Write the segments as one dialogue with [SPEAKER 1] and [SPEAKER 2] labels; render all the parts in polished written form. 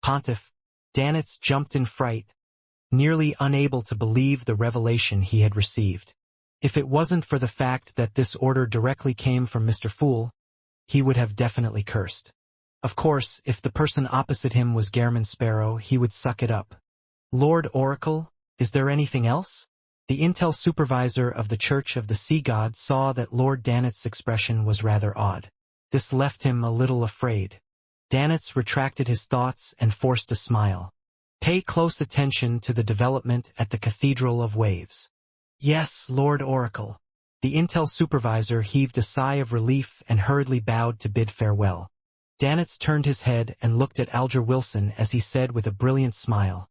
[SPEAKER 1] Pontiff, Danitz jumped in fright, nearly unable to believe the revelation he had received. If it wasn't for the fact that this order directly came from Mr. Fool, he would have definitely cursed. Of course, if the person opposite him was Gairman Sparrow, he would suck it up. Lord Oracle, is there anything else? The intel supervisor of the Church of the Sea God saw that Lord Danitz's expression was rather odd. This left him a little afraid. Danitz retracted his thoughts and forced a smile. Pay close attention to the development at the Cathedral of Waves. Yes, Lord Oracle. The intel supervisor heaved a sigh of relief and hurriedly bowed to bid farewell. Danitz turned his head and looked at Alger Wilson as he said with a brilliant smile,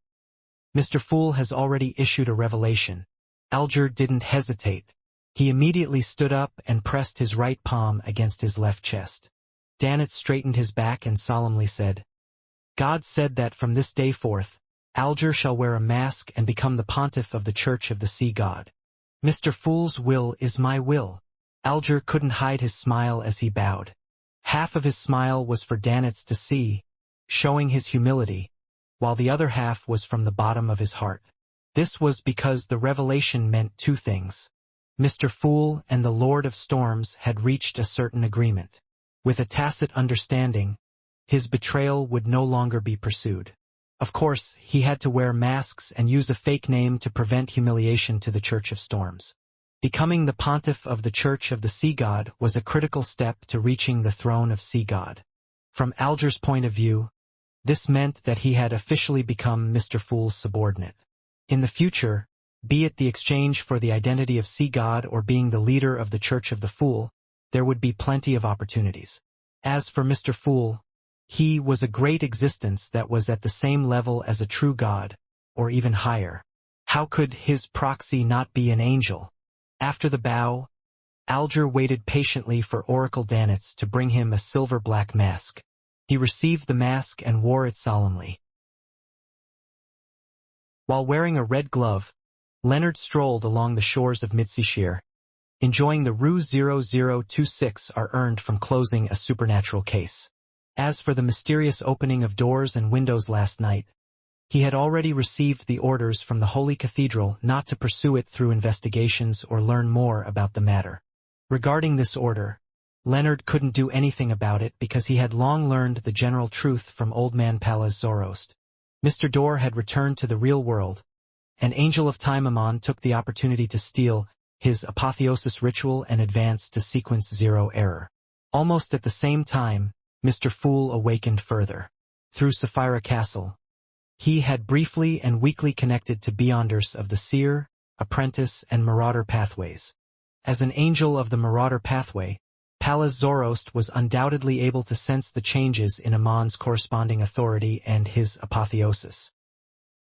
[SPEAKER 1] Mr. Fool has already issued a revelation. Alger didn't hesitate. He immediately stood up and pressed his right palm against his left chest. Danitz straightened his back and solemnly said, God said that from this day forth, Alger shall wear a mask and become the pontiff of the Church of the Sea God. Mr. Fool's will is my will. Alger couldn't hide his smile as he bowed. Half of his smile was for Danitz to see, showing his humility, while the other half was from the bottom of his heart. This was because the revelation meant two things. Mr. Fool and the Lord of Storms had reached a certain agreement. With a tacit understanding, his betrayal would no longer be pursued. Of course, he had to wear masks and use a fake name to prevent humiliation to the Church of Storms. Becoming the pontiff of the Church of the Sea God was a critical step to reaching the throne of Sea God. From Alger's point of view, this meant that he had officially become Mr. Fool's subordinate. In the future, be it the exchange for the identity of Sea God or being the leader of the Church of the Fool, there would be plenty of opportunities. As for Mr. Fool, he was a great existence that was at the same level as a true god, or even higher. How could his proxy not be an angel? After the bow, Alger waited patiently for Oracle Danitz to bring him a silver-black mask. He received the mask and wore it solemnly. While wearing a red glove, Leonard strolled along the shores of Midseashire, enjoying the Rue 0026 are earned from closing a supernatural case. As for the mysterious opening of doors and windows last night, he had already received the orders from the Holy Cathedral not to pursue it through investigations or learn more about the matter. Regarding this order, Leonard couldn't do anything about it because he had long learned the general truth from Old Man Palaz Zoroast. Mr. Dor had returned to the real world, and Angel of Time Amon took the opportunity to steal his apotheosis ritual and advance to sequence 0 error. Almost at the same time, Mr. Fool awakened further. Through Sapphira Castle, he had briefly and weakly connected to Beyonders of the Seer, Apprentice, and Marauder pathways. As an angel of the Marauder pathway, Palaz Zoroast was undoubtedly able to sense the changes in Amon's corresponding authority and his apotheosis.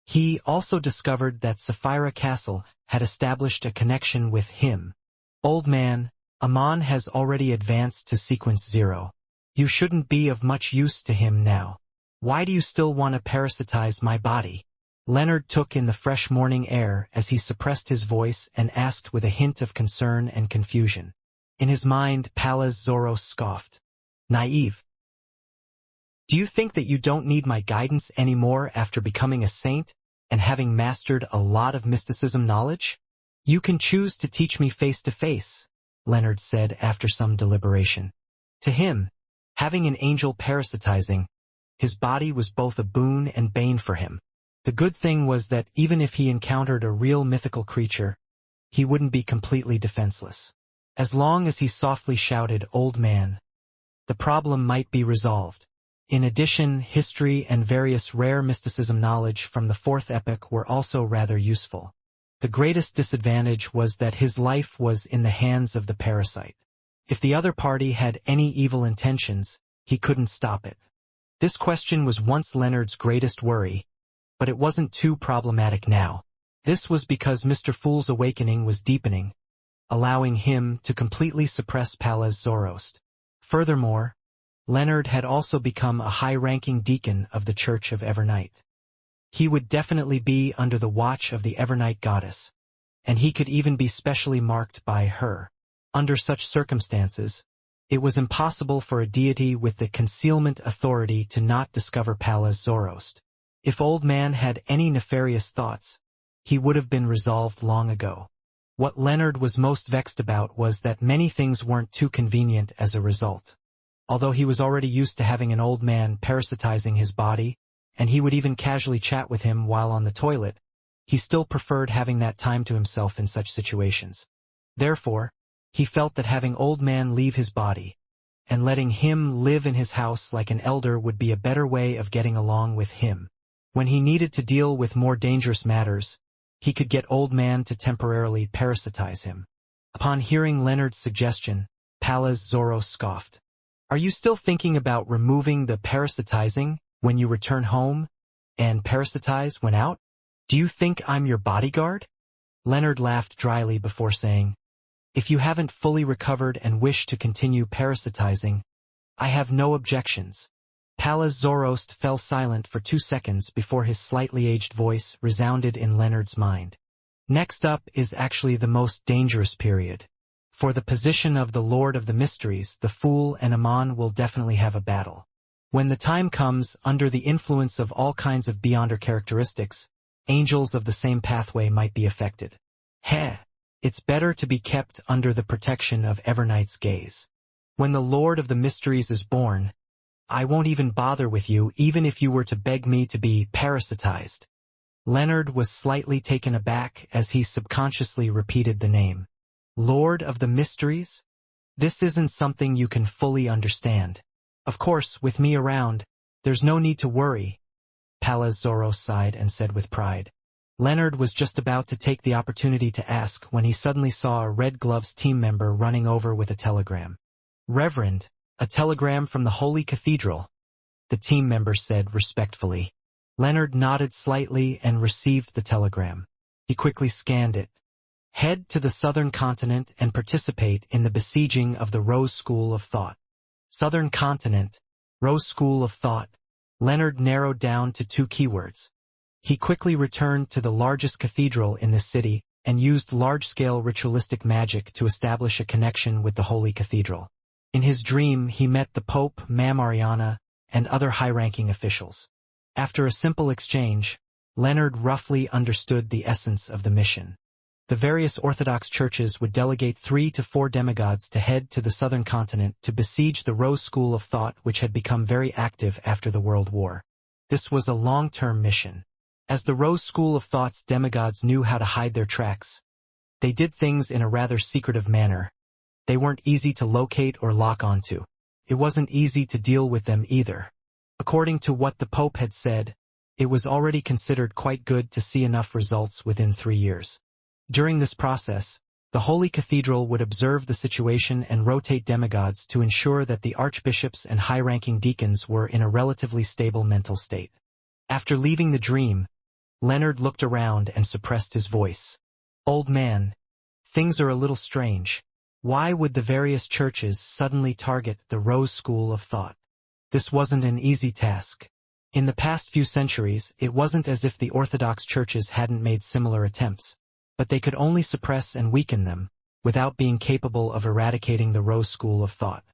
[SPEAKER 1] He also discovered that Sapphira Castle had established a connection with him. Old man, Amon has already advanced to sequence 0. You shouldn't be of much use to him now. Why do you still want to parasitize my body? Leonard took in the fresh morning air as he suppressed his voice and asked with a hint of concern and confusion. In his mind, Palaz Zoroast scoffed. Naive. Do you think that you don't need my guidance anymore after becoming a saint and having mastered a lot of mysticism knowledge? You can choose to teach me face to face, Leonard said after some deliberation. To him, having an angel parasitizing his body was both a boon and bane for him. The good thing was that even if he encountered a real mythical creature, he wouldn't be completely defenseless. As long as he softly shouted, "Old man," the problem might be resolved. In addition, history and various rare mysticism knowledge from the Fourth Epoch were also rather useful. The greatest disadvantage was that his life was in the hands of the parasite. If the other party had any evil intentions, he couldn't stop it. This question was once Leonard's greatest worry, but it wasn't too problematic now. This was because Mr. Fool's awakening was deepening, allowing him to completely suppress Palaz Zoroast. Furthermore, Leonard had also become a high-ranking deacon of the Church of Evernight. He would definitely be under the watch of the Evernight goddess, and he could even be specially marked by her. Under such circumstances, It was impossible for a deity with the concealment authority to not discover Pallas Zoroast. If Old Man had any nefarious thoughts, he would have been resolved long ago. What Leonard was most vexed about was that many things weren't too convenient as a result. Although he was already used to having an old man parasitizing his body, and he would even casually chat with him while on the toilet, he still preferred having that time to himself in such situations. Therefore, he felt that having Old Man leave his body, and letting him live in his house like an elder would be a better way of getting along with him. When he needed to deal with more dangerous matters, he could get Old Man to temporarily parasitize him. Upon hearing Leonard's suggestion, Pallas Zoroast scoffed. "Are you still thinking about removing the parasitizing when you return home, and parasitize when out? Do you think I'm your bodyguard?" Leonard laughed dryly before saying, "If you haven't fully recovered and wish to continue parasitizing, I have no objections." Pallas Zoroast fell silent for 2 seconds before his slightly aged voice resounded in Leonard's mind. "Next up is actually the most dangerous period. For the position of the Lord of the Mysteries, the Fool and Amon will definitely have a battle. When the time comes, under the influence of all kinds of beyonder characteristics, angels of the same pathway might be affected. It's better to be kept under the protection of Evernight's gaze. When the Lord of the Mysteries is born, I won't even bother with you even if you were to beg me to be parasitized." Leonard was slightly taken aback as he subconsciously repeated the name. "Lord of the Mysteries? This isn't something you can fully understand. Of course, with me around, there's no need to worry." Pallas Zoroast sighed and said with pride. Leonard was just about to take the opportunity to ask when he suddenly saw a Red Gloves team member running over with a telegram. "Reverend, a telegram from the Holy Cathedral," the team member said respectfully. Leonard nodded slightly and received the telegram. He quickly scanned it. "Head to the southern continent and participate in the besieging of the Rose School of Thought." Southern continent, Rose School of Thought. Leonard narrowed down to 2 keywords. He quickly returned to the largest cathedral in the city and used large-scale ritualistic magic to establish a connection with the Holy Cathedral. In his dream, he met the Pope, Mam Ariana, and other high-ranking officials. After a simple exchange, Leonard roughly understood the essence of the mission. The various Orthodox churches would delegate 3 to 4 demigods to head to the southern continent to besiege the Rose School of Thought, which had become very active after the World War. This was a long-term mission. As the Rose School of Thought's demigods knew how to hide their tracks, they did things in a rather secretive manner. They weren't easy to locate or lock onto. It wasn't easy to deal with them either. According to what the Pope had said, it was already considered quite good to see enough results within 3 years. During this process, the Holy Cathedral would observe the situation and rotate demigods to ensure that the archbishops and high-ranking deacons were in a relatively stable mental state. After leaving the dream, Leonard looked around and suppressed his voice. "Old Man, things are a little strange. Why would the various churches suddenly target the Rose School of Thought?" This wasn't an easy task. In the past few centuries, it wasn't as if the Orthodox churches hadn't made similar attempts, but they could only suppress and weaken them, without being capable of eradicating the Rose School of Thought.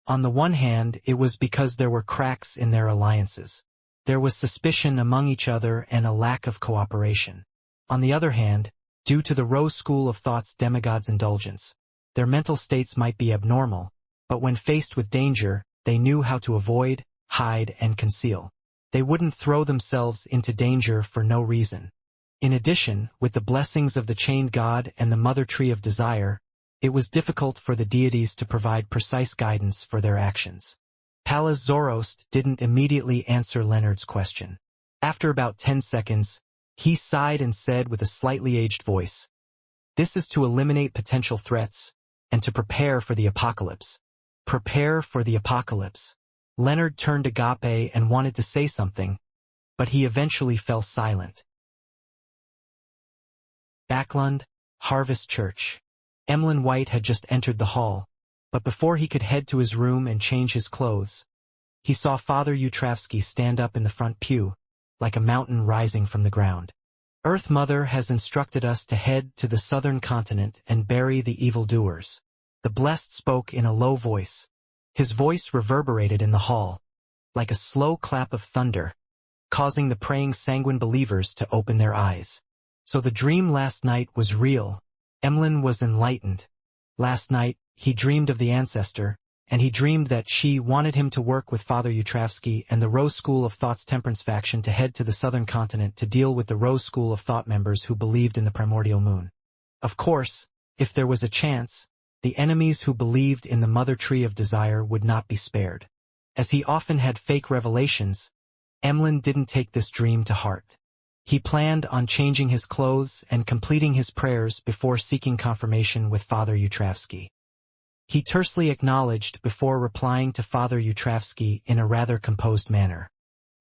[SPEAKER 1] On the one hand, it was because there were cracks in their alliances. There was suspicion among each other and a lack of cooperation. On the other hand, due to the Rose School of Thought's demigod's indulgence, their mental states might be abnormal, but when faced with danger, they knew how to avoid, hide, and conceal. They wouldn't throw themselves into danger for no reason. In addition, with the blessings of the Chained God and the Mother Tree of Desire, it was difficult for the deities to provide precise guidance for their actions. Pallas Zoroast didn't immediately answer Leonard's question. After about 10 seconds, he sighed and said with a slightly aged voice, "This is to eliminate potential threats and to prepare for the apocalypse." Prepare for the apocalypse. Leonard turned agape and wanted to say something, but he eventually fell silent. Backlund, Harvest Church. Emlyn White had just entered the hall, but before he could head to his room and change his clothes, he saw Father Utravsky stand up in the front pew, like a mountain rising from the ground. "Earth Mother has instructed us to head to the southern continent and bury the evildoers." The blessed spoke in a low voice, His voice reverberated in the hall, like a slow clap of thunder, causing the praying sanguine believers to open their eyes. So the dream last night was real. Emlyn was enlightened. Last night, he dreamed of the ancestor, and he dreamed that she wanted him to work with Father Yutravsky and the Rose School of Thought's temperance faction to head to the southern continent to deal with the Rose School of Thought members who believed in the primordial moon. Of course, if there was a chance, the enemies who believed in the mother tree of desire would not be spared. As he often had fake revelations, Emlyn didn't take this dream to heart. He planned on changing his clothes and completing his prayers before seeking confirmation with Father Yutravsky. He tersely acknowledged before replying to Father Yutravsky in a rather composed manner.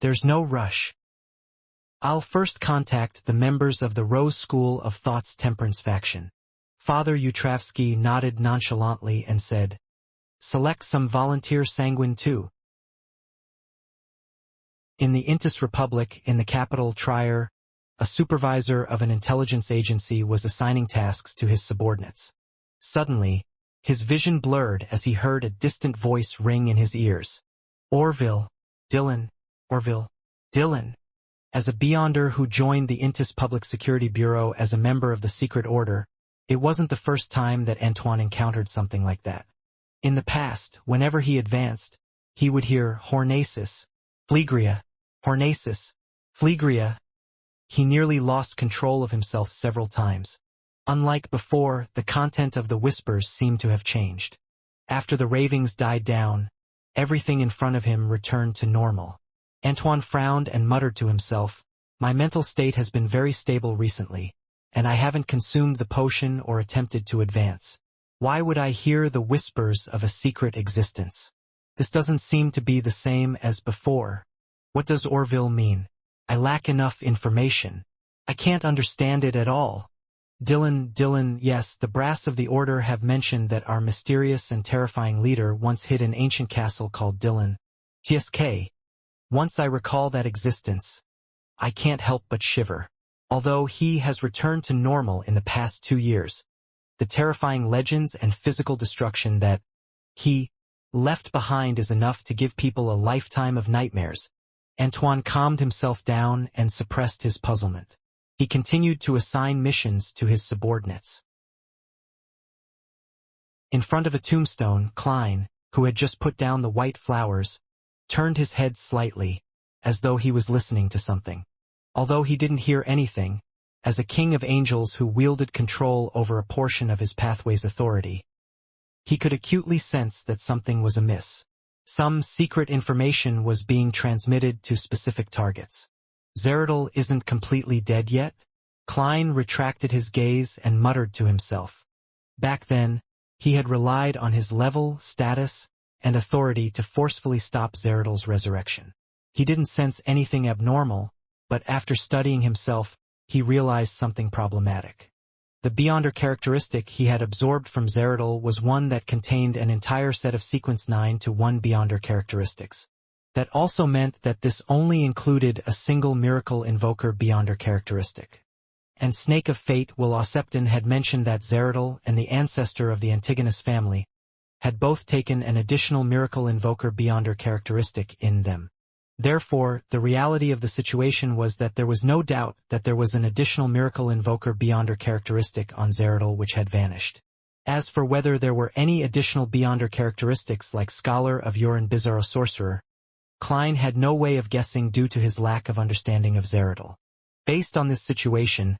[SPEAKER 1] "There's no rush. I'll first contact the members of the Rose School of Thought's temperance faction." Father Yutravsky nodded nonchalantly and said, "Select some volunteer sanguine too." In the Intis Republic, in the capital Trier, a supervisor of an intelligence agency was assigning tasks to his subordinates. Suddenly, his vision blurred as he heard a distant voice ring in his ears. "Orville, Dylan, Orville, Dylan." As a Beyonder who joined the Intis Public Security Bureau as a member of the Secret Order, it wasn't the first time that Antoine encountered something like that. In the past, whenever he advanced, he would hear Hornasis, Phlegria, Hornasis, Phlegria. He nearly lost control of himself several times. Unlike before, the content of the whispers seemed to have changed. After the ravings died down, everything in front of him returned to normal. Antoine frowned and muttered to himself, "My mental state has been very stable recently, and I haven't consumed the potion or attempted to advance. Why would I hear the whispers of a secret existence? This doesn't seem to be the same as before. What does Orville mean? I lack enough information. I can't understand it at all." Dylan, yes, the brass of the Order have mentioned that our mysterious and terrifying leader once hid an ancient castle called Dylan. TSK. Once I recall that existence, I can't help but shiver. Although he has returned to normal in the past 2 years, the terrifying legends and physical destruction that he left behind is enough to give people a lifetime of nightmares. Antoine calmed himself down and suppressed his puzzlement. He continued to assign missions to his subordinates. In front of a tombstone, Klein, who had just put down the white flowers, turned his head slightly, as though he was listening to something. Although he didn't hear anything, as a king of angels who wielded control over a portion of his pathway's authority, he could acutely sense that something was amiss. Some secret information was being transmitted to specific targets. Zeradol isn't completely dead yet? Klein retracted his gaze and muttered to himself. Back then, he had relied on his level, status, and authority to forcefully stop Zeradol's resurrection. He didn't sense anything abnormal, but after studying himself, he realized something problematic. The Beyonder characteristic he had absorbed from Zeradol was one that contained an entire set of sequence 9 to 1 Beyonder characteristics. That also meant that this only included a single miracle invoker Beyonder characteristic. And Snake of Fate Will Osepton had mentioned that Zeradol and the ancestor of the Antigonus family had both taken an additional miracle invoker Beyonder characteristic in them. Therefore, the reality of the situation was that there was no doubt that there was an additional miracle invoker Beyonder characteristic on Zeradol which had vanished. As for whether there were any additional Beyonder characteristics like Scholar of Urin Bizarro Sorcerer, Klein had no way of guessing due to his lack of understanding of Zeradol. Based on this situation,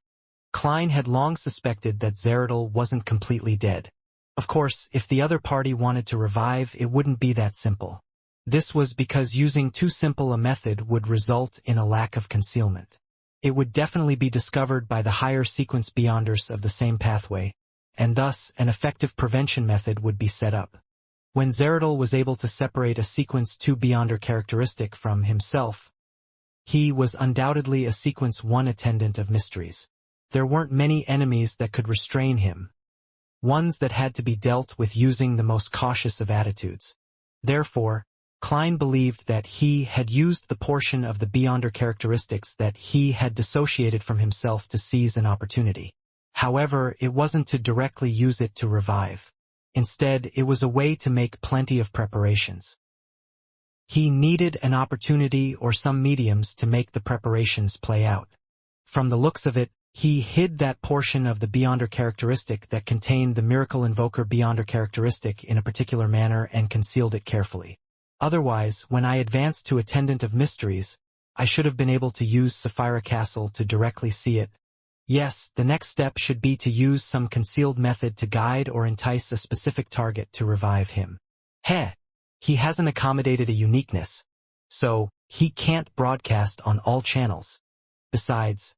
[SPEAKER 1] Klein had long suspected that Zeradol wasn't completely dead. Of course, if the other party wanted to revive, it wouldn't be that simple. This was because using too simple a method would result in a lack of concealment. It would definitely be discovered by the higher sequence Beyonders of the same pathway, and thus an effective prevention method would be set up. When Zeradol was able to separate a sequence 2 Beyonder characteristic from himself, he was undoubtedly a sequence 1 attendant of mysteries. There weren't many enemies that could restrain him, ones that had to be dealt with using the most cautious of attitudes. Therefore, Klein believed that he had used the portion of the Beyonder characteristics that he had dissociated from himself to seize an opportunity. However, it wasn't to directly use it to revive. Instead, it was a way to make plenty of preparations. He needed an opportunity or some mediums to make the preparations play out. From the looks of it, he hid that portion of the Beyonder characteristic that contained the Miracle Invoker Beyonder characteristic in a particular manner and concealed it carefully. Otherwise, when I advanced to Attendant of Mysteries, I should have been able to use Sapphira Castle to directly see it. Yes, the next step should be to use some concealed method to guide or entice a specific target to revive him. He hasn't accommodated a uniqueness, so he can't broadcast on all channels. Besides,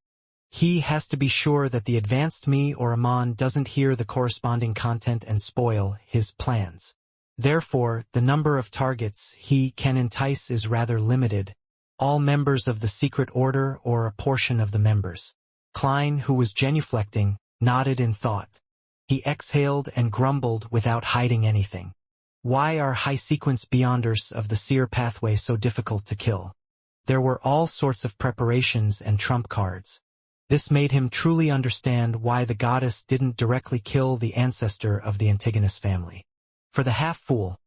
[SPEAKER 1] he has to be sure that the advanced me or Amon doesn't hear the corresponding content and spoil his plans. Therefore, the number of targets he can entice is rather limited, all members of the secret order or a portion of the members. Klein, who was genuflecting, nodded in thought. He exhaled and grumbled without hiding anything. Why are high-sequence Beyonders of the Seer pathway so difficult to kill? There were all sorts of preparations and trump cards. This made him truly understand why the goddess didn't directly kill the ancestor of the Antigonus family. For the half-fool,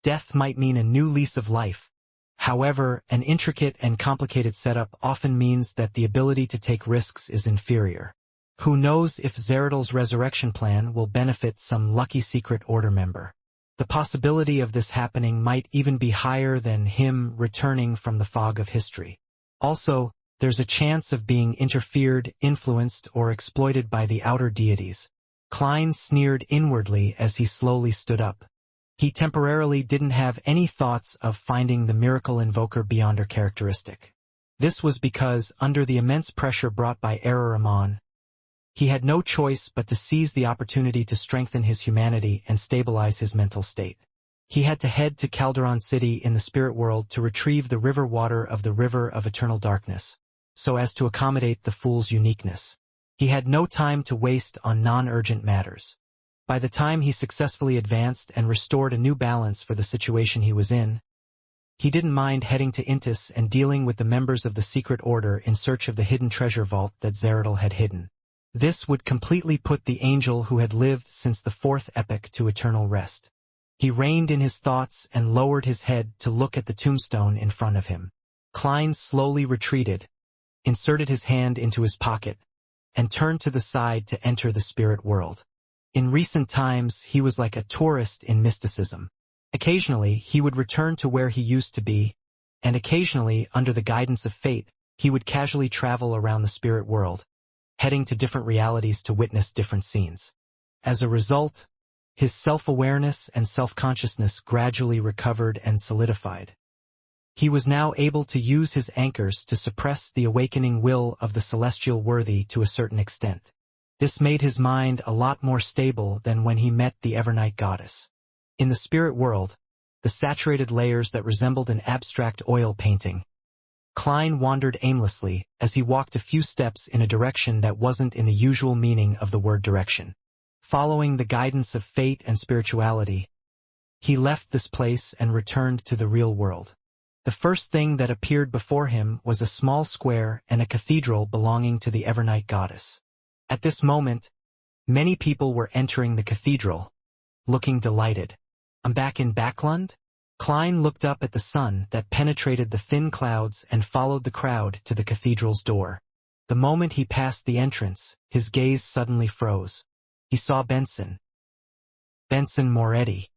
[SPEAKER 1] death might mean a new lease of life. However, an intricate and complicated setup often means that the ability to take risks is inferior. Who knows if Zeradal's resurrection plan will benefit some lucky secret order member? The possibility of this happening might even be higher than him returning from the fog of history. Also, there's a chance of being interfered, influenced, or exploited by the outer deities. Klein sneered inwardly as he slowly stood up. He temporarily didn't have any thoughts of finding the Miracle Invoker Beyonder characteristic. This was because, under the immense pressure brought by Error Amon, he had no choice but to seize the opportunity to strengthen his humanity and stabilize his mental state. He had to head to Calderon City in the spirit world to retrieve the river water of the River of Eternal Darkness, so as to accommodate the fool's uniqueness. He had no time to waste on non-urgent matters. By the time he successfully advanced and restored a new balance for the situation he was in, he didn't mind heading to Intis and dealing with the members of the secret order in search of the hidden treasure vault that Zeradal had hidden. This would completely put the angel who had lived since the fourth epoch to eternal rest. He reined in his thoughts and lowered his head to look at the tombstone in front of him. Klein slowly retreated, inserted his hand into his pocket, and turned to the side to enter the spirit world. In recent times, he was like a tourist in mysticism. Occasionally, he would return to where he used to be, and occasionally, under the guidance of fate, he would casually travel around the spirit world, heading to different realities to witness different scenes. As a result, his self-awareness and self-consciousness gradually recovered and solidified. He was now able to use his anchors to suppress the awakening will of the celestial worthy to a certain extent. This made his mind a lot more stable than when he met the Evernight goddess. In the spirit world, the saturated layers that resembled an abstract oil painting, Klein wandered aimlessly as he walked a few steps in a direction that wasn't in the usual meaning of the word direction. Following the guidance of fate and spirituality, he left this place and returned to the real world. The first thing that appeared before him was a small square and a cathedral belonging to the Evernight goddess. At this moment, many people were entering the cathedral, looking delighted. "I'm back in Backlund?" Klein looked up at the sun that penetrated the thin clouds and followed the crowd to the cathedral's door. The moment he passed the entrance, his gaze suddenly froze. He saw Benson Moretti.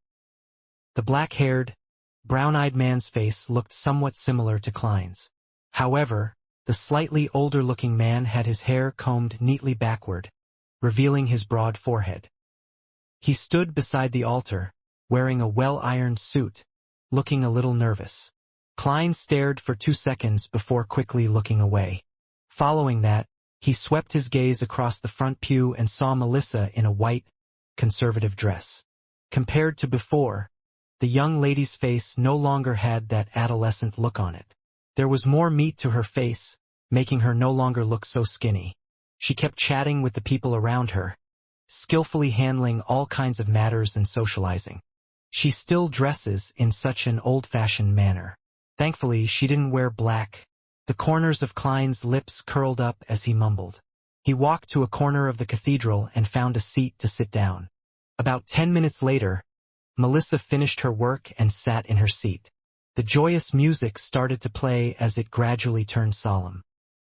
[SPEAKER 1] The black-haired, brown-eyed man's face looked somewhat similar to Klein's. However, the slightly older-looking man had his hair combed neatly backward, revealing his broad forehead. He stood beside the altar, wearing a well-ironed suit, looking a little nervous. Klein stared for 2 seconds before quickly looking away. Following that, he swept his gaze across the front pew and saw Melissa in a white, conservative dress. Compared to before, the young lady's face no longer had that adolescent look on it. There was more meat to her face, making her no longer look so skinny. She kept chatting with the people around her, skillfully handling all kinds of matters and socializing. She still dresses in such an old-fashioned manner. Thankfully, she didn't wear black. The corners of Klein's lips curled up as he mumbled. He walked to a corner of the cathedral and found a seat to sit down. About 10 minutes later, Melissa finished her work and sat in her seat. The joyous music started to play as it gradually turned solemn.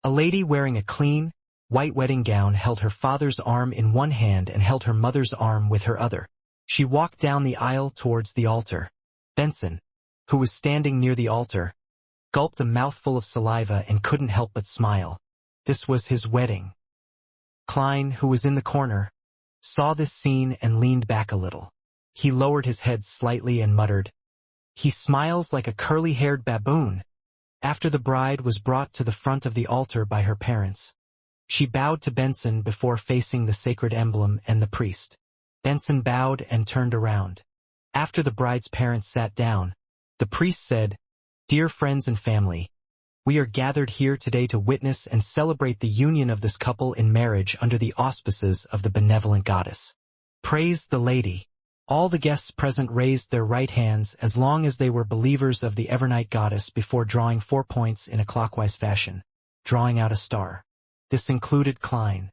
[SPEAKER 1] A lady wearing a clean, white wedding gown held her father's arm in one hand and held her mother's arm with her other. She walked down the aisle towards the altar. Benson, who was standing near the altar, gulped a mouthful of saliva and couldn't help but smile. This was his wedding. Klein, who was in the corner, saw this scene and leaned back a little. He lowered his head slightly and muttered, "He smiles like a curly-haired baboon." After the bride was brought to the front of the altar by her parents, she bowed to Benson before facing the sacred emblem and the priest. Benson bowed and turned around. After the bride's parents sat down, the priest said, "Dear friends and family, we are gathered here today to witness and celebrate the union of this couple in marriage under the auspices of the benevolent goddess. Praise the Lady." All the guests present raised their right hands as long as they were believers of the Evernight goddess before drawing 4 points in a clockwise fashion, drawing out a star. This included Klein.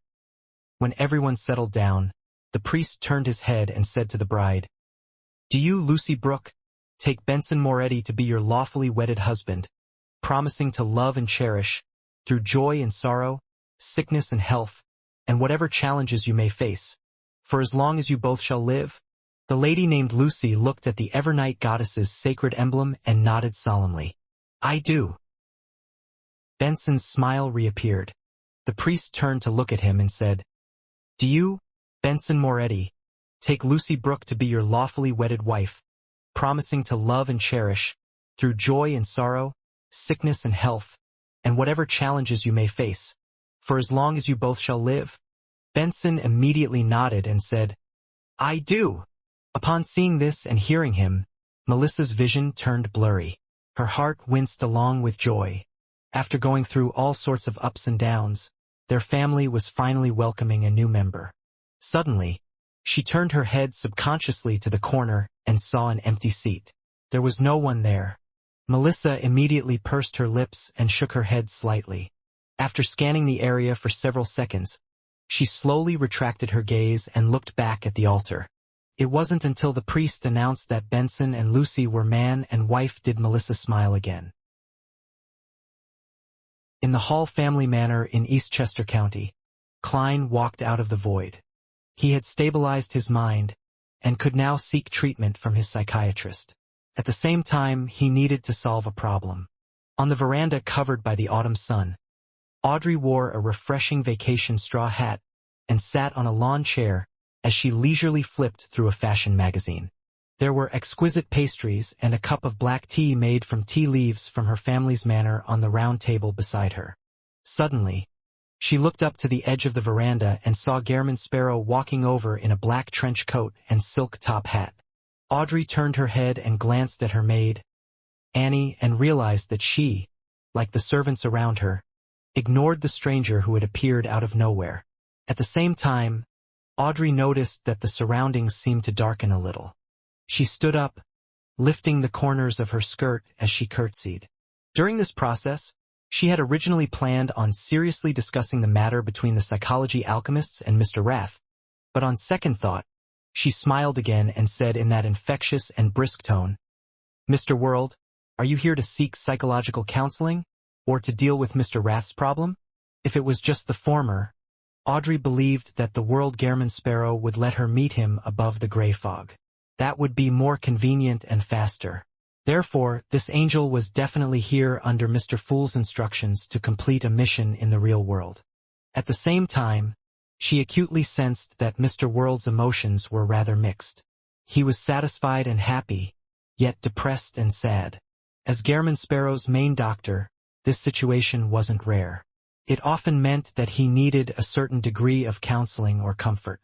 [SPEAKER 1] When everyone settled down, the priest turned his head and said to the bride, "Do you, Lucy Brooke, take Benson Moretti to be your lawfully wedded husband, promising to love and cherish, through joy and sorrow, sickness and health, and whatever challenges you may face, for as long as you both shall live?" The lady named Lucy looked at the Evernight goddess's sacred emblem and nodded solemnly. "I do." Benson's smile reappeared. The priest turned to look at him and said, "Do you, Benson Moretti, take Lucy Brooke to be your lawfully wedded wife, promising to love and cherish, through joy and sorrow, sickness and health, and whatever challenges you may face, for as long as you both shall live?" Benson immediately nodded and said, "I do." Upon seeing this and hearing him, Melissa's vision turned blurry. Her heart winced along with joy. After going through all sorts of ups and downs, their family was finally welcoming a new member. Suddenly, she turned her head subconsciously to the corner and saw an empty seat. There was no one there. Melissa immediately pursed her lips and shook her head slightly. After scanning the area for several seconds, she slowly retracted her gaze and looked back at the altar. It wasn't until the priest announced that Benson and Lucy were man and wife did Melissa smile again. In the Hall family manor in Eastchester County, Klein walked out of the void. He had stabilized his mind and could now seek treatment from his psychiatrist. At the same time, he needed to solve a problem. On the veranda covered by the autumn sun, Audrey wore a refreshing vacation straw hat and sat on a lawn chair as she leisurely flipped through a fashion magazine. There were exquisite pastries and a cup of black tea made from tea leaves from her family's manor on the round table beside her. Suddenly, she looked up to the edge of the veranda and saw Gairman Sparrow walking over in a black trench coat and silk top hat. Audrey turned her head and glanced at her maid, Annie, and realized that she, like the servants around her, ignored the stranger who had appeared out of nowhere. At the same time, Audrey noticed that the surroundings seemed to darken a little. She stood up, lifting the corners of her skirt as she curtsied. During this process, she had originally planned on seriously discussing the matter between the psychology alchemists and Mr. Rath, but on second thought, she smiled again and said in that infectious and brisk tone, "Mr. World, are you here to seek psychological counseling, or to deal with Mr. Rath's problem?" If it was just the former, Audrey believed that the World Gairman Sparrow would let her meet him above the gray fog. That would be more convenient and faster. Therefore, this angel was definitely here under Mr. Fool's instructions to complete a mission in the real world. At the same time, she acutely sensed that Mr. World's emotions were rather mixed. He was satisfied and happy, yet depressed and sad. As Gairman Sparrow's main doctor, this situation wasn't rare. It often meant that he needed a certain degree of counseling or comfort.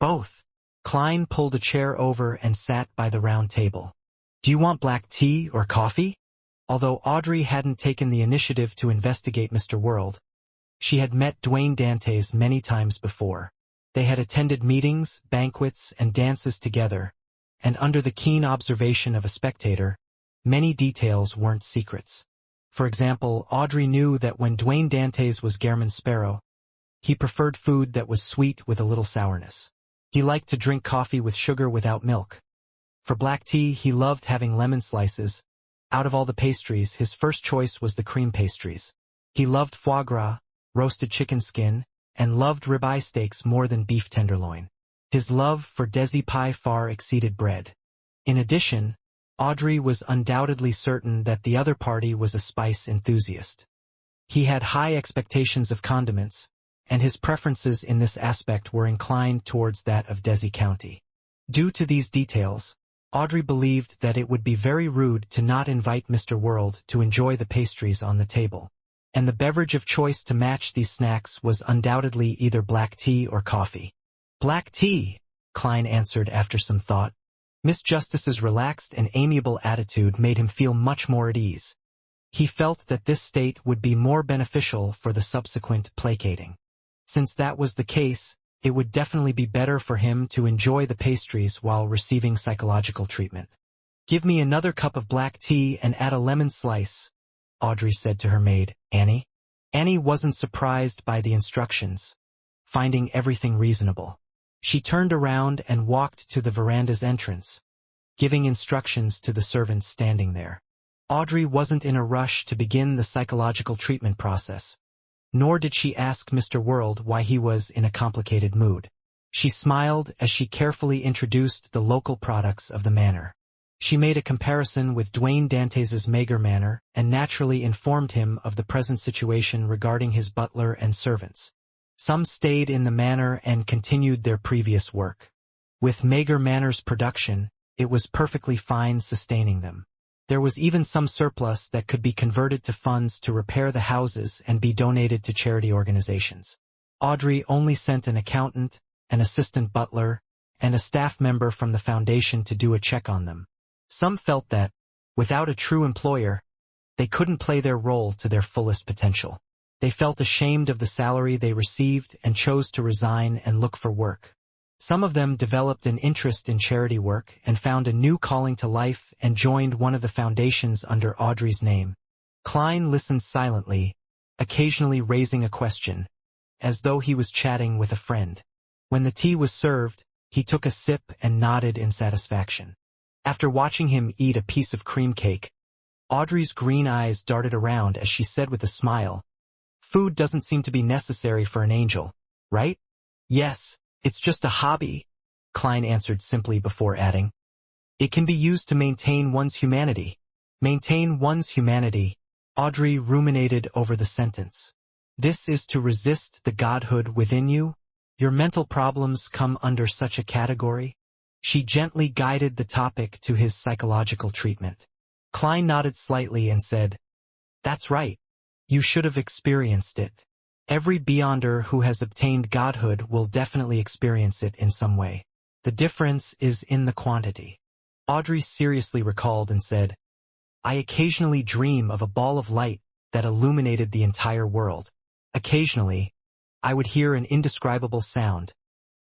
[SPEAKER 1] Both. Klein pulled a chair over and sat by the round table. "Do you want black tea or coffee?" Although Audrey hadn't taken the initiative to investigate Mr. World, she had met Dwayne Dantes many times before. They had attended meetings, banquets, and dances together, and under the keen observation of a spectator, many details weren't secrets. For example, Audrey knew that when Dwayne Dantes was Gairman Sparrow, he preferred food that was sweet with a little sourness. He liked to drink coffee with sugar without milk. For black tea, he loved having lemon slices. Out of all the pastries, his first choice was the cream pastries. He loved foie gras, roasted chicken skin, and loved ribeye steaks more than beef tenderloin. His love for desi pie far exceeded bread. In addition, Audrey was undoubtedly certain that the other party was a spice enthusiast. He had high expectations of condiments, and his preferences in this aspect were inclined towards that of Desi County. Due to these details, Audrey believed that it would be very rude to not invite Mr. World to enjoy the pastries on the table. And the beverage of choice to match these snacks was undoubtedly either black tea or coffee. "Black tea," Klein answered after some thought. Miss Justice's relaxed and amiable attitude made him feel much more at ease. He felt that this state would be more beneficial for the subsequent placating. Since that was the case, it would definitely be better for him to enjoy the pastries while receiving psychological treatment. "Give me another cup of black tea and add a lemon slice," Audrey said to her maid, Annie. Annie wasn't surprised by the instructions, finding everything reasonable. She turned around and walked to the veranda's entrance, giving instructions to the servants standing there. Audrey wasn't in a rush to begin the psychological treatment process, nor did she ask Mr. World why he was in a complicated mood. She smiled as she carefully introduced the local products of the manor. She made a comparison with Dwayne Dantes's Mager Manor and naturally informed him of the present situation regarding his butler and servants. Some stayed in the manor and continued their previous work. With Mager Manor's production, it was perfectly fine sustaining them. There was even some surplus that could be converted to funds to repair the houses and be donated to charity organizations. Audrey only sent an accountant, an assistant butler, and a staff member from the foundation to do a check on them. Some felt that, without a true employer, they couldn't play their role to their fullest potential. They felt ashamed of the salary they received and chose to resign and look for work. Some of them developed an interest in charity work and found a new calling to life and joined one of the foundations under Audrey's name. Klein listened silently, occasionally raising a question, as though he was chatting with a friend. When the tea was served, he took a sip and nodded in satisfaction. After watching him eat a piece of cream cake, Audrey's green eyes darted around as she said with a smile, "Food doesn't seem to be necessary for an angel, right?" "Yes, it's just a hobby," Klein answered simply before adding, "It can be used to maintain one's humanity." Maintain one's humanity, Audrey ruminated over the sentence. This is to resist the godhood within you? Your mental problems come under such a category? She gently guided the topic to his psychological treatment. Klein nodded slightly and said, "That's right. You should have experienced it. Every beyonder who has obtained godhood will definitely experience it in some way. The difference is in the quantity." Audrey seriously recalled and said, "I occasionally dream of a ball of light that illuminated the entire world. Occasionally, I would hear an indescribable sound,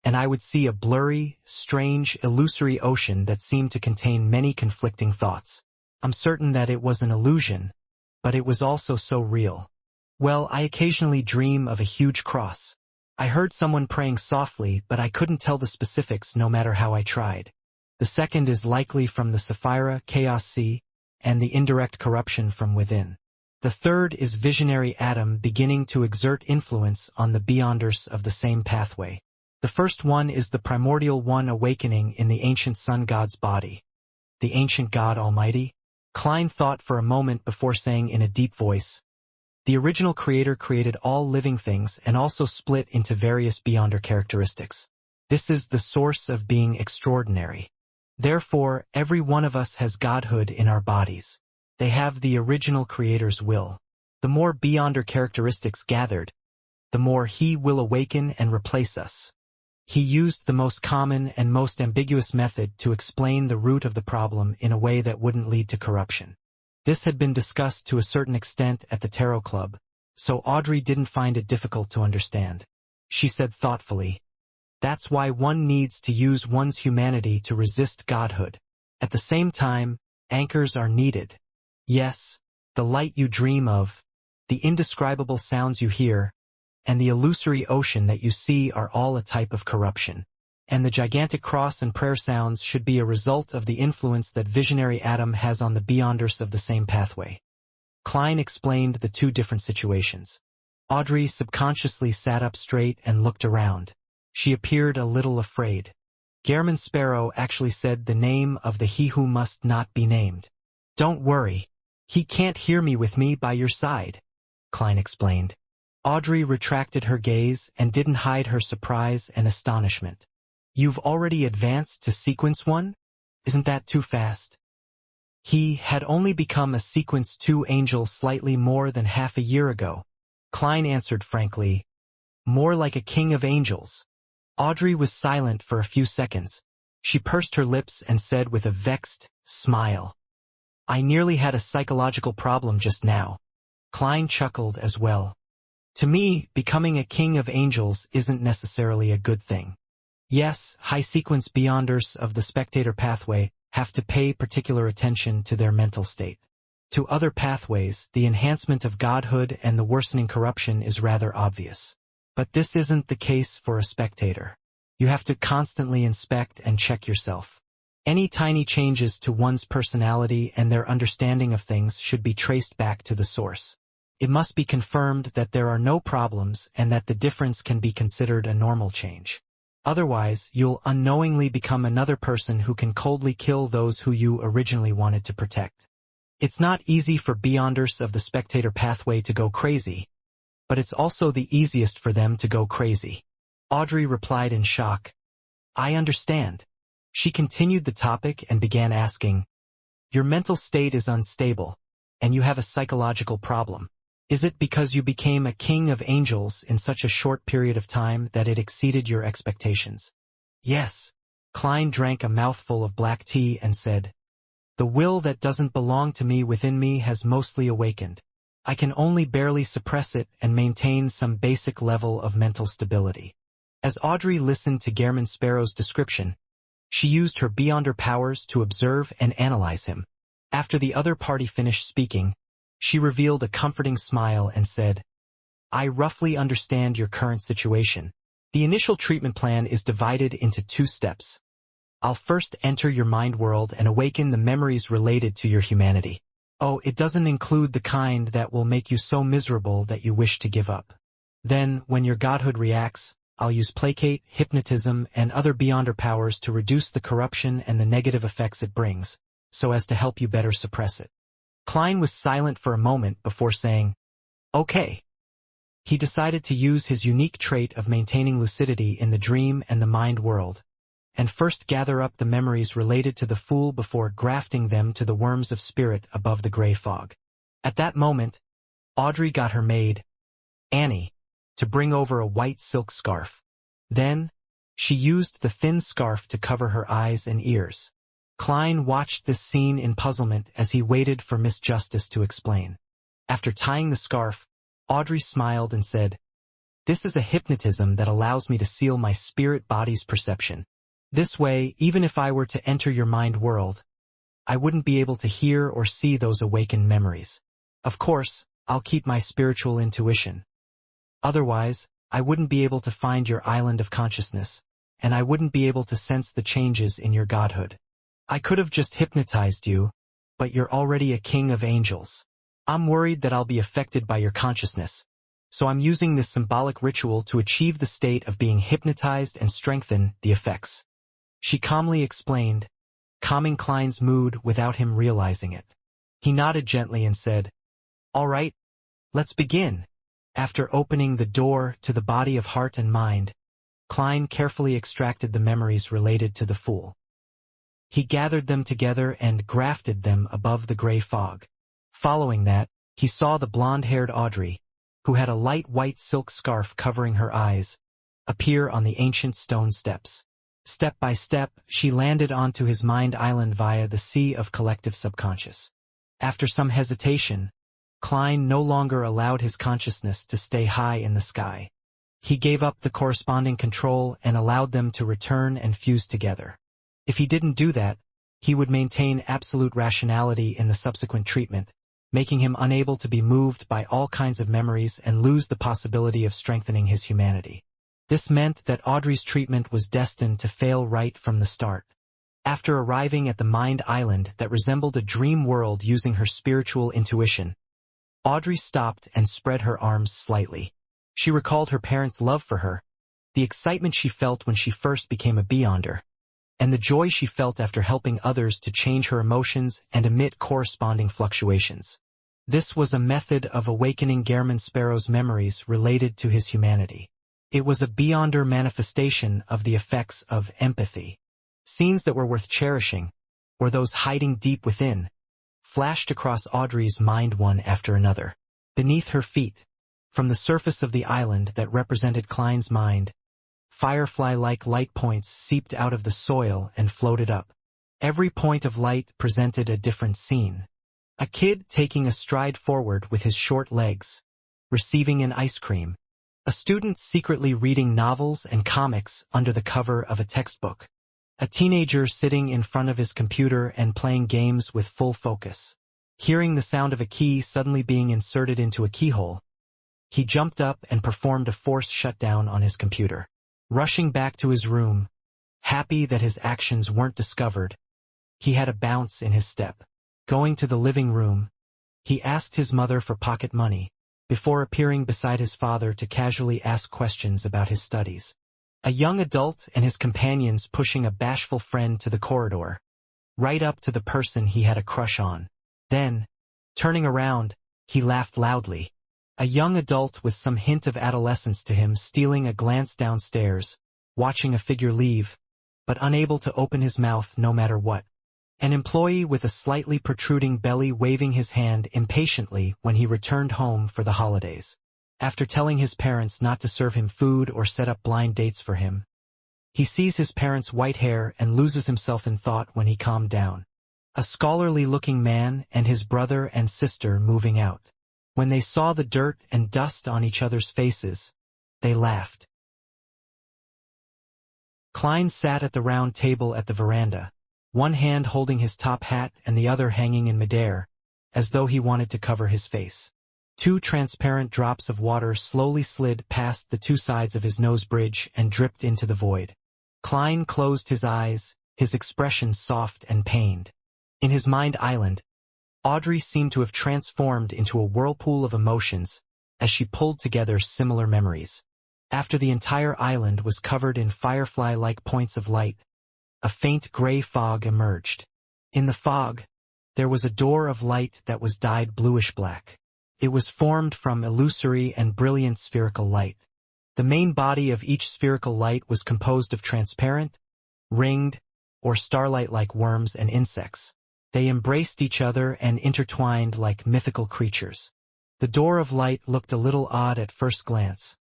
[SPEAKER 1] and I would see a blurry, strange, illusory ocean that seemed to contain many conflicting thoughts. I'm certain that it was an illusion, but it was also so real. Well, I occasionally dream of a huge cross. I heard someone praying softly, but I couldn't tell the specifics no matter how I tried. The second is likely from the Sapphira, Chaos Sea, and the indirect corruption from within. The third is visionary Adam beginning to exert influence on the beyonders of the same pathway. The first one is the primordial one awakening in the ancient sun god's body. The ancient God Almighty? Klein thought for a moment before saying in a deep voice, "The original creator created all living things and also split into various beyonder characteristics. This is the source of being extraordinary. Therefore, every one of us has godhood in our bodies. They have the original creator's will. The more beyonder characteristics gathered, the more he will awaken and replace us." He used the most common and most ambiguous method to explain the root of the problem in a way that wouldn't lead to corruption. This had been discussed to a certain extent at the Tarot Club, so Audrey didn't find it difficult to understand. She said thoughtfully, "That's why one needs to use one's humanity to resist godhood. At the same time, anchors are needed. Yes, the light you dream of, the indescribable sounds you hear, and the illusory ocean that you see are all a type of corruption. and the gigantic cross and prayer sounds should be a result of the influence that visionary Adam has on the beyonders of the same pathway. Klein explained the two different situations. Audrey subconsciously sat up straight and looked around. She appeared a little afraid. Gehrman Sparrow actually said the name of the he who must not be named. "Don't worry. He can't hear me with me by your side," Klein explained. Audrey retracted her gaze and didn't hide her surprise and astonishment. "You've already advanced to Sequence 1? Isn't that too fast?" He had only become a Sequence 2 angel slightly more than half a year ago. Klein answered frankly, "More like a king of angels." Audrey was silent for a few seconds. She pursed her lips and said with a vexed smile, "I nearly had a psychological problem just now." Klein chuckled as well. "To me, becoming a king of angels isn't necessarily a good thing. Yes, high-sequence beyonders of the spectator pathway have to pay particular attention to their mental state. To other pathways, the enhancement of godhood and the worsening corruption is rather obvious. But this isn't the case for a spectator. You have to constantly inspect and check yourself. Any tiny changes to one's personality and their understanding of things should be traced back to the source. It must be confirmed that there are no problems and that the difference can be considered a normal change. Otherwise, you'll unknowingly become another person who can coldly kill those who you originally wanted to protect. It's not easy for beyonders of the spectator pathway to go crazy, but it's also the easiest for them to go crazy." Audrey replied in shock. "I understand." She continued the topic and began asking, "Your mental state is unstable, and you have a psychological problem. Is it because you became a king of angels in such a short period of time that it exceeded your expectations?" "Yes." Klein drank a mouthful of black tea and said, "The will that doesn't belong to me within me has mostly awakened. I can only barely suppress it and maintain some basic level of mental stability." As Audrey listened to Gehrman Sparrow's description, she used her beyonder powers to observe and analyze him. After the other party finished speaking, she revealed a comforting smile and said, "I roughly understand your current situation. The initial treatment plan is divided into 2 steps. I'll first enter your mind world and awaken the memories related to your humanity. Oh, it doesn't include the kind that will make you so miserable that you wish to give up. Then, when your godhood reacts, I'll use placate, hypnotism, and other beyonder powers to reduce the corruption and the negative effects it brings, so as to help you better suppress it." Klein was silent for a moment before saying, "Okay." He decided to use his unique trait of maintaining lucidity in the dream and the mind world, and first gather up the memories related to the fool before grafting them to the worms of spirit above the gray fog. At that moment, Audrey got her maid, Annie, to bring over a white silk scarf. Then, she used the thin scarf to cover her eyes and ears. Klein watched this scene in puzzlement as he waited for Miss Justice to explain. After tying the scarf, Audrey smiled and said, "This is a hypnotism that allows me to seal my spirit body's perception. This way, even if I were to enter your mind world, I wouldn't be able to hear or see those awakened memories. Of course, I'll keep my spiritual intuition. Otherwise, I wouldn't be able to find your island of consciousness, and I wouldn't be able to sense the changes in your godhood. I could have just hypnotized you, but you're already a king of angels. I'm worried that I'll be affected by your consciousness, so I'm using this symbolic ritual to achieve the state of being hypnotized and strengthen the effects." She calmly explained, calming Klein's mood without him realizing it. He nodded gently and said, "All right, let's begin." After opening the door to the body of heart and mind, Klein carefully extracted the memories related to the fool. He gathered them together and grafted them above the gray fog. Following that, he saw the blonde-haired Audrey, who had a light white silk scarf covering her eyes, appear on the ancient stone steps. Step by step, she landed onto his mind island via the sea of collective subconscious. After some hesitation, Klein no longer allowed his consciousness to stay high in the sky. He gave up the corresponding control and allowed them to return and fuse together. If he didn't do that, he would maintain absolute rationality in the subsequent treatment, making him unable to be moved by all kinds of memories and lose the possibility of strengthening his humanity. This meant that Audrey's treatment was destined to fail right from the start. After arriving at the Mind Island that resembled a dream world using her spiritual intuition, Audrey stopped and spread her arms slightly. She recalled her parents' love for her, the excitement she felt when she first became a Beyonder, and the joy she felt after helping others to change her emotions and emit corresponding fluctuations. This was a method of awakening Gehrman Sparrow's memories related to his humanity. It was a Beyonder manifestation of the effects of empathy. Scenes that were worth cherishing, or those hiding deep within, flashed across Audrey's mind one after another. Beneath her feet, from the surface of the island that represented Klein's mind, firefly-like light points seeped out of the soil and floated up. Every point of light presented a different scene. A kid taking a stride forward with his short legs, receiving an ice cream. A student secretly reading novels and comics under the cover of a textbook. A teenager sitting in front of his computer and playing games with full focus. Hearing the sound of a key suddenly being inserted into a keyhole, he jumped up and performed a forced shutdown on his computer. Rushing back to his room, happy that his actions weren't discovered, he had a bounce in his step. Going to the living room, he asked his mother for pocket money, before appearing beside his father to casually ask questions about his studies. A young adult and his companions pushing a bashful friend to the corridor, right up to the person he had a crush on. Then, turning around, he laughed loudly. A young adult with some hint of adolescence to him stealing a glance downstairs, watching a figure leave, but unable to open his mouth no matter what. An employee with a slightly protruding belly waving his hand impatiently when he returned home for the holidays. After telling his parents not to serve him food or set up blind dates for him, he sees his parents' white hair and loses himself in thought when he calmed down. A scholarly-looking man and his brother and sister moving out. When they saw the dirt and dust on each other's faces, they laughed. Klein sat at the round table at the veranda, one hand holding his top hat and the other hanging in midair, as though he wanted to cover his face. 2 transparent drops of water slowly slid past the 2 sides of his nose bridge and dripped into the void. Klein closed his eyes, his expression soft and pained. In his mind island, Audrey seemed to have transformed into a whirlpool of emotions as she pulled together similar memories. After the entire island was covered in firefly-like points of light, a faint gray fog emerged. In the fog, there was a door of light that was dyed bluish-black. It was formed from illusory and brilliant spherical light. The main body of each spherical light was composed of transparent, ringed, or starlight-like worms and insects. They embraced each other and intertwined like mythical creatures. The door of light looked a little odd at first glance,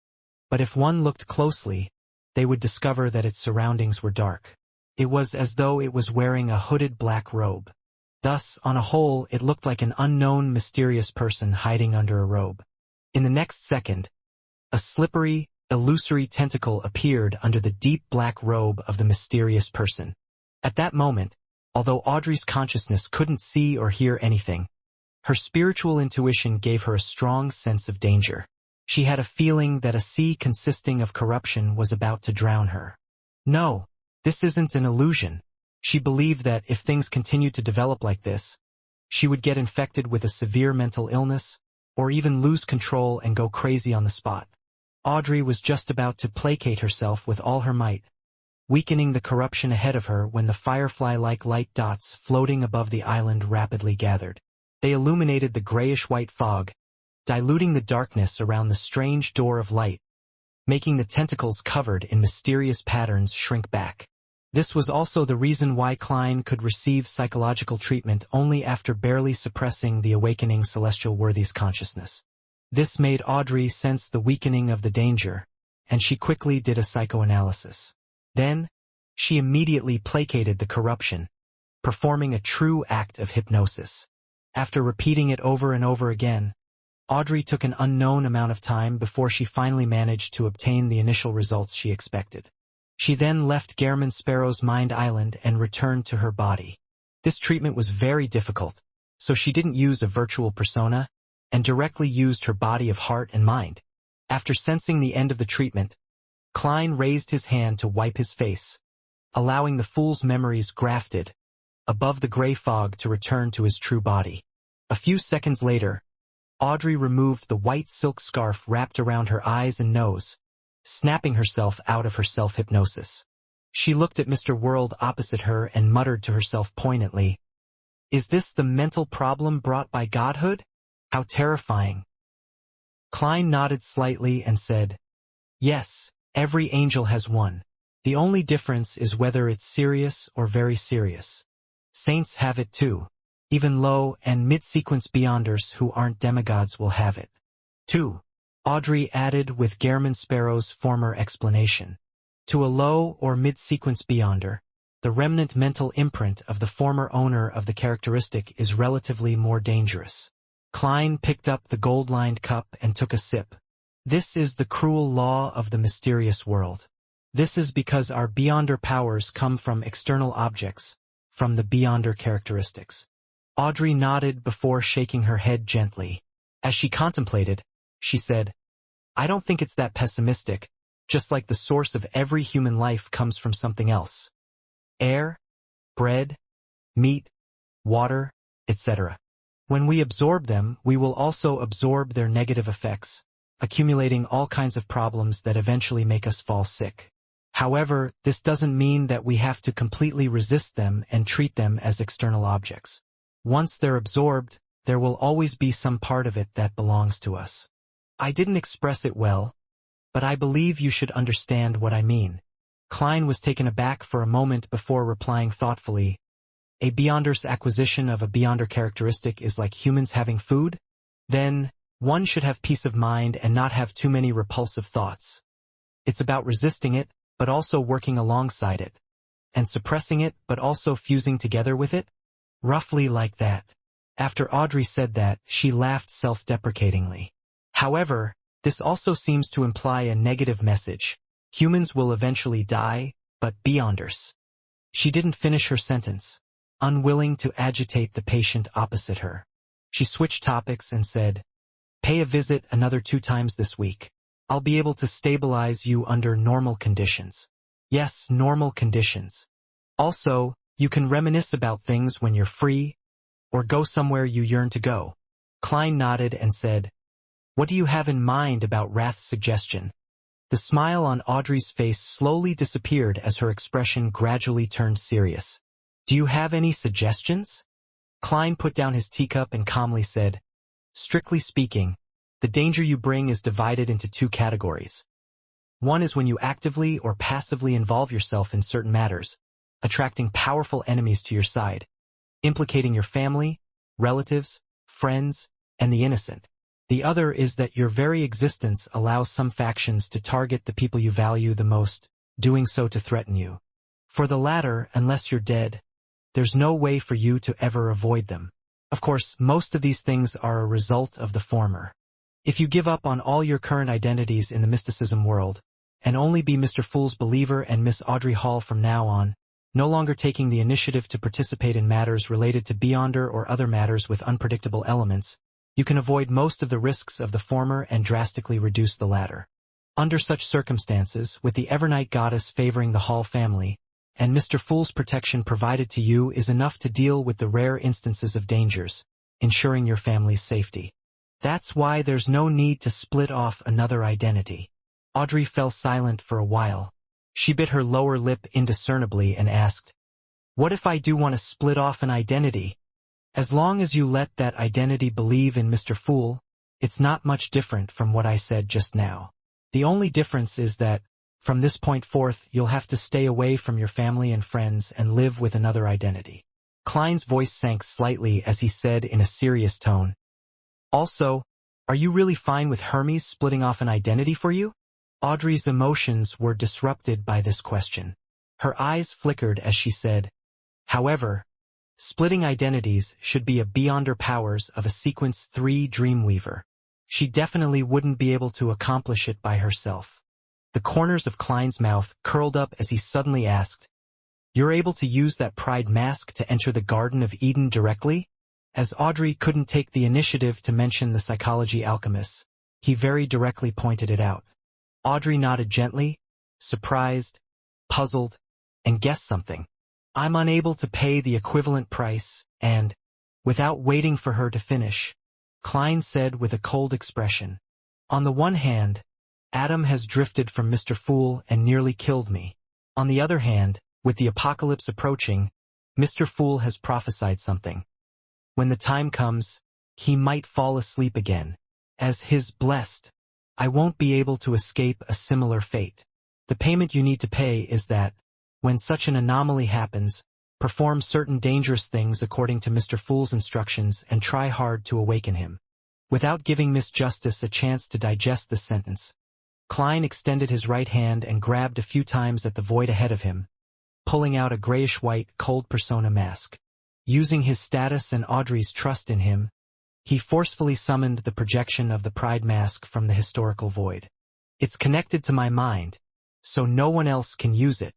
[SPEAKER 1] but if one looked closely, they would discover that its surroundings were dark. It was as though it was wearing a hooded black robe. Thus, on a whole, it looked like an unknown, mysterious person hiding under a robe. In the next second, a slippery, illusory tentacle appeared under the deep black robe of the mysterious person. At that moment, although Audrey's consciousness couldn't see or hear anything, her spiritual intuition gave her a strong sense of danger. She had a feeling that a sea consisting of corruption was about to drown her. No, this isn't an illusion. She believed that if things continued to develop like this, she would get infected with a severe mental illness, or even lose control and go crazy on the spot. Audrey was just about to placate herself with all her might, weakening the corruption ahead of her when the firefly-like light dots floating above the island rapidly gathered. They illuminated the grayish-white fog, diluting the darkness around the strange door of light, making the tentacles covered in mysterious patterns shrink back. This was also the reason why Klein could receive psychological treatment only after barely suppressing the awakening celestial worthy's consciousness. This made Audrey sense the weakening of the danger, and she quickly did a psychoanalysis. Then, she immediately placated the corruption, performing a true act of hypnosis. After repeating it over and over again, Audrey took an unknown amount of time before she finally managed to obtain the initial results she expected. She then left Gehrman Sparrow's mind island and returned to her body. This treatment was very difficult, so she didn't use a virtual persona, and directly used her body of heart and mind. After sensing the end of the treatment, Klein raised his hand to wipe his face, allowing the fool's memories grafted above the gray fog to return to his true body. A few seconds later, Audrey removed the white silk scarf wrapped around her eyes and nose, snapping herself out of her self-hypnosis. She looked at Mr. World opposite her and muttered to herself poignantly, "Is this the mental problem brought by godhood? How terrifying." Klein nodded slightly and said, "Yes, every angel has one. The only difference is whether it's serious or very serious. Saints have it too. Even low and mid-sequence beyonders who aren't demigods will have it, too," Audrey added with Gairman Sparrow's former explanation. To a low or mid-sequence beyonder, the remnant mental imprint of the former owner of the characteristic is relatively more dangerous. Klein picked up the gold-lined cup and took a sip. "This is the cruel law of the mysterious world. This is because our beyonder powers come from external objects, from the beyonder characteristics." Audrey nodded before shaking her head gently. As she contemplated, she said, "I don't think it's that pessimistic, just like the source of every human life comes from something else. Air, bread, meat, water, etc. When we absorb them, we will also absorb their negative effects, accumulating all kinds of problems that eventually make us fall sick. However, this doesn't mean that we have to completely resist them and treat them as external objects. Once they're absorbed, there will always be some part of it that belongs to us. I didn't express it well, but I believe you should understand what I mean." Klein was taken aback for a moment before replying thoughtfully, "A beyonder's acquisition of a beyonder characteristic is like humans having food? Then, one should have peace of mind and not have too many repulsive thoughts. It's about resisting it, but also working alongside it, and suppressing it, but also fusing together with it? Roughly like that." After Audrey said that, she laughed self-deprecatingly. "However, this also seems to imply a negative message. Humans will eventually die, but beyonders." She didn't finish her sentence, unwilling to agitate the patient opposite her. She switched topics and said, "Pay a visit another 2 times this week. I'll be able to stabilize you under normal conditions." "Yes, normal conditions. Also, you can reminisce about things when you're free, or go somewhere you yearn to go." Klein nodded and said, "What do you have in mind about Rath's suggestion?" The smile on Audrey's face slowly disappeared as her expression gradually turned serious. "Do you have any suggestions?" Klein put down his teacup and calmly said, "Strictly speaking, the danger you bring is divided into 2 categories. One is when you actively or passively involve yourself in certain matters, attracting powerful enemies to your side, implicating your family, relatives, friends, and the innocent. The other is that your very existence allows some factions to target the people you value the most, doing so to threaten you. For the latter, unless you're dead, there's no way for you to ever avoid them. Of course, most of these things are a result of the former. If you give up on all your current identities in the mysticism world, and only be Mr. Fool's believer and Miss Audrey Hall from now on, no longer taking the initiative to participate in matters related to beyonder or other matters with unpredictable elements, you can avoid most of the risks of the former and drastically reduce the latter. Under such circumstances, with the Evernight goddess favoring the Hall family, and Mr. Fool's protection provided to you is enough to deal with the rare instances of dangers, ensuring your family's safety. That's why there's no need to split off another identity." Audrey fell silent for a while. She bit her lower lip indiscernibly and asked, "What if I do want to split off an identity? As long as you let that identity believe in Mr. Fool, it's not much different from what I said just now. The only difference is that, from this point forth, you'll have to stay away from your family and friends and live with another identity." Klein's voice sank slightly as he said in a serious tone, "Also, are you really fine with Hermes splitting off an identity for you?" Audrey's emotions were disrupted by this question. Her eyes flickered as she said, "However, splitting identities should be a beyonder powers of a Sequence 3 Dreamweaver. She definitely wouldn't be able to accomplish it by herself." The corners of Klein's mouth curled up as he suddenly asked, "You're able to use that pride mask to enter the Garden of Eden directly?" As Audrey couldn't take the initiative to mention the psychology alchemists, he very directly pointed it out. Audrey nodded gently, surprised, puzzled, and guess something. I'm unable to pay the equivalent price, and, without waiting for her to finish, Klein said with a cold expression, on the one hand, Adam has drifted from Mr. Fool and nearly killed me. On the other hand, with the apocalypse approaching, Mr. Fool has prophesied something. When the time comes, he might fall asleep again. As his blessed, I won't be able to escape a similar fate. The payment you need to pay is that, when such an anomaly happens, perform certain dangerous things according to Mr. Fool's instructions and try hard to awaken him. Without giving Miss Justice a chance to digest this sentence, Klein extended his right hand and grabbed a few times at the void ahead of him, pulling out a grayish-white, cold persona mask. Using his status and Audrey's trust in him, he forcefully summoned the projection of the Pride mask from the historical void. It's connected to my mind, so no one else can use it.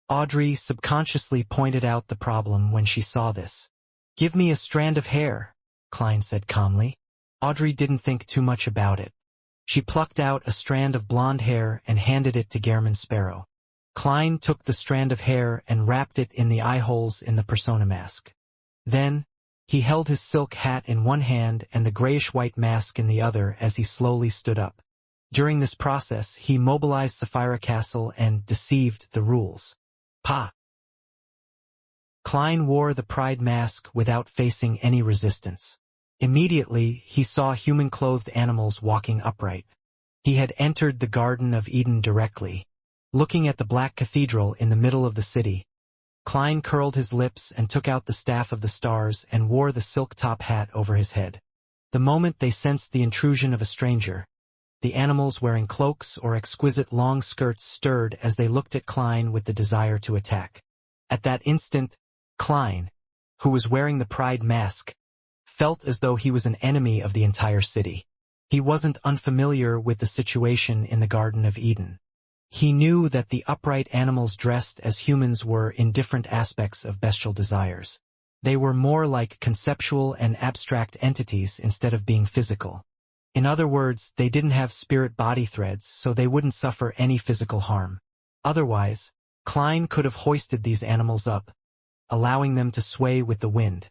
[SPEAKER 1] Audrey subconsciously pointed out the problem when she saw this. Give me a strand of hair, Klein said calmly. Audrey didn't think too much about it. She plucked out a strand of blonde hair and handed it to Gehrman Sparrow. Klein took the strand of hair and wrapped it in the eye holes in the persona mask. Then, he held his silk hat in one hand and the grayish-white mask in the other as he slowly stood up. During this process, he mobilized Sapphira Castle and deceived the rules. Pa! Klein wore the Pride mask without facing any resistance. Immediately, he saw human-clothed animals walking upright. He had entered the Garden of Eden directly. Looking at the black cathedral in the middle of the city, Klein curled his lips and took out the staff of the stars and wore the silk top hat over his head. The moment they sensed the intrusion of a stranger, the animals wearing cloaks or exquisite long skirts stirred as they looked at Klein with the desire to attack. At that instant, Klein, who was wearing the Pride mask, felt as though he was an enemy of the entire city. He wasn't unfamiliar with the situation in the Garden of Eden. He knew that the upright animals dressed as humans were in different aspects of bestial desires. They were more like conceptual and abstract entities instead of being physical. In other words, they didn't have spirit-body threads, so they wouldn't suffer any physical harm. Otherwise, Klein could have hoisted these animals up, allowing them to sway with the wind.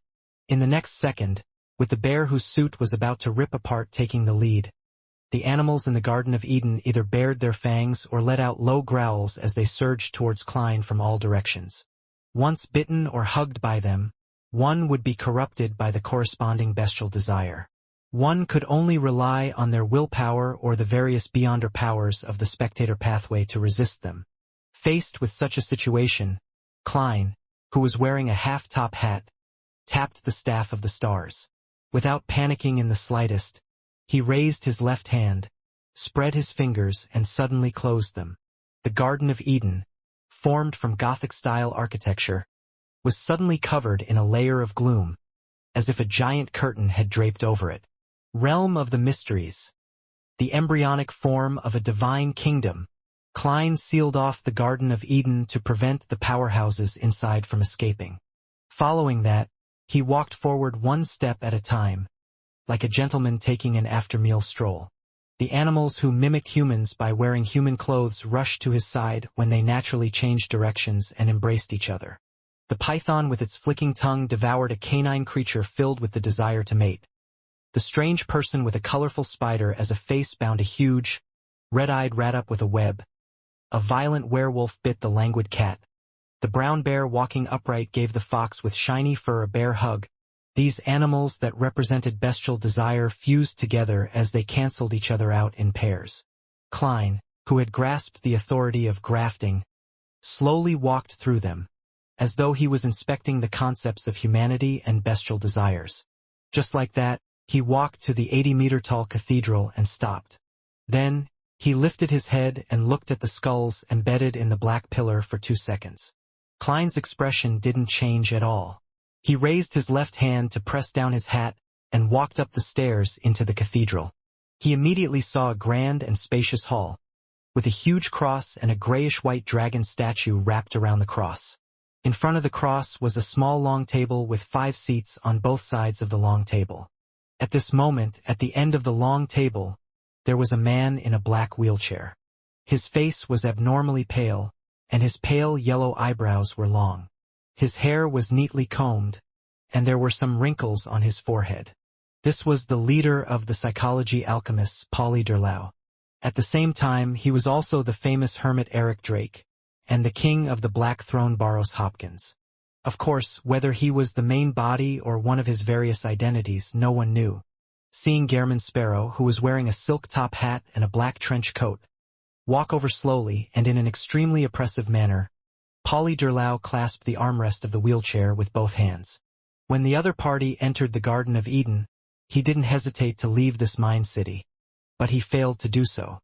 [SPEAKER 1] In the next second, with the bear whose suit was about to rip apart taking the lead, the animals in the Garden of Eden either bared their fangs or let out low growls as they surged towards Klein from all directions. Once bitten or hugged by them, one would be corrupted by the corresponding bestial desire. One could only rely on their willpower or the various beyonder powers of the spectator pathway to resist them. Faced with such a situation, Klein, who was wearing a half-top hat, tapped the staff of the stars. Without panicking in the slightest, he raised his left hand, spread his fingers, and suddenly closed them. The Garden of Eden, formed from Gothic-style architecture, was suddenly covered in a layer of gloom, as if a giant curtain had draped over it. Realm of the mysteries. The embryonic form of a divine kingdom, Klein sealed off the Garden of Eden to prevent the powerhouses inside from escaping. Following that, he walked forward one step at a time, like a gentleman taking an after-meal stroll. The animals who mimicked humans by wearing human clothes rushed to his side when they naturally changed directions and embraced each other. The python with its flicking tongue devoured a canine creature filled with the desire to mate. The strange person with a colorful spider as a face bound a huge, red-eyed rat-up with a web. A violent werewolf bit the languid cat. The brown bear walking upright gave the fox with shiny fur a bear hug. These animals that represented bestial desire fused together as they canceled each other out in pairs. Klein, who had grasped the authority of grafting, slowly walked through them, as though he was inspecting the concepts of humanity and bestial desires. Just like that, he walked to the 80-meter-tall cathedral and stopped. Then, he lifted his head and looked at the skulls embedded in the black pillar for 2 seconds. Klein's expression didn't change at all. He raised his left hand to press down his hat and walked up the stairs into the cathedral. He immediately saw a grand and spacious hall, with a huge cross and a grayish-white dragon statue wrapped around the cross. In front of the cross was a small long table with 5 seats on both sides of the long table. At this moment, at the end of the long table, there was a man in a black wheelchair. His face was abnormally pale, and his pale yellow eyebrows were long. His hair was neatly combed, and there were some wrinkles on his forehead. This was the leader of the psychology alchemists, Polly Durlau. At the same time, he was also the famous hermit Eric Drake, and the king of the Black Throne Barros Hopkins. Of course, whether he was the main body or one of his various identities, no one knew. Seeing Gairman Sparrow, who was wearing a silk top hat and a black trench coat, walk over slowly and in an extremely oppressive manner, Polly Durlau clasped the armrest of the wheelchair with both hands. When the other party entered the Garden of Eden, he didn't hesitate to leave this mind city. But he failed to do so.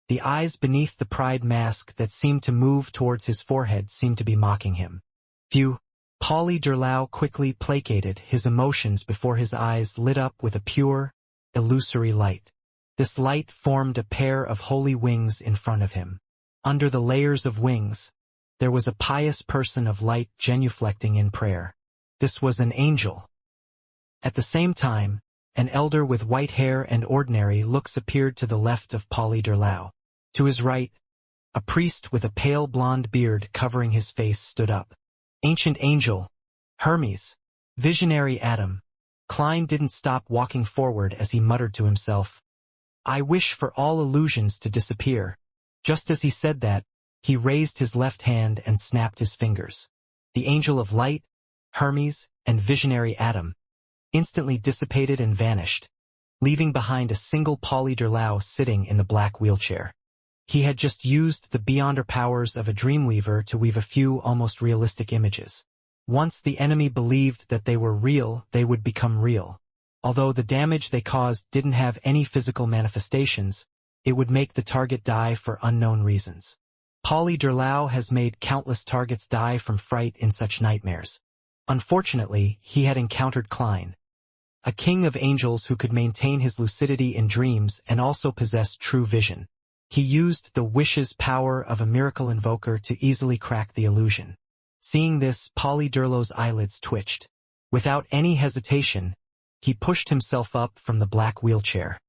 [SPEAKER 1] The eyes beneath the pride mask that seemed to move towards his forehead seemed to be mocking him. Phew! Polly Durlau quickly placated his emotions before his eyes lit up with a pure, illusory light. This light formed a pair of holy wings in front of him. Under the layers of wings, there was a pious person of light genuflecting in prayer. This was an angel. At the same time, an elder with white hair and ordinary looks appeared to the left of Polly Durlau. To his right, a priest with a pale blonde beard covering his face stood up. Ancient Angel, Hermes, Visionary Adam. Klein didn't stop walking forward as he muttered to himself, "I wish for all illusions to disappear." Just as he said that, he raised his left hand and snapped his fingers. The Angel of Light, Hermes, and Visionary Adam instantly dissipated and vanished, leaving behind a single Polly Durlau sitting in the black wheelchair. He had just used the beyonder powers of a dreamweaver to weave a few almost realistic images. Once the enemy believed that they were real, they would become real. Although the damage they caused didn't have any physical manifestations, it would make the target die for unknown reasons. Polly Durlau has made countless targets die from fright in such nightmares. Unfortunately, he had encountered Klein, a king of angels who could maintain his lucidity in dreams and also possessed true vision. He used the wish's power of a miracle invoker to easily crack the illusion. Seeing this, Polly Durlau's eyelids twitched. Without any hesitation, he pushed himself up from the black wheelchair.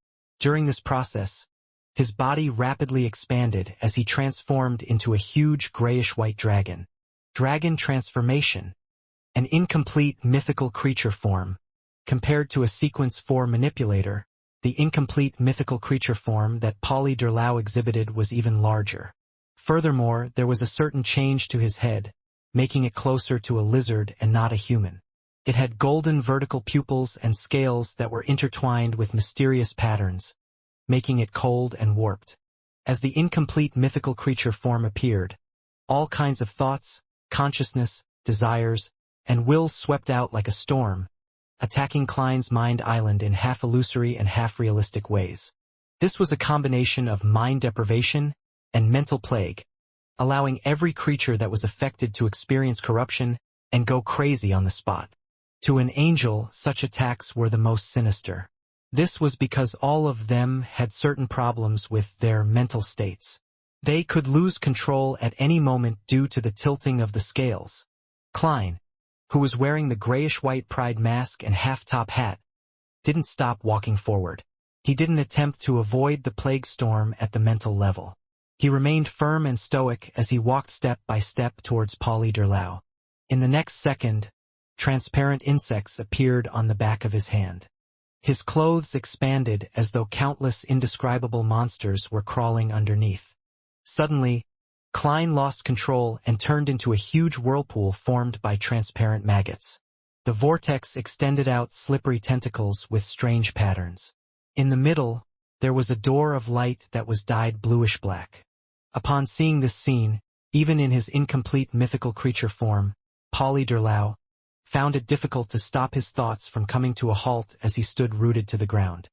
[SPEAKER 1] During this process, his body rapidly expanded as he transformed into a huge grayish-white dragon. Dragon transformation, an incomplete mythical creature form. Compared to a Sequence 4 manipulator, the incomplete mythical creature form that Polly Durlau exhibited was even larger. Furthermore, there was a certain change to his head, making it closer to a lizard and not a human. It had golden vertical pupils and scales that were intertwined with mysterious patterns, making it cold and warped. As the incomplete mythical creature form appeared, all kinds of thoughts, consciousness, desires, and wills swept out like a storm, attacking Klein's mind island in half-illusory and half-realistic ways. This was a combination of mind deprivation and mental plague, allowing every creature that was affected to experience corruption and go crazy on the spot. To an angel, such attacks were the most sinister. This was because all of them had certain problems with their mental states. They could lose control at any moment due to the tilting of the scales. Klein, who was wearing the grayish-white pride mask and half-top hat, didn't stop walking forward. He didn't attempt to avoid the plague storm at the mental level. He remained firm and stoic as he walked step by step towards Polly Durlau. In the next second, transparent insects appeared on the back of his hand. His clothes expanded as though countless indescribable monsters were crawling underneath. Suddenly, Klein lost control and turned into a huge whirlpool formed by transparent maggots. The vortex extended out slippery tentacles with strange patterns. In the middle, there was a door of light that was dyed bluish-black. Upon seeing this scene, even in his incomplete mythical creature form, Polly Durlau found it difficult to stop his thoughts from coming to a halt as he stood rooted to the ground.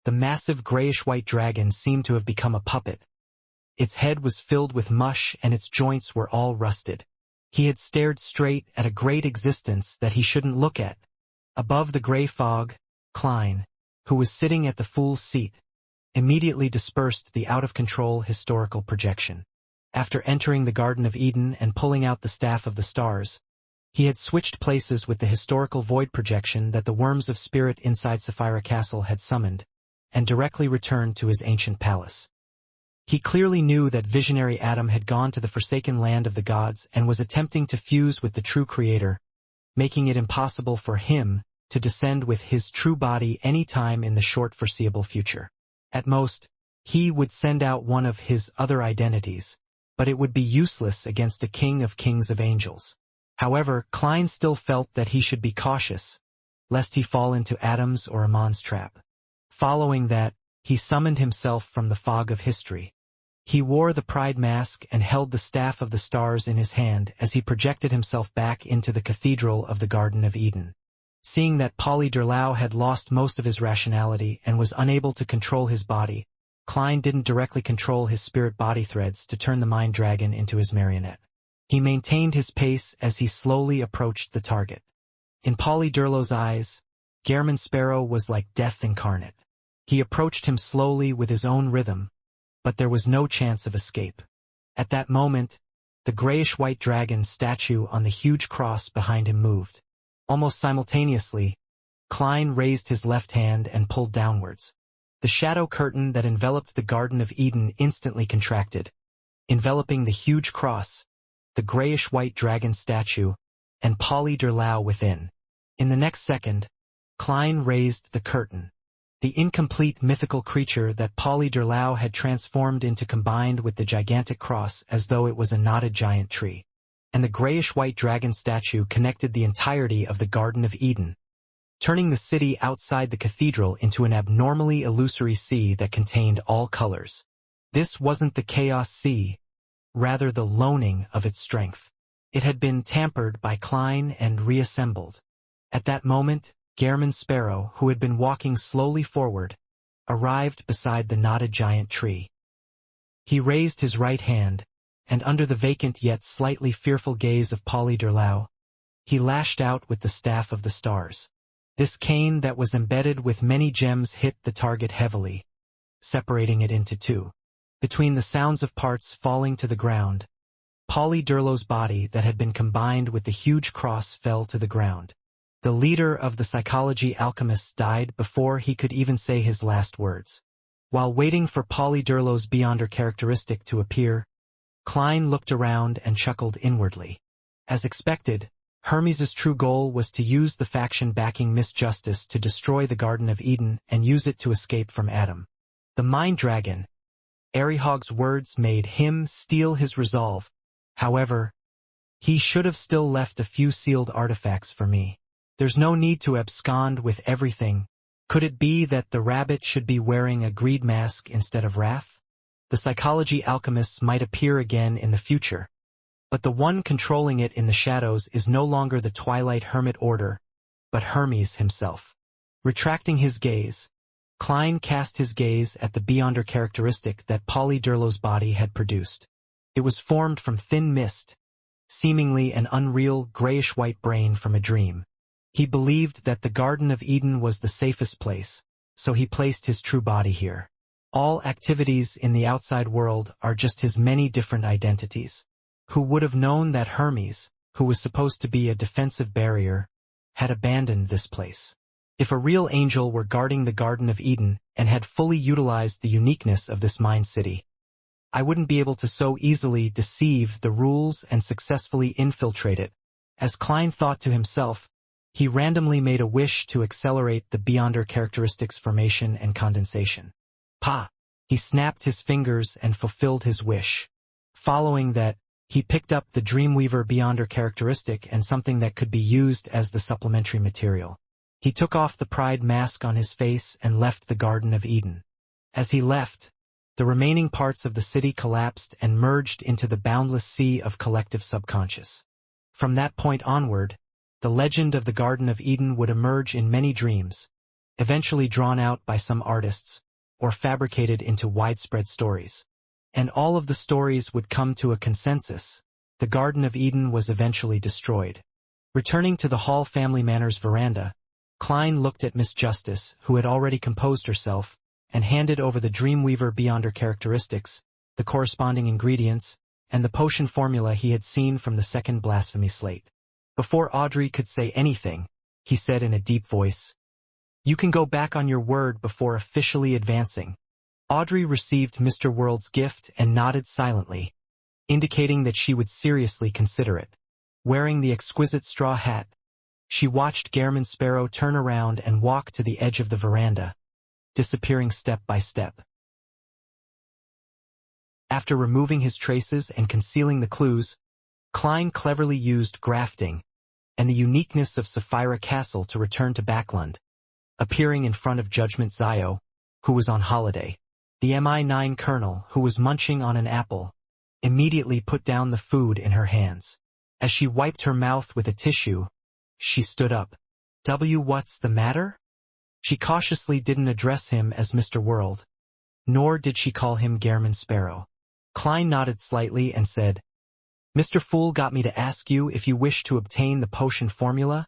[SPEAKER 1] The massive grayish-white dragon seemed to have become a puppet. Its head was filled with mush and its joints were all rusted. He had stared straight at a great existence that he shouldn't look at. Above the gray fog, Klein, who was sitting at the fool's seat, immediately dispersed the out-of-control historical projection. After entering the Garden of Eden and pulling out the Staff of the Stars, he had switched places with the historical void projection that the Worms of Spirit inside Sapphira Castle had summoned, and directly returned to his ancient palace. He clearly knew that visionary Adam had gone to the forsaken land of the gods and was attempting to fuse with the true creator, making it impossible for him to descend with his true body any time in the short foreseeable future. At most, he would send out one of his other identities, but it would be useless against the King of Kings of Angels. However, Klein still felt that he should be cautious, lest he fall into Adam's or Amon's trap. Following that, he summoned himself from the fog of history. He wore the pride mask and held the staff of the stars in his hand as he projected himself back into the cathedral of the Garden of Eden. Seeing that Polly Durlau had lost most of his rationality and was unable to control his body, Klein didn't directly control his spirit body threads to turn the mind dragon into his marionette. He maintained his pace as he slowly approached the target. In Polly Durlau's eyes, Gehrman Sparrow was like death incarnate. He approached him slowly with his own rhythm, but there was no chance of escape. At that moment, the grayish-white dragon statue on the huge cross behind him moved. Almost simultaneously, Klein raised his left hand and pulled downwards. The shadow curtain that enveloped the Garden of Eden instantly contracted, enveloping the huge cross, the grayish-white dragon statue, and Polly Durlau within. In the next second, Klein raised the curtain. The incomplete mythical creature that Polly Durlau had transformed into combined with the gigantic cross as though it was a knotted giant tree. And the grayish-white dragon statue connected the entirety of the Garden of Eden, turning the city outside the cathedral into an abnormally illusory sea that contained all colors. This wasn't the chaos sea, rather the loaning of its strength. It had been tampered by Klein and reassembled. At that moment, Gehrman Sparrow, who had been walking slowly forward, arrived beside the knotted giant tree. He raised his right hand, and under the vacant yet slightly fearful gaze of Polly Durlau, he lashed out with the staff of the stars. This cane that was embedded with many gems hit the target heavily, separating it into two. Between the sounds of parts falling to the ground, Polly Durlau's body that had been combined with the huge cross fell to the ground. The leader of the psychology alchemists died before he could even say his last words. While waiting for Polly Durlau's Beyonder characteristic to appear, Klein looked around and chuckled inwardly. As expected, Hermes' true goal was to use the faction backing Miss Justice to destroy the Garden of Eden and use it to escape from Adam. The Mind Dragon, Arihog's words made him steel his resolve. However, he should have still left a few sealed artifacts for me. There's no need to abscond with everything. Could it be that the rabbit should be wearing a greed mask instead of wrath? The psychology alchemists might appear again in the future, but the one controlling it in the shadows is no longer the Twilight Hermit Order, but Hermes himself. Retracting his gaze, Klein cast his gaze at the Beyonder characteristic that Polly Durlau's body had produced. It was formed from thin mist, seemingly an unreal grayish-white brain from a dream. He believed that the Garden of Eden was the safest place, so he placed his true body here. All activities in the outside world are just his many different identities. Who would have known that Hermes, who was supposed to be a defensive barrier, had abandoned this place? If a real angel were guarding the Garden of Eden and had fully utilized the uniqueness of this mind city, I wouldn't be able to so easily deceive the rules and successfully infiltrate it. As Klein thought to himself, he randomly made a wish to accelerate the Beyonder characteristics formation and condensation. Pa! He snapped his fingers and fulfilled his wish. Following that, he picked up the Dreamweaver Beyonder characteristic and something that could be used as the supplementary material. He took off the pride mask on his face and left the Garden of Eden. As he left, the remaining parts of the city collapsed and merged into the boundless sea of collective subconscious. From that point onward, the legend of the Garden of Eden would emerge in many dreams, eventually drawn out by some artists, or fabricated into widespread stories. And all of the stories would come to a consensus. The Garden of Eden was eventually destroyed. Returning to the Hall family manor's veranda, Klein looked at Miss Justice, who had already composed herself, and handed over the Dreamweaver Beyonder characteristics, the corresponding ingredients, and the potion formula he had seen from the second blasphemy slate. Before Audrey could say anything, he said in a deep voice, "You can go back on your word before officially advancing. Audrey received Mr. World's gift and nodded silently, indicating that she would seriously consider it. Wearing the exquisite straw hat, she watched Gairman Sparrow turn around and walk to the edge of the veranda, disappearing step by step. After removing his traces and concealing the clues, Klein cleverly used grafting and the uniqueness of Sapphira Castle to return to Backlund, appearing in front of Judgment Zio, who was on holiday. The MI9 colonel, who was munching on an apple, immediately put down the food in her hands. As she wiped her mouth with a tissue, she stood up. What's the matter? She cautiously didn't address him as Mr. World, nor did she call him Gairman Sparrow. Klein nodded slightly and said, Mr. Fool got me to ask you if you wish to obtain the potion formula,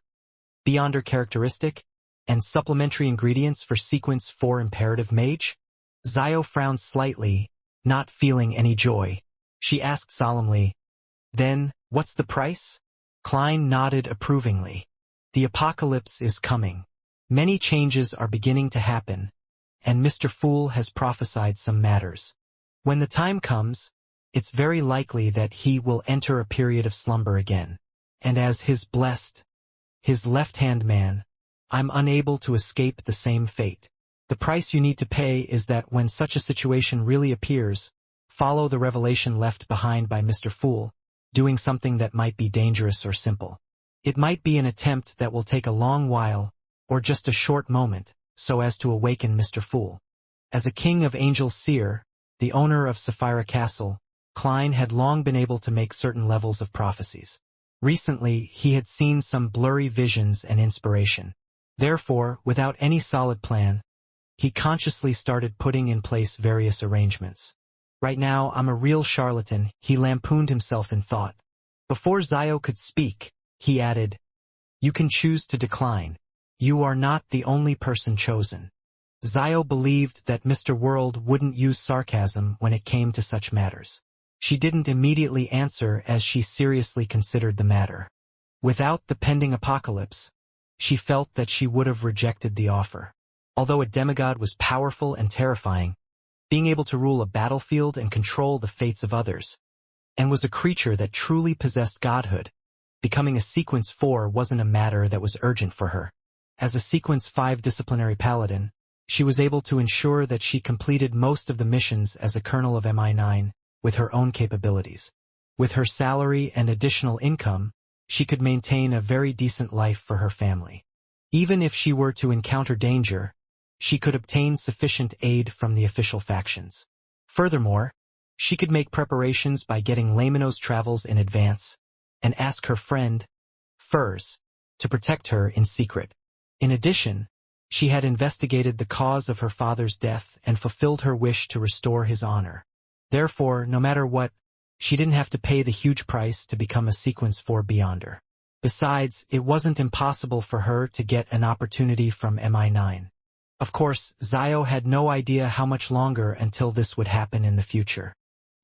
[SPEAKER 1] Beyonder characteristic, and supplementary ingredients for Sequence 4 Imperative Mage? Zio frowned slightly, not feeling any joy. She asked solemnly, Then, what's the price? Klein nodded approvingly. The apocalypse is coming. Many changes are beginning to happen, and Mr. Fool has prophesied some matters. When the time comes, it's very likely that he will enter a period of slumber again. And as his left-hand man, I'm unable to escape the same fate. The price you need to pay is that when such a situation really appears, follow the revelation left behind by Mr. Fool, doing something that might be dangerous or simple. It might be an attempt that will take a long while, or just a short moment, so as to awaken Mr. Fool. As a king of Angel Seer, the owner of Sapphira Castle, Klein had long been able to make certain levels of prophecies. Recently, he had seen some blurry visions and inspiration. Therefore, without any solid plan, he consciously started putting in place various arrangements. Right now, I'm a real charlatan, he lampooned himself in thought. Before Zio could speak, he added, You can choose to decline. You are not the only person chosen. Zio believed that Mr. World wouldn't use sarcasm when it came to such matters. She didn't immediately answer as she seriously considered the matter. Without the pending apocalypse, she felt that she would have rejected the offer. Although a demigod was powerful and terrifying, being able to rule a battlefield and control the fates of others, and was a creature that truly possessed godhood, becoming a Sequence 4 wasn't a matter that was urgent for her. As a Sequence 5 disciplinary paladin, she was able to ensure that she completed most of the missions as a colonel of MI9 with her own capabilities. With her salary and additional income, she could maintain a very decent life for her family. Even if she were to encounter danger, she could obtain sufficient aid from the official factions. Furthermore, she could make preparations by getting Lamino's travels in advance and ask her friend, Furs, to protect her in secret. In addition, she had investigated the cause of her father's death and fulfilled her wish to restore his honor. Therefore, no matter what, she didn't have to pay the huge price to become a Sequence 4 Beyonder. Besides, it wasn't impossible for her to get an opportunity from MI9. Of course, Zio had no idea how much longer until this would happen in the future.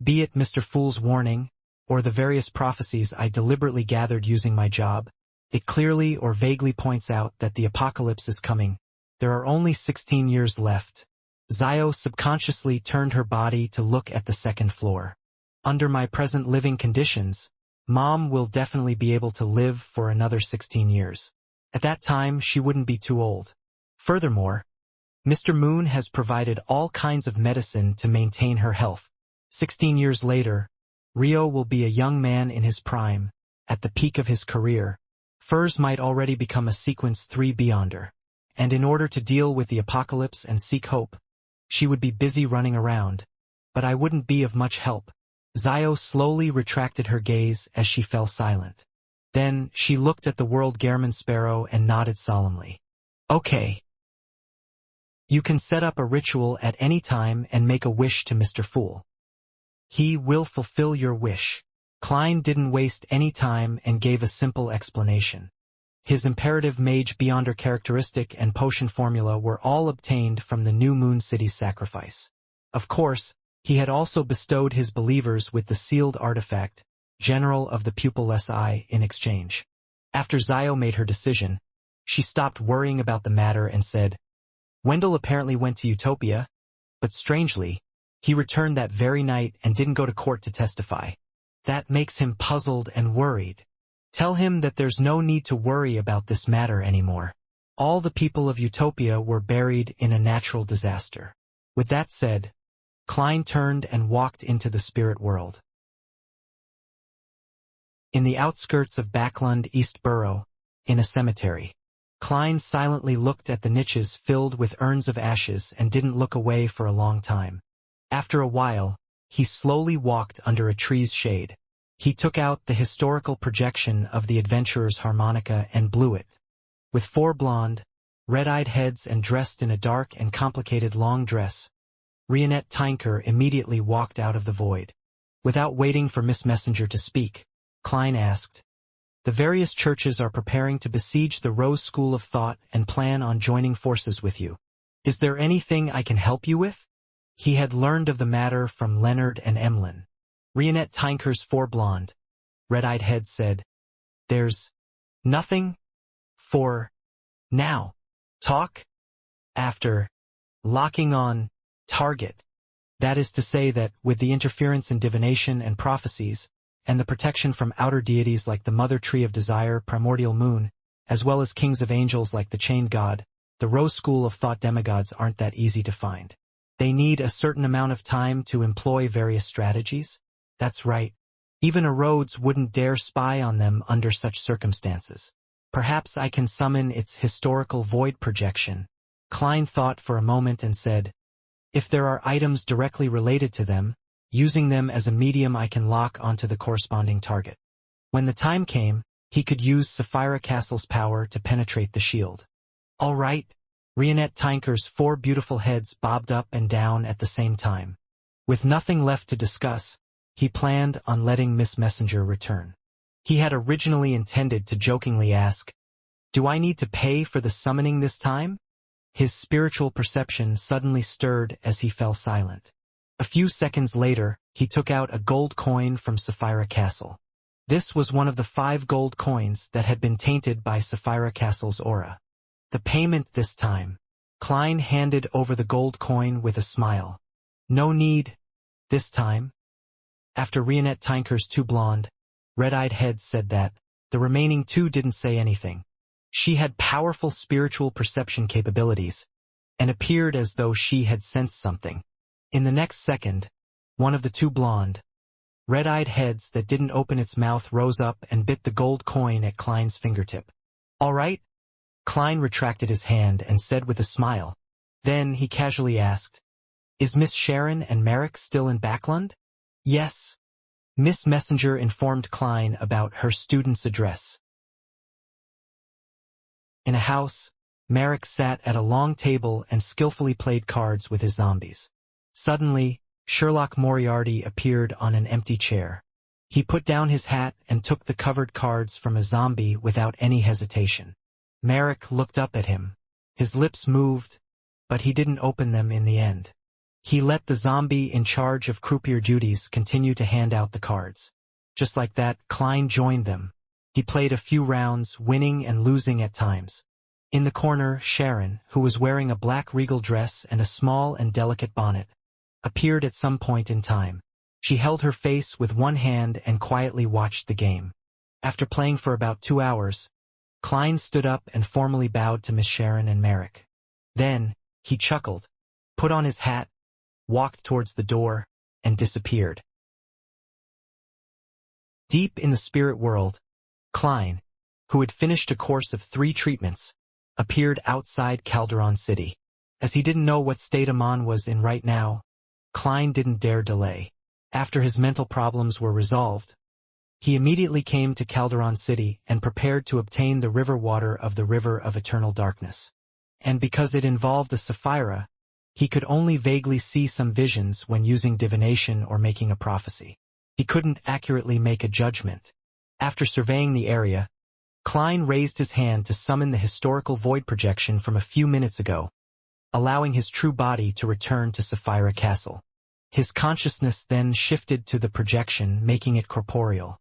[SPEAKER 1] Be it Mr. Fool's warning, or the various prophecies I deliberately gathered using my job, it clearly or vaguely points out that the apocalypse is coming. There are only 16 years left. Zio subconsciously turned her body to look at the second floor. Under my present living conditions, Mom will definitely be able to live for another 16 years. At that time, she wouldn't be too old. Furthermore, Mr. Moon has provided all kinds of medicine to maintain her health. 16 years later, Rio will be a young man in his prime, at the peak of his career. Furs might already become a Sequence 3 Beyonder. And in order to deal with the apocalypse and seek hope, she would be busy running around, but I wouldn't be of much help. Zio slowly retracted her gaze as she fell silent. Then, she looked at the world Gairman Sparrow and nodded solemnly. Okay. You can set up a ritual at any time and make a wish to Mr. Fool. He will fulfill your wish. Klein didn't waste any time and gave a simple explanation. His Imperative Mage Beyonder characteristic and potion formula were all obtained from the New Moon City's sacrifice. Of course, he had also bestowed his believers with the sealed artifact, General of the Pupilless Eye, in exchange. After Zio made her decision, she stopped worrying about the matter and said, Wendell apparently went to Utopia. But strangely, he returned that very night and didn't go to court to testify. That makes him puzzled and worried. Tell him that there's no need to worry about this matter anymore. All the people of Utopia were buried in a natural disaster. With that said, Klein turned and walked into the spirit world. In the outskirts of Backlund East Borough, in a cemetery, Klein silently looked at the niches filled with urns of ashes and didn't look away for a long time. After a while, he slowly walked under a tree's shade. He took out the historical projection of the adventurer's harmonica and blew it. With 4 blonde, red-eyed heads and dressed in a dark and complicated long dress, Inauthentic immediately walked out of the void. Without waiting for Miss Messenger to speak, Klein asked, "The various churches are preparing to besiege the Rose School of Thought and plan on joining forces with you. Is there anything I can help you with?" He had learned of the matter from Leonard and Emlyn. Inauthentic's 4 blonde, red-eyed head said, "There's nothing for now. Talk after locking on target. That is to say that, with the interference in divination and prophecies, and the protection from outer deities like the Mother Tree of Desire, Primordial Moon, as well as kings of angels like the Chained God, the Rose School of Thought demigods aren't that easy to find. They need a certain amount of time to employ various strategies." That's right. Even a Rhodes wouldn't dare spy on them under such circumstances. Perhaps I can summon its historical void projection. Klein thought for a moment and said, "If there are items directly related to them, using them as a medium I can lock onto the corresponding target." When the time came, he could use Sapphira Castle's power to penetrate the shield. All right. Inauthentic's 4 beautiful heads bobbed up and down at the same time. With nothing left to discuss, he planned on letting Miss Messenger return. He had originally intended to jokingly ask, "Do I need to pay for the summoning this time?" His spiritual perception suddenly stirred as he fell silent. A few seconds later, he took out a gold coin from Sapphira Castle. This was one of the 5 gold coins that had been tainted by Sapphira Castle's aura. The payment this time. Klein handed over the gold coin with a smile. "No need this time." After Inauthentic's 2 blonde, red-eyed heads said that, the remaining 2 didn't say anything. She had powerful spiritual perception capabilities, and appeared as though she had sensed something. In the next second, one of the 2 blonde, red-eyed heads that didn't open its mouth rose up and bit the gold coin at Klein's fingertip. "All right?" Klein retracted his hand and said with a smile. Then he casually asked, "Is Miss Sharon and Merrick still in Backlund?" "Yes." Miss Messenger informed Klein about her student's address. In a house, Merrick sat at a long table and skillfully played cards with his zombies. Suddenly, Sherlock Moriarty appeared on an empty chair. He put down his hat and took the covered cards from a zombie without any hesitation. Merrick looked up at him. His lips moved, but he didn't open them in the end. He let the zombie in charge of croupier duties continue to hand out the cards. Just like that, Klein joined them. He played a few rounds, winning and losing at times. In the corner, Sharon, who was wearing a black regal dress and a small and delicate bonnet, appeared at some point in time. She held her face with one hand and quietly watched the game. After playing for about 2 hours, Klein stood up and formally bowed to Miss Sharon and Merrick. Then, he chuckled, put on his hat, walked towards the door, and disappeared. Deep in the spirit world, Klein, who had finished a course of 3 treatments, appeared outside Calderon City. As he didn't know what state Amon was in right now, Klein didn't dare delay. After his mental problems were resolved, he immediately came to Calderon City and prepared to obtain the river water of the River of Eternal Darkness. And because it involved a Sapphira, he could only vaguely see some visions when using divination or making a prophecy. He couldn't accurately make a judgment. After surveying the area, Klein raised his hand to summon the historical void projection from a few minutes ago, allowing his true body to return to Sapphira Castle. His consciousness then shifted to the projection, making it corporeal.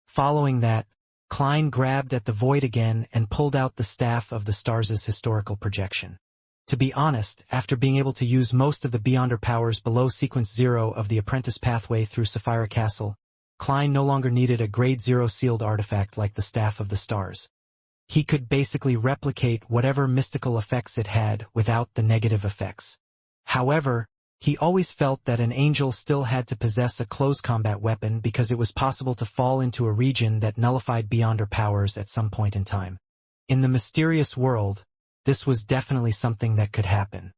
[SPEAKER 1] Following that, Klein grabbed at the void again and pulled out the staff of the stars' historical projection. To be honest, after being able to use most of the Beyonder powers below Sequence 0 of the Apprentice pathway through Sapphire Castle, Klein no longer needed a Grade 0 sealed artifact like the Staff of the Stars. He could basically replicate whatever mystical effects it had without the negative effects. However, he always felt that an angel still had to possess a close combat weapon because it was possible to fall into a region that nullified Beyonder powers at some point in time. In the mysterious world, this was definitely something that could happen.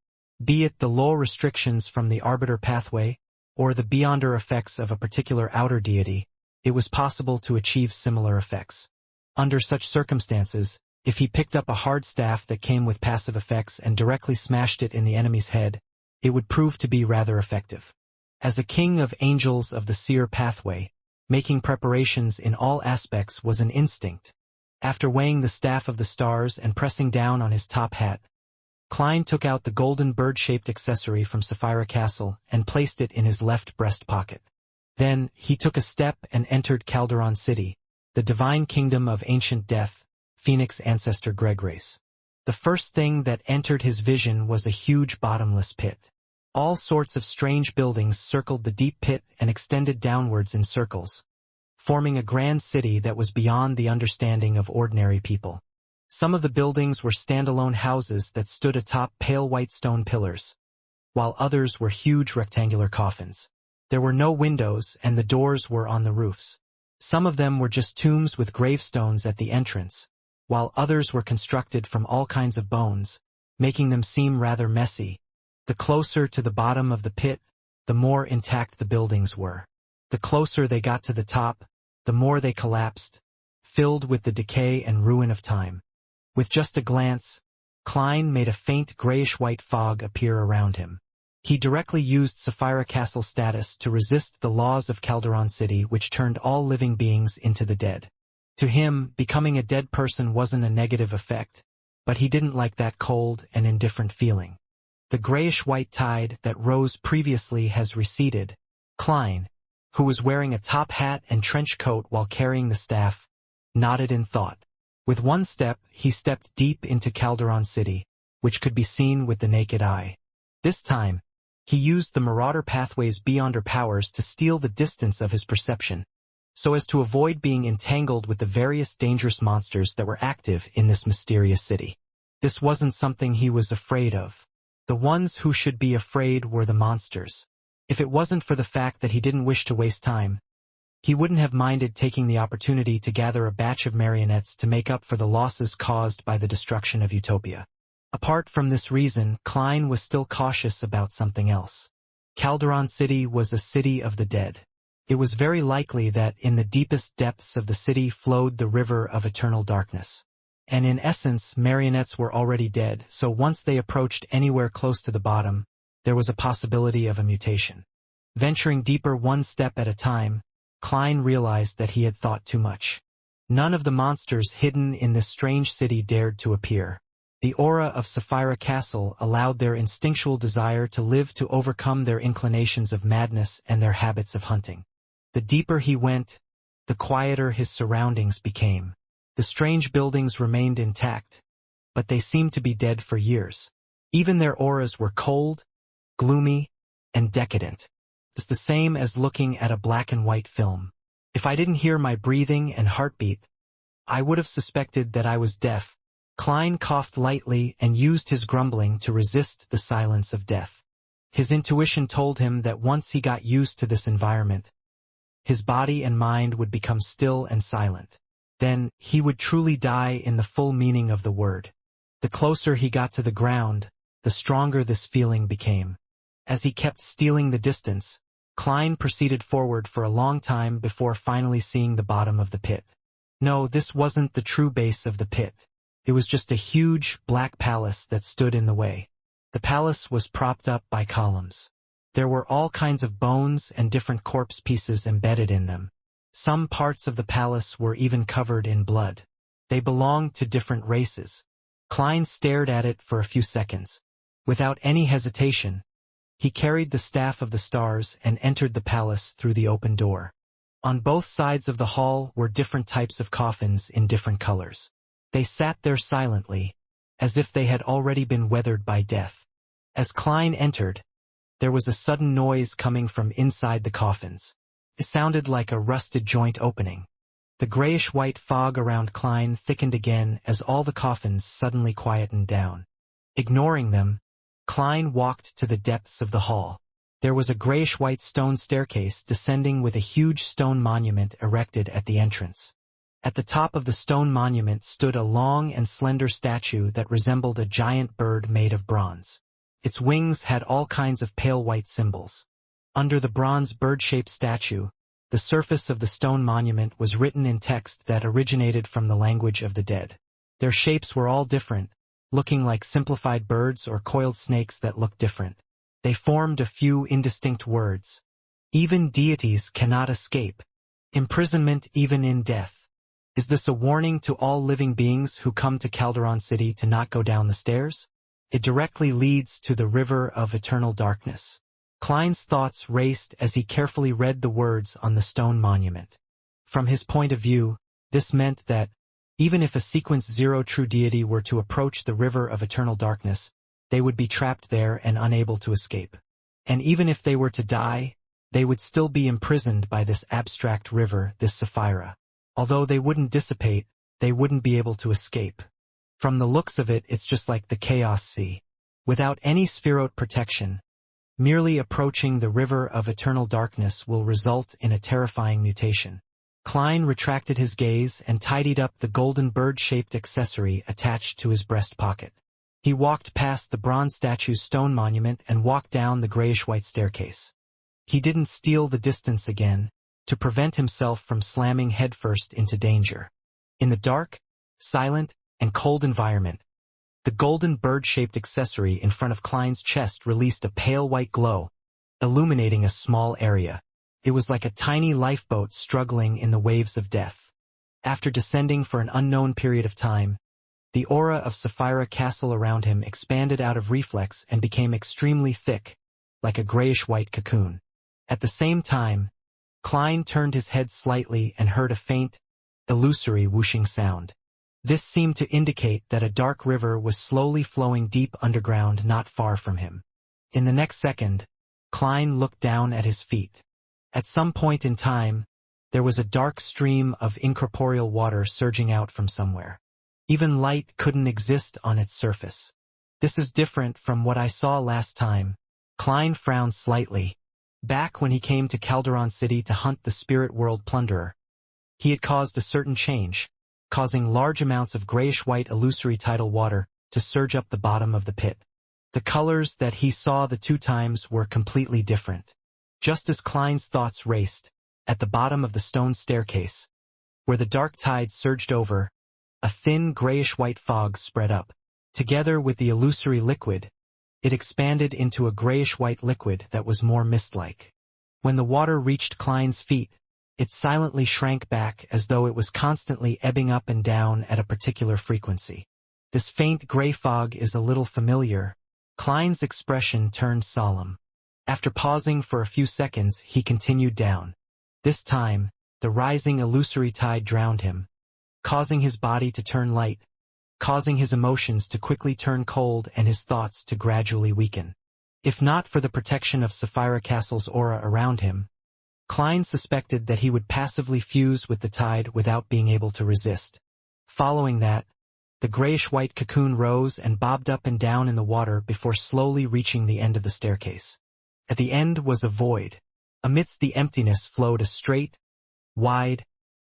[SPEAKER 1] Be it the low restrictions from the Arbiter pathway, or the Beyonder effects of a particular outer deity, it was possible to achieve similar effects. Under such circumstances, if he picked up a hard staff that came with passive effects and directly smashed it in the enemy's head, it would prove to be rather effective. As a king of angels of the seer pathway, making preparations in all aspects was an instinct. After weighing the Staff of the Stars and pressing down on his top hat, Klein took out the golden bird-shaped accessory from Sapphire Castle and placed it in his left breast pocket. Then, he took a step and entered Calderon City, the divine kingdom of ancient death, Phoenix ancestor Greggrace. The first thing that entered his vision was a huge bottomless pit. All sorts of strange buildings circled the deep pit and extended downwards in circles, forming a grand city that was beyond the understanding of ordinary people. Some of the buildings were standalone houses that stood atop pale white stone pillars, while others were huge rectangular coffins. There were no windows and the doors were on the roofs. Some of them were just tombs with gravestones at the entrance, while others were constructed from all kinds of bones, making them seem rather messy. The closer to the bottom of the pit, the more intact the buildings were. The closer they got to the top, the more they collapsed, filled with the decay and ruin of time. With just a glance, Klein made a faint grayish-white fog appear around him. He directly used Sapphire Castle status to resist the laws of Calderon City, which turned all living beings into the dead. To him, becoming a dead person wasn't a negative effect, but he didn't like that cold and indifferent feeling. The grayish-white tide that rose previously has receded. Klein, who was wearing a top hat and trench coat while carrying the staff, nodded in thought. With one step, he stepped deep into Calderon City, which could be seen with the naked eye. This time, he used the Marauder pathway's Beyonder powers to steal the distance of his perception, so as to avoid being entangled with the various dangerous monsters that were active in this mysterious city. This wasn't something he was afraid of. The ones who should be afraid were the monsters. If it wasn't for the fact that he didn't wish to waste time, he wouldn't have minded taking the opportunity to gather a batch of marionettes to make up for the losses caused by the destruction of Utopia. Apart from this reason, Klein was still cautious about something else. Calderon City was a city of the dead. It was very likely that in the deepest depths of the city flowed the river of eternal darkness. And in essence, marionettes were already dead, so once they approached anywhere close to the bottom, there was a possibility of a mutation. Venturing deeper one step at a time, Klein realized that he had thought too much. None of the monsters hidden in this strange city dared to appear. The aura of Sapphire Castle allowed their instinctual desire to live to overcome their inclinations of madness and their habits of hunting. The deeper he went, the quieter his surroundings became. The strange buildings remained intact, but they seemed to be dead for years. Even their auras were cold, gloomy, and decadent. It's the same as looking at a black and white film. If I didn't hear my breathing and heartbeat, I would have suspected that I was deaf. Klein coughed lightly and used his grumbling to resist the silence of death. His intuition told him that once he got used to this environment, his body and mind would become still and silent. Then, he would truly die in the full meaning of the word. The closer he got to the ground, the stronger this feeling became. As he kept stealing the distance, Klein proceeded forward for a long time before finally seeing the bottom of the pit. No, this wasn't the true base of the pit. It was just a huge, black palace that stood in the way. The palace was propped up by columns. There were all kinds of bones and different corpse pieces embedded in them. Some parts of the palace were even covered in blood. They belonged to different races. Klein stared at it for a few seconds. Without any hesitation, he carried the Staff of the Stars and entered the palace through the open door. On both sides of the hall were different types of coffins in different colors. They sat there silently, as if they had already been weathered by death. As Klein entered, there was a sudden noise coming from inside the coffins. It sounded like a rusted joint opening. The grayish-white fog around Klein thickened again as all the coffins suddenly quietened down. Ignoring them, Klein walked to the depths of the hall. There was a grayish-white stone staircase descending with a huge stone monument erected at the entrance. At the top of the stone monument stood a long and slender statue that resembled a giant bird made of bronze. Its wings had all kinds of pale white symbols. Under the bronze bird-shaped statue, the surface of the stone monument was written in text that originated from the language of the dead. Their shapes were all different, looking like simplified birds or coiled snakes that looked different. They formed a few indistinct words. Even deities cannot escape. Imprisonment even in death. Is this a warning to all living beings who come to Calderon City to not go down the stairs? It directly leads to the river of eternal darkness. Klein's thoughts raced as he carefully read the words on the stone monument. From his point of view, this meant that, even if a sequence 0 true deity were to approach the river of eternal darkness, they would be trapped there and unable to escape. And even if they were to die, they would still be imprisoned by this abstract river, this Sapphira. Although they wouldn't dissipate, they wouldn't be able to escape. From the looks of it, it's just like the Chaos Sea. Without any spheroid protection, merely approaching the river of eternal darkness will result in a terrifying mutation. Klein retracted his gaze and tidied up the golden bird-shaped accessory attached to his breast pocket. He walked past the bronze statue's stone monument and walked down the grayish-white staircase. He didn't steal the distance again, to prevent himself from slamming headfirst into danger. In the dark, silent, and cold environment, the golden bird-shaped accessory in front of Klein's chest released a pale white glow, illuminating a small area. It was like a tiny lifeboat struggling in the waves of death. After descending for an unknown period of time, the aura of Sapphira Castle around him expanded out of reflex and became extremely thick, like a grayish-white cocoon. At the same time, Klein turned his head slightly and heard a faint, illusory whooshing sound. This seemed to indicate that a dark river was slowly flowing deep underground not far from him. In the next second, Klein looked down at his feet. At some point in time, there was a dark stream of incorporeal water surging out from somewhere. Even light couldn't exist on its surface. This is different from what I saw last time. Klein frowned slightly. Back when he came to Calderon City to hunt the spirit world plunderer, he had caused a certain change, causing large amounts of grayish-white illusory tidal water to surge up the bottom of the pit. The colors that he saw the two times were completely different. Just as Klein's thoughts raced, at the bottom of the stone staircase, where the dark tide surged over, a thin grayish-white fog spread up. Together with the illusory liquid, it expanded into a grayish-white liquid that was more mist-like. When the water reached Klein's feet, it silently shrank back as though it was constantly ebbing up and down at a particular frequency. This faint gray fog is a little familiar. Klein's expression turned solemn. After pausing for a few seconds, he continued down. This time, the rising illusory tide drowned him, causing his body to turn light, causing his emotions to quickly turn cold and his thoughts to gradually weaken. If not for the protection of Sapphira Castle's aura around him, Klein suspected that he would passively fuse with the tide without being able to resist. Following that, the grayish-white cocoon rose and bobbed up and down in the water before slowly reaching the end of the staircase. At the end was a void. Amidst the emptiness flowed a straight, wide,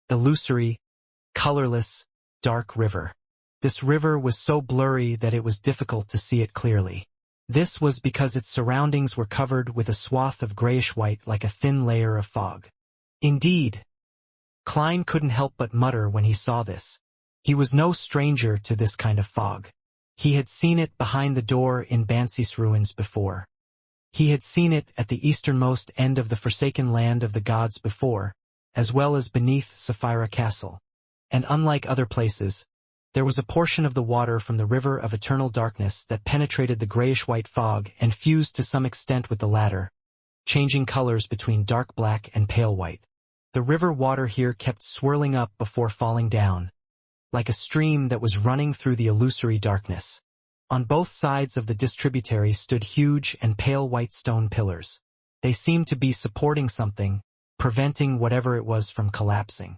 [SPEAKER 1] illusory, colorless, dark river. This river was so blurry that it was difficult to see it clearly. This was because its surroundings were covered with a swath of grayish-white like a thin layer of fog. Indeed, Klein couldn't help but mutter when he saw this. He was no stranger to this kind of fog. He had seen it behind the door in Bansis ruins before. He had seen it at the easternmost end of the forsaken land of the gods before, as well as beneath Sapphira Castle. And unlike other places, there was a portion of the water from the river of eternal darkness that penetrated the grayish-white fog and fused to some extent with the latter, changing colors between dark black and pale white. The river water here kept swirling up before falling down, like a stream that was running through the illusory darkness. On both sides of the distributary stood huge and pale white stone pillars. They seemed to be supporting something, preventing whatever it was from collapsing.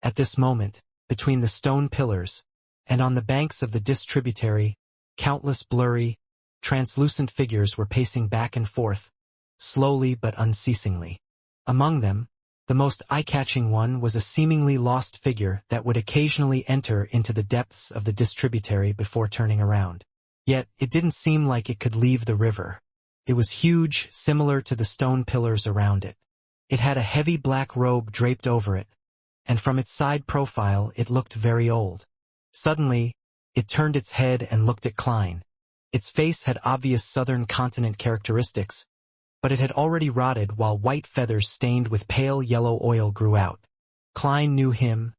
[SPEAKER 1] At this moment, between the stone pillars, and on the banks of the distributary, countless blurry, translucent figures were pacing back and forth, slowly but unceasingly. Among them, the most eye-catching one was a seemingly lost figure that would occasionally enter into the depths of the distributary before turning around. Yet, it didn't seem like it could leave the river. It was huge, similar to the stone pillars around it. It had a heavy black robe draped over it, and from its side profile it looked very old. Suddenly, it turned its head and looked at Klein. Its face had obvious southern continent characteristics, but it had already rotted while white feathers stained with pale yellow oil grew out. Klein knew him,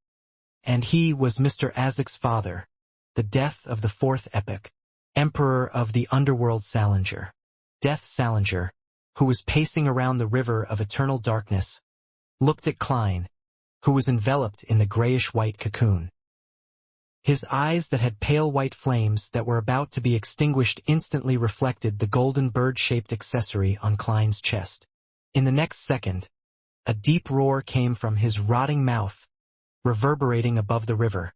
[SPEAKER 1] and he was Mr. Azek's father, the Death of the Fourth Epoch, Emperor of the Underworld Salinger. Death Salinger, who was pacing around the river of eternal darkness, looked at Klein, who was enveloped in the grayish-white cocoon. His eyes that had pale white flames that were about to be extinguished instantly reflected the golden bird-shaped accessory on Klein's chest. In the next second, a deep roar came from his rotting mouth, reverberating above the river,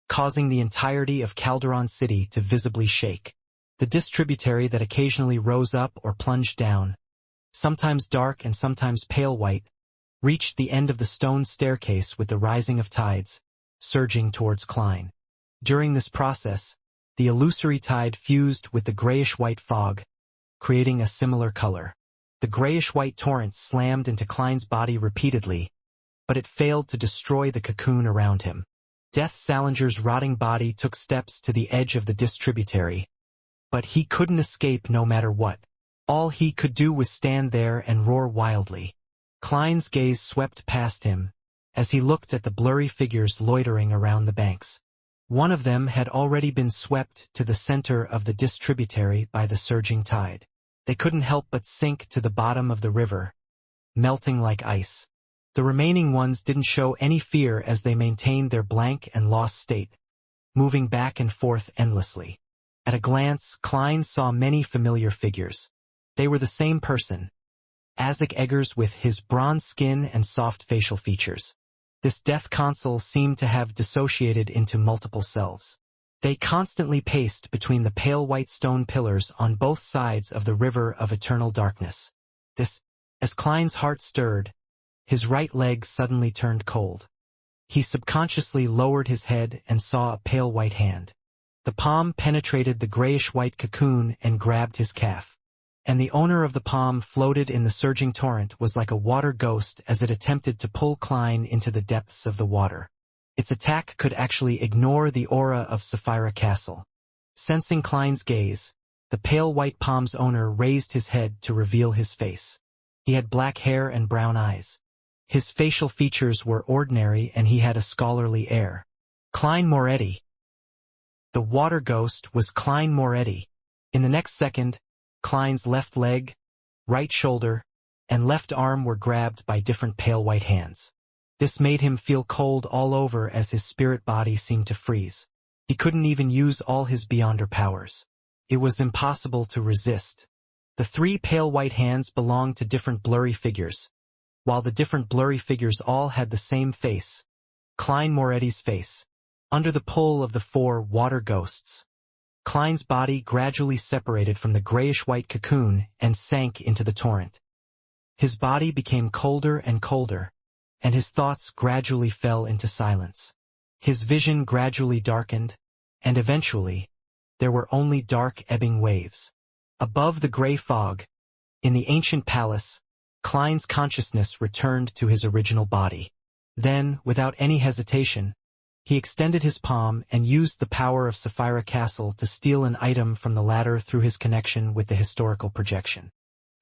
[SPEAKER 1] causing the entirety of Calderon City to visibly shake. The distributary that occasionally rose up or plunged down, sometimes dark and sometimes pale white, reached the end of the stone staircase with the rising of tides, surging towards Klein. During this process, the illusory tide fused with the grayish-white fog, creating a similar color. The grayish-white torrent slammed into Klein's body repeatedly, but it failed to destroy the cocoon around him. Death Salinger's rotting body took steps to the edge of the distributary, but he couldn't escape no matter what. All he could do was stand there and roar wildly. Klein's gaze swept past him, as he looked at the blurry figures loitering around the banks. One of them had already been swept to the center of the distributary by the surging tide. They couldn't help but sink to the bottom of the river, melting like ice. The remaining ones didn't show any fear as they maintained their blank and lost state, moving back and forth endlessly. At a glance, Klein saw many familiar figures. They were the same person, Azek Eggers, with his bronze skin and soft facial features. This death console seemed to have dissociated into multiple selves. They constantly paced between the pale white stone pillars on both sides of the river of eternal darkness. As Klein's heart stirred, his right leg suddenly turned cold. He subconsciously lowered his head and saw a pale white hand. The palm penetrated the grayish-white cocoon and grabbed his calf. And the owner of the palm floated in the surging torrent was like a water ghost as it attempted to pull Klein into the depths of the water. Its attack could actually ignore the aura of Sapphira Castle. Sensing Klein's gaze, the pale white palm's owner raised his head to reveal his face. He had black hair and brown eyes. His facial features were ordinary and he had a scholarly air. Klein Moretti. The water ghost was Klein Moretti. In the next second, Klein's left leg, right shoulder, and left arm were grabbed by different pale white hands. This made him feel cold all over as his spirit body seemed to freeze. He couldn't even use all his Beyonder powers. It was impossible to resist. The three pale white hands belonged to different blurry figures, while the different blurry figures all had the same face, Klein Moretti's face. Under the pull of the four water ghosts, Klein's body gradually separated from the grayish-white cocoon and sank into the torrent. His body became colder and colder, and his thoughts gradually fell into silence. His vision gradually darkened, and eventually, there were only dark ebbing waves. Above the gray fog, in the ancient palace, Klein's consciousness returned to his original body. Then, without any hesitation, he extended his palm and used the power of Sapphira Castle to steal an item from the ladder through his connection with the historical projection.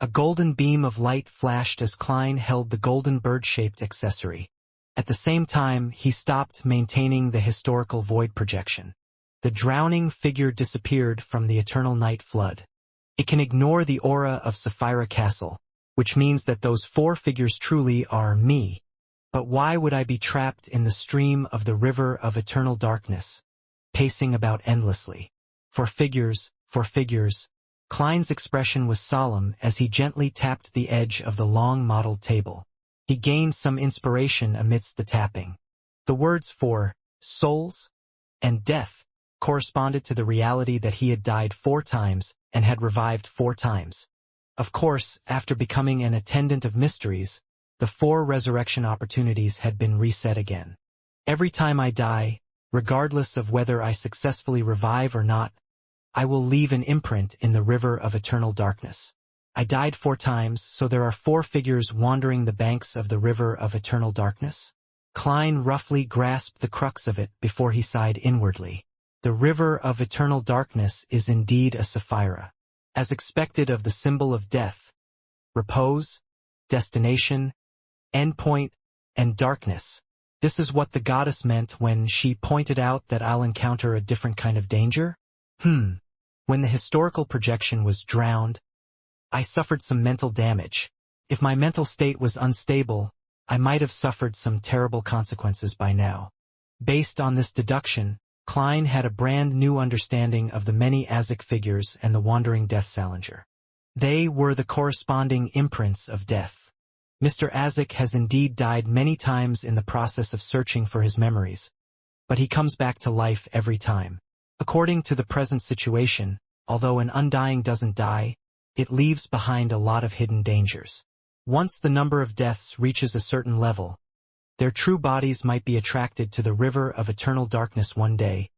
[SPEAKER 1] A golden beam of light flashed as Klein held the golden bird-shaped accessory. At the same time, he stopped maintaining the historical void projection. The drowning figure disappeared from the eternal night flood. It can ignore the aura of Sapphira Castle, which means that those four figures truly are me. But why would I be trapped in the stream of the river of eternal darkness, pacing about endlessly? For figures, for figures. Klein's expression was solemn as he gently tapped the edge of the long mottled table. He gained some inspiration amidst the tapping. The words for souls and death corresponded to the reality that he had died 4 times and had revived 4 times. Of course, after becoming an attendant of mysteries, the 4 resurrection opportunities had been reset again. Every time I die, regardless of whether I successfully revive or not, I will leave an imprint in the river of eternal darkness. I died 4 times, so there are 4 figures wandering the banks of the river of eternal darkness? Klein roughly grasped the crux of it before he sighed inwardly. The river of eternal darkness is indeed a sapphira. As expected of the symbol of death, repose, destination, endpoint, and darkness. This is what the goddess meant when she pointed out that I'll encounter a different kind of danger? When the historical projection was drowned, I suffered some mental damage. If my mental state was unstable, I might have suffered some terrible consequences by now. Based on this deduction, Klein had a brand new understanding of the many Azek figures and the wandering Death Salinger. They were the corresponding imprints of death. Mr. Azek has indeed died many times in the process of searching for his memories, but he comes back to life every time. According to the present situation, although an undying doesn't die, it leaves behind a lot of hidden dangers. Once the number of deaths reaches a certain level, their true bodies might be attracted to the river of eternal darkness one day,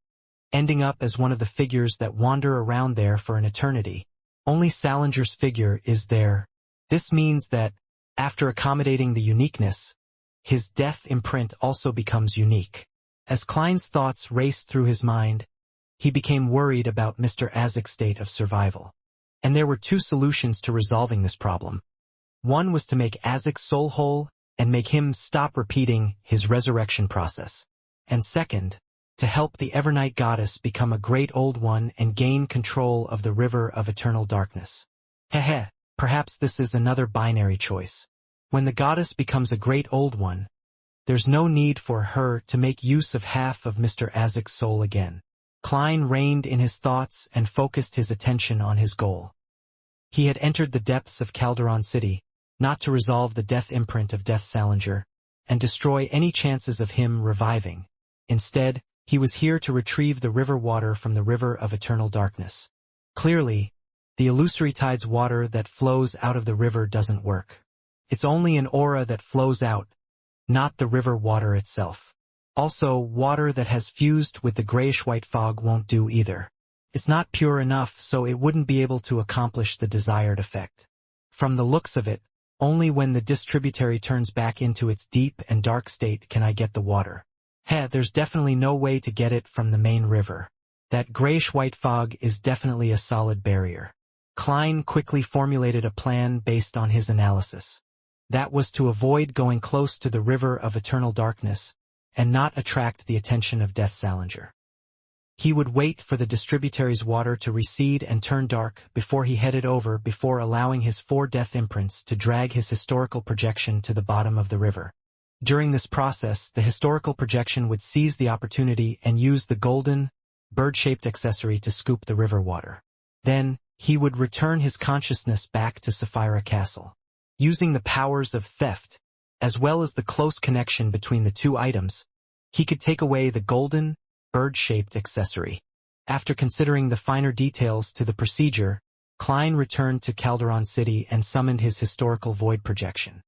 [SPEAKER 1] ending up as one of the figures that wander around there for an eternity. Only Salinger's figure is there. This means that, after accommodating the uniqueness, his death imprint also becomes unique. As Klein's thoughts raced through his mind, he became worried about Mr. Azek's state of survival. And there were 2 solutions to resolving this problem. One was to make Azek's soul whole and make him stop repeating his resurrection process. And second, to help the Evernight goddess become a great old one and gain control of the river of eternal darkness. Perhaps this is another binary choice. When the goddess becomes a great old one, there's no need for her to make use of half of Mr. Azek's soul again. Klein reined in his thoughts and focused his attention on his goal. He had entered the depths of Calderon City, not to resolve the death imprint of Death Salinger, and destroy any chances of him reviving. Instead, he was here to retrieve the river water from the river of eternal darkness. Clearly, the illusory tide's water that flows out of the river doesn't work. It's only an aura that flows out, not the river water itself. Also, water that has fused with the grayish-white fog won't do either. It's not pure enough, so it wouldn't be able to accomplish the desired effect. From the looks of it, only when the distributary turns back into its deep and dark state can I get the water. There's definitely no way to get it from the main river. That grayish-white fog is definitely a solid barrier. Klein quickly formulated a plan based on his analysis. That was to avoid going close to the river of eternal darkness, and not attract the attention of Death Salinger. He would wait for the distributary's water to recede and turn dark before he headed over before allowing his 4 death imprints to drag his historical projection to the bottom of the river. During this process, the historical projection would seize the opportunity and use the golden, bird-shaped accessory to scoop the river water. Then, he would return his consciousness back to Sapphira Castle. Using the powers of theft, as well as the close connection between the 2 items, he could take away the golden, bird-shaped accessory. After considering the finer details to the procedure, Klein returned to Calderon City and summoned his historical void projection.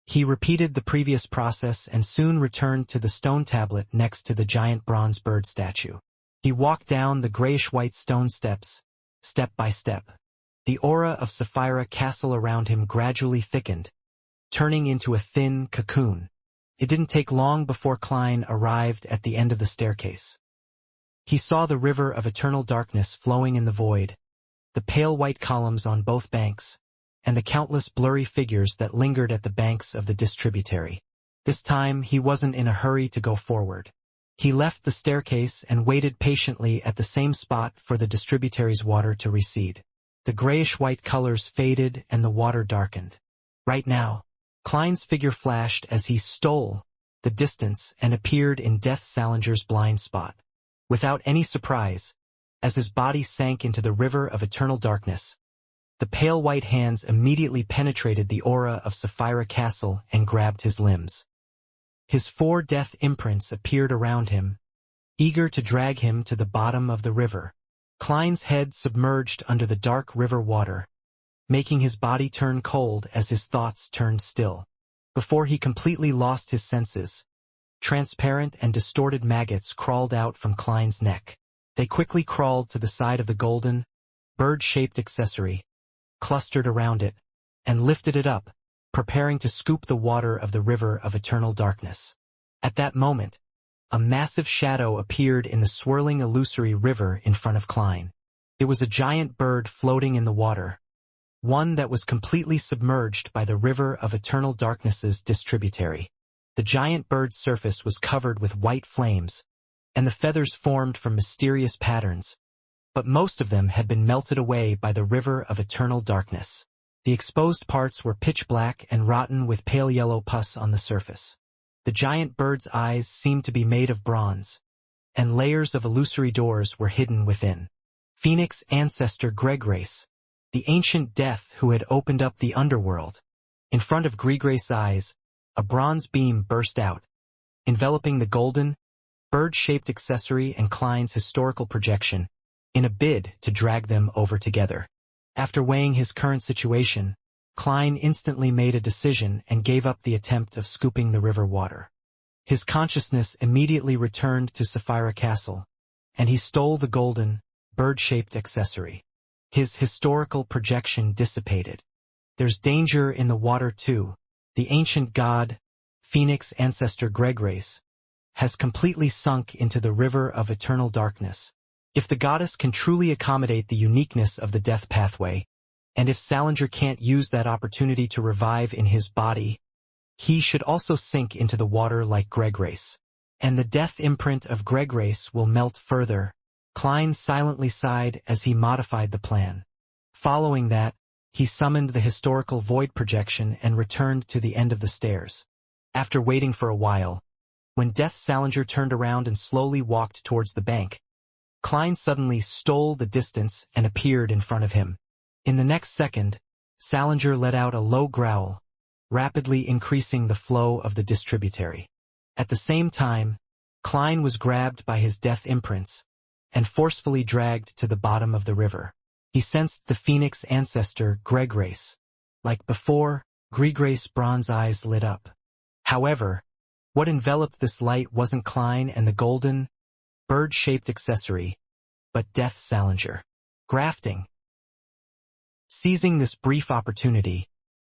[SPEAKER 1] He repeated the previous process and soon returned to the stone tablet next to the giant bronze bird statue. He walked down the grayish-white stone steps, step by step. The aura of Sapphira Castle around him gradually thickened, turning into a thin cocoon. It didn't take long before Klein arrived at the end of the staircase. He saw the river of eternal darkness flowing in the void, the pale white columns on both banks, and the countless blurry figures that lingered at the banks of the distributary. This time, he wasn't in a hurry to go forward. He left the staircase and waited patiently at the same spot for the distributary's water to recede. The grayish-white colors faded and the water darkened. Right now, Klein's figure flashed as he stole the distance and appeared in Death Salinger's blind spot. Without any surprise, as his body sank into the river of eternal darkness, the pale white hands immediately penetrated the aura of Sapphira Castle and grabbed his limbs. His 4 death imprints appeared around him, eager to drag him to the bottom of the river. Klein's head submerged under the dark river water, making his body turn cold as his thoughts turned still. Before he completely lost his senses, transparent and distorted maggots crawled out from Klein's neck. They quickly crawled to the side of the golden, bird-shaped accessory, clustered around it, and lifted it up, preparing to scoop the water of the river of eternal darkness. At that moment, a massive shadow appeared in the swirling illusory river in front of Klein. It was a giant bird floating in the water, one that was completely submerged by the river of eternal darkness's distributary. The giant bird's surface was covered with white flames, and the feathers formed from mysterious patterns, but most of them had been melted away by the river of eternal darkness. The exposed parts were pitch black and rotten with pale yellow pus on the surface. The giant bird's eyes seemed to be made of bronze, and layers of illusory doors were hidden within. Phoenix ancestor Gregrace, the ancient death who had opened up the underworld. In front of Gregrace's eyes, a bronze beam burst out, enveloping the golden, bird-shaped accessory and Klein's historical projection, in a bid to drag them over together. After weighing his current situation, Klein instantly made a decision and gave up the attempt of scooping the river water. His consciousness immediately returned to Sapphira Castle, and he stole the golden, bird-shaped accessory. His historical projection dissipated. There's danger in the water too. The ancient god, Phoenix ancestor Gregrace, has completely sunk into the river of eternal darkness. If the goddess can truly accommodate the uniqueness of the death pathway, and if Salinger can't use that opportunity to revive in his body, he should also sink into the water like Gregrace. And the death imprint of Gregrace will melt further. Klein silently sighed as he modified the plan. Following that, he summoned the historical void projection and returned to the end of the stairs. After waiting for a while, when Death Salinger turned around and slowly walked towards the bank, Klein suddenly stole the distance and appeared in front of him. In the next second, Salinger let out a low growl, rapidly increasing the flow of the distributary. At the same time, Klein was grabbed by his death imprints and forcefully dragged to the bottom of the river. He sensed the Phoenix ancestor Gregrace. Like before, Gregrace's bronze eyes lit up. However, what enveloped this light wasn't Klein and the golden, bird-shaped accessory, but Death Salinger. Grafting. Seizing this brief opportunity,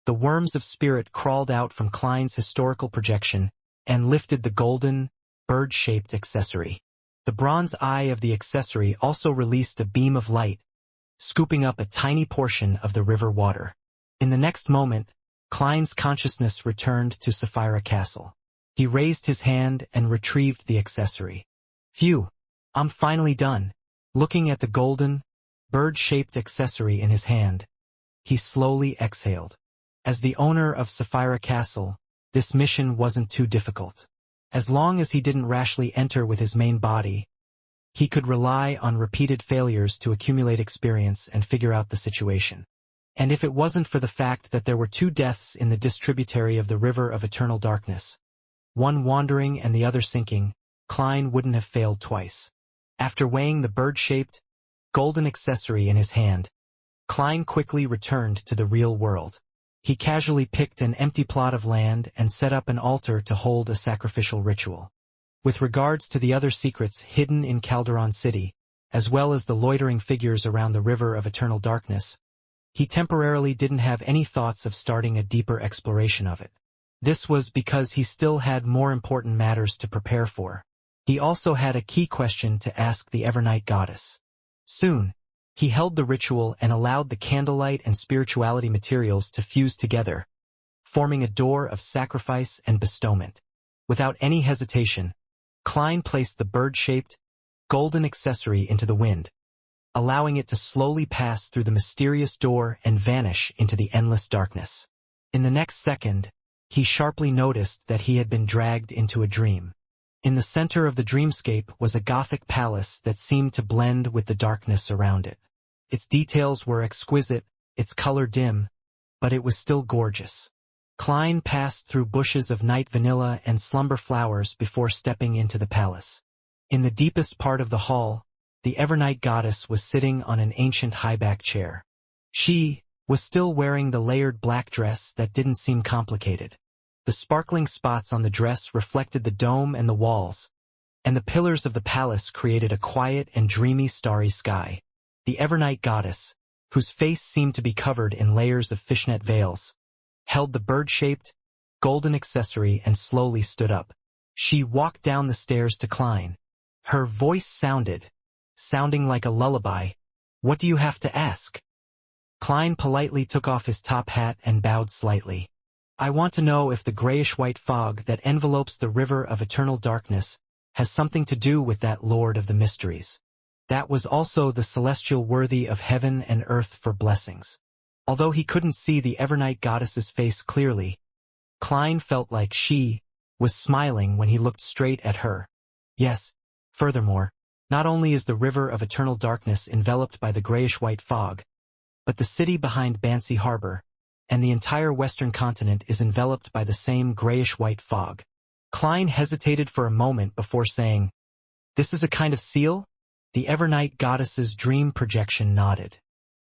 [SPEAKER 1] the worms of spirit crawled out from Klein's historical projection and lifted the golden, bird-shaped accessory. The bronze eye of the accessory also released a beam of light, scooping up a tiny portion of the river water. In the next moment, Klein's consciousness returned to Sapphira Castle. He raised his hand and retrieved the accessory. Phew, I'm finally done. Looking at the golden, bird-shaped accessory in his hand, he slowly exhaled. As the owner of Sapphira Castle, this mission wasn't too difficult. As long as he didn't rashly enter with his main body, he could rely on repeated failures to accumulate experience and figure out the situation. And if it wasn't for the fact that there were 2 deaths in the distributary of the river of eternal darkness, one wandering and the other sinking, Klein wouldn't have failed twice. After weighing the bird-shaped, golden accessory in his hand, Klein quickly returned to the real world. He casually picked an empty plot of land and set up an altar to hold a sacrificial ritual. With regards to the other secrets hidden in Calderon City, as well as the loitering figures around the river of eternal darkness, he temporarily didn't have any thoughts of starting a deeper exploration of it. This was because he still had more important matters to prepare for. He also had a key question to ask the Evernight goddess. Soon, he held the ritual and allowed the candlelight and spirituality materials to fuse together, forming a door of sacrifice and bestowment. Without any hesitation, Klein placed the bird-shaped, golden accessory into the wind, allowing it to slowly pass through the mysterious door and vanish into the endless darkness. In the next second, he sharply noticed that he had been dragged into a dream. In the center of the dreamscape was a Gothic palace that seemed to blend with the darkness around it. Its details were exquisite, its color dim, but it was still gorgeous. Klein passed through bushes of night vanilla and slumber flowers before stepping into the palace. In the deepest part of the hall, the Evernight goddess was sitting on an ancient high-back chair. She was still wearing the layered black dress that didn't seem complicated. The sparkling spots on the dress reflected the dome and the walls, and the pillars of the palace created a quiet and dreamy starry sky. The Evernight goddess, whose face seemed to be covered in layers of fishnet veils, held the bird-shaped, golden accessory and slowly stood up. She walked down the stairs to Klein. Her voice sounding like a lullaby. "What do you have to ask?" Klein politely took off his top hat and bowed slightly. "I want to know if the grayish-white fog that envelopes the river of eternal darkness has something to do with that Lord of the Mysteries. That was also the celestial worthy of heaven and earth for blessings." Although he couldn't see the Evernight goddess's face clearly, Klein felt like she was smiling when he looked straight at her. "Yes. Furthermore, not only is the river of eternal darkness enveloped by the grayish-white fog, but the city behind Bansi Harbor, and the entire western continent is enveloped by the same grayish-white fog." Klein hesitated for a moment before saying, "This is a kind of seal?" The Evernight goddess's dream projection nodded.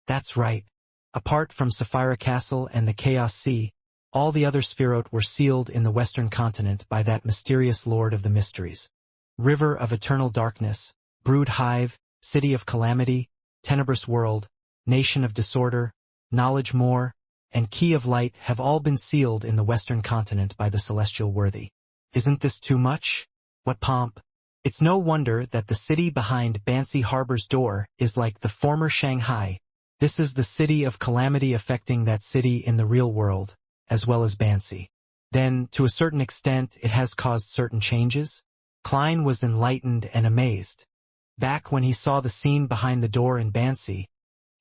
[SPEAKER 1] "That's right. Apart from Sapphira Castle and the Chaos Sea, all the other Spherote were sealed in the western continent by that mysterious Lord of the Mysteries. River of eternal darkness, brood hive, city of calamity, tenebrous world, nation of disorder, knowledge more, and key of light have all been sealed in the western continent by the celestial worthy. Isn't this too much? What pomp! It's no wonder that the city behind Bansi Harbor's door is like the former Shanghai. This is the city of calamity affecting that city in the real world, as well as Bansi. Then, to a certain extent, it has caused certain changes?" Klein was enlightened and amazed. Back when he saw the scene behind the door in Bansi,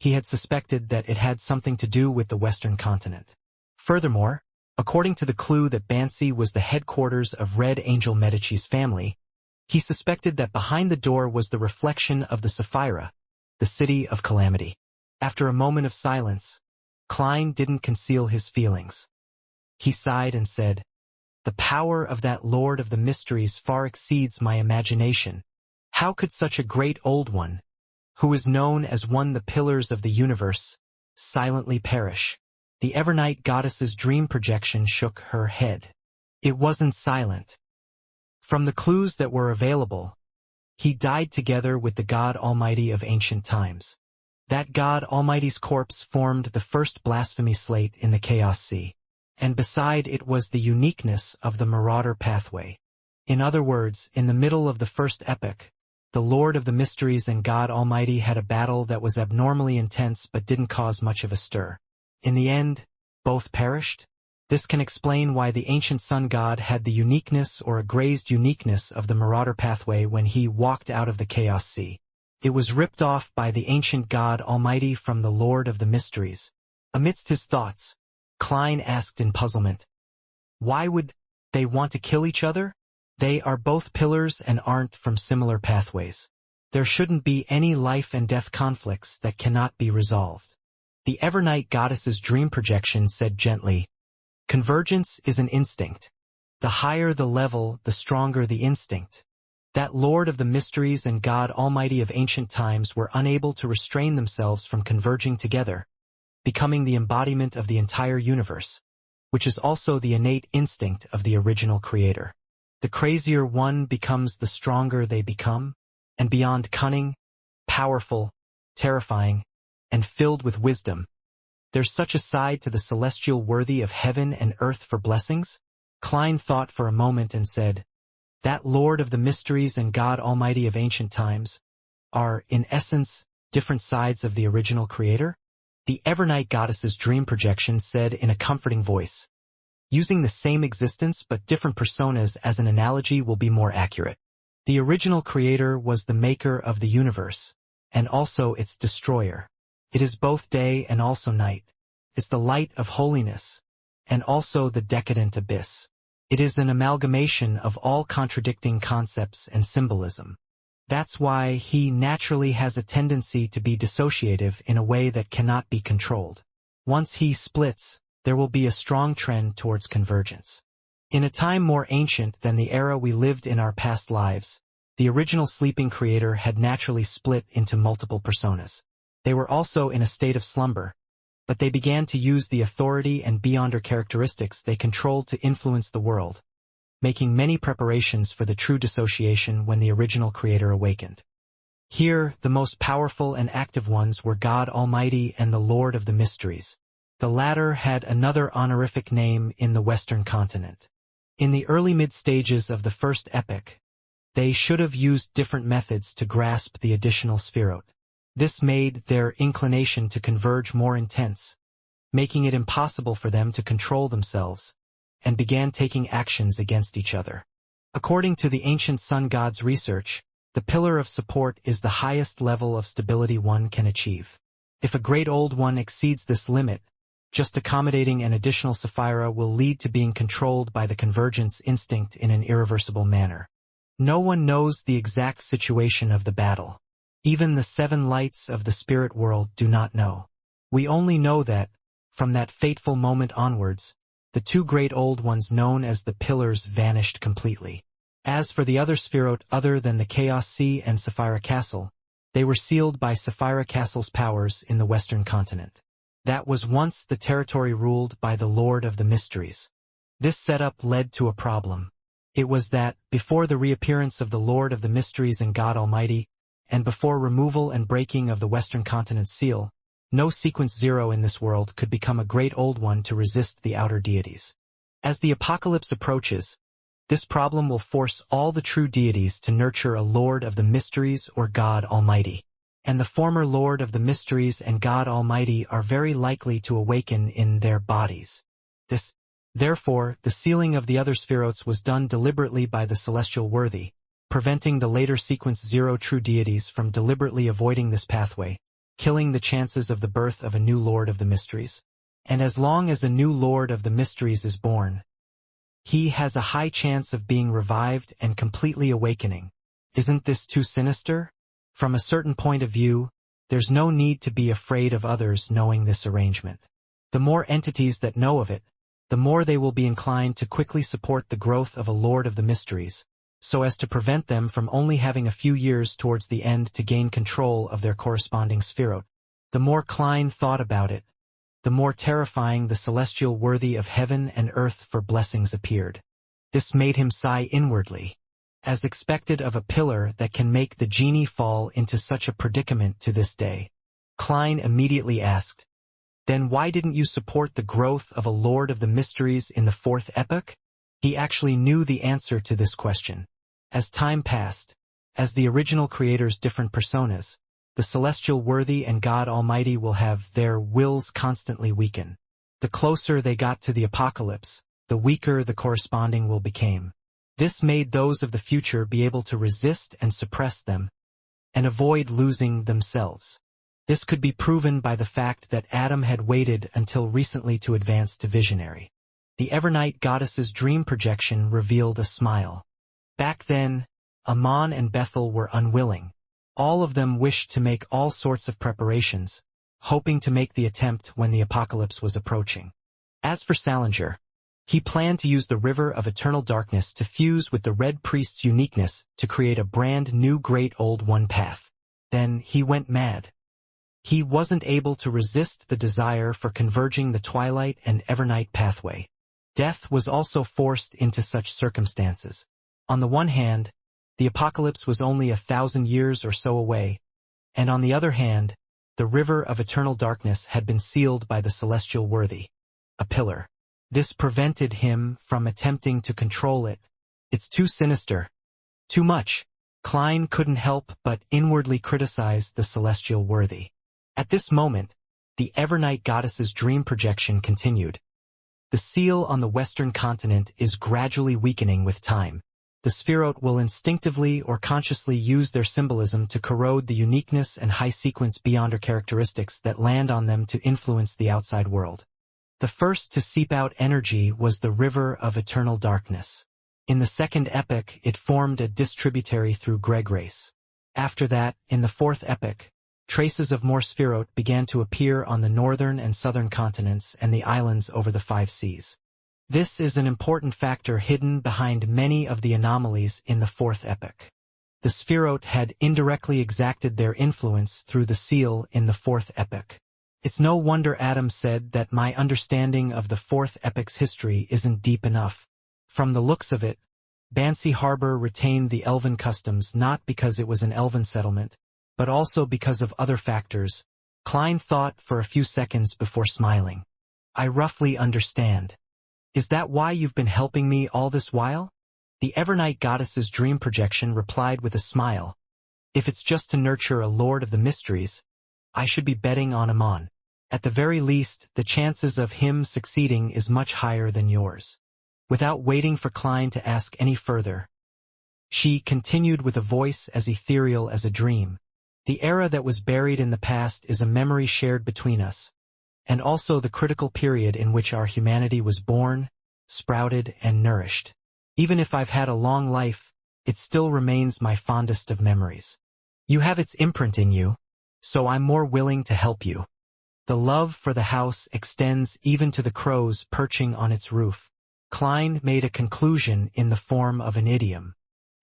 [SPEAKER 1] he had suspected that it had something to do with the western continent. Furthermore, according to the clue that Bansi was the headquarters of Red Angel Medici's family, he suspected that behind the door was the reflection of the Sapphira, the city of calamity. After a moment of silence, Klein didn't conceal his feelings. He sighed and said, "The power of that Lord of the Mysteries far exceeds my imagination. How could such a great old one, who is known as one of the pillars of the universe, silently perish?" The Evernight goddess's dream projection shook her head. It wasn't silent. From the clues that were available, he died together with the God Almighty of ancient times. That God Almighty's corpse formed the first blasphemy slate in the Chaos Sea, and beside it was the uniqueness of the Marauder pathway. In other words, in the middle of the first epoch, the Lord of the Mysteries and God Almighty had a battle that was abnormally intense but didn't cause much of a stir. In the end, both perished. This can explain why the ancient sun god had the uniqueness or a grazed uniqueness of the Marauder pathway when he walked out of the Chaos Sea. It was ripped off by the ancient God Almighty from the Lord of the Mysteries. Amidst his thoughts, Klein asked in puzzlement, "Why would they want to kill each other? They are both pillars and aren't from similar pathways. There shouldn't be any life and death conflicts that cannot be resolved." The Evernight goddess's dream projection said gently, "Convergence is an instinct. The higher the level, the stronger the instinct. That Lord of the Mysteries and God Almighty of ancient times were unable to restrain themselves from converging together, becoming the embodiment of the entire universe, which is also the innate instinct of the original creator. The crazier one becomes the stronger they become, and beyond cunning, powerful, terrifying, and filled with wisdom. There's such a side to the celestial worthy of heaven and earth for blessings?" Klein thought for a moment and said, "That Lord of the Mysteries and God Almighty of ancient times are, in essence, different sides of the original creator?" The Evernight goddess's dream projection said in a comforting voice, "Using the same existence but different personas as an analogy will be more accurate. The original creator was the maker of the universe, and also its destroyer. It is both day and also night. It's the light of holiness, and also the decadent abyss. It is an amalgamation of all contradicting concepts and symbolism. That's why he naturally has a tendency to be dissociative in a way that cannot be controlled. Once he splits, there will be a strong trend towards convergence. In a time more ancient than the era we lived in our past lives, the original sleeping creator had naturally split into multiple personas. They were also in a state of slumber, but they began to use the authority and beyonder characteristics they controlled to influence the world, making many preparations for the true dissociation when the original creator awakened. Here, the most powerful and active ones were God Almighty and the Lord of the Mysteries. The latter had another honorific name in the Western continent. In the early mid-stages of the first epoch, they should have used different methods to grasp the additional spherote. This made their inclination to converge more intense, making it impossible for them to control themselves, and began taking actions against each other. According to the ancient sun gods' research, the pillar of support is the highest level of stability one can achieve. If a great old one exceeds this limit, just accommodating an additional Sapphira will lead to being controlled by the convergence instinct in an irreversible manner. No one knows the exact situation of the battle. Even the 7 lights of the spirit world do not know. We only know that, from that fateful moment onwards, the 2 great old ones known as the pillars vanished completely. As for the other spherote other than the Chaos Sea and Sapphira Castle, they were sealed by Sapphira Castle's powers in the Western continent. That was once the territory ruled by the Lord of the Mysteries. This setup led to a problem. It was that, before the reappearance of the Lord of the Mysteries and God Almighty, and before removal and breaking of the Western continent's seal, no sequence 0 in this world could become a great old one to resist the outer deities. As the apocalypse approaches, this problem will force all the true deities to nurture a Lord of the Mysteries or God Almighty. And the former Lord of the Mysteries and God Almighty are very likely to awaken in their bodies. Therefore, the sealing of the other spherotes was done deliberately by the celestial worthy, preventing the later sequence 0 true deities from deliberately avoiding this pathway, killing the chances of the birth of a new Lord of the Mysteries. And as long as a new Lord of the Mysteries is born, he has a high chance of being revived and completely awakening. Isn't this too sinister? From a certain point of view, there's no need to be afraid of others knowing this arrangement. The more entities that know of it, the more they will be inclined to quickly support the growth of a Lord of the Mysteries, so as to prevent them from only having a few years towards the end to gain control of their corresponding spherote. The more Klein thought about it, the more terrifying the celestial worthy of heaven and earth for blessings appeared. This made him sigh inwardly, as expected of a pillar that can make the genie fall into such a predicament to this day. Klein immediately asked, "Then why didn't you support the growth of a Lord of the Mysteries in the 4th epoch?" He actually knew the answer to this question. As time passed, as the original creator's different personas, the celestial worthy and God Almighty will have their wills constantly weaken. The closer they got to the apocalypse, the weaker the corresponding will became. This made those of the future be able to resist and suppress them, and avoid losing themselves. This could be proven by the fact that Adam had waited until recently to advance to visionary. The Evernight goddess's dream projection revealed a smile. Back then, Ammon and Bethel were unwilling. All of them wished to make all sorts of preparations, hoping to make the attempt when the apocalypse was approaching. As for Salinger, he planned to use the River of Eternal Darkness to fuse with the Red Priest's uniqueness to create a brand new Great Old One path. Then he went mad. He wasn't able to resist the desire for converging the Twilight and Evernight pathway. Death was also forced into such circumstances. On the one hand, the apocalypse was only 1,000 years or so away, and on the other hand, the River of Eternal Darkness had been sealed by the celestial worthy, a pillar. This prevented him from attempting to control it. It's too sinister. Too much. Klein couldn't help but inwardly criticize the celestial worthy. At this moment, the Evernight goddess's dream projection continued. The seal on the Western continent is gradually weakening with time. The spherote will instinctively or consciously use their symbolism to corrode the uniqueness and high sequence beyonder characteristics that land on them to influence the outside world. The first to seep out energy was the river of eternal darkness. In the second epoch, it formed a distributary through Gregrace. After that, in the fourth epoch, traces of more spherote began to appear on the northern and southern continents and the islands over the 5 seas. This is an important factor hidden behind many of the anomalies in the fourth epoch. The spherote had indirectly exacted their influence through the seal in the fourth epoch. It's no wonder Adam said that my understanding of the fourth epoch's history isn't deep enough. From the looks of it, Bansi Harbor retained the elven customs not because it was an elven settlement, but also because of other factors. Klein thought for a few seconds before smiling. I roughly understand. Is that why you've been helping me all this while? The Evernight goddess's dream projection replied with a smile. If it's just to nurture a lord of the mysteries, I should be betting on Amon. At the very least, the chances of him succeeding is much higher than yours. Without waiting for Klein to ask any further, she continued with a voice as ethereal as a dream. The era that was buried in the past is a memory shared between us, and also the critical period in which our humanity was born, sprouted, and nourished. Even if I've had a long life, it still remains my fondest of memories. You have its imprint in you, so I'm more willing to help you. The love for the house extends even to the crows perching on its roof. Klein made a conclusion in the form of an idiom.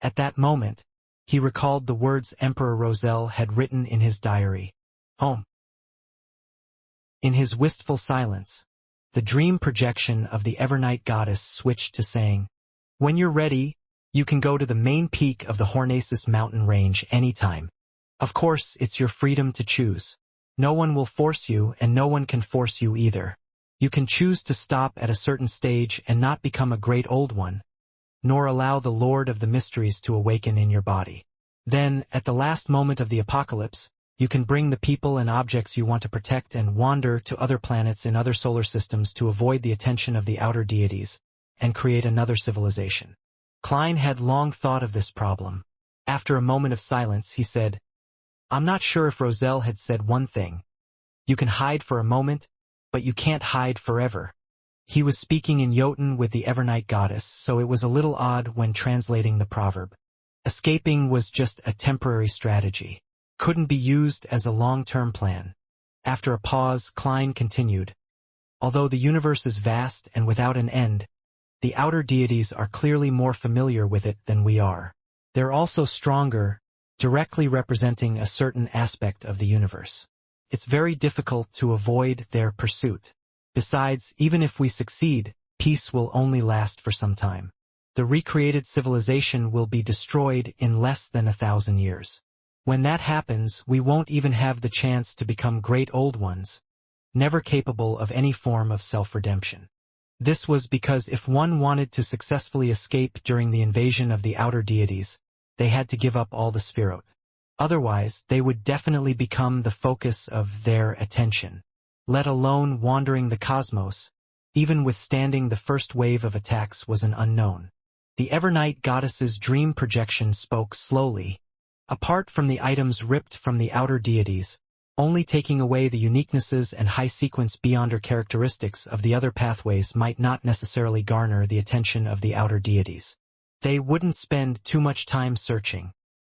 [SPEAKER 1] At that moment, he recalled the words Emperor Roselle had written in his diary. Home. In his wistful silence, the dream projection of the Evernight goddess switched to saying, "When you're ready, you can go to the main peak of the Hornaces mountain range anytime. Of course, it's your freedom to choose. No one will force you, and no one can force you either. You can choose to stop at a certain stage and not become a great old one, nor allow the Lord of the Mysteries to awaken in your body. Then, at the last moment of the apocalypse, you can bring the people and objects you want to protect and wander to other planets in other solar systems to avoid the attention of the outer deities, and create another civilization." Klein had long thought of this problem. After a moment of silence, he said, "I'm not sure if Roselle had said one thing. You can hide for a moment, but you can't hide forever." He was speaking in Jotun with the Evernight goddess, so it was a little odd when translating the proverb. Escaping was just a temporary strategy. Couldn't be used as a long-term plan. After a pause, Klein continued, "Although the universe is vast and without an end, the outer deities are clearly more familiar with it than we are. They're also stronger, directly representing a certain aspect of the universe. It's very difficult to avoid their pursuit. Besides, even if we succeed, peace will only last for some time. The recreated civilization will be destroyed in less than 1,000 years. When that happens, we won't even have the chance to become great old ones, never capable of any form of self-redemption." This was because if one wanted to successfully escape during the invasion of the outer deities, they had to give up all the spherote. Otherwise, they would definitely become the focus of their attention. Let alone wandering the cosmos, even withstanding the first wave of attacks was an unknown. The Evernight goddess's dream projection spoke slowly. Apart from the items ripped from the outer deities, only taking away the uniquenesses and high sequence beyonder characteristics of the other pathways might not necessarily garner the attention of the outer deities. They wouldn't spend too much time searching.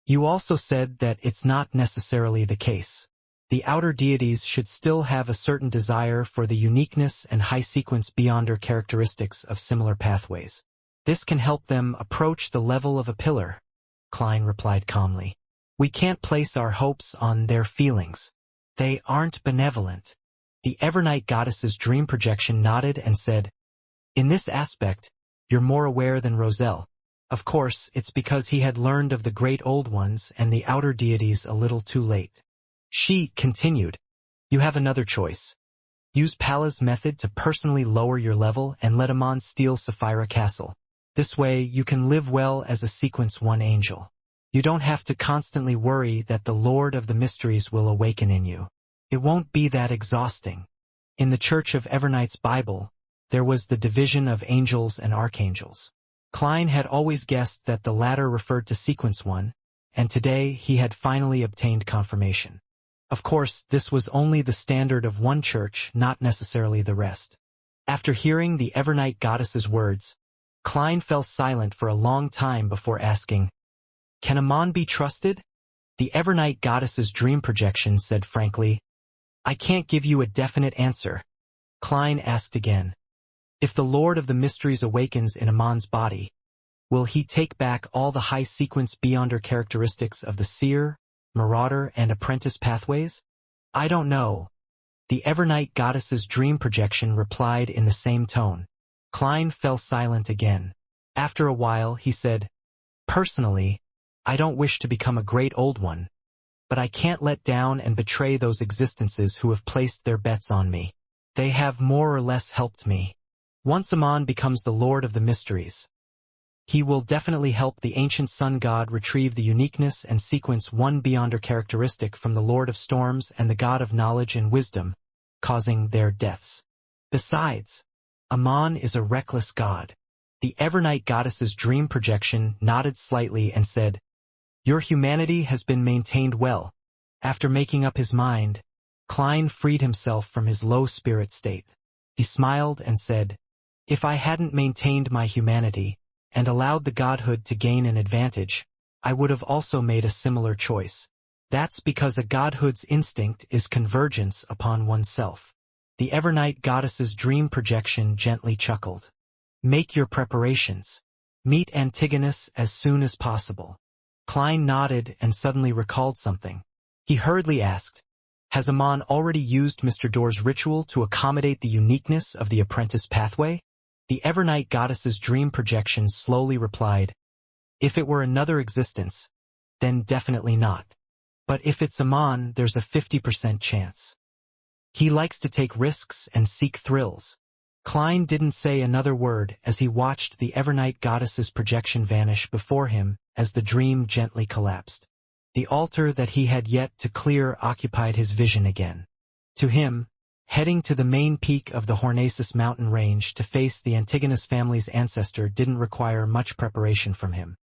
[SPEAKER 1] You also said that it's not necessarily the case. The outer deities should still have a certain desire for the uniqueness and high sequence beyonder characteristics of similar pathways. This can help them approach the level of a pillar, Klein replied calmly. We can't place our hopes on their feelings. They aren't benevolent. The Evernight goddess's dream projection nodded and said, "In this aspect, you're more aware than Roselle. Of course, it's because he had learned of the great old ones and the outer deities a little too late." She continued, "You have another choice. Use Pala's method to personally lower your level and let Amon steal Sapphira Castle. This way, you can live well as a Sequence 1 angel. You don't have to constantly worry that the Lord of the Mysteries will awaken in you. It won't be that exhausting." In the Church of Evernight's Bible, there was the division of angels and archangels. Klein had always guessed that the latter referred to Sequence 1, and today he had finally obtained confirmation. Of course, this was only the standard of one church, not necessarily the rest. After hearing the Evernight goddess's words, Klein fell silent for a long time before asking, "Can a mon be trusted?" The Evernight goddess's dream projection said frankly, "I can't give you a definite answer." Klein asked again, "If the Lord of the Mysteries awakens in a mon's body, will he take back all the high-sequence beyonder characteristics of the seer, marauder, and apprentice pathways?" "I don't know." The Evernight goddess's dream projection replied in the same tone. Klein fell silent again. After a while he said, "Personally, I don't wish to become a great old one, but I can't let down and betray those existences who have placed their bets on me. They have more or less helped me. Once Amon becomes the Lord of the Mysteries, he will definitely help the ancient sun god retrieve the uniqueness and sequence one beyonder characteristic from the Lord of Storms and the God of Knowledge and Wisdom, causing their deaths. Besides, Amon is a reckless god." The Evernight goddess's dream projection nodded slightly and said, "Your humanity has been maintained well." After making up his mind, Klein freed himself from his low spirit state. He smiled and said, "If I hadn't maintained my humanity and allowed the godhood to gain an advantage, I would have also made a similar choice. That's because a godhood's instinct is convergence upon oneself." The Evernight goddess's dream projection gently chuckled. "Make your preparations. Meet Antigonus as soon as possible." Klein nodded and suddenly recalled something. He hurriedly asked, "Has Amon already used Mr. Door's ritual to accommodate the uniqueness of the apprentice pathway?" The Evernight goddess's dream projection slowly replied, "If it were another existence, then definitely not. But if it's Amon, there's a 50% chance. He likes to take risks and seek thrills." Klein didn't say another word as he watched the Evernight goddess's projection vanish before him as the dream gently collapsed. The altar that he had yet to clear occupied his vision again. To him, heading to the main peak of the Hornacis mountain range to face the Antigonus family's ancestor didn't require much preparation from him.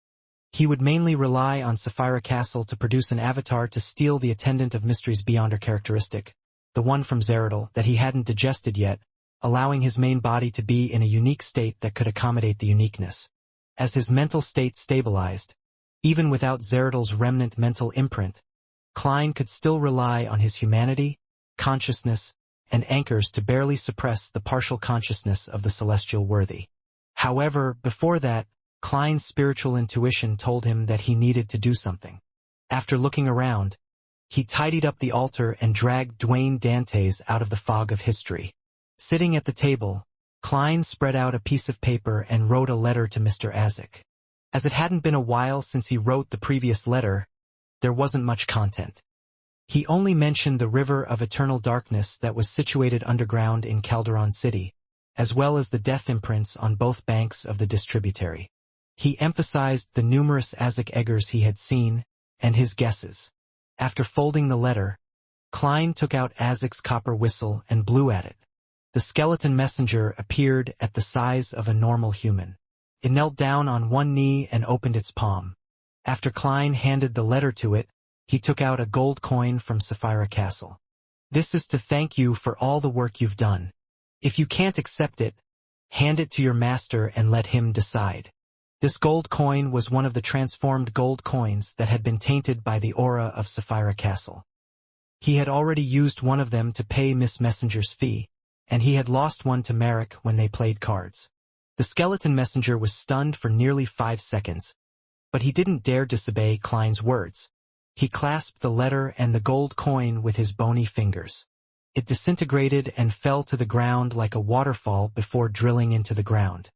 [SPEAKER 1] He would mainly rely on Sapphira Castle to produce an avatar to steal the Attendant of Mysteries beyonder characteristic, the one from Zeradal that he hadn't digested yet, allowing his main body to be in a unique state that could accommodate the uniqueness. As his mental state stabilized, even without Zeradal's remnant mental imprint, Klein could still rely on his humanity, consciousness, and anchors to barely suppress the partial consciousness of the celestial worthy. However, before that, Klein's spiritual intuition told him that he needed to do something. After looking around, he tidied up the altar and dragged Dwayne Dantes out of the fog of history. Sitting at the table, Klein spread out a piece of paper and wrote a letter to Mr. Azik. As it hadn't been a while since he wrote the previous letter, there wasn't much content. He only mentioned the river of eternal darkness that was situated underground in Calderon City, as well as the death imprints on both banks of the distributary. He emphasized the numerous Azik eggers he had seen, and his guesses. After folding the letter, Klein took out Azik's copper whistle and blew at it. The skeleton messenger appeared at the size of a normal human. It knelt down on one knee and opened its palm. After Klein handed the letter to it, he took out a gold coin from Sapphira Castle. "This is to thank you for all the work you've done. If you can't accept it, hand it to your master and let him decide." This gold coin was one of the transformed gold coins that had been tainted by the aura of Sapphira Castle. He had already used one of them to pay Miss Messenger's fee, and he had lost one to Merrick when they played cards. The skeleton messenger was stunned for nearly 5 seconds, but he didn't dare disobey Klein's words. He clasped the letter and the gold coin with his bony fingers. It disintegrated and fell to the ground like a waterfall before drilling into the ground.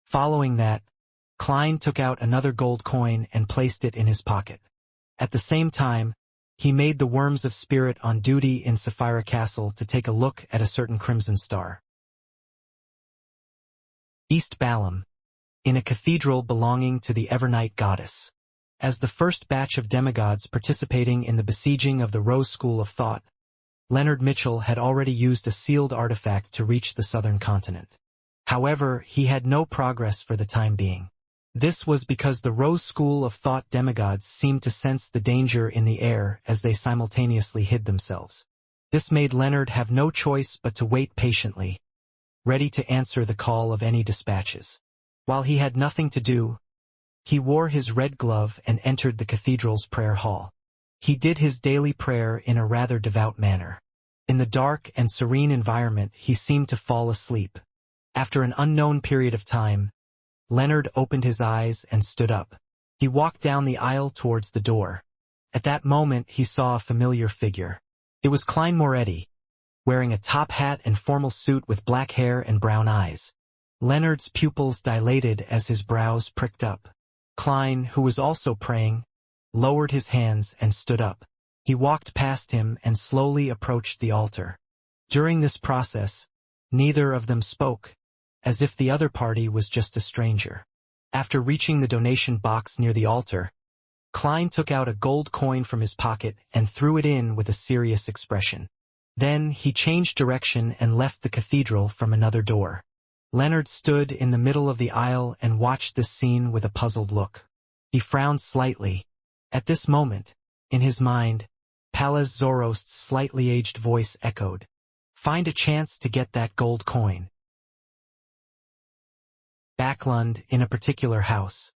[SPEAKER 1] Following that, Klein took out another gold coin and placed it in his pocket. At the same time, he made the Worms of Spirit on duty in Sapphira Castle to take a look at a certain crimson star. East Balam, in a cathedral belonging to the Evernight goddess. As the first batch of demigods participating in the besieging of the Rose School of Thought, Leonard Mitchell had already used a sealed artifact to reach the southern continent. However, he had no progress for the time being. This was because the Rose School of Thought demigods seemed to sense the danger in the air as they simultaneously hid themselves. This made Leonard have no choice but to wait patiently. ready to answer the call of any dispatches. While he had nothing to do, he wore his red glove and entered the cathedral's prayer hall. He did his daily prayer in a rather devout manner. In the dark and serene environment, he seemed to fall asleep. After an unknown period of time, Leonard opened his eyes and stood up. He walked down the aisle towards the door. At that moment, he saw a familiar figure. It was Klein Moretti, wearing a top hat and formal suit with black hair and brown eyes. Leonard's pupils dilated as his brows pricked up. Klein, who was also praying, lowered his hands and stood up. He walked past him and slowly approached the altar. During this process, neither of them spoke, as if the other party was just a stranger. After reaching the donation box near the altar, Klein took out a gold coin from his pocket and threw it in with a serious expression. Then he changed direction and left the cathedral from another door. Leonard stood in the middle of the aisle and watched this scene with a puzzled look. He frowned slightly. At this moment, in his mind, Palaz Zorost's slightly aged voice echoed. "Find a chance to get that gold coin." Backlund, in a particular house.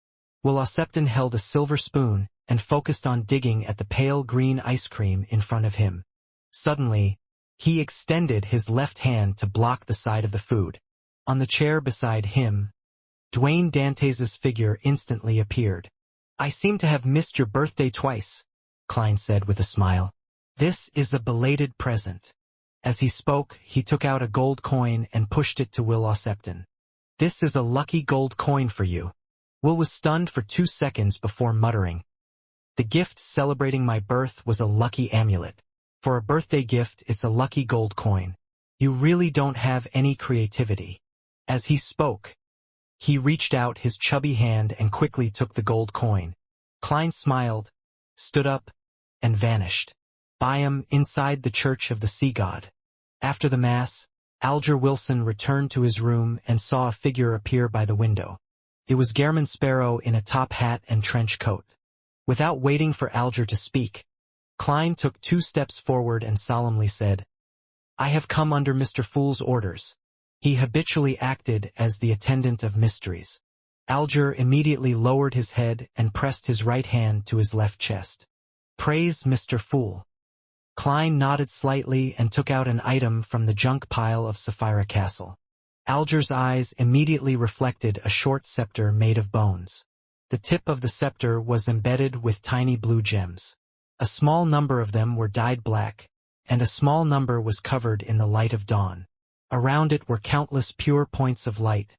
[SPEAKER 1] Will held a silver spoon and focused on digging at the pale green ice cream in front of him. Suddenly, he extended his left hand to block the side of the food. On the chair beside him, Dwayne Dantes's figure instantly appeared. "I seem to have missed your birthday twice," Klein said with a smile. "This is a belated present." As he spoke, he took out a gold coin and pushed it to Will Osepton. "This is a lucky gold coin for you." Will was stunned for 2 seconds before muttering, "The gift celebrating my birth was a lucky amulet. For a birthday gift, it's a lucky gold coin. You really don't have any creativity." As he spoke, he reached out his chubby hand and quickly took the gold coin. Klein smiled, stood up, and vanished. Byam inside the Church of the Sea God. After the Mass, Alger Wilson returned to his room and saw a figure appear by the window. It was Gehrman Sparrow in a top hat and trench coat. Without waiting for Alger to speak, Klein took 2 steps forward and solemnly said, "I have come under Mr. Fool's orders." He habitually acted as the attendant of mysteries. Alger immediately lowered his head and pressed his right hand to his left chest. "Praise Mr. Fool." Klein nodded slightly and took out an item from the junk pile of Sapphira Castle. Alger's eyes immediately reflected a short scepter made of bones. The tip of the scepter was embedded with tiny blue gems. A small number of them were dyed black, and a small number was covered in the light of dawn. Around it were countless pure points of light,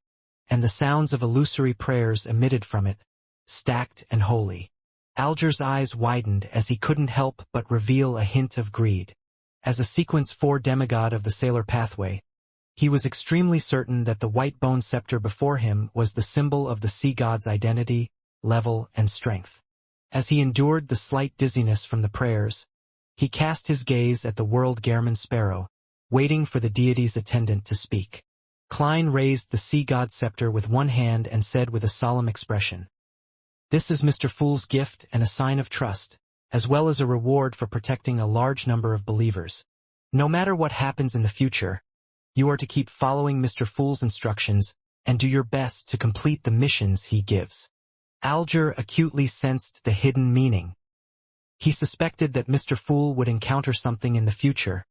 [SPEAKER 1] and the sounds of illusory prayers emitted from it, stacked and holy. Alger's eyes widened as he couldn't help but reveal a hint of greed. As a Sequence 4 demigod of the Sailor Pathway, he was extremely certain that the white bone scepter before him was the symbol of the sea god's identity, level, and strength. As he endured the slight dizziness from the prayers, he cast his gaze at the world Gehrman Sparrow, waiting for the deity's attendant to speak. Klein raised the sea god scepter with one hand and said with a solemn expression, "This is Mr. Fool's gift and a sign of trust, as well as a reward for protecting a large number of believers. No matter what happens in the future, you are to keep following Mr. Fool's instructions and do your best to complete the missions he gives." Alger acutely sensed the hidden meaning. He suspected that Mr. Fool would encounter something in the future,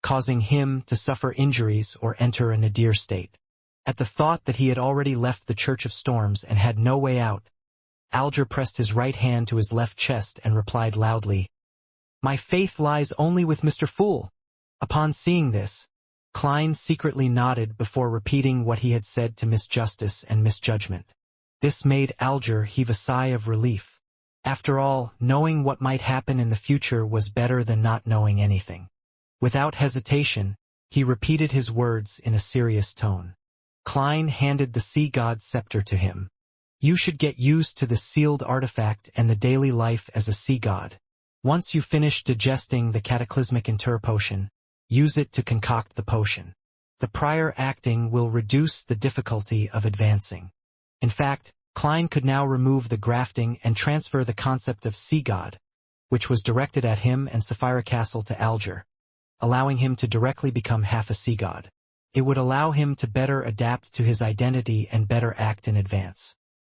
[SPEAKER 1] causing him to suffer injuries or enter a nadir state. At the thought that he had already left the Church of Storms and had no way out, Alger pressed his right hand to his left chest and replied loudly, "My faith lies only with Mr. Fool." Upon seeing this, Klein secretly nodded before repeating what he had said to Miss Justice and Miss Judgment. This made Alger heave a sigh of relief. After all, knowing what might happen in the future was better than not knowing anything. Without hesitation, he repeated his words in a serious tone. Klein handed the sea god's scepter to him. "You should get used to the sealed artifact and the daily life as a sea god. Once you finish digesting the cataclysmic interpotion, use it to concoct the potion. The prior acting will reduce the difficulty of advancing." In fact, Klein could now remove the grafting and transfer the concept of sea god, which was directed at him and Sapphira Castle to Alger, allowing him to directly become half a sea god. It would allow him to better adapt to his identity and better act in advance.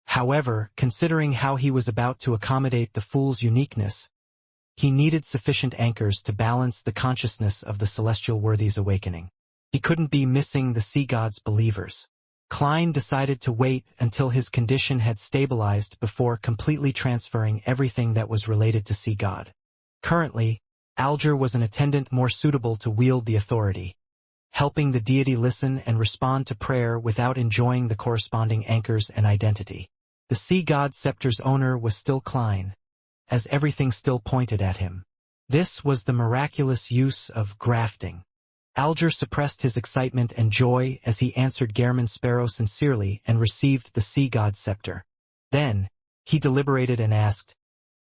[SPEAKER 1] However, considering how he was about to accommodate the fool's uniqueness, he needed sufficient anchors to balance the consciousness of the celestial worthies awakening. He couldn't be missing the sea god's believers. Klein decided to wait until his condition had stabilized before completely transferring everything that was related to sea god. Currently, Alger was an attendant more suitable to wield the authority, helping the deity listen and respond to prayer without enjoying the corresponding anchors and identity. The sea god scepter's owner was still Klein, as everything still pointed at him. This was the miraculous use of grafting. Alger suppressed his excitement and joy as he answered Gehrman Sparrow sincerely and received the sea god scepter. Then, he deliberated and asked,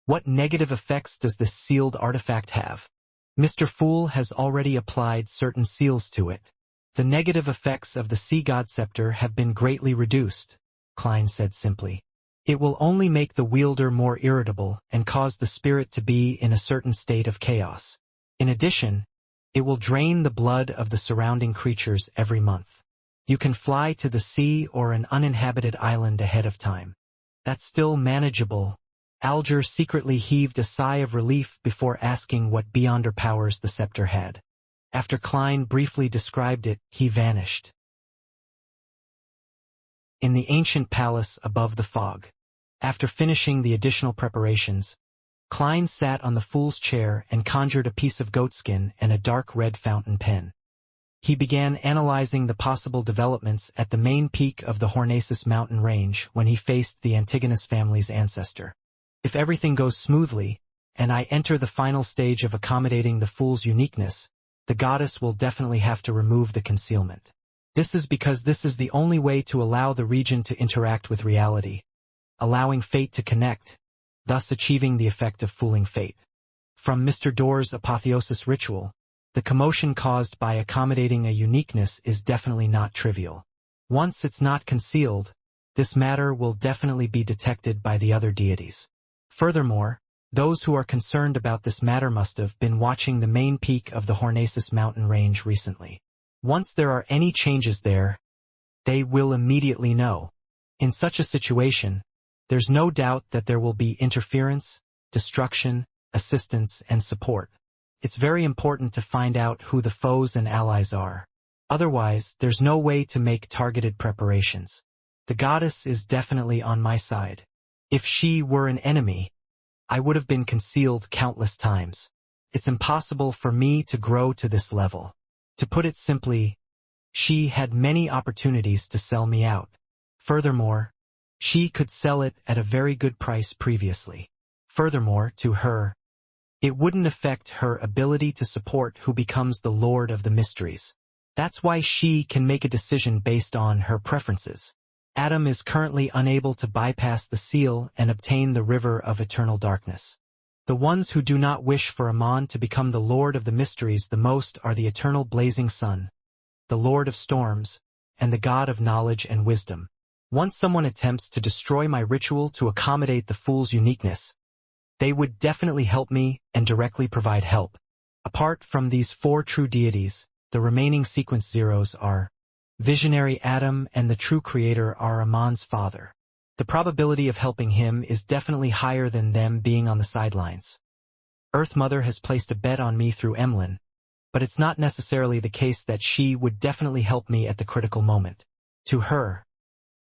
[SPEAKER 1] "What negative effects does this sealed artifact have?" "Mr. Fool has already applied certain seals to it. The negative effects of the sea god scepter have been greatly reduced," Klein said simply. "It will only make the wielder more irritable and cause the spirit to be in a certain state of chaos. In addition, it will drain the blood of the surrounding creatures every month. You can fly to the sea or an uninhabited island ahead of time." "That's still manageable." Alger secretly heaved a sigh of relief before asking what beyonder powers the scepter had. After Klein briefly described it, he vanished. In the ancient palace above the fog. After finishing the additional preparations, Klein sat on the fool's chair and conjured a piece of goatskin and a dark red fountain pen. He began analyzing the possible developments at the main peak of the Hornacis mountain range when he faced the Antigonus family's ancestor. If everything goes smoothly, and I enter the final stage of accommodating the fool's uniqueness, the goddess will definitely have to remove the concealment. This is because this is the only way to allow the region to interact with reality, allowing fate to connect, thus achieving the effect of fooling fate. From Mr. Door's apotheosis ritual, the commotion caused by accommodating a uniqueness is definitely not trivial. Once it's not concealed, this matter will definitely be detected by the other deities. Furthermore, those who are concerned about this matter must have been watching the main peak of the Hornacis mountain range recently. Once there are any changes there, they will immediately know. In such a situation, there's no doubt that there will be interference, destruction, assistance, and support. It's very important to find out who the foes and allies are. Otherwise, there's no way to make targeted preparations. The goddess is definitely on my side. If she were an enemy, I would have been concealed countless times. It's impossible for me to grow to this level. To put it simply, she had many opportunities to sell me out. Furthermore, she could sell it at a very good price previously. Furthermore, to her, it wouldn't affect her ability to support who becomes the Lord of the Mysteries. That's why she can make a decision based on her preferences. Adam is currently unable to bypass the seal and obtain the river of eternal darkness. The ones who do not wish for Amon to become the Lord of the Mysteries the most are the eternal blazing sun, the Lord of Storms, and the God of Knowledge and Wisdom. Once someone attempts to destroy my ritual to accommodate the fool's uniqueness, they would definitely help me and directly provide help. Apart from these four true deities, the remaining sequence zeros are Visionary Adam and the true creator are Amon's father. The probability of helping him is definitely higher than them being on the sidelines. Earth Mother has placed a bet on me through Emlyn, but it's not necessarily the case that she would definitely help me at the critical moment. To her,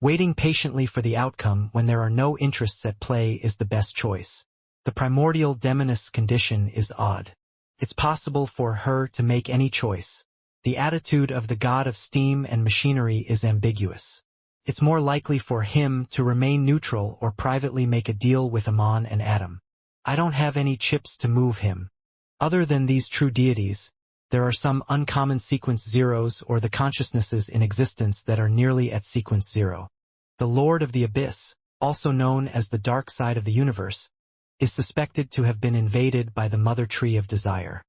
[SPEAKER 1] waiting patiently for the outcome when there are no interests at play is the best choice. The primordial demoness condition is odd. It's possible for her to make any choice. The attitude of the god of steam and machinery is ambiguous. It's more likely for him to remain neutral or privately make a deal with Amon and Adam. I don't have any chips to move him. Other than these true deities, there are some uncommon sequence zeros or the consciousnesses in existence that are nearly at sequence zero. The Lord of the Abyss, also known as the dark side of the universe, is suspected to have been invaded by the Mother Tree of Desire.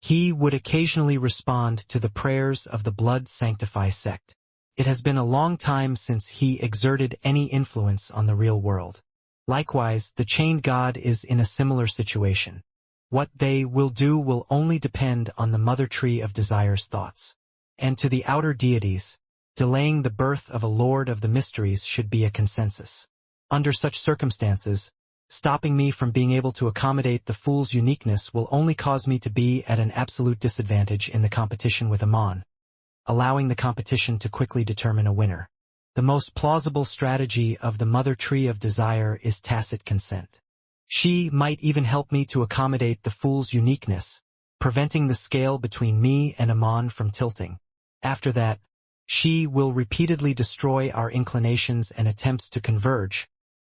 [SPEAKER 1] He would occasionally respond to the prayers of the Blood Sanctify sect. It has been a long time since he exerted any influence on the real world. Likewise, the Chained God is in a similar situation. What they will do will only depend on the Mother Tree of Desire's thoughts. And to the outer deities, delaying the birth of a Lord of the Mysteries should be a consensus. Under such circumstances, stopping me from being able to accommodate the fool's uniqueness will only cause me to be at an absolute disadvantage in the competition with Amon, allowing the competition to quickly determine a winner. The most plausible strategy of the mother tree of desire is tacit consent. She might even help me to accommodate the fool's uniqueness, preventing the scale between me and Amon from tilting. After that, she will repeatedly destroy our inclinations and attempts to converge,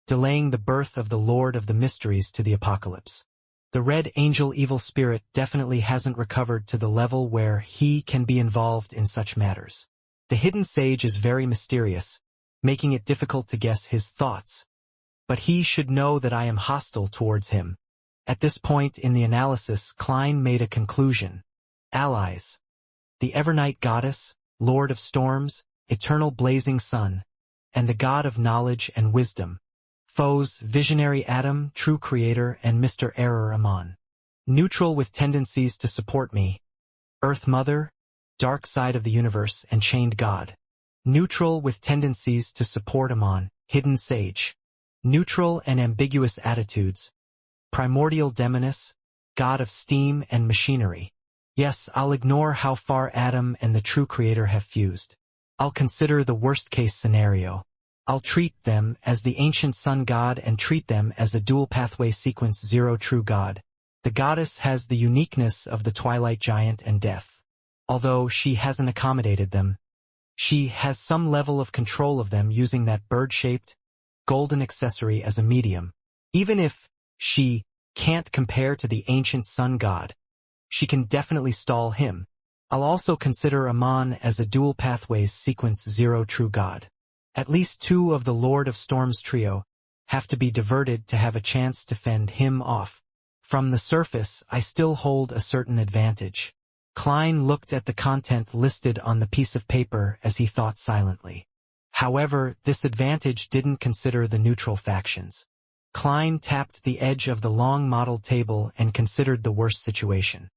[SPEAKER 1] delaying the birth of the Lord of the Mysteries to the apocalypse. The Red Angel evil spirit definitely hasn't recovered to the level where he can be involved in such matters. The hidden sage is very mysterious, making it difficult to guess his thoughts. But he should know that I am hostile towards him. At this point in the analysis, Klein made a conclusion. Allies. The Evernight Goddess, Lord of Storms, Eternal Blazing Sun, and the God of Knowledge and Wisdom. Foes, Visionary Adam, True Creator, and Mr. Error Amon. Neutral with tendencies to support me. Earth Mother, Dark Side of the Universe, and Chained God. Neutral with tendencies to support Amon, Hidden Sage. Neutral and ambiguous attitudes. Primordial Demoness, God of Steam and Machinery. Yes, I'll ignore how far Adam and the True Creator have fused. I'll consider the worst-case scenario. I'll treat them as the ancient sun god and treat them as a dual pathway sequence 0 true god. The goddess has the uniqueness of the Twilight Giant and Death. Although she hasn't accommodated them, she has some level of control of them using that bird-shaped, golden accessory as a medium. Even if she can't compare to the ancient sun god, she can definitely stall him. I'll also consider Amon as a dual pathways sequence 0 true god. At least 2 of the Lord of Storms trio have to be diverted to have a chance to fend him off. From the surface, I still hold a certain advantage. Klein looked at the content listed on the piece of paper as he thought silently. However, this advantage didn't consider the neutral factions. Klein tapped the edge of the long modeled table and considered the worst situation.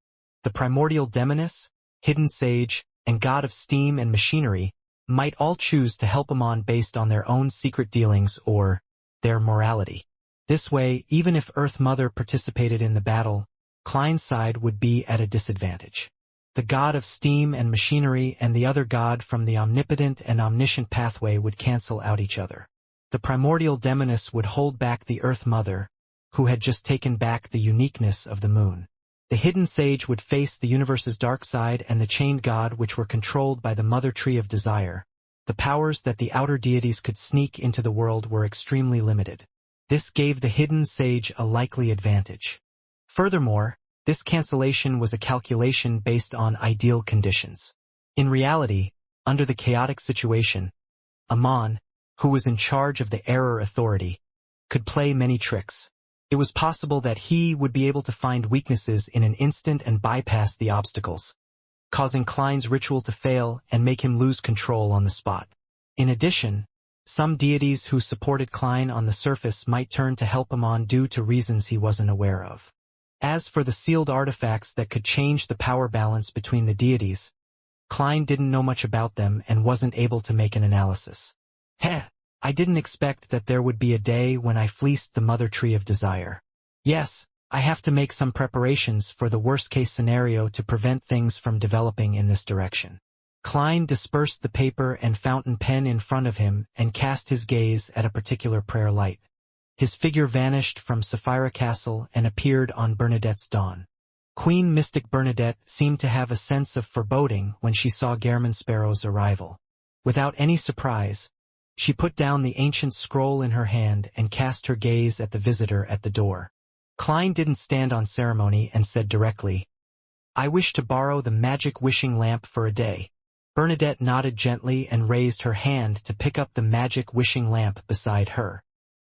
[SPEAKER 1] The Primordial Demoness, Hidden Sage, and God of Steam and Machinery might all choose to help Amon based on their own secret dealings or their morality. This way, even if Earth Mother participated in the battle, Klein's side would be at a disadvantage. The God of Steam and Machinery and the other god from the omnipotent and omniscient pathway would cancel out each other. The Primordial Demoness would hold back the Earth Mother, who had just taken back the uniqueness of the moon. The Hidden Sage would face the universe's dark side and the Chained God, which were controlled by the Mother Tree of Desire. The powers that the outer deities could sneak into the world were extremely limited. This gave the Hidden Sage a likely advantage. Furthermore, this cancellation was a calculation based on ideal conditions. In reality, under the chaotic situation, Amon, who was in charge of the Error Authority, could play many tricks. It was possible that he would be able to find weaknesses in an instant and bypass the obstacles, causing Klein's ritual to fail and make him lose control on the spot. In addition, some deities who supported Klein on the surface might turn to help Amon due to reasons he wasn't aware of. As for the sealed artifacts that could change the power balance between the deities, Klein didn't know much about them and wasn't able to make an analysis. I didn't expect that there would be a day when I fleeced the Mother Tree of Desire. Yes, I have to make some preparations for the worst-case scenario to prevent things from developing in this direction. Klein dispersed the paper and fountain pen in front of him and cast his gaze at a particular prayer light. His figure vanished from Sapphira Castle and appeared on Bernadette's dawn. Queen Mystic Bernadette seemed to have a sense of foreboding when she saw Gairman Sparrow's arrival. Without any surprise, she put down the ancient scroll in her hand and cast her gaze at the visitor at the door. Klein didn't stand on ceremony and said directly, "I wish to borrow the magic wishing lamp for a day." Bernadette nodded gently and raised her hand to pick up the magic wishing lamp beside her.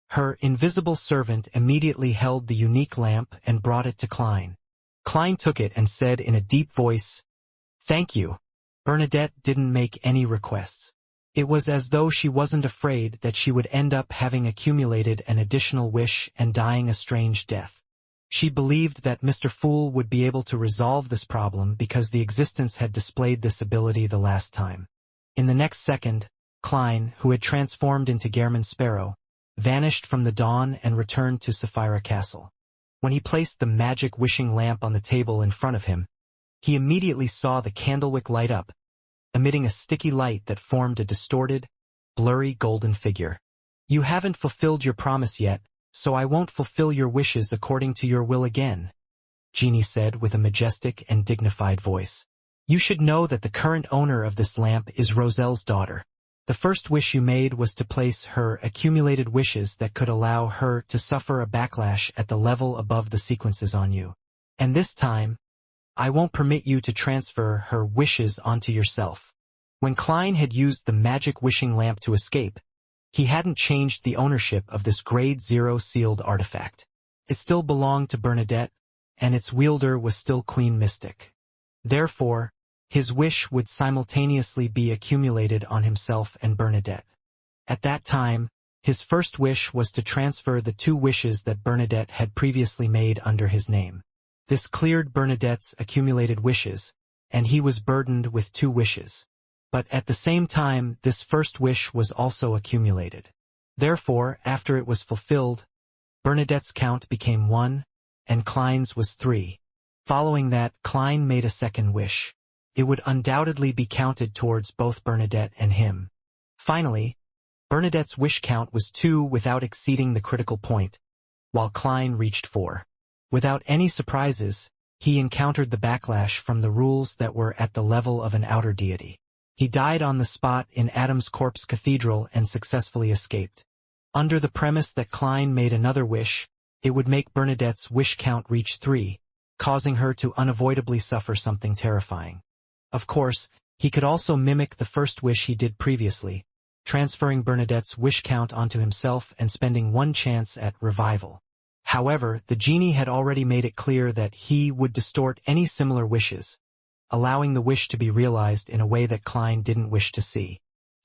[SPEAKER 1] Her invisible servant immediately held the unique lamp and brought it to Klein. Klein took it and said in a deep voice, "Thank you." Bernadette didn't make any requests. It was as though she wasn't afraid that she would end up having accumulated an additional wish and dying a strange death. She believed that Mr. Fool would be able to resolve this problem because the existence had displayed this ability the last time. In the next second, Klein, who had transformed into Gehrman Sparrow, vanished from the dawn and returned to Sapphira Castle. When he placed the magic wishing lamp on the table in front of him, he immediately saw the candlewick light up, emitting a sticky light that formed a distorted, blurry golden figure. "You haven't fulfilled your promise yet, so I won't fulfill your wishes according to your will again," Genie said with a majestic and dignified voice. "You should know that the current owner of this lamp is Roselle's daughter. The first wish you made was to place her accumulated wishes that could allow her to suffer a backlash at the level above the sequences on you. And this time, I won't permit you to transfer her wishes onto yourself." When Klein had used the magic wishing lamp to escape, he hadn't changed the ownership of this Grade 0 sealed artifact. It still belonged to Bernadette, and its wielder was still Queen Mystic. Therefore, his wish would simultaneously be accumulated on himself and Bernadette. At that time, his first wish was to transfer the 2 wishes that Bernadette had previously made under his name. This cleared Bernadette's accumulated wishes, and he was burdened with 2 wishes. But at the same time, this first wish was also accumulated. Therefore, after it was fulfilled, Bernadette's count became 1, and Klein's was 3. Following that, Klein made a second wish. It would undoubtedly be counted towards both Bernadette and him. Finally, Bernadette's wish count was 2 without exceeding the critical point, while Klein reached 4. Without any surprises, he encountered the backlash from the rules that were at the level of an outer deity. He died on the spot in Adam's Corpse Cathedral and successfully escaped. Under the premise that Klein made another wish, it would make Bernadette's wish count reach 3, causing her to unavoidably suffer something terrifying. Of course, he could also mimic the first wish he did previously, transferring Bernadette's wish count onto himself and spending 1 chance at revival. However, the genie had already made it clear that he would distort any similar wishes, allowing the wish to be realized in a way that Klein didn't wish to see.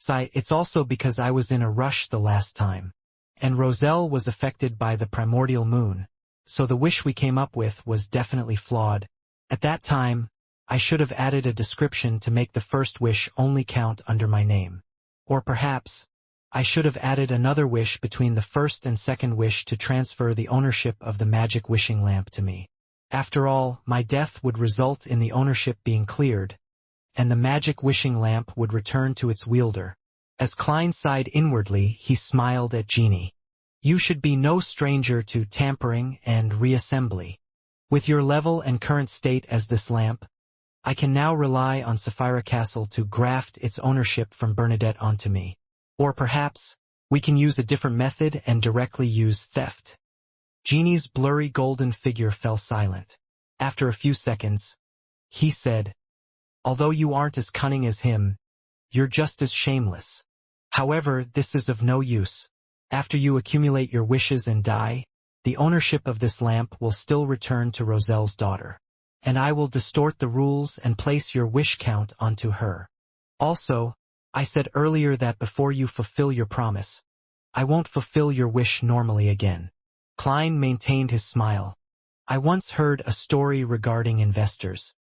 [SPEAKER 1] It's also because I was in a rush the last time, and Roselle was affected by the primordial moon, so the wish we came up with was definitely flawed. At that time, I should have added a description to make the first wish only count under my name. Or perhaps, I should have added another wish between the first and second wish to transfer the ownership of the magic wishing lamp to me. After all, my death would result in the ownership being cleared, and the magic wishing lamp would return to its wielder. As Klein sighed inwardly, he smiled at Genie. "You should be no stranger to tampering and reassembly. With your level and current state as this lamp, I can now rely on Sapphira Castle to graft its ownership from Bernadette onto me. Or perhaps, we can use a different method and directly use theft." Genie's blurry golden figure fell silent. After a few seconds, he said, "Although you aren't as cunning as him, you're just as shameless. However, this is of no use. After you accumulate your wishes and die, the ownership of this lamp will still return to Roselle's daughter. And I will distort the rules and place your wish count onto her. Also, I said earlier that before you fulfill your promise, I won't fulfill your wish normally again." Klein maintained his smile. "I once heard a story regarding investors.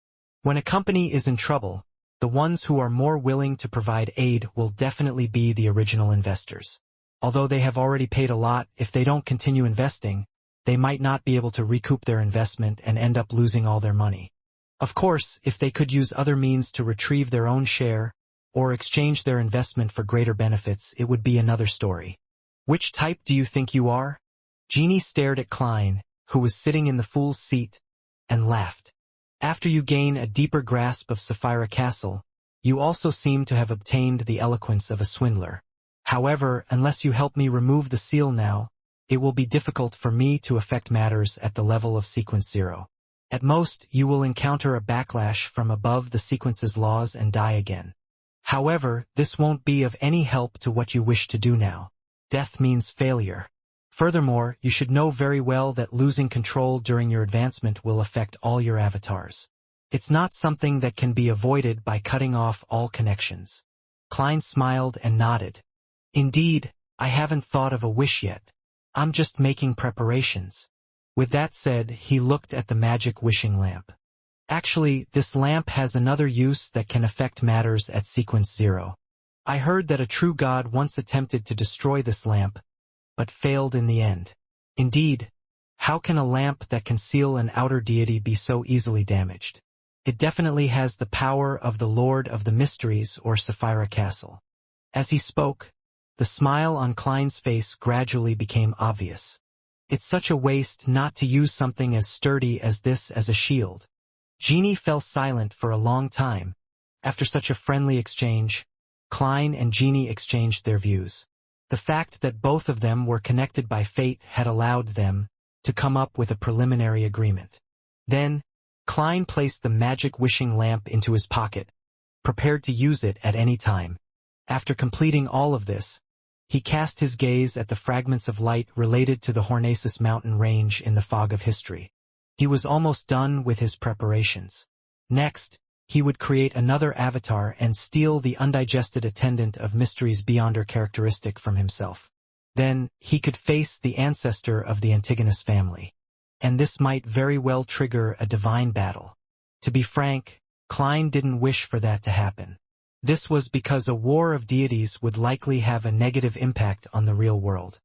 [SPEAKER 1] When a company is in trouble, the ones who are more willing to provide aid will definitely be the original investors. Although they have already paid a lot, if they don't continue investing, they might not be able to recoup their investment and end up losing all their money. Of course, if they could use other means to retrieve their own share, or exchange their investment for greater benefits, it would be another story. Which type do you think you are?" Genie stared at Klein, who was sitting in the fool's seat, and laughed. "After you gain a deeper grasp of Sapphira Castle, you also seem to have obtained the eloquence of a swindler. However, unless you help me remove the seal now, it will be difficult for me to affect matters at the level of Sequence 0. At most, you will encounter a backlash from above the sequence's laws and die again. However, this won't be of any help to what you wish to do now. Death means failure. Furthermore, you should know very well that losing control during your advancement will affect all your avatars. It's not something that can be avoided by cutting off all connections." Klein smiled and nodded. "Indeed, I haven't thought of a wish yet. I'm just making preparations. With that said, he looked at the magic wishing lamp. Actually, this lamp has another use that can affect matters at sequence 0. I heard that a true god once attempted to destroy this lamp, but failed in the end. Indeed, how can a lamp that can seal an outer deity be so easily damaged? It definitely has the power of the Lord of the Mysteries or Sapphira Castle. As he spoke, the smile on Klein's face gradually became obvious. It's such a waste not to use something as sturdy as this as a shield. Jeannie fell silent for a long time. After such a friendly exchange, Klein and Jeannie exchanged their views. The fact that both of them were connected by fate had allowed them to come up with a preliminary agreement. Then, Klein placed the magic wishing lamp into his pocket, prepared to use it at any time. After completing all of this, he cast his gaze at the fragments of light related to the Hornacis mountain range in the fog of history. He was almost done with his preparations. Next, he would create another avatar and steal the undigested attendant of mysteries beyonder characteristic from himself. Then, he could face the ancestor of the Antigonus family. And this might very well trigger a divine battle. To be frank, Klein didn't wish for that to happen. This was because a war of deities would likely have a negative impact on the real world.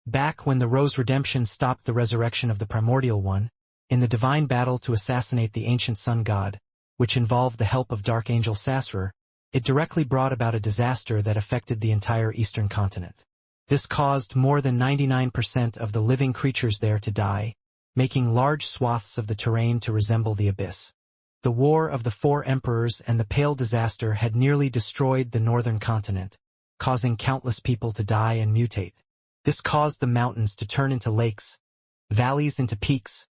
[SPEAKER 1] Back when the Rose Redemption stopped the resurrection of the Primordial One, in the divine battle to assassinate the ancient sun god, which involved the help of Dark Angel Sasser, it directly brought about a disaster that affected the entire eastern continent. This caused more than 99% of the living creatures there to die, making large swaths of the terrain to resemble the abyss. The War of the Four Emperors and the Pale Disaster had nearly destroyed the northern continent, causing countless people to die and mutate. This caused the mountains to turn into lakes, valleys into peaks,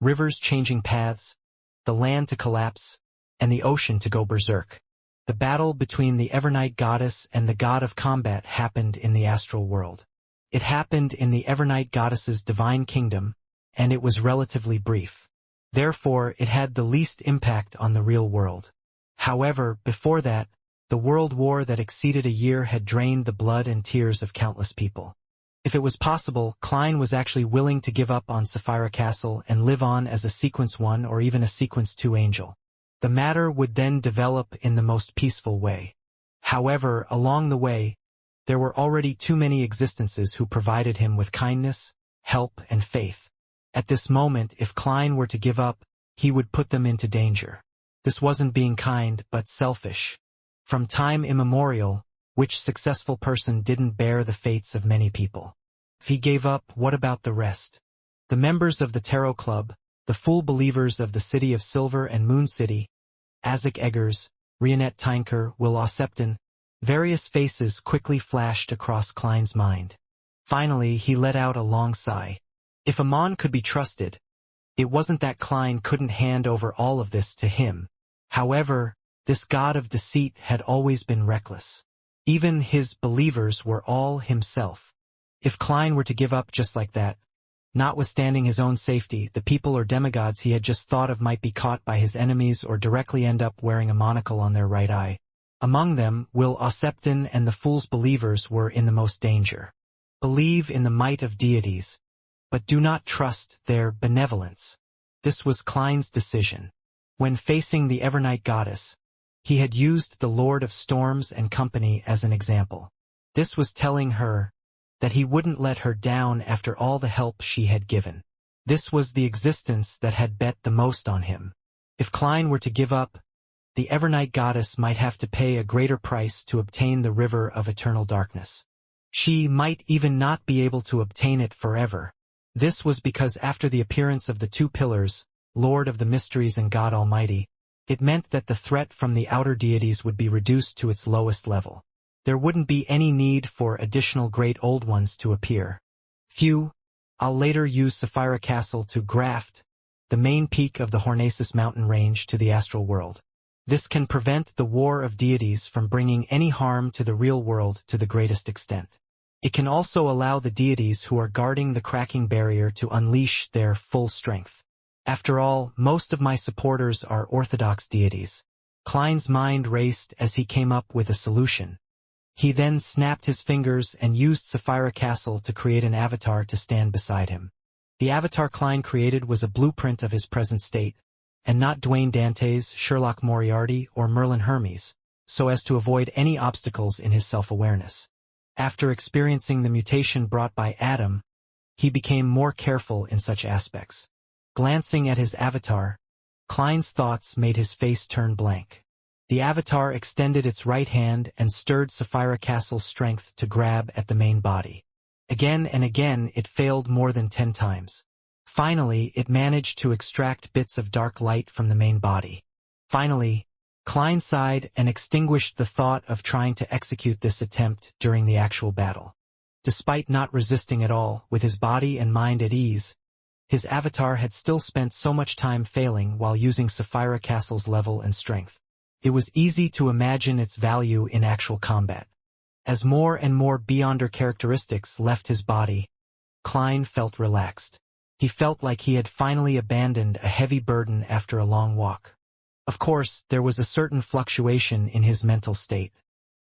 [SPEAKER 1] rivers changing paths, the land to collapse, and the ocean to go berserk. The battle between the Evernight goddess and the god of combat happened in the astral world. It happened in the Evernight goddess's divine kingdom, and it was relatively brief. Therefore, it had the least impact on the real world. However, before that, the world war that exceeded a year had drained the blood and tears of countless people. If it was possible, Klein was actually willing to give up on Sapphira Castle and live on as a Sequence 1 or even a Sequence 2 angel. The matter would then develop in the most peaceful way. However, along the way, there were already too many existences who provided him with kindness, help, and faith. At this moment, if Klein were to give up, he would put them into danger. This wasn't being kind, but selfish. From time immemorial, which successful person didn't bear the fates of many people? If he gave up, what about the rest? The members of the Tarot Club, the full believers of the City of Silver and Moon City, Azek Eggers, Rionette Tynker, Will Ossepton, various faces quickly flashed across Klein's mind. Finally, he let out a long sigh. If Amon could be trusted, it wasn't that Klein couldn't hand over all of this to him. However, this god of deceit had always been reckless. Even his believers were all himself. If Klein were to give up just like that, notwithstanding his own safety, the people or demigods he had just thought of might be caught by his enemies or directly end up wearing a monocle on their right eye. Among them, Will Ossepton and the Fool's believers were in the most danger. Believe in the might of deities, but do not trust their benevolence. This was Klein's decision. When facing the Evernight goddess, he had used the Lord of Storms and company as an example. This was telling her that he wouldn't let her down after all the help she had given. This was the existence that had bet the most on him. If Klein were to give up, the Evernight goddess might have to pay a greater price to obtain the river of eternal darkness. She might even not be able to obtain it forever. This was because after the appearance of the two pillars, Lord of the Mysteries and God Almighty, it meant that the threat from the outer deities would be reduced to its lowest level. There wouldn't be any need for additional great old ones to appear. I'll later use Sapphira Castle to graft the main peak of the Hornacis mountain range to the astral world. This can prevent the war of deities from bringing any harm to the real world to the greatest extent. It can also allow the deities who are guarding the cracking barrier to unleash their full strength. After all, most of my supporters are orthodox deities. Klein's mind raced as he came up with a solution. He then snapped his fingers and used Sapphira Castle to create an avatar to stand beside him. The avatar Klein created was a blueprint of his present state, and not Dwayne Dante's, Sherlock Moriarty, or Merlin Hermes, so as to avoid any obstacles in his self-awareness. After experiencing the mutation brought by Adam, he became more careful in such aspects. Glancing at his avatar, Klein's thoughts made his face turn blank. The avatar extended its right hand and stirred Sapphira Castle's strength to grab at the main body. Again and again it failed more than 10 times. Finally, it managed to extract bits of dark light from the main body. Finally, Klein sighed and extinguished the thought of trying to execute this attempt during the actual battle. Despite not resisting at all, with his body and mind at ease, his avatar had still spent so much time failing while using Sapphira Castle's level and strength. It was easy to imagine its value in actual combat. As more and more Beyonder characteristics left his body, Klein felt relaxed. He felt like he had finally abandoned a heavy burden after a long walk. Of course, there was a certain fluctuation in his mental state.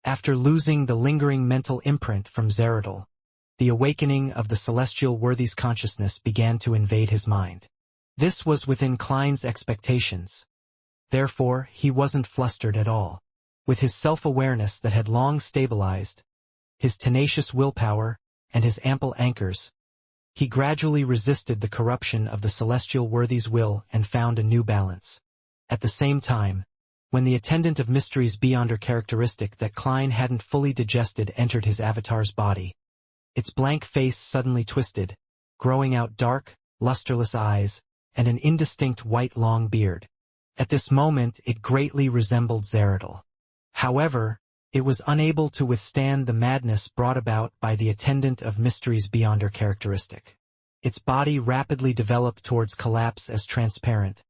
[SPEAKER 1] After losing the lingering mental imprint from Zeradol, the awakening of the celestial worthy's consciousness began to invade his mind. This was within Klein's expectations. Therefore, he wasn't flustered at all. With his self-awareness that had long stabilized, his tenacious willpower, and his ample anchors, he gradually resisted the corruption of the celestial worthy's will and found a new balance. At the same time, when the attendant of mysteries Beyonder characteristic that Klein hadn't fully digested entered his avatar's body, its blank face suddenly twisted, growing out dark, lusterless eyes, and an indistinct white long beard. At this moment it greatly resembled Zeradol. However, it was unable to withstand the madness brought about by the attendant of mysteries Beyonder characteristic. Its body rapidly developed towards collapse as transparent.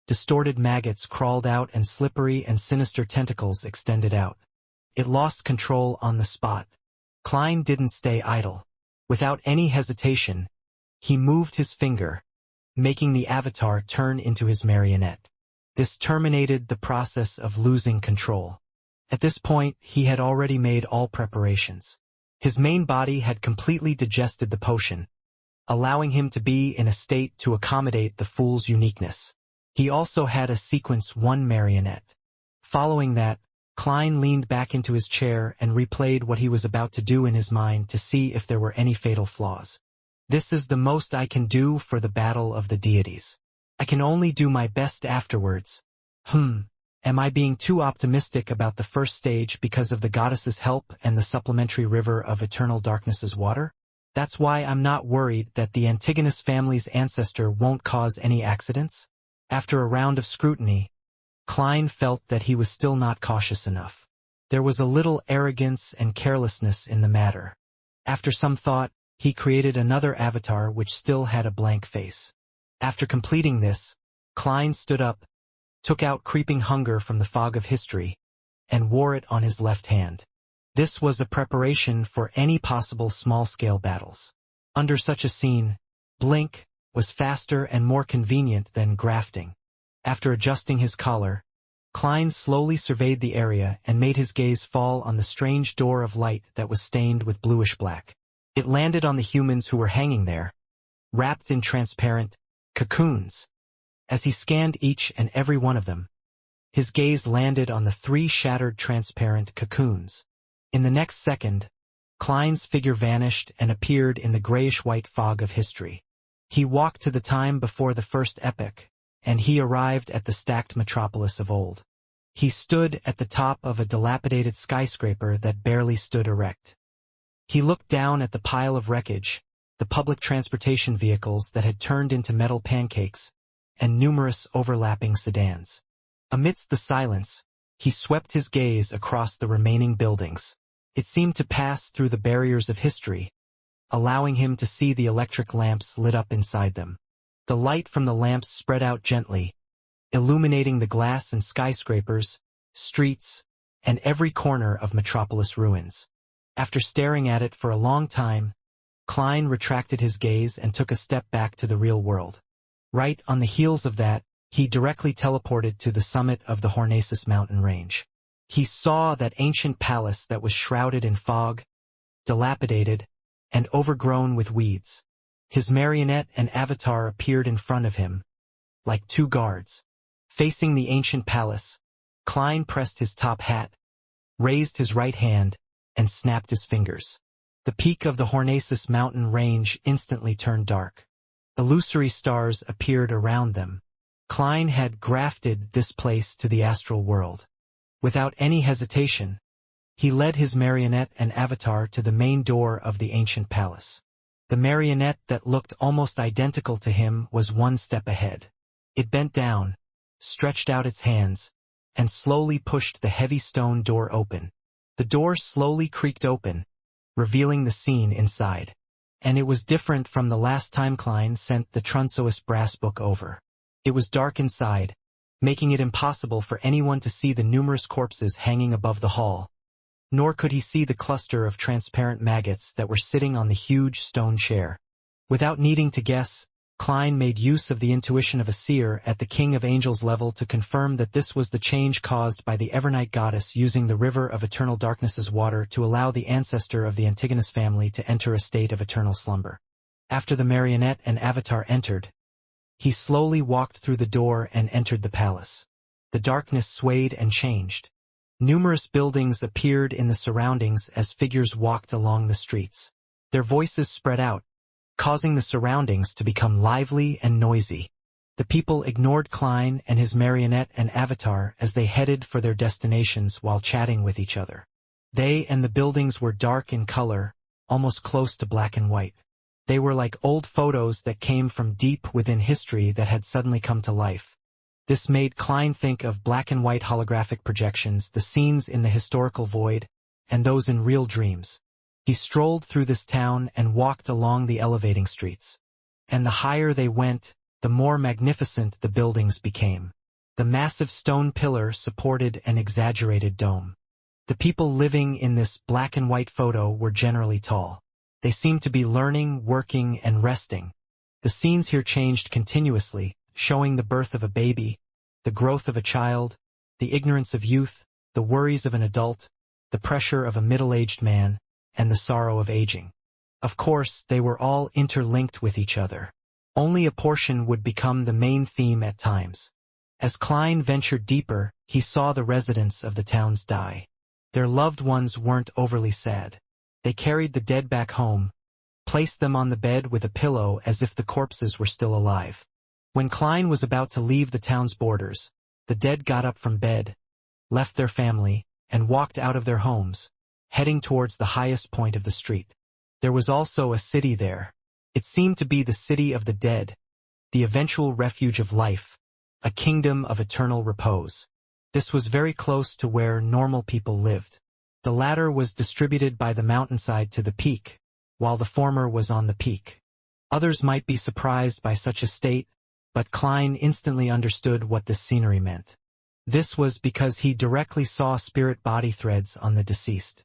[SPEAKER 1] Distorted maggots crawled out and slippery and sinister tentacles extended out. It lost control on the spot. Klein didn't stay idle. Without any hesitation, he moved his finger, making the avatar turn into his marionette. This terminated the process of losing control. At this point, he had already made all preparations. His main body had completely digested the potion, allowing him to be in a state to accommodate the fool's uniqueness. He also had a Sequence 1 marionette. Following that, Klein leaned back into his chair and replayed what he was about to do in his mind to see if there were any fatal flaws. This is the most I can do for the battle of the deities. I can only do my best afterwards. Am I being too optimistic about the first stage because of the goddess's help and the supplementary river of eternal darkness's water? That's why I'm not worried that the Antigonus family's ancestor won't cause any accidents? After a round of scrutiny, Klein felt that he was still not cautious enough. There was a little arrogance and carelessness in the matter. After some thought, he created another avatar which still had a blank face. After completing this, Klein stood up, took out creeping hunger from the fog of history, and wore it on his left hand. This was a preparation for any possible small-scale battles. Under such a scene, blink was faster and more convenient than grafting. After adjusting his collar, Klein slowly surveyed the area and made his gaze fall on the strange door of light that was stained with bluish-black. It landed on the humans who were hanging there, wrapped in transparent cocoons. As he scanned each and every one of them, his gaze landed on the 3 shattered transparent cocoons. In the next second, Klein's figure vanished and appeared in the grayish-white fog of history. He walked to the time before the first epoch, and he arrived at the stacked metropolis of old. He stood at the top of a dilapidated skyscraper that barely stood erect. He looked down at the pile of wreckage, the public transportation vehicles that had turned into metal pancakes, and numerous overlapping sedans. Amidst the silence, he swept his gaze across the remaining buildings. It seemed to pass through the barriers of history, allowing him to see the electric lamps lit up inside them. The light from the lamps spread out gently, illuminating the glass and skyscrapers, streets, and every corner of Metropolis ruins. After staring at it for a long time, Klein retracted his gaze and took a step back to the real world. Right on the heels of that, he directly teleported to the summit of the Hornacis mountain range. He saw that ancient palace that was shrouded in fog, dilapidated, and overgrown with weeds. His marionette and avatar appeared in front of him, like two guards. Facing the ancient palace, Klein pressed his top hat, raised his right hand, and snapped his fingers. The peak of the Hornacis mountain range instantly turned dark. Illusory stars appeared around them. Klein had grafted this place to the astral world. Without any hesitation, he led his marionette and avatar to the main door of the ancient palace. The marionette that looked almost identical to him was one step ahead. It bent down, stretched out its hands, and slowly pushed the heavy stone door open. The door slowly creaked open, revealing the scene inside. And it was different from the last time Klein sent the Trunsoist brass book over. It was dark inside, making it impossible for anyone to see the numerous corpses hanging above the hall. Nor could he see the cluster of transparent maggots that were sitting on the huge stone chair. Without needing to guess, Klein made use of the intuition of a seer at the King of Angels level to confirm that this was the change caused by the Evernight goddess using the river of eternal darkness's water to allow the ancestor of the Antigonus family to enter a state of eternal slumber. After the marionette and avatar entered, he slowly walked through the door and entered the palace. The darkness swayed and changed. Numerous buildings appeared in the surroundings as figures walked along the streets. Their voices spread out, causing the surroundings to become lively and noisy. The people ignored Klein and his marionette and avatar as they headed for their destinations while chatting with each other. They and the buildings were dark in color, almost close to black and white. They were like old photos that came from deep within history that had suddenly come to life. This made Klein think of black and white holographic projections, the scenes in the historical void, and those in real dreams. He strolled through this town and walked along the elevating streets. And the higher they went, the more magnificent the buildings became. The massive stone pillar supported an exaggerated dome. The people living in this black and white photo were generally tall. They seemed to be learning, working, and resting. The scenes here changed continuously, showing the birth of a baby, the growth of a child, the ignorance of youth, the worries of an adult, the pressure of a middle-aged man, and the sorrow of aging. Of course, they were all interlinked with each other. Only a portion would become the main theme at times. As Klein ventured deeper, he saw the residents of the towns die. Their loved ones weren't overly sad. They carried the dead back home, placed them on the bed with a pillow as if the corpses were still alive. When Klein was about to leave the town's borders, the dead got up from bed, left their family, and walked out of their homes, heading towards the highest point of the street. There was also a city there. It seemed to be the city of the dead, the eventual refuge of life, a kingdom of eternal repose. This was very close to where normal people lived. The latter was distributed by the mountainside to the peak, while the former was on the peak. Others might be surprised by such a state, but Klein instantly understood what this scenery meant. This was because he directly saw spirit body threads on the deceased.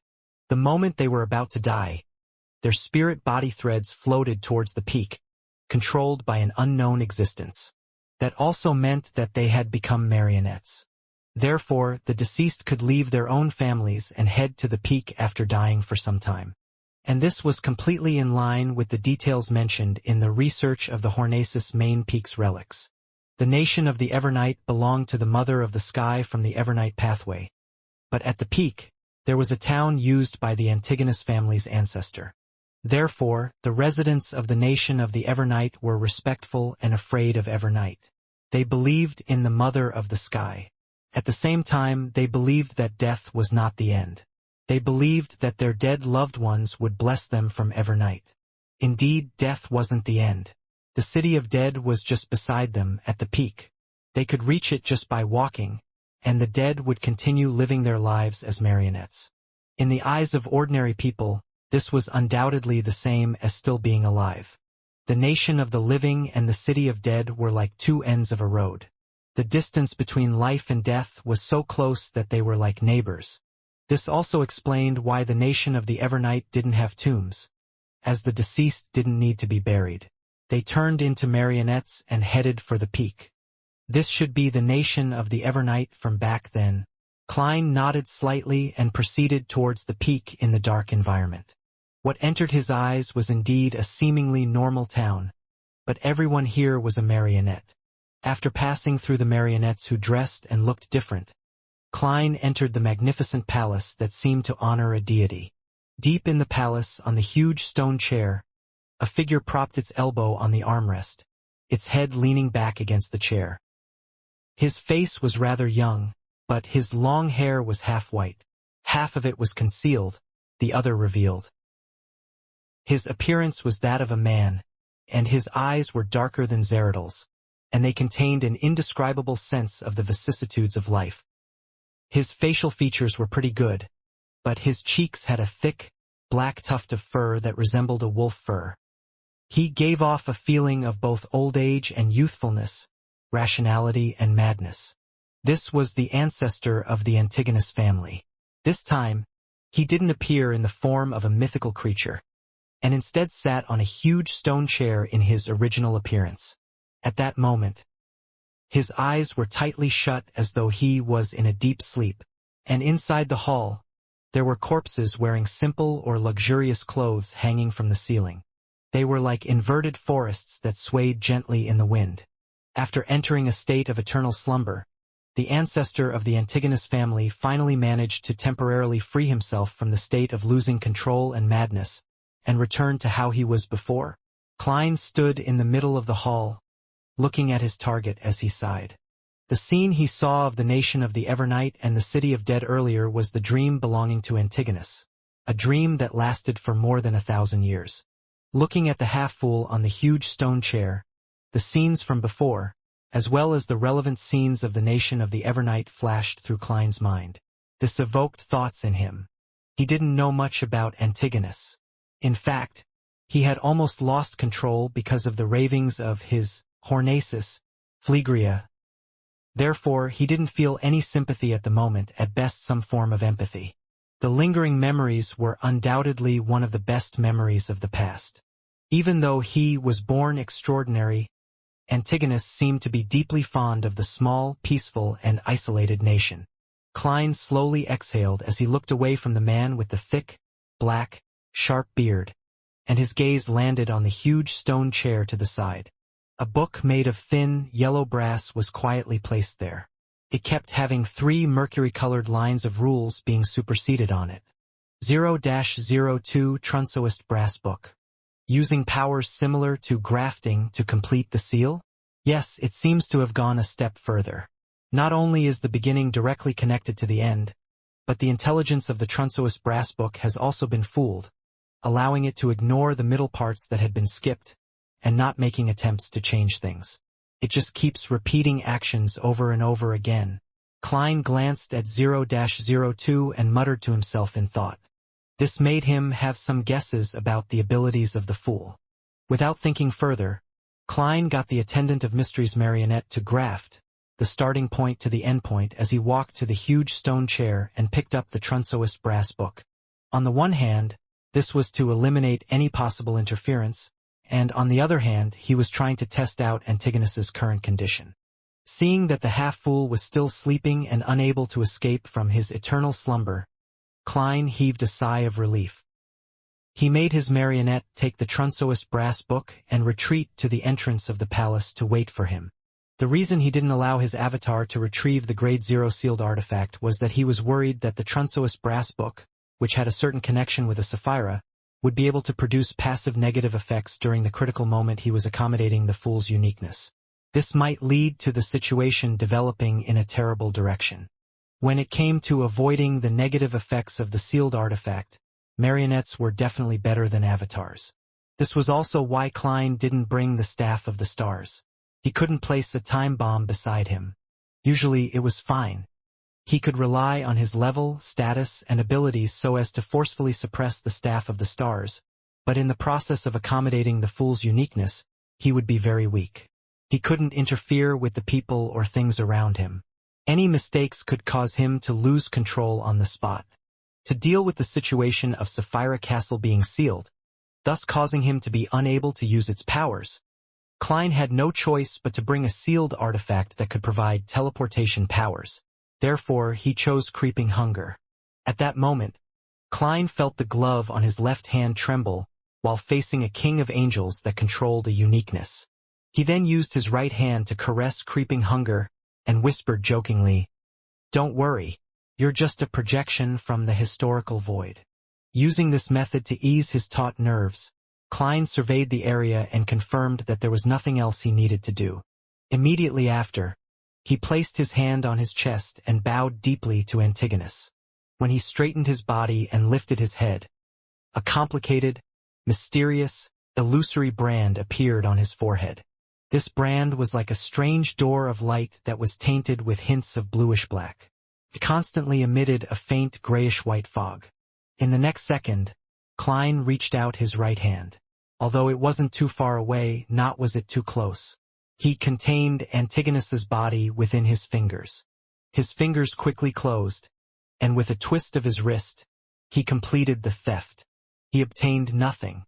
[SPEAKER 1] The moment they were about to die, their spirit body threads floated towards the peak, controlled by an unknown existence. That also meant that they had become marionettes. Therefore, the deceased could leave their own families and head to the peak after dying for some time. And this was completely in line with the details mentioned in the research of the Hornacis main peak's relics. The nation of the Evernight belonged to the Mother of the Sky from the Evernight pathway. But at the peak, there was a town used by the Antigonus family's ancestor. Therefore, the residents of the nation of the Evernight were respectful and afraid of Evernight. They believed in the Mother of the Sky. At the same time, they believed that death was not the end. They believed that their dead loved ones would bless them from Evernight. Indeed, death wasn't the end. The city of dead was just beside them at the peak. They could reach it just by walking, and the dead would continue living their lives as marionettes. In the eyes of ordinary people, this was undoubtedly the same as still being alive. The nation of the living and the city of dead were like two ends of a road. The distance between life and death was so close that they were like neighbors. This also explained why the nation of the Evernight didn't have tombs, as the deceased didn't need to be buried. They turned into marionettes and headed for the peak. This should be the nation of the Evernight from back then. Klein nodded slightly and proceeded towards the peak in the dark environment. What entered his eyes was indeed a seemingly normal town, but everyone here was a marionette. After passing through the marionettes who dressed and looked different, Klein entered the magnificent palace that seemed to honor a deity. Deep in the palace, on the huge stone chair, a figure propped its elbow on the armrest, its head leaning back against the chair. His face was rather young, but his long hair was half white. Half of it was concealed, the other revealed. His appearance was that of a man, and his eyes were darker than Zeradal's, and they contained an indescribable sense of the vicissitudes of life. His facial features were pretty good, but his cheeks had a thick, black tuft of fur that resembled a wolf fur. He gave off a feeling of both old age and youthfulness, rationality and madness. This was the ancestor of the Antigonus family. This time, he didn't appear in the form of a mythical creature, and instead sat on a huge stone chair in his original appearance. At that moment, his eyes were tightly shut as though he was in a deep sleep, and inside the hall, there were corpses wearing simple or luxurious clothes hanging from the ceiling. They were like inverted forests that swayed gently in the wind. After entering a state of eternal slumber, the ancestor of the Antigonus family finally managed to temporarily free himself from the state of losing control and madness, and returned to how he was before. Klein stood in the middle of the hall, looking at his target as he sighed. The scene he saw of the nation of the Evernight and the city of dead earlier was the dream belonging to Antigonus, a dream that lasted for more than 1,000 years. Looking at the half-fool on the huge stone chair, the scenes from before, as well as the relevant scenes of the nation of the Evernight flashed through Klein's mind. This evoked thoughts in him. He didn't know much about Antigonus. In fact, he had almost lost control because of the ravings of his Hornacis, Phlegria. Therefore, he didn't feel any sympathy at the moment, at best some form of empathy. The lingering memories were undoubtedly one of the best memories of the past. Even though he was born extraordinary, Antigonus seemed to be deeply fond of the small, peaceful, and isolated nation. Klein slowly exhaled as he looked away from the man with the thick, black, sharp beard, and his gaze landed on the huge stone chair to the side. A book made of thin, yellow brass was quietly placed there. It kept having 3 mercury-colored lines of rules being superseded on it. 0-02 Trunsoist Brass Book. Using powers similar to grafting to complete the seal? Yes, it seems to have gone a step further. Not only is the beginning directly connected to the end, but the intelligence of the Trunsoist Brass Book has also been fooled, allowing it to ignore the middle parts that had been skipped, and not making attempts to change things. It just keeps repeating actions over and over again. Klein glanced at 0-02 and muttered to himself in thought. This made him have some guesses about the abilities of the fool. Without thinking further, Klein got the attendant of Mystery's marionette to graft the starting point to the end point as he walked to the huge stone chair and picked up the Trunsoist Brass Book. On the one hand, this was to eliminate any possible interference, and on the other hand, he was trying to test out Antigonus's current condition. Seeing that the half-fool was still sleeping and unable to escape from his eternal slumber, Klein heaved a sigh of relief. He made his marionette take the Trunsoist Brass Book and retreat to the entrance of the palace to wait for him. The reason he didn't allow his avatar to retrieve the Grade 0 sealed artifact was that he was worried that the Trunsoist Brass Book, which had a certain connection with a Sapphira, would be able to produce passive negative effects during the critical moment he was accommodating the fool's uniqueness. This might lead to the situation developing in a terrible direction. When it came to avoiding the negative effects of the sealed artifact, marionettes were definitely better than avatars. This was also why Klein didn't bring the Staff of the Stars. He couldn't place a time bomb beside him. Usually it was fine. He could rely on his level, status, and abilities so as to forcefully suppress the Staff of the Stars, but in the process of accommodating the fool's uniqueness, he would be very weak. He couldn't interfere with the people or things around him. Any mistakes could cause him to lose control on the spot. To deal with the situation of Sapphira Castle being sealed, thus causing him to be unable to use its powers, Klein had no choice but to bring a sealed artifact that could provide teleportation powers. Therefore, he chose Creeping Hunger. At that moment, Klein felt the glove on his left hand tremble while facing a king of angels that controlled a uniqueness. He then used his right hand to caress creeping hunger and whispered jokingly, "Don't worry, you're just a projection from the historical void." Using this method to ease his taut nerves, Klein surveyed the area and confirmed that there was nothing else he needed to do. Immediately after, he placed his hand on his chest and bowed deeply to Antigonus. When he straightened his body and lifted his head, a complicated, mysterious, illusory brand appeared on his forehead. This brand was like a strange door of light that was tainted with hints of bluish-black. It constantly emitted a faint grayish-white fog. In the next second, Klein reached out his right hand. Although it wasn't too far away, not was it too close. He contained Antigonus's body within his fingers. His fingers quickly closed, and with a twist of his wrist, he completed the theft. He obtained nothing.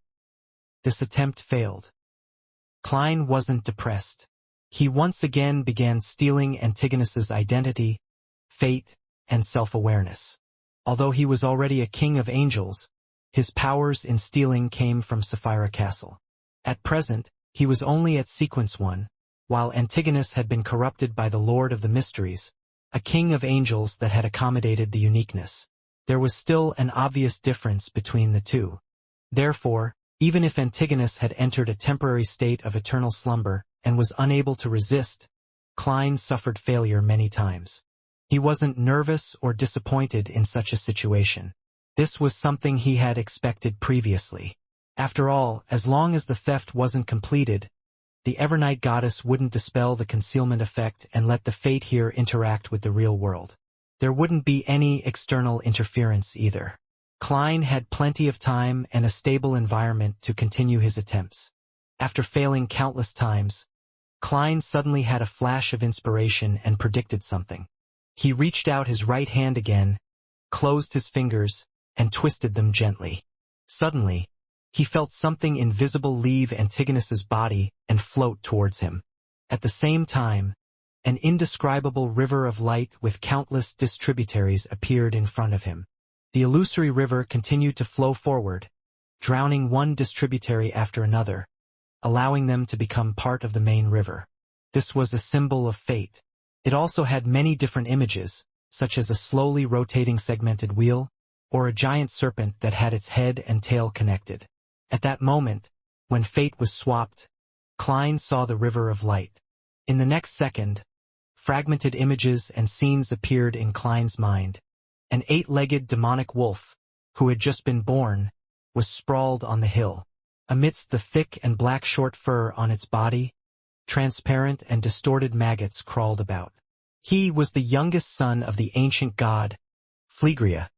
[SPEAKER 1] This attempt failed. Klein wasn't depressed. He once again began stealing Antigonus's identity, fate, and self-awareness. Although he was already a king of angels, his powers in stealing came from Sapphira Castle. At present, he was only at Sequence 1, while Antigonus had been corrupted by the Lord of the Mysteries, a king of angels that had accommodated the uniqueness. There was still an obvious difference between the two. Therefore, even if Antigonus had entered a temporary state of eternal slumber and was unable to resist, Klein suffered failure many times. He wasn't nervous or disappointed in such a situation. This was something he had expected previously. After all, as long as the theft wasn't completed, the Evernight goddess wouldn't dispel the concealment effect and let the fate here interact with the real world. There wouldn't be any external interference either. Klein had plenty of time and a stable environment to continue his attempts. After failing countless times, Klein suddenly had a flash of inspiration and predicted something. He reached out his right hand again, closed his fingers, and twisted them gently. Suddenly, he felt something invisible leave Antigonus's body and float towards him. At the same time, an indescribable river of light with countless distributaries appeared in front of him. The illusory river continued to flow forward, drowning one distributary after another, allowing them to become part of the main river. This was a symbol of fate. It also had many different images, such as a slowly rotating segmented wheel, or a giant serpent that had its head and tail connected. At that moment, when fate was swapped, Klein saw the river of light. In the next second, fragmented images and scenes appeared in Klein's mind. An 8-legged demonic wolf, who had just been born, was sprawled on the hill. Amidst the thick and black short fur on its body, transparent and distorted maggots crawled about. He was the youngest son of the ancient god, Phlegria,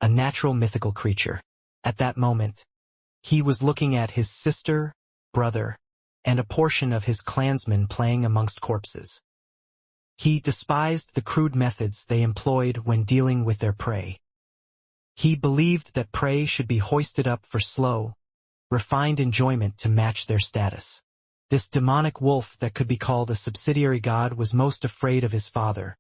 [SPEAKER 1] a natural mythical creature. At that moment, he was looking at his sister, brother, and a portion of his clansmen playing amongst corpses. He despised the crude methods they employed when dealing with their prey. He believed that prey should be hoisted up for slow, refined enjoyment to match their status. This demonic wolf that could be called a subsidiary god was most afraid of his father,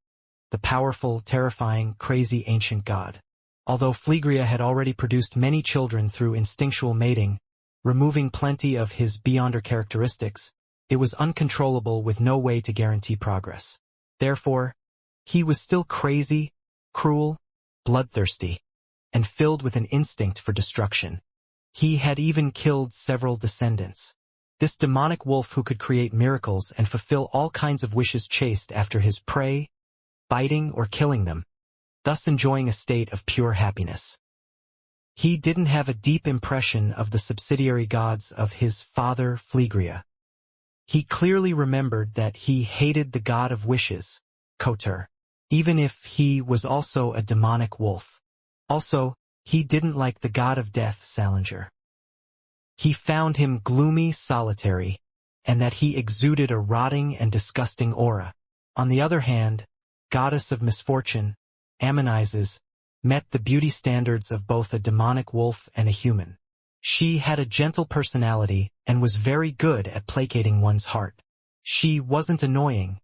[SPEAKER 1] the powerful, terrifying, crazy ancient god. Although Phlegria had already produced many children through instinctual mating, removing plenty of his beyonder characteristics, it was uncontrollable with no way to guarantee progress. Therefore, he was still crazy, cruel, bloodthirsty, and filled with an instinct for destruction. He had even killed several descendants. This demonic wolf who could create miracles and fulfill all kinds of wishes chased after his prey, biting or killing them, thus enjoying a state of pure happiness. He didn't have a deep impression of the subsidiary gods of his father Phlegria. He clearly remembered that he hated the god of wishes, Kotur, even if he was also a demonic wolf. Also, he didn't like the god of death, Salinger. He found him gloomy, solitary, and that he exuded a rotting and disgusting aura. On the other hand, goddess of misfortune, Ammonizes, met the beauty standards of both a demonic wolf and a human. She had a gentle personality and was very good at placating one's heart. She wasn't annoying,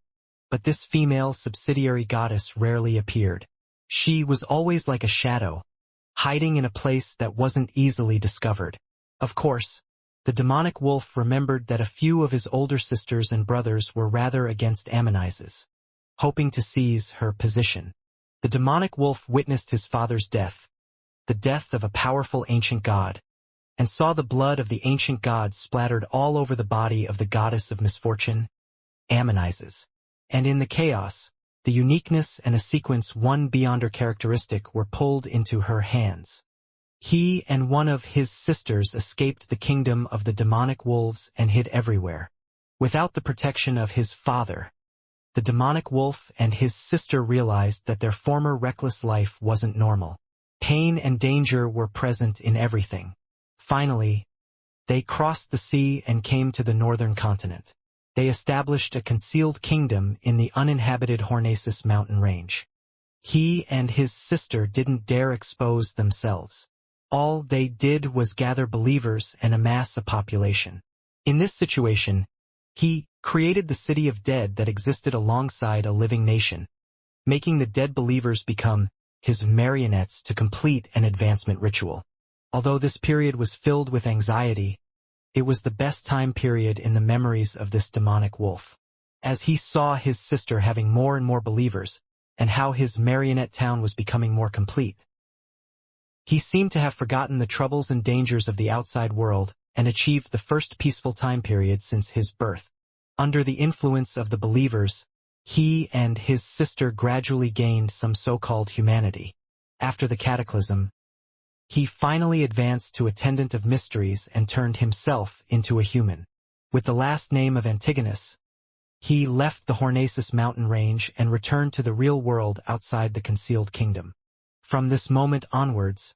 [SPEAKER 1] but this female subsidiary goddess rarely appeared. She was always like a shadow, hiding in a place that wasn't easily discovered. Of course, the demonic wolf remembered that a few of his older sisters and brothers were rather against Ammonizes, hoping to seize her position. The demonic wolf witnessed his father's death, the death of a powerful ancient god, and saw the blood of the ancient god splattered all over the body of the goddess of misfortune, Ammonizes. And in the chaos, the uniqueness and a sequence one beyond her characteristic were pulled into her hands. He and one of his sisters escaped the kingdom of the demonic wolves and hid everywhere. Without the protection of his father, the demonic wolf and his sister realized that their former reckless life wasn't normal. Pain and danger were present in everything. Finally, they crossed the sea and came to the northern continent. They established a concealed kingdom in the uninhabited Hornacis mountain range. He and his sister didn't dare expose themselves. All they did was gather believers and amass a population. In this situation, he created the city of dead that existed alongside a living nation, making the dead believers become his marionettes to complete an advancement ritual. Although this period was filled with anxiety, it was the best time period in the memories of this demonic wolf. As he saw his sister having more and more believers, and how his marionette town was becoming more complete, he seemed to have forgotten the troubles and dangers of the outside world and achieved the first peaceful time period since his birth. Under the influence of the believers, he and his sister gradually gained some so-called humanity. After the cataclysm, he finally advanced to attendant of mysteries and turned himself into a human. With the last name of Antigonus, he left the Hornacis mountain range and returned to the real world outside the concealed kingdom. From this moment onwards,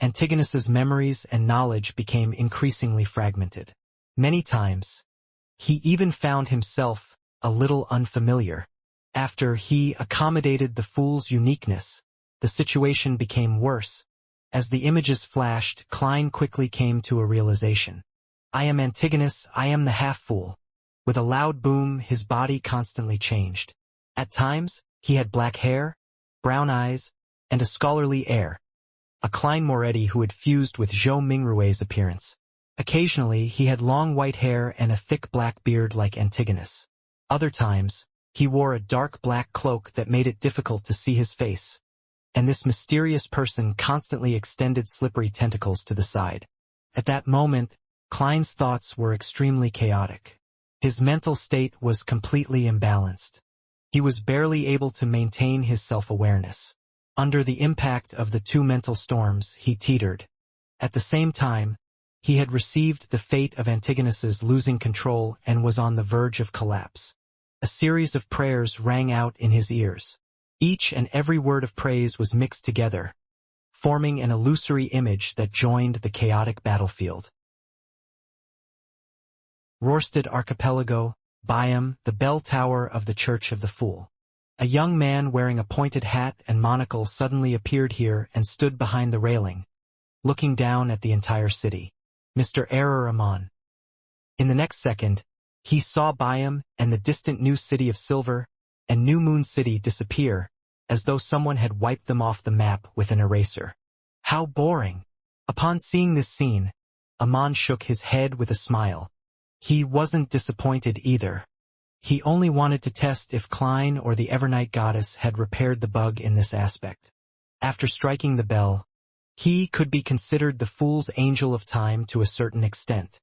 [SPEAKER 1] Antigonus's memories and knowledge became increasingly fragmented. Many times, he even found himself a little unfamiliar. After he accommodated the fool's uniqueness, the situation became worse. As the images flashed, Klein quickly came to a realization. I am Antigonus, I am the half-fool. With a loud boom, his body constantly changed. At times, he had black hair, brown eyes, and a scholarly air, a Klein Moretti who had fused with Zhou Mingrue's appearance. Occasionally, he had long white hair and a thick black beard like Antigonus. Other times, he wore a dark black cloak that made it difficult to see his face, and this mysterious person constantly extended slippery tentacles to the side. At that moment, Klein's thoughts were extremely chaotic. His mental state was completely imbalanced. He was barely able to maintain his self-awareness. Under the impact of the two mental storms, he teetered. At the same time, he had received the fate of Antigonus's losing control and was on the verge of collapse. A series of prayers rang out in his ears. Each and every word of praise was mixed together, forming an illusory image that joined the chaotic battlefield. Rorstad Archipelago, Byam, the bell tower of the Church of the Fool. A young man wearing a pointed hat and monocle suddenly appeared here and stood behind the railing, looking down at the entire city. Mr. Error Amon. In the next second, he saw Byam and the distant new city of Silver and New Moon City disappear, as though someone had wiped them off the map with an eraser. How boring! Upon seeing this scene, Amon shook his head with a smile. He wasn't disappointed either. He only wanted to test if Klein or the Evernight goddess had repaired the bug in this aspect. After striking the bell, he could be considered the fool's angel of time to a certain extent.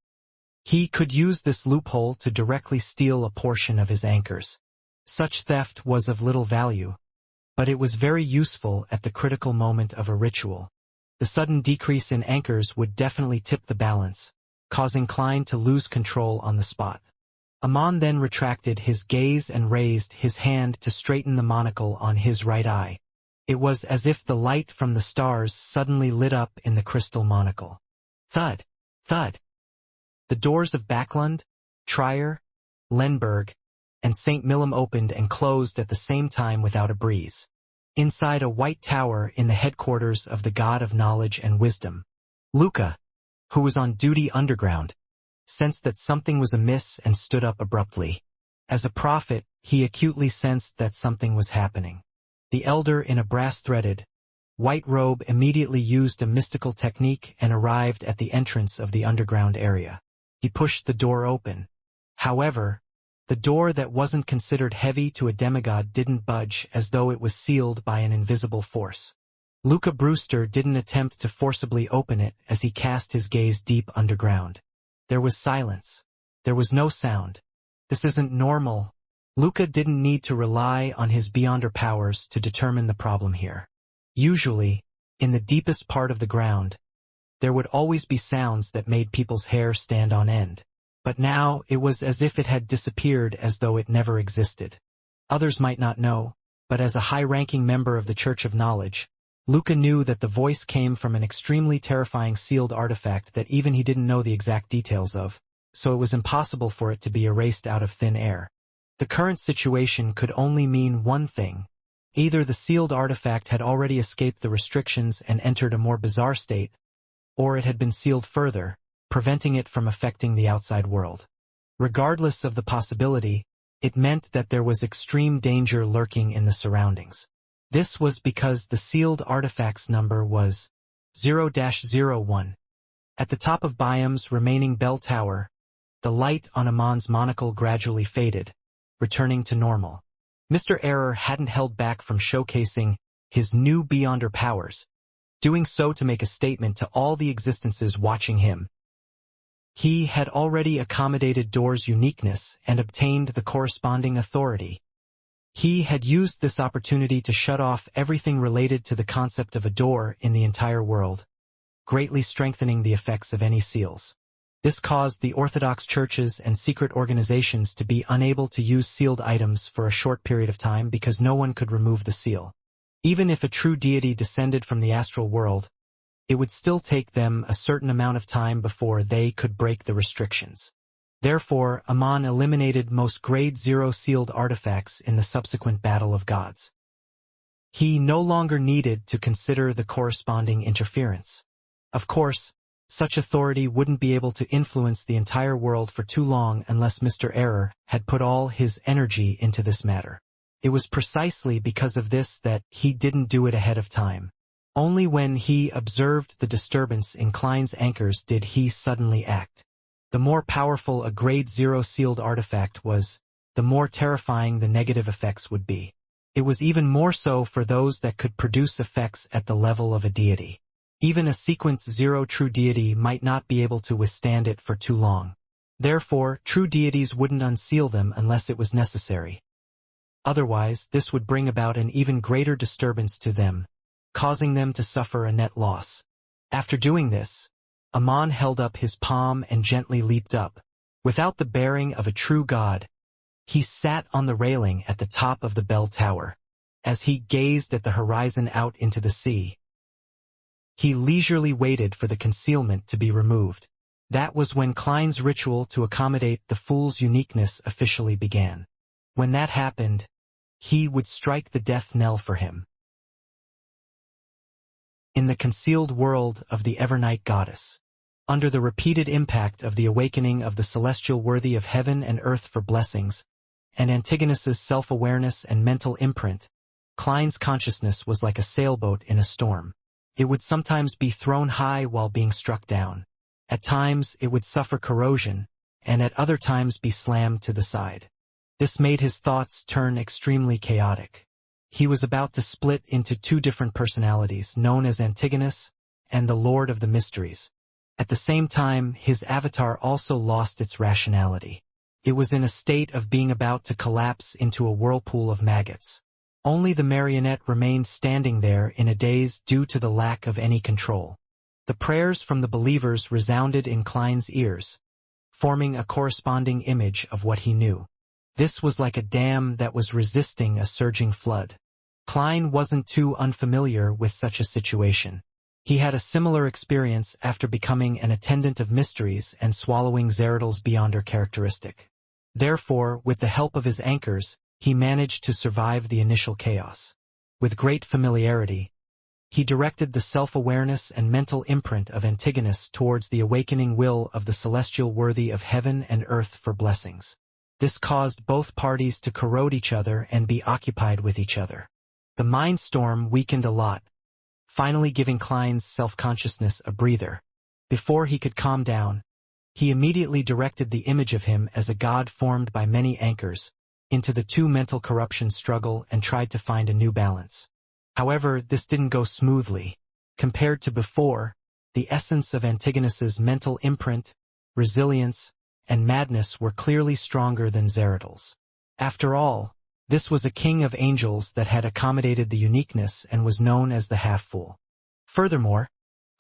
[SPEAKER 1] He could use this loophole to directly steal a portion of his anchors. Such theft was of little value, but it was very useful at the critical moment of a ritual. The sudden decrease in anchors would definitely tip the balance, causing Klein to lose control on the spot. Amon then retracted his gaze and raised his hand to straighten the monocle on his right eye. It was as if the light from the stars suddenly lit up in the crystal monocle. Thud! Thud! The doors of Backlund, Trier, Lenberg, and St. Millum opened and closed at the same time without a breeze. Inside a white tower in the headquarters of the god of knowledge and wisdom, Luca, who was on duty underground, sensed that something was amiss and stood up abruptly. As a prophet, he acutely sensed that something was happening. The elder in a brass-threaded, White Robe immediately used a mystical technique and arrived at the entrance of the underground area. He pushed the door open. However, the door that wasn't considered heavy to a demigod didn't budge, as though it was sealed by an invisible force. Luca Brewster didn't attempt to forcibly open it as he cast his gaze deep underground. There was silence. There was no sound. This isn't normal. Luca didn't need to rely on his beyonder powers to determine the problem here. Usually, in the deepest part of the ground, there would always be sounds that made people's hair stand on end. But now it was as if it had disappeared, as though it never existed. Others might not know, but as a high-ranking member of the Church of Knowledge, Luca knew that the voice came from an extremely terrifying sealed artifact that even he didn't know the exact details of, so it was impossible for it to be erased out of thin air. The current situation could only mean one thing. Either the sealed artifact had already escaped the restrictions and entered a more bizarre state, or it had been sealed further, preventing it from affecting the outside world. Regardless of the possibility, it meant that there was extreme danger lurking in the surroundings. This was because the sealed artifact's number was 0-01. At the top of Byam's remaining bell tower, the light on Amon's monocle gradually faded, returning to normal. Mr. Error hadn't held back from showcasing his new beyonder powers, doing so to make a statement to all the existences watching him. He had already accommodated Door's uniqueness and obtained the corresponding authority. He had used this opportunity to shut off everything related to the concept of a door in the entire world, greatly strengthening the effects of any seals. This caused the Orthodox churches and secret organizations to be unable to use sealed items for a short period of time because no one could remove the seal. Even if a true deity descended from the astral world, it would still take them a certain amount of time before they could break the restrictions. Therefore, Amon eliminated most Grade 0 sealed artifacts in the subsequent Battle of Gods. He no longer needed to consider the corresponding interference. Of course, such authority wouldn't be able to influence the entire world for too long unless Mr. Error had put all his energy into this matter. It was precisely because of this that he didn't do it ahead of time. Only when he observed the disturbance in Klein's anchors did he suddenly act. The more powerful a Grade 0 sealed artifact was, the more terrifying the negative effects would be. It was even more so for those that could produce effects at the level of a deity. Even a Sequence 0 true deity might not be able to withstand it for too long. Therefore, true deities wouldn't unseal them unless it was necessary. Otherwise, this would bring about an even greater disturbance to them, causing them to suffer a net loss. After doing this, Amon held up his palm and gently leaped up. Without the bearing of a true god, he sat on the railing at the top of the bell tower. As he gazed at the horizon out into the sea, he leisurely waited for the concealment to be removed. That was when Klein's ritual to accommodate the fool's uniqueness officially began. When that happened, he would strike the death knell for him. In the concealed world of the Evernight Goddess, under the repeated impact of the awakening of the celestial worthy of heaven and earth for blessings, and Antigonus's self-awareness and mental imprint, Klein's consciousness was like a sailboat in a storm. It would sometimes be thrown high while being struck down. At times it would suffer corrosion, and at other times be slammed to the side. This made his thoughts turn extremely chaotic. He was about to split into two different personalities, known as Antigonus and the Lord of the Mysteries. At the same time, his avatar also lost its rationality. It was in a state of being about to collapse into a whirlpool of maggots. Only the marionette remained standing there in a daze due to the lack of any control. The prayers from the believers resounded in Klein's ears, forming a corresponding image of what he knew. This was like a dam that was resisting a surging flood. Klein wasn't too unfamiliar with such a situation. He had a similar experience after becoming an attendant of mysteries and swallowing Zeradal's beyonder characteristic. Therefore, with the help of his anchors, he managed to survive the initial chaos. With great familiarity, he directed the self-awareness and mental imprint of Antigonus towards the awakening will of the celestial worthy of heaven and earth for blessings. This caused both parties to corrode each other and be occupied with each other. The mindstorm weakened a lot, finally giving Klein's self-consciousness a breather. Before he could calm down, he immediately directed the image of him as a god formed by many anchors into the two mental corruption struggle and tried to find a new balance. However, this didn't go smoothly. Compared to before, the essence of Antigonus's mental imprint, resilience, and madness were clearly stronger than Zeradol's. After all, this was a king of angels that had accommodated the uniqueness and was known as the half-fool. Furthermore,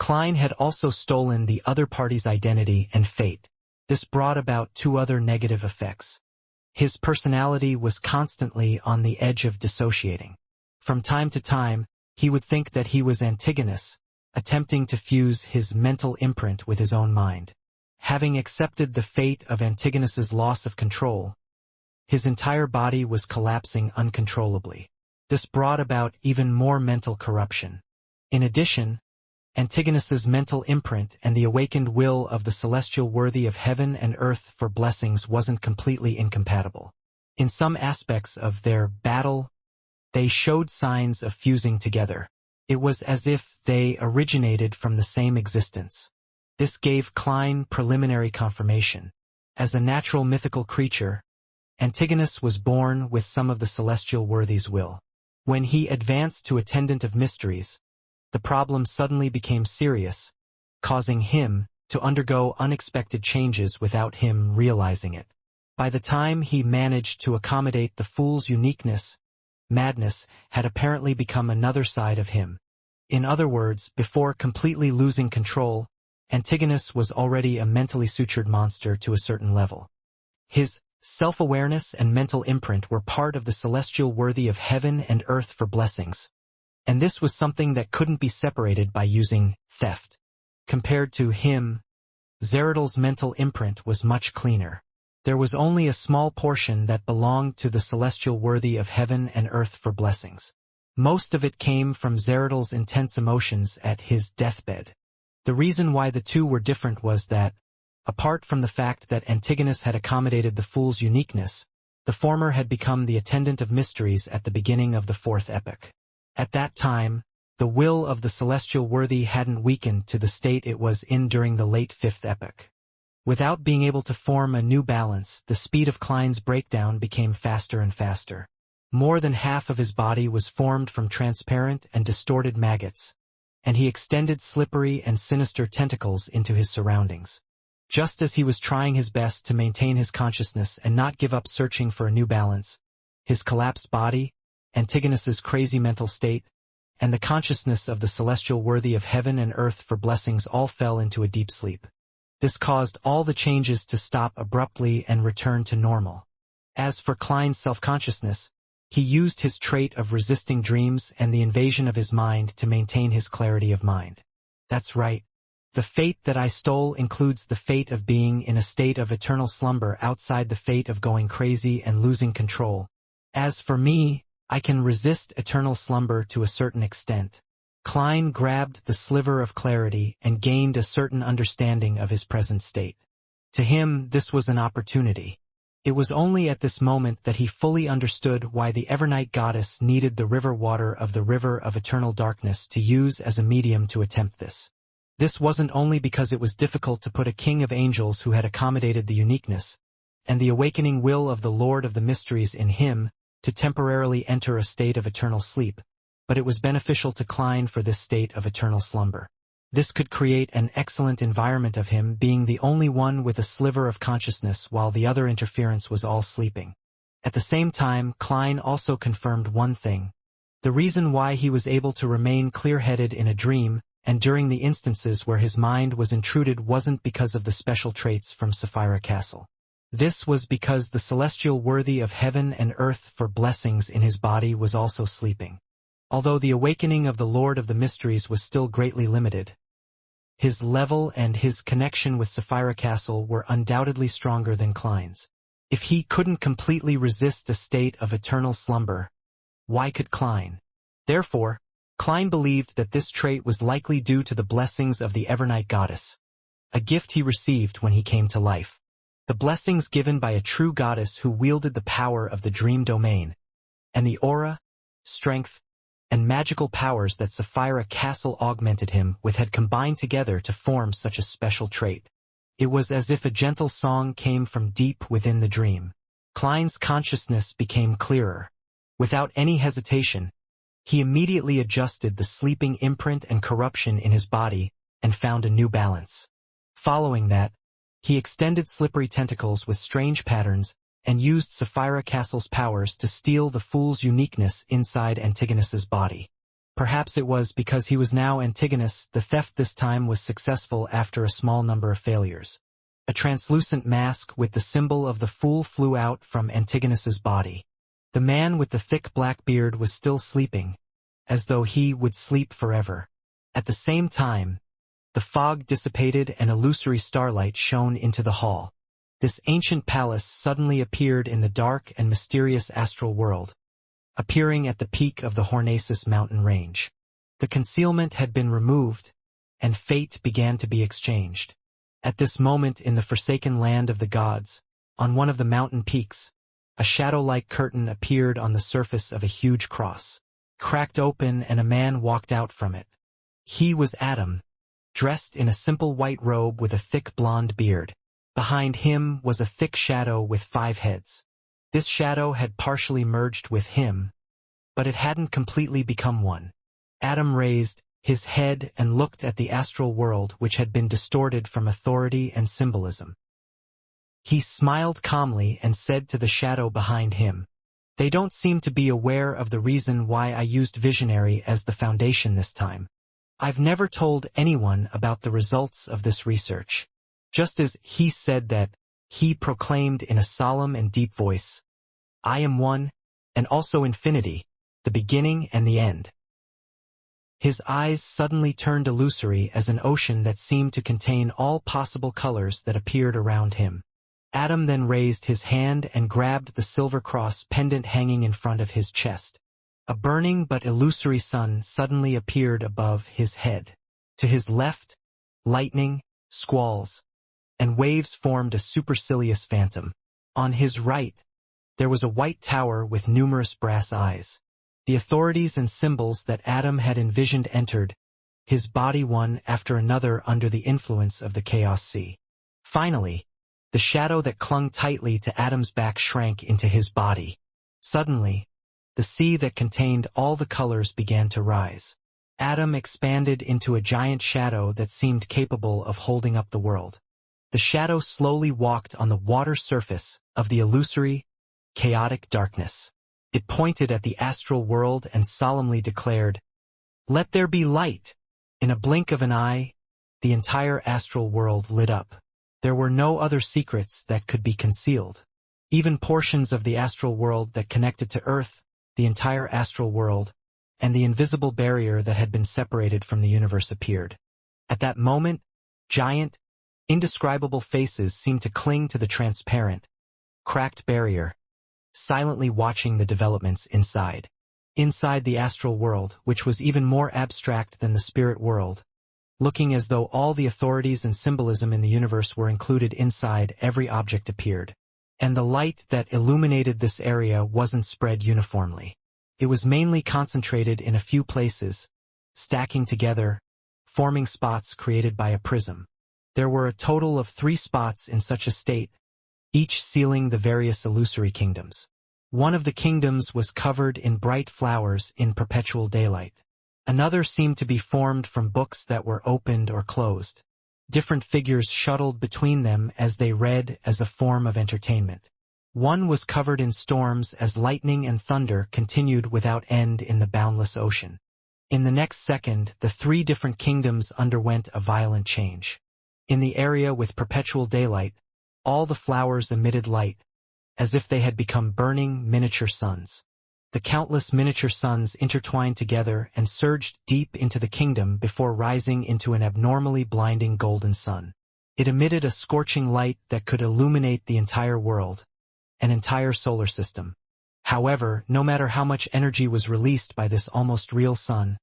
[SPEAKER 1] Klein had also stolen the other party's identity and fate. This brought about two other negative effects. His personality was constantly on the edge of dissociating. From time to time, he would think that he was Antigonus, attempting to fuse his mental imprint with his own mind. Having accepted the fate of Antigonus's loss of control, his entire body was collapsing uncontrollably. This brought about even more mental corruption. In addition, Antigonus's mental imprint and the awakened will of the celestial worthy of heaven and earth for blessings wasn't completely incompatible. In some aspects of their battle, they showed signs of fusing together. It was as if they originated from the same existence. This gave Klein preliminary confirmation. As a natural mythical creature, Antigonus was born with some of the celestial worthy's will. When he advanced to Attendant of Mysteries, the problem suddenly became serious, causing him to undergo unexpected changes without him realizing it. By the time he managed to accommodate the fool's uniqueness, madness had apparently become another side of him. In other words, before completely losing control, Antigonus was already a mentally sutured monster to a certain level. His self-awareness and mental imprint were part of the celestial worthy of heaven and earth for blessings. And this was something that couldn't be separated by using theft. Compared to him, Zeradol's mental imprint was much cleaner. There was only a small portion that belonged to the celestial worthy of heaven and earth for blessings. Most of it came from Zeradol's intense emotions at his deathbed. The reason why the two were different was that, apart from the fact that Antigonus had accommodated the fool's uniqueness, the former had become the Attendant of Mysteries at the beginning of the fourth epoch. At that time, the will of the celestial worthy hadn't weakened to the state it was in during the late fifth epoch. Without being able to form a new balance, the speed of Klein's breakdown became faster and faster. More than half of his body was formed from transparent and distorted maggots, and he extended slippery and sinister tentacles into his surroundings. Just as he was trying his best to maintain his consciousness and not give up searching for a new balance, his collapsed body, Antigonus's crazy mental state, and the consciousness of the celestial worthy of heaven and earth for blessings all fell into a deep sleep. This caused all the changes to stop abruptly and return to normal. As for Klein's self-consciousness, he used his trait of resisting dreams and the invasion of his mind to maintain his clarity of mind. That's right. The fate that I stole includes the fate of being in a state of eternal slumber outside the fate of going crazy and losing control. As for me, I can resist eternal slumber to a certain extent. Klein grabbed the sliver of clarity and gained a certain understanding of his present state. To him, this was an opportunity. It was only at this moment that he fully understood why the Evernight goddess needed the river water of the river of eternal darkness to use as a medium to attempt this. This wasn't only because it was difficult to put a king of angels who had accommodated the uniqueness and the awakening will of the Lord of the Mysteries in him to temporarily enter a state of eternal sleep, but it was beneficial to Klein for this state of eternal slumber. This could create an excellent environment of him being the only one with a sliver of consciousness while the other interference was all sleeping. At the same time, Klein also confirmed one thing. The reason why he was able to remain clear-headed in a dream and during the instances where his mind was intruded wasn't because of the special traits from Sapphira Castle. This was because the celestial worthy of heaven and earth for blessings in his body was also sleeping. Although the awakening of the Lord of the Mysteries was still greatly limited, his level and his connection with Sapphira Castle were undoubtedly stronger than Klein's. If he couldn't completely resist a state of eternal slumber, why could Klein? Therefore, Klein believed that this trait was likely due to the blessings of the Evernight goddess, a gift he received when he came to life. The blessings given by a true goddess who wielded the power of the dream domain, and the aura, strength, and magical powers that Sapphira Castle augmented him with had combined together to form such a special trait. It was as if a gentle song came from deep within the dream. Klein's consciousness became clearer. Without any hesitation, he immediately adjusted the sleeping imprint and corruption in his body and found a new balance. Following that, he extended slippery tentacles with strange patterns and used Sapphira Castle's powers to steal the fool's uniqueness inside Antigonus's body. Perhaps it was because he was now Antigonus, the theft this time was successful after a small number of failures. A translucent mask with the symbol of the fool flew out from Antigonus's body. The man with the thick black beard was still sleeping, as though he would sleep forever. At the same time, the fog dissipated and illusory starlight shone into the hall. This ancient palace suddenly appeared in the dark and mysterious astral world, appearing at the peak of the Hornacis mountain range. The concealment had been removed, and fate began to be exchanged. At this moment in the forsaken land of the gods, on one of the mountain peaks, a shadow-like curtain appeared on the surface of a huge cross. Cracked open and a man walked out from it. He was Adam, dressed in a simple white robe with a thick blonde beard. Behind him was a thick shadow with 5 heads. This shadow had partially merged with him, but it hadn't completely become one. Adam raised his head and looked at the astral world which had been distorted from authority and symbolism. He smiled calmly and said to the shadow behind him, "They don't seem to be aware of the reason why I used visionary as the foundation this time. I've never told anyone about the results of this research." Just as he said that, he proclaimed in a solemn and deep voice, "I am one, and also infinity, the beginning and the end." His eyes suddenly turned illusory as an ocean that seemed to contain all possible colors that appeared around him. Adam then raised his hand and grabbed the silver cross pendant hanging in front of his chest. A burning but illusory sun suddenly appeared above his head. To his left, lightning, squalls, and waves formed a supercilious phantom. On his right, there was a white tower with numerous brass eyes. The authorities and symbols that Adam had envisioned entered his body one after another under the influence of the Chaos Sea. Finally, the shadow that clung tightly to Adam's back shrank into his body. Suddenly, the sea that contained all the colors began to rise. Adam expanded into a giant shadow that seemed capable of holding up the world. The shadow slowly walked on the water surface of the illusory, chaotic darkness. It pointed at the astral world and solemnly declared, "Let there be light." In a blink of an eye, the entire astral world lit up. There were no other secrets that could be concealed. Even portions of the astral world that connected to Earth, the entire astral world, and the invisible barrier that had been separated from the universe appeared. At that moment, giant, indescribable faces seemed to cling to the transparent, cracked barrier, silently watching the developments inside. Inside the astral world, which was even more abstract than the spirit world, looking as though all the authorities and symbolism in the universe were included inside, every object appeared. And the light that illuminated this area wasn't spread uniformly. It was mainly concentrated in a few places, stacking together, forming spots created by a prism. There were a total of 3 spots in such a state, each sealing the various illusory kingdoms. One of the kingdoms was covered in bright flowers in perpetual daylight. Another seemed to be formed from books that were opened or closed. Different figures shuttled between them as they read as a form of entertainment. One was covered in storms as lightning and thunder continued without end in the boundless ocean. In the next second, the 3 different kingdoms underwent a violent change. In the area with perpetual daylight, all the flowers emitted light, as if they had become burning miniature suns. The countless miniature suns intertwined together and surged deep into the kingdom before rising into an abnormally blinding golden sun. It emitted a scorching light that could illuminate the entire world, an entire solar system. However, no matter how much energy was released by this almost real sun,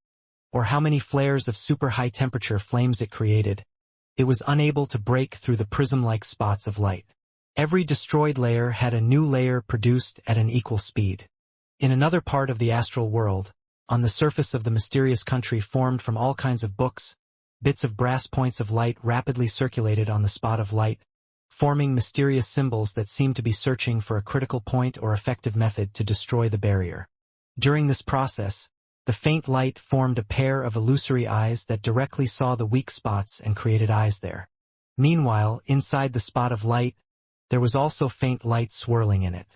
[SPEAKER 1] or how many flares of super high temperature flames it created, it was unable to break through the prism-like spots of light. Every destroyed layer had a new layer produced at an equal speed. In another part of the astral world, on the surface of the mysterious country formed from all kinds of books, bits of brass points of light rapidly circulated on the spot of light, forming mysterious symbols that seemed to be searching for a critical point or effective method to destroy the barrier. During this process, the faint light formed a pair of illusory eyes that directly saw the weak spots and created eyes there. Meanwhile, inside the spot of light, there was also faint light swirling in it.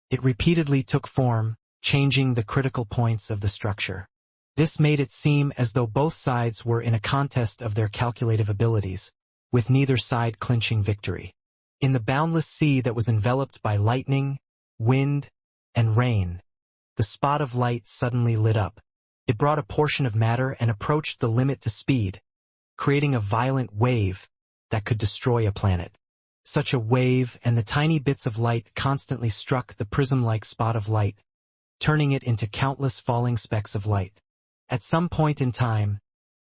[SPEAKER 1] It repeatedly took form, changing the critical points of the structure. This made it seem as though both sides were in a contest of their calculative abilities, with neither side clinching victory. In the boundless sea that was enveloped by lightning, wind, and rain, the spot of light suddenly lit up. It brought a portion of matter and approached the limit to speed, creating a violent wave that could destroy a planet. Such a wave and the tiny bits of light constantly struck the prism-like spot of light, turning it into countless falling specks of light. At some point in time,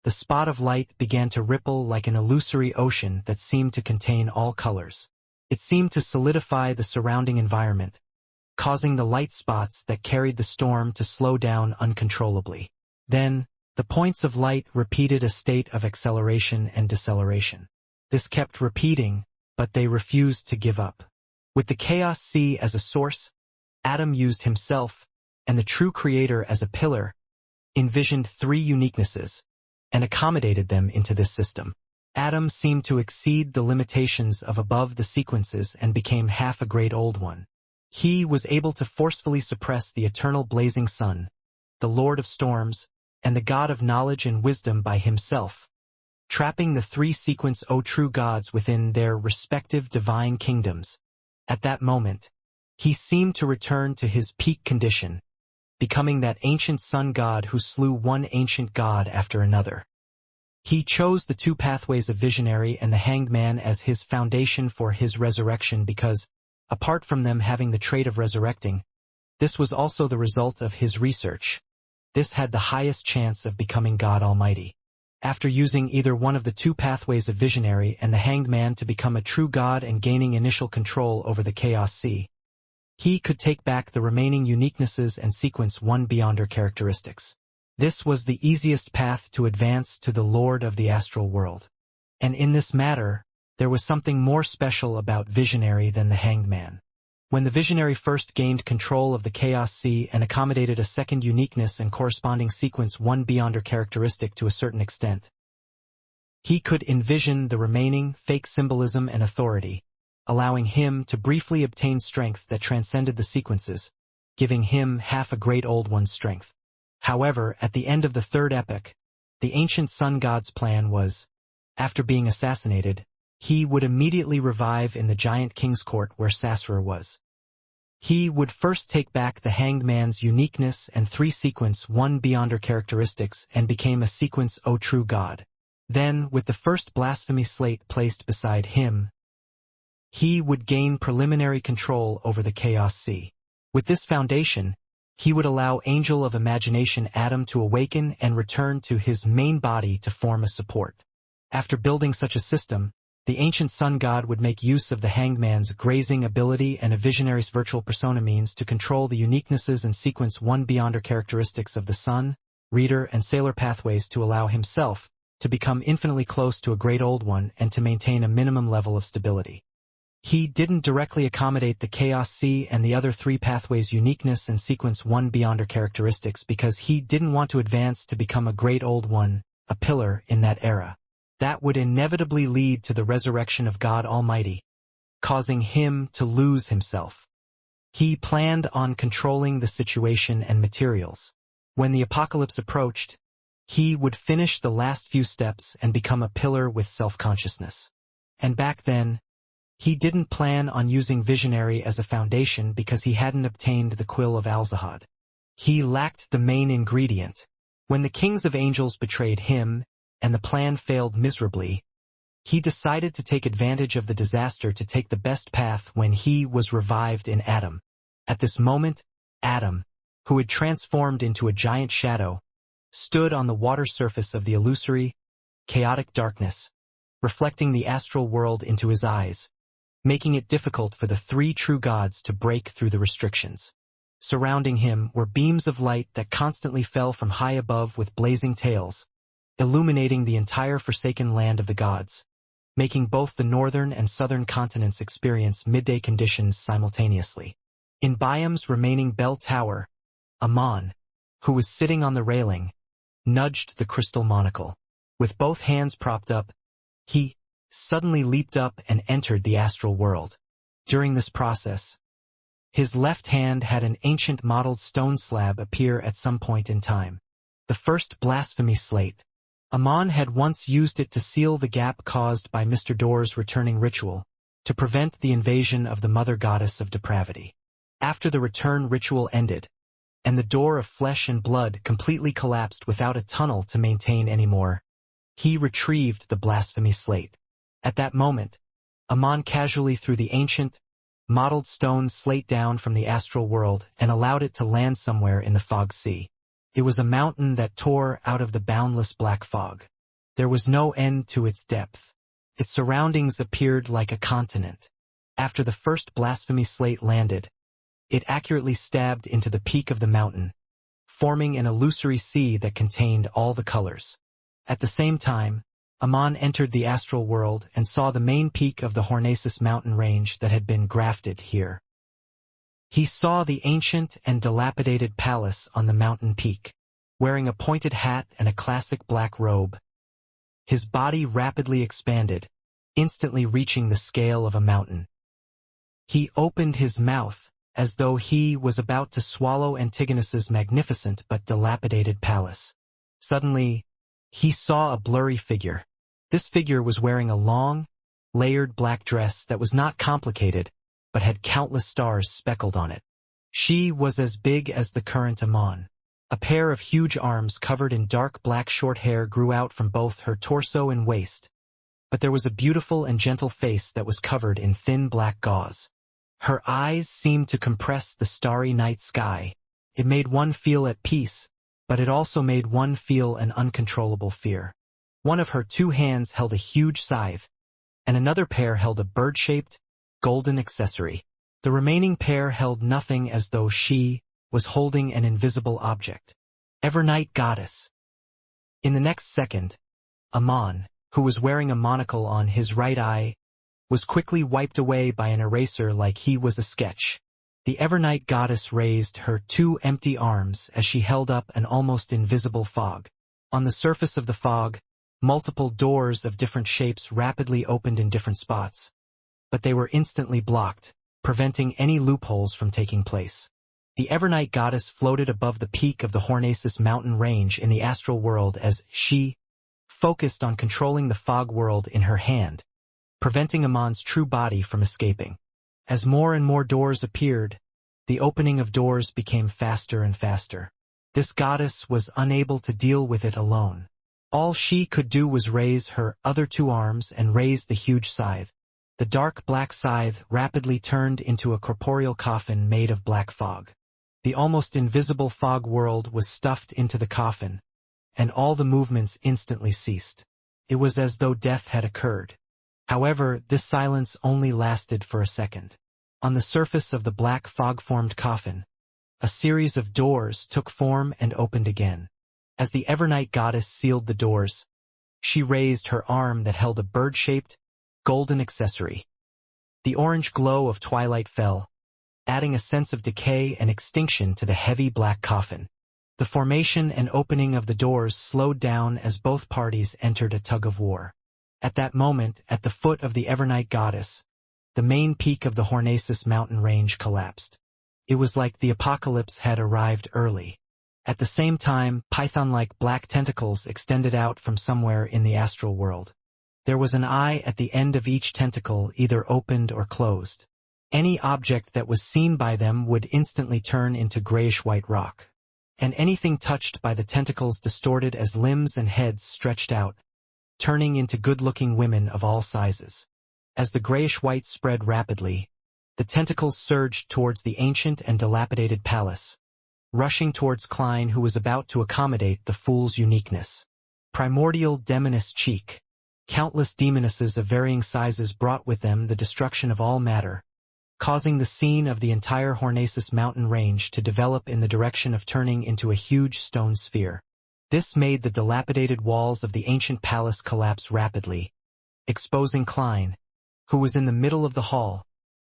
[SPEAKER 1] the spot of light began to ripple like an illusory ocean that seemed to contain all colors. It seemed to solidify the surrounding environment, causing the light spots that carried the storm to slow down uncontrollably. Then, the points of light repeated a state of acceleration and deceleration. This kept repeating, but they refused to give up. With the chaos sea as a source, Adam used himself, and the true creator as a pillar, envisioned three uniquenesses, and accommodated them into this system. Adam seemed to exceed the limitations of above the sequences and became half a great old one. He was able to forcefully suppress the eternal blazing sun, the Lord of storms, and the God of knowledge and wisdom by himself, trapping the three sequence O true gods within their respective divine kingdoms. At that moment, he seemed to return to his peak condition, becoming that ancient sun god who slew one ancient god after another. He chose the two pathways of visionary and the hanged man as his foundation for his resurrection because, apart from them having the trait of resurrecting, this was also the result of his research. This had the highest chance of becoming God Almighty. After using either one of the two pathways of visionary and the hanged man to become a true god and gaining initial control over the chaos sea, he could take back the remaining uniquenesses and sequence one beyonder characteristics. This was the easiest path to advance to the Lord of the astral world. And in this matter, there was something more special about visionary than the hanged man. When the visionary first gained control of the chaos sea and accommodated a second uniqueness and corresponding sequence one beyonder characteristic to a certain extent, he could envision the remaining fake symbolism and authority, allowing him to briefly obtain strength that transcended the sequences, giving him half a great old one's strength. However, at the end of the third epoch, the ancient sun god's plan was, after being assassinated, he would immediately revive in the giant king's court where Sasra was. He would first take back the hanged man's uniqueness and three sequence one beyonder characteristics and became a sequence O true god. Then, with the first blasphemy slate placed beside him, he would gain preliminary control over the chaos sea. With this foundation, he would allow Angel of Imagination Adam to awaken and return to his main body to form a support. After building such a system, the ancient sun god would make use of the hanged man's grazing ability and a visionary's virtual persona means to control the uniquenesses and sequence one beyonder characteristics of the sun, reader, and sailor pathways to allow himself to become infinitely close to a great old one and to maintain a minimum level of stability. He didn't directly accommodate the chaos sea and the other three pathways' uniqueness and sequence one beyonder characteristics because he didn't want to advance to become a great old one, a pillar in that era. That would inevitably lead to the resurrection of God Almighty, causing him to lose himself. He planned on controlling the situation and materials. When the apocalypse approached, he would finish the last few steps and become a pillar with self-consciousness. And back then, he didn't plan on using visionary as a foundation because he hadn't obtained the quill of Alzahad. He lacked the main ingredient. When the kings of angels betrayed him, and the plan failed miserably, he decided to take advantage of the disaster to take the best path when he was revived in Adam. At this moment, Adam, who had transformed into a giant shadow, stood on the water surface of the illusory, chaotic darkness, reflecting the astral world into his eyes, making it difficult for the three true gods to break through the restrictions. Surrounding him were beams of light that constantly fell from high above with blazing tails, illuminating the entire forsaken land of the gods, making both the northern and southern continents experience midday conditions simultaneously. In Biam's remaining bell tower, Amon, who was sitting on the railing, nudged the crystal monocle. With both hands propped up, he suddenly leaped up and entered the astral world. During this process, his left hand had an ancient mottled stone slab appear at some point in time. The first blasphemy slate. Amon had once used it to seal the gap caused by Mr. Door's returning ritual, to prevent the invasion of the mother goddess of depravity. After the return ritual ended, and the door of flesh and blood completely collapsed without a tunnel to maintain anymore, he retrieved the blasphemy slate. At that moment, Amon casually threw the ancient, mottled stone slate down from the astral world and allowed it to land somewhere in the fog sea. It was a mountain that tore out of the boundless black fog. There was no end to its depth. Its surroundings appeared like a continent. After the first blasphemy slate landed, it accurately stabbed into the peak of the mountain, forming an illusory sea that contained all the colors. At the same time, Amon entered the astral world and saw the main peak of the Hornacis mountain range that had been grafted here. He saw the ancient and dilapidated palace on the mountain peak, wearing a pointed hat and a classic black robe. His body rapidly expanded, instantly reaching the scale of a mountain. He opened his mouth, as though he was about to swallow Antigonus's magnificent but dilapidated palace. Suddenly, he saw a blurry figure. This figure was wearing a long, layered black dress that was not complicated, but had countless stars speckled on it. She was as big as the current Amon. A pair of huge arms covered in dark black short hair grew out from both her torso and waist, but there was a beautiful and gentle face that was covered in thin black gauze. Her eyes seemed to compress the starry night sky. It made one feel at peace, but it also made one feel an uncontrollable fear. One of her two hands held a huge scythe, and another pair held a bird-shaped, golden accessory. The remaining pair held nothing, as though she was holding an invisible object. Evernight Goddess. In the next second, Amon, who was wearing a monocle on his right eye, was quickly wiped away by an eraser like he was a sketch. The Evernight Goddess raised her two empty arms as she held up an almost invisible fog. On the surface of the fog, multiple doors of different shapes rapidly opened in different spots, but they were instantly blocked, preventing any loopholes from taking place. The Evernight Goddess floated above the peak of the Hornacis mountain range in the astral world as she focused on controlling the fog world in her hand, preventing Amon's true body from escaping. As more and more doors appeared, the opening of doors became faster and faster. This goddess was unable to deal with it alone. All she could do was raise her other two arms and raise the huge scythe. The dark black scythe rapidly turned into a corporeal coffin made of black fog. The almost invisible fog world was stuffed into the coffin, and all the movements instantly ceased. It was as though death had occurred. However, this silence only lasted for a second. On the surface of the black fog-formed coffin, a series of doors took form and opened again. As the Evernight Goddess sealed the doors, she raised her arm that held a bird-shaped, golden accessory. The orange glow of twilight fell, adding a sense of decay and extinction to the heavy black coffin. The formation and opening of the doors slowed down as both parties entered a tug-of-war. At that moment, at the foot of the Evernight Goddess, the main peak of the Hornacis mountain range collapsed. It was like the apocalypse had arrived early. At the same time, python-like black tentacles extended out from somewhere in the astral world. There was an eye at the end of each tentacle, either opened or closed. Any object that was seen by them would instantly turn into grayish-white rock, and anything touched by the tentacles distorted as limbs and heads stretched out, turning into good-looking women of all sizes. As the grayish-white spread rapidly, the tentacles surged towards the ancient and dilapidated palace, rushing towards Klein, who was about to accommodate the fool's uniqueness. Primordial demoness cheek. Countless demonesses of varying sizes brought with them the destruction of all matter, causing the scene of the entire Hornacis mountain range to develop in the direction of turning into a huge stone sphere. This made the dilapidated walls of the ancient palace collapse rapidly, exposing Klein, who was in the middle of the hall,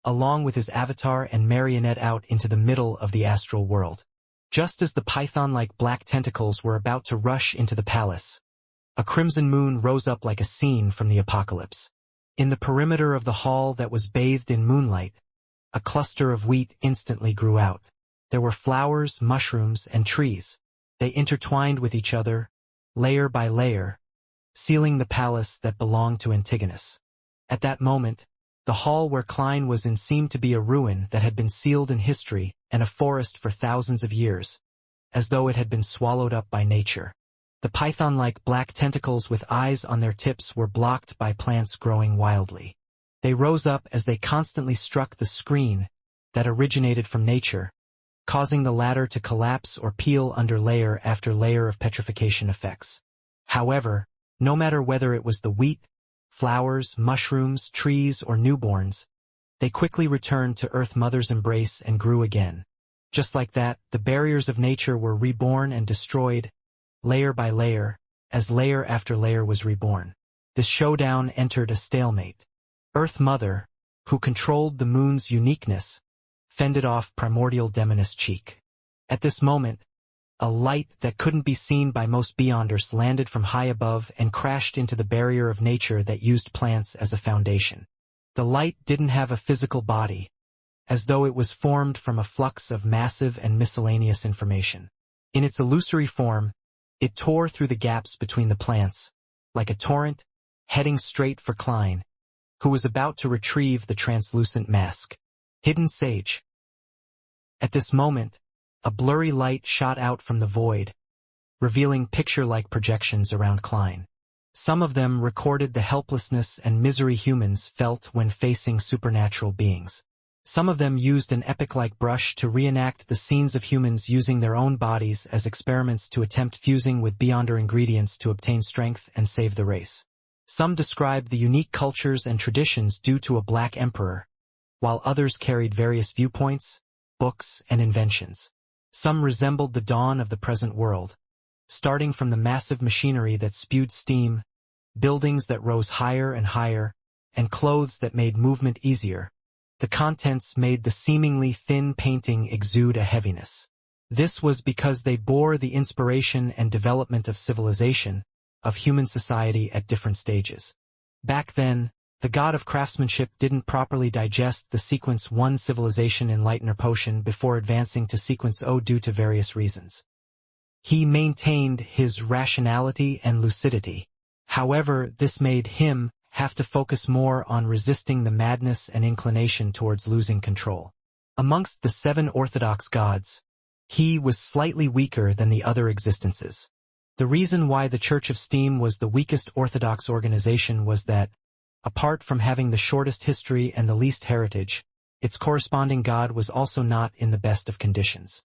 [SPEAKER 1] along with his avatar and marionette out into the middle of the astral world. Just as the python-like black tentacles were about to rush into the palace, a crimson moon rose up like a scene from the apocalypse. In the perimeter of the hall that was bathed in moonlight, a cluster of wheat instantly grew out. There were flowers, mushrooms, and trees. They intertwined with each other, layer by layer, sealing the palace that belonged to Antigonus. At that moment, the hall where Klein was in seemed to be a ruin that had been sealed in history and a forest for thousands of years, as though it had been swallowed up by nature. The python-like black tentacles with eyes on their tips were blocked by plants growing wildly. They rose up as they constantly struck the screen that originated from nature, causing the latter to collapse or peel under layer after layer of petrification effects. However, no matter whether it was the wheat, flowers, mushrooms, trees, or newborns, they quickly returned to Earth Mother's embrace and grew again. Just like that, the barriers of nature were reborn and destroyed, layer by layer, as layer after layer was reborn. This showdown entered a stalemate. Earth Mother, who controlled the moon's uniqueness, fended off primordial Demoness Cheek. At this moment, a light that couldn't be seen by most beyonders landed from high above and crashed into the barrier of nature that used plants as a foundation. The light didn't have a physical body, as though it was formed from a flux of massive and miscellaneous information. In its illusory form, it tore through the gaps between the plants, like a torrent, heading straight for Klein, who was about to retrieve the translucent mask. Hidden Sage. At this moment, a blurry light shot out from the void, revealing picture-like projections around Klein. Some of them recorded the helplessness and misery humans felt when facing supernatural beings. Some of them used an epic-like brush to reenact the scenes of humans using their own bodies as experiments to attempt fusing with Beyonder ingredients to obtain strength and save the race. Some described the unique cultures and traditions due to a black emperor, while others carried various viewpoints, books, and inventions. Some resembled the dawn of the present world, starting from the massive machinery that spewed steam, buildings that rose higher and higher, and clothes that made movement easier. The contents made the seemingly thin painting exude a heaviness. This was because they bore the inspiration and development of civilization, of human society at different stages. Back then, the god of craftsmanship didn't properly digest the sequence 1 civilization enlightener potion before advancing to sequence 0 due to various reasons. He maintained his rationality and lucidity. However, this made him have to focus more on resisting the madness and inclination towards losing control. Amongst the 7 orthodox gods, he was slightly weaker than the other existences. The reason why the Church of Steam was the weakest orthodox organization was that, apart from having the shortest history and the least heritage, its corresponding god was also not in the best of conditions.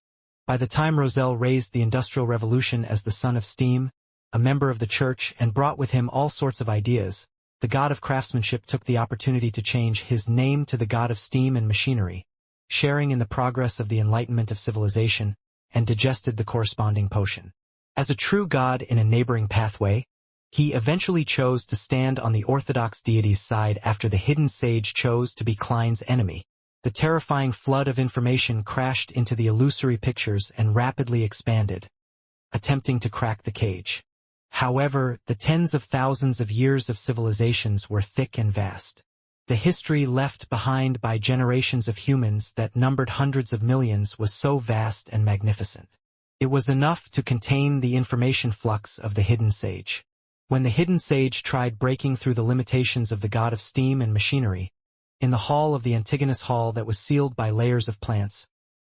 [SPEAKER 1] By the time Roselle raised the Industrial Revolution as the son of Steam, a member of the church, and brought with him all sorts of ideas, the god of craftsmanship took the opportunity to change his name to the god of steam and machinery, sharing in the progress of the enlightenment of civilization, and digested the corresponding potion. As a true god in a neighboring pathway, he eventually chose to stand on the orthodox deity's side after the hidden sage chose to be Klein's enemy. The terrifying flood of information crashed into the illusory pictures and rapidly expanded, attempting to crack the cage. However, the tens of thousands of years of civilizations were thick and vast. The history left behind by generations of humans that numbered hundreds of millions was so vast and magnificent. It was enough to contain the information flux of the hidden sage. When the hidden sage tried breaking through the limitations of the god of steam and machinery, in the hall of the Antigonus Hall that was sealed by layers of plants,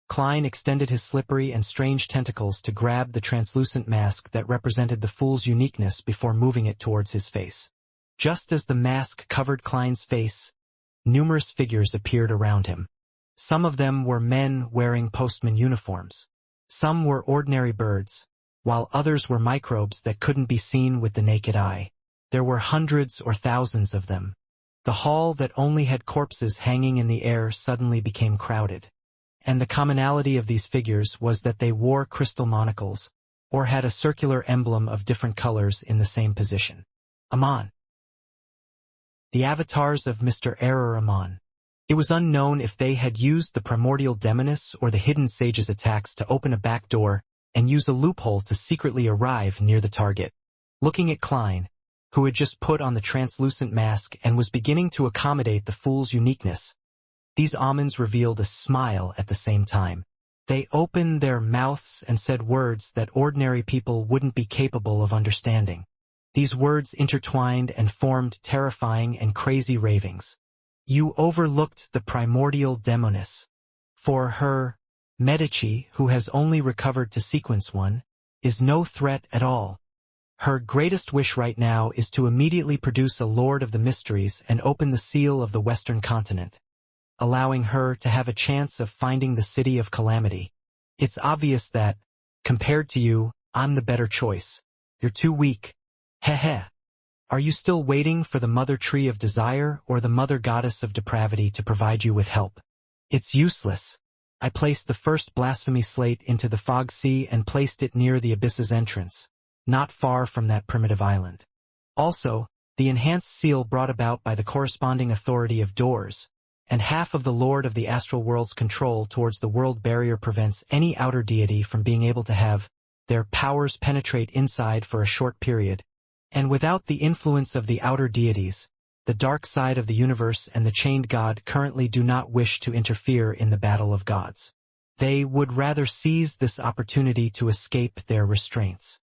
[SPEAKER 1] Klein extended his slippery and strange tentacles to grab the translucent mask that represented the fool's uniqueness before moving it towards his face. Just as the mask covered Klein's face, numerous figures appeared around him. Some of them were men wearing postman uniforms. Some were ordinary birds, while others were microbes that couldn't be seen with the naked eye. There were hundreds or thousands of them. The hall that only had corpses hanging in the air suddenly became crowded. And the commonality of these figures was that they wore crystal monocles, or had a circular emblem of different colors in the same position. Amon. The avatars of Mr. Error Amon. It was unknown if they had used the primordial demoness or the hidden sage's attacks to open a back door and use a loophole to secretly arrive near the target. Looking at Klein, who had just put on the translucent mask and was beginning to accommodate the fool's uniqueness, these omens revealed a smile at the same time. They opened their mouths and said words that ordinary people wouldn't be capable of understanding. These words intertwined and formed terrifying and crazy ravings. You overlooked the primordial demoness. For her, Medici, who has only recovered to sequence 1, is no threat at all. Her greatest wish right now is to immediately produce a Lord of the Mysteries and open the seal of the Western continent, allowing her to have a chance of finding the City of Calamity. It's obvious that, compared to you, I'm the better choice. You're too weak. Heh. Are you still waiting for the Mother Tree of Desire or the Mother Goddess of Depravity to provide you with help? It's useless. I placed the first blasphemy slate into the fog sea and placed it near the abyss's entrance, not far from that primitive island. Also, the enhanced seal brought about by the corresponding authority of doors, and half of the Lord of the Astral World's control towards the world barrier prevents any outer deity from being able to have their powers penetrate inside for a short period. And without the influence of the outer deities, the dark side of the universe and the chained god currently do not wish to interfere in the battle of gods. They would rather seize this opportunity to escape their restraints.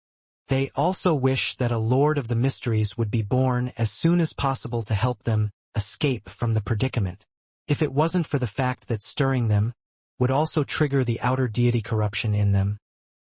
[SPEAKER 1] They also wish that a Lord of the Mysteries would be born as soon as possible to help them escape from the predicament, if it wasn't for the fact that stirring them would also trigger the outer deity corruption in them.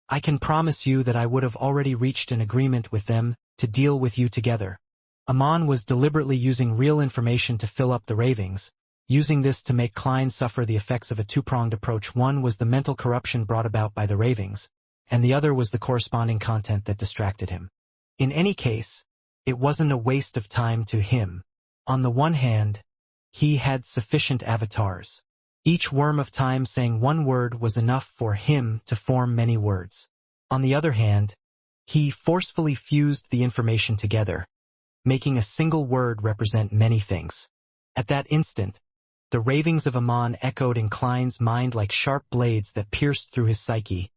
[SPEAKER 1] I can promise you that I would have already reached an agreement with them to deal with you together. Amon was deliberately using real information to fill up the ravings, using this to make Klein suffer the effects of a two-pronged approach. One was the mental corruption brought about by the ravings, and the other was the corresponding content that distracted him. In any case, it wasn't a waste of time to him. On the one hand, he had sufficient avatars. Each worm of time saying one word was enough for him to form many words. On the other hand, he forcefully fused the information together, making a single word represent many things. At that instant, the ravings of Amon echoed in Klein's mind like sharp blades that pierced through his psyche,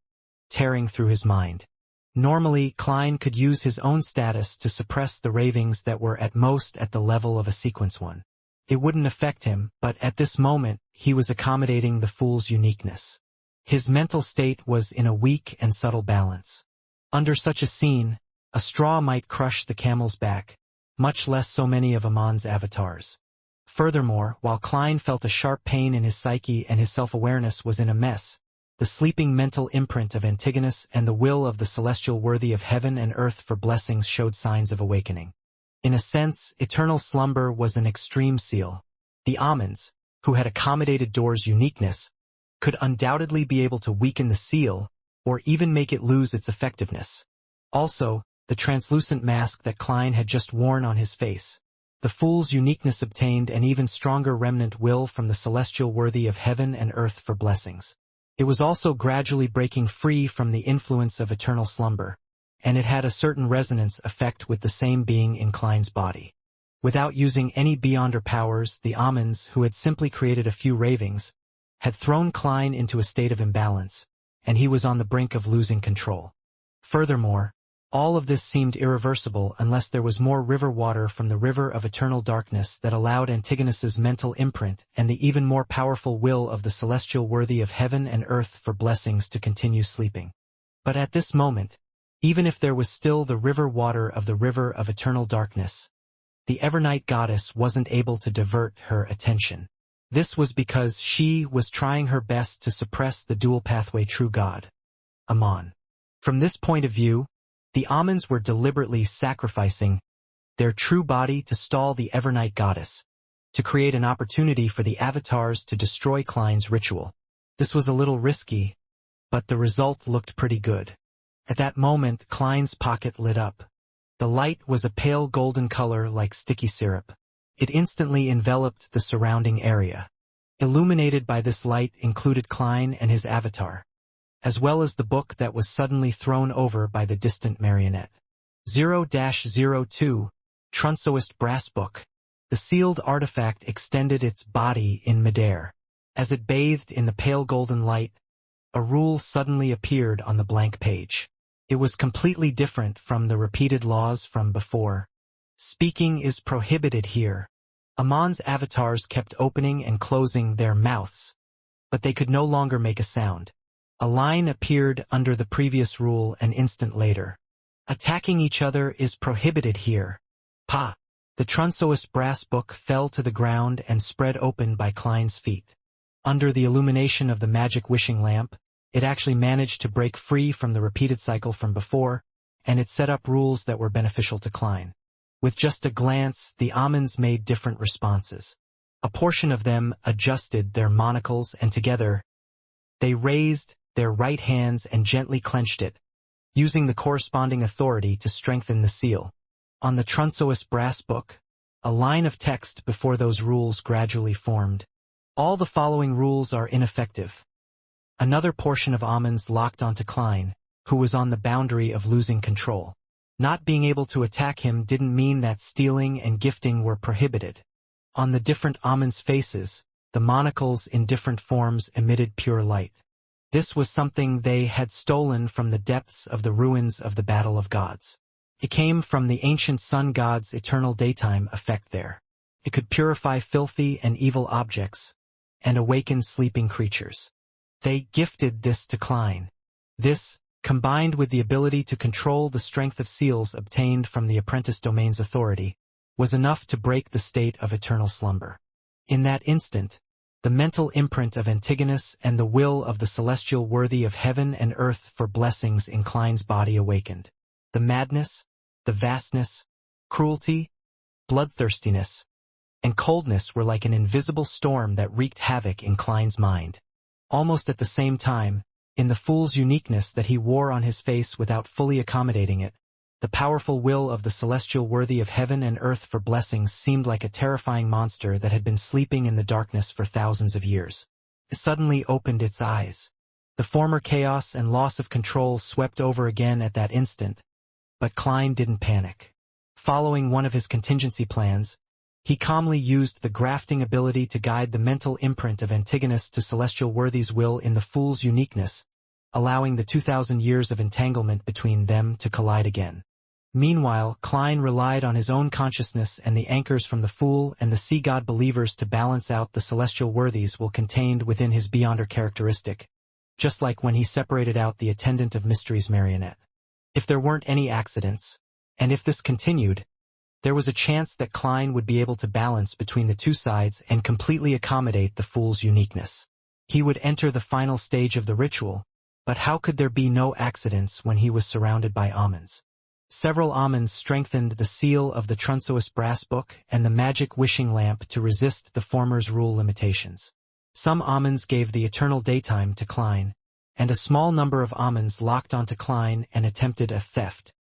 [SPEAKER 1] tearing through his mind. Normally, Klein could use his own status to suppress the ravings that were at most at the level of a sequence 1. It wouldn't affect him, but at this moment, he was accommodating the fool's uniqueness. His mental state was in a weak and subtle balance. Under such a scene, a straw might crush the camel's back, much less so many of Amon's avatars. Furthermore, while Klein felt a sharp pain in his psyche and his self-awareness was in a mess, the sleeping mental imprint of Antigonus and the will of the celestial worthy of heaven and earth for blessings showed signs of awakening. In a sense, eternal slumber was an extreme seal. The omens, who had accommodated Door's uniqueness, could undoubtedly be able to weaken the seal, or even make it lose its effectiveness. Also, the translucent mask that Klein had just worn on his face. The fool's uniqueness obtained an even stronger remnant will from the celestial worthy of heaven and earth for blessings. It was also gradually breaking free from the influence of eternal slumber, and it had a certain resonance effect with the same being in Klein's body. Without using any beyonder powers, the omens, who had simply created a few ravings, had thrown Klein into a state of imbalance, and he was on the brink of losing control. Furthermore, all of this seemed irreversible unless there was more river water from the river of eternal darkness that allowed Antigonus's mental imprint and the even more powerful will of the celestial worthy of heaven and earth for blessings to continue sleeping. But at this moment, even if there was still the river water of the river of eternal darkness, the Evernight goddess wasn't able to divert her attention. This was because she was trying her best to suppress the dual pathway true god, Amon. From this point of view, the omens were deliberately sacrificing their true body to stall the Evernight goddess, to create an opportunity for the avatars to destroy Klein's ritual. This was a little risky, but the result looked pretty good. At that moment, Klein's pocket lit up. The light was a pale golden color like sticky syrup. It instantly enveloped the surrounding area. Illuminated by this light included Klein and his avatar, as well as the book that was suddenly thrown over by the distant marionette. 0-02, Trunsoist Brass Book. The sealed artifact extended its body in midair. As it bathed in the pale golden light, a rule suddenly appeared on the blank page. It was completely different from the repeated laws from before. Speaking is prohibited here. Amon's avatars kept opening and closing their mouths, but they could no longer make a sound. A line appeared under the previous rule an instant later. Attacking each other is prohibited here. Pa! The Trunsoist Brass Book fell to the ground and spread open by Klein's feet. Under the illumination of the magic wishing lamp, it actually managed to break free from the repeated cycle from before, and it set up rules that were beneficial to Klein. With just a glance, the Amons made different responses. A portion of them adjusted their monocles and together, they raised their right hands and gently clenched it, using the corresponding authority to strengthen the seal. On the Trunsoist Brass Book, a line of text before those rules gradually formed. All the following rules are ineffective. Another portion of Amons locked onto Klein, who was on the boundary of losing control. Not being able to attack him didn't mean that stealing and gifting were prohibited. On the different Amons' faces, the monocles in different forms emitted pure light. This was something they had stolen from the depths of the ruins of the Battle of Gods. It came from the ancient sun god's eternal daytime effect there. It could purify filthy and evil objects, and awaken sleeping creatures. They gifted this to Klein. This, combined with the ability to control the strength of seals obtained from the apprentice domain's authority, was enough to break the state of eternal slumber. In that instant, the mental imprint of Antigonus and the will of the celestial worthy of heaven and earth for blessings in Klein's body awakened. The madness, the vastness, cruelty, bloodthirstiness, and coldness were like an invisible storm that wreaked havoc in Klein's mind. Almost at the same time, in the fool's uniqueness that he wore on his face without fully accommodating it, the powerful will of the celestial worthy of heaven and earth for blessings seemed like a terrifying monster that had been sleeping in the darkness for thousands of years. It suddenly opened its eyes. The former chaos and loss of control swept over again at that instant, but Klein didn't panic. Following one of his contingency plans, he calmly used the grafting ability to guide the mental imprint of Antigonus to celestial worthy's will in the fool's uniqueness, allowing the 2,000 years of entanglement between them to collide again. Meanwhile, Klein relied on his own consciousness and the anchors from the fool and the sea god believers to balance out the celestial worthies will contained within his beyonder characteristic, just like when he separated out the attendant of mysteries marionette. If there weren't any accidents, and if this continued, there was a chance that Klein would be able to balance between the two sides and completely accommodate the fool's uniqueness. He would enter the final stage of the ritual, but how could there be no accidents when he was surrounded by Amons? Several Amons strengthened the seal of the Trunsoist Brass Book and the magic wishing lamp to resist the former's rule limitations. Some Amons gave the eternal daytime to Klein, and a small number of Amons locked onto Klein and attempted a theft.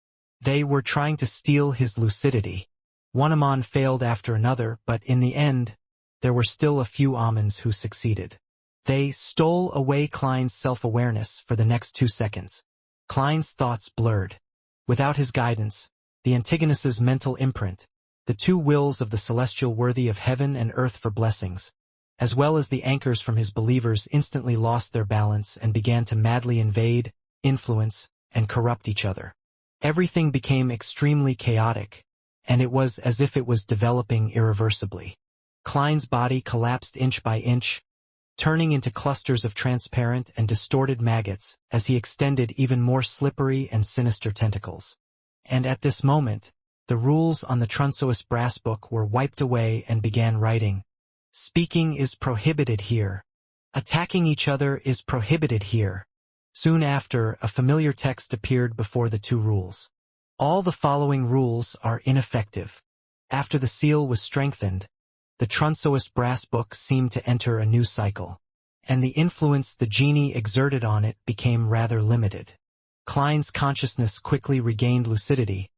[SPEAKER 1] They were trying to steal his lucidity. One Amon failed after another, but in the end, there were still a few Amons who succeeded. They stole away Klein's self-awareness for the next 2 seconds. Klein's thoughts blurred. Without his guidance, the Antigonus's mental imprint, the two wills of the celestial worthy of heaven and earth for blessings, as well as the anchors from his believers instantly lost their balance and began to madly invade, influence, and corrupt each other. Everything became extremely chaotic, and it was as if it was developing irreversibly. Klein's body collapsed inch by inch, turning into clusters of transparent and distorted maggots as he extended even more slippery and sinister tentacles. And at this moment, the rules on the Trunsoist Brass Book were wiped away and began writing, "Speaking is prohibited here. Attacking each other is prohibited here." Soon after, a familiar text appeared before the two rules. All the following rules are ineffective. After the seal was strengthened, the Trunsoist Brass Book seemed to enter a new cycle, and the influence the genie exerted on it became rather limited. Klein's consciousness quickly regained lucidity,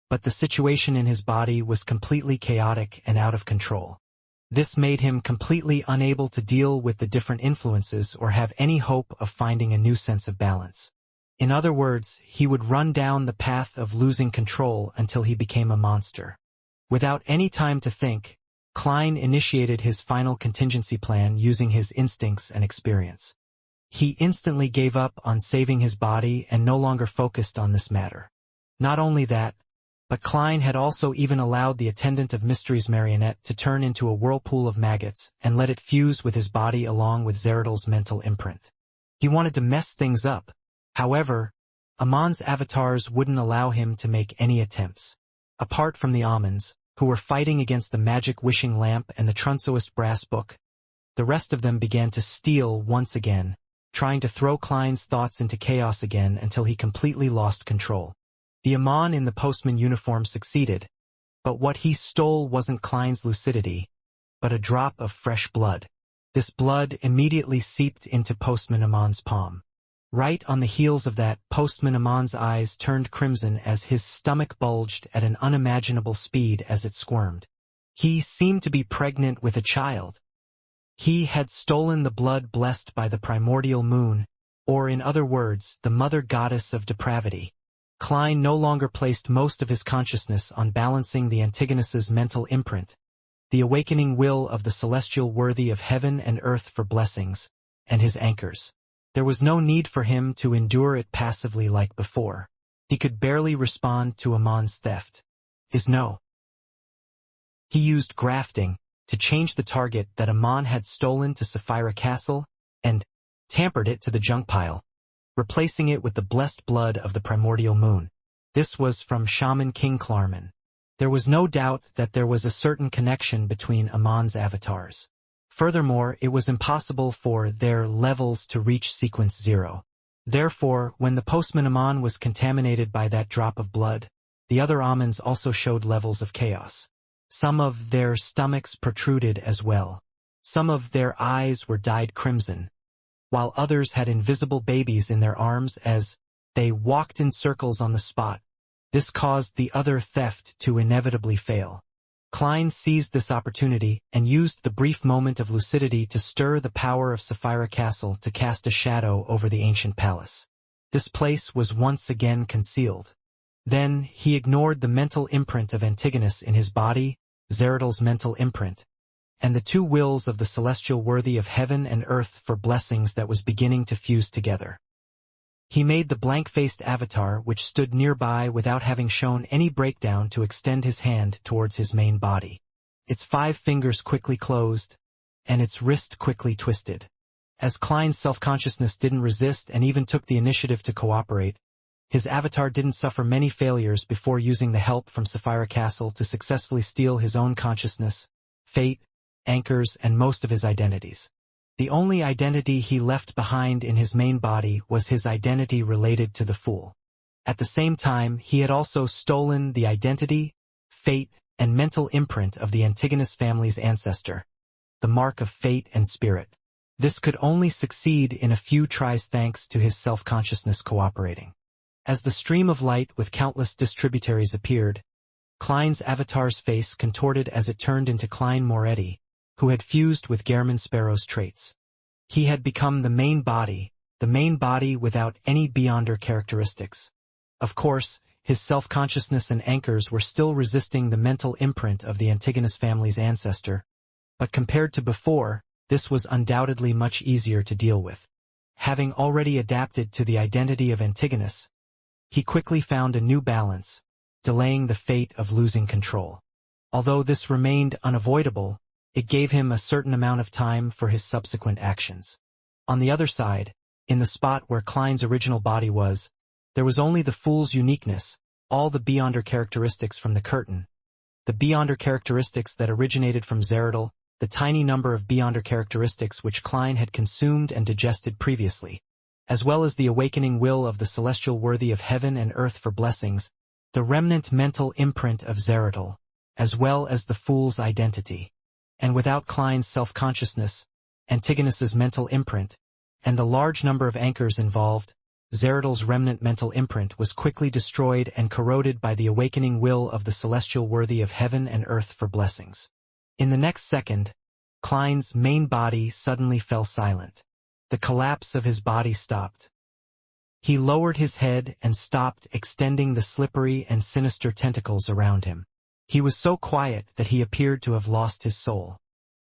[SPEAKER 1] but the situation in his body was completely chaotic and out of control. This made him completely unable to deal with the different influences or have any hope of finding a new sense of balance. In other words, he would run down the path of losing control until he became a monster. Without any time to think, Klein initiated his final contingency plan using his instincts and experience. He instantly gave up on saving his body and no longer focused on this matter. Not only that, but Klein had also even allowed the attendant of Mystery's marionette to turn into a whirlpool of maggots and let it fuse with his body along with Zeradol's mental imprint. He wanted to mess things up. However, Amon's avatars wouldn't allow him to make any attempts. Apart from the Amons, who were fighting against the magic wishing lamp and the Trunsoist brass book, the rest of them began to steal once again, trying to throw Klein's thoughts into chaos again until he completely lost control. The Amon in the postman uniform succeeded, but what he stole wasn't Klein's lucidity, but a drop of fresh blood. This blood immediately seeped into Postman Amon's palm. Right on the heels of that, Postman Amon's eyes turned crimson as his stomach bulged at an unimaginable speed as it squirmed. He seemed to be pregnant with a child. He had stolen the blood blessed by the primordial moon, or in other words, the mother goddess of depravity. Klein no longer placed most of his consciousness on balancing the Antigonus's mental imprint, the awakening will of the celestial worthy of heaven and earth for blessings, and his anchors. There was no need for him to endure it passively like before. He could barely respond to Amon's theft. No. He used grafting to change the target that Amon had stolen to Sapphira Castle and tampered it to the junk pile, replacing it with the blessed blood of the primordial moon. This was from Shaman King Klarman. There was no doubt that there was a certain connection between Amon's avatars. Furthermore, it was impossible for their levels to reach sequence 0. Therefore, when the postman Amon was contaminated by that drop of blood, the other Amons also showed levels of chaos. Some of their stomachs protruded as well. Some of their eyes were dyed crimson, while others had invisible babies in their arms as they walked in circles on the spot. This caused the other theft to inevitably fail. Klein seized this opportunity and used the brief moment of lucidity to stir the power of Sapphira Castle to cast a shadow over the ancient palace. This place was once again concealed. Then he ignored the mental imprint of Antigonus in his body, Zeradol's mental imprint, and the two wills of the celestial worthy of heaven and earth for blessings that was beginning to fuse together. He made the blank-faced avatar which stood nearby without having shown any breakdown to extend his hand towards his main body. Its 5 fingers quickly closed, and its wrist quickly twisted. As Klein's self-consciousness didn't resist and even took the initiative to cooperate, his avatar didn't suffer many failures before using the help from Sapphira Castle to successfully steal his own consciousness, fate, anchors, and most of his identities. The only identity he left behind in his main body was his identity related to the Fool. At the same time, he had also stolen the identity, fate, and mental imprint of the Antigonus family's ancestor, the mark of fate and spirit. This could only succeed in a few tries thanks to his self-consciousness cooperating. As the stream of light with countless distributaries appeared, Klein's avatar's face contorted as it turned into Klein Moretti, who had fused with Gehrman Sparrow's traits. He had become the main body without any beyonder characteristics. Of course, his self-consciousness and anchors were still resisting the mental imprint of the Antigonus family's ancestor, but compared to before, this was undoubtedly much easier to deal with. Having already adapted to the identity of Antigonus, he quickly found a new balance, delaying the fate of losing control. Although this remained unavoidable, it gave him a certain amount of time for his subsequent actions. On the other side, in the spot where Klein's original body was, there was only the Fool's uniqueness, all the beyonder characteristics from the curtain, the beyonder characteristics that originated from Zeradol, the tiny number of beyonder characteristics which Klein had consumed and digested previously, as well as the awakening will of the celestial worthy of heaven and earth for blessings, the remnant mental imprint of Zeradol, as well as the Fool's identity. And without Klein's self-consciousness, Antigonus's mental imprint, and the large number of anchors involved, Zeradal's remnant mental imprint was quickly destroyed and corroded by the awakening will of the celestial worthy of heaven and earth for blessings. In the next second, Klein's main body suddenly fell silent. The collapse of his body stopped. He lowered his head and stopped extending the slippery and sinister tentacles around him. He was so quiet that he appeared to have lost his soul.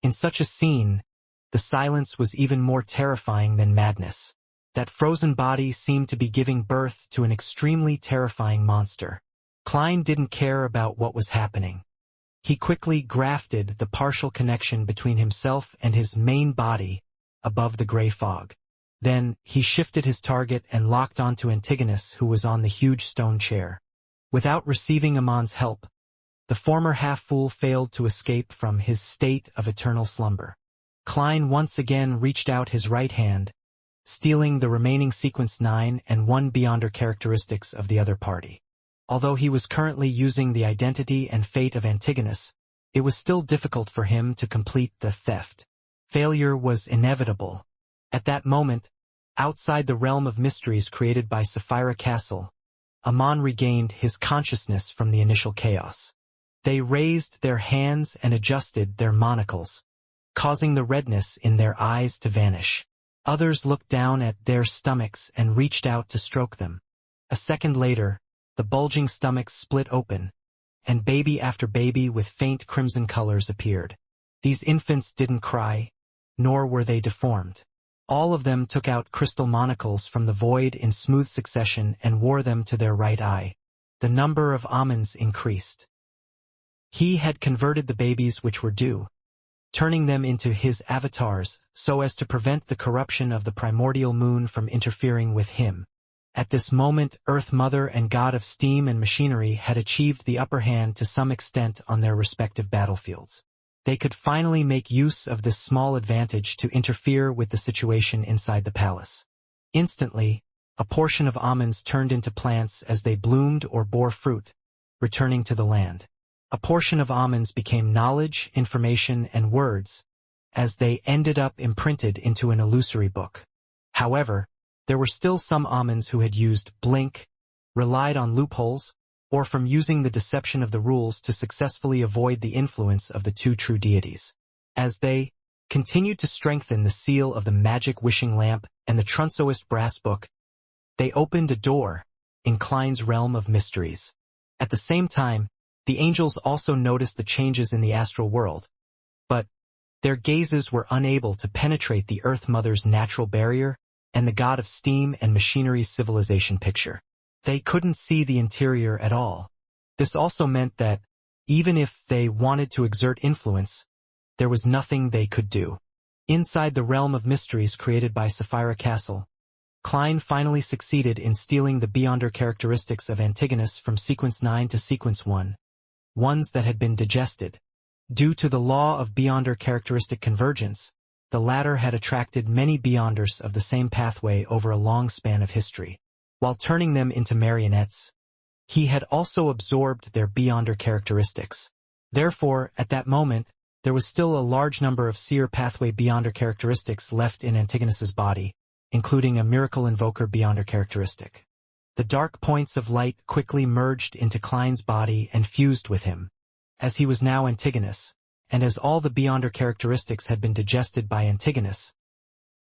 [SPEAKER 1] In such a scene, the silence was even more terrifying than madness. That frozen body seemed to be giving birth to an extremely terrifying monster. Klein didn't care about what was happening. He quickly grafted the partial connection between himself and his main body above the gray fog. Then, he shifted his target and locked onto Antigonus, who was on the huge stone chair. Without receiving Amon's help, the former half-fool failed to escape from his state of eternal slumber. Klein once again reached out his right hand, stealing the remaining Sequence 9 and 1 Beyonder characteristics of the other party. Although he was currently using the identity and fate of Antigonus, it was still difficult for him to complete the theft. Failure was inevitable. At that moment, outside the realm of mysteries created by Sapphira Castle, Amon regained his consciousness from the initial chaos. They raised their hands and adjusted their monocles, causing the redness in their eyes to vanish. Others looked down at their stomachs and reached out to stroke them. A second later, the bulging stomachs split open, and baby after baby with faint crimson colors appeared. These infants didn't cry, nor were they deformed. All of them took out crystal monocles from the void in smooth succession and wore them to their right eye. The number of almonds increased. He had converted the babies which were due, turning them into his avatars so as to prevent the corruption of the primordial moon from interfering with him. At this moment, Earth Mother and God of Steam and Machinery had achieved the upper hand to some extent on their respective battlefields. They could finally make use of this small advantage to interfere with the situation inside the palace. Instantly, a portion of almonds turned into plants as they bloomed or bore fruit, returning to the land. A portion of almonds became knowledge, information, and words, as they ended up imprinted into an illusory book. However, there were still some almonds who had used blink, relied on loopholes, or from using the deception of the rules to successfully avoid the influence of the two true deities. As they continued to strengthen the seal of the magic wishing lamp and the Trunsoist brass book, they opened a door in Klein's realm of mysteries. At the same time, the angels also noticed the changes in the astral world, but their gazes were unable to penetrate the Earth Mother's natural barrier and the God of Steam and Machinery's civilization picture. They couldn't see the interior at all. This also meant that, even if they wanted to exert influence, there was nothing they could do. Inside the realm of mysteries created by Sapphira Castle, Klein finally succeeded in stealing the Beyonder characteristics of Antigonus from Sequence 9 to Sequence 1, ones that had been digested. Due to the law of Beyonder characteristic convergence, the latter had attracted many Beyonders of the same pathway over a long span of history. While turning them into marionettes, he had also absorbed their Beyonder characteristics. Therefore, at that moment, there was still a large number of Seer Pathway Beyonder characteristics left in Antigonus's body, including a Miracle Invoker Beyonder characteristic. The dark points of light quickly merged into Klein's body and fused with him, as he was now Antigonus, and as all the Beyonder characteristics had been digested by Antigonus.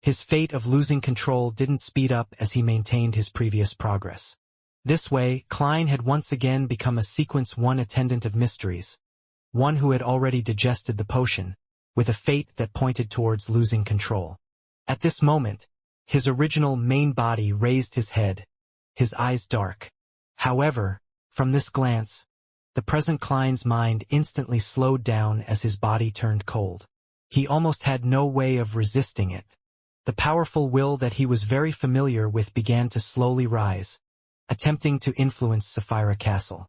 [SPEAKER 1] His fate of losing control didn't speed up as he maintained his previous progress. This way, Klein had once again become a Sequence 1 attendant of mysteries, one who had already digested the potion, with a fate that pointed towards losing control. At this moment, his original main body raised his head, his eyes dark. However, from this glance, the present Klein's mind instantly slowed down as his body turned cold. He almost had no way of resisting it. The powerful will that he was very familiar with began to slowly rise, attempting to influence Sapphira Castle.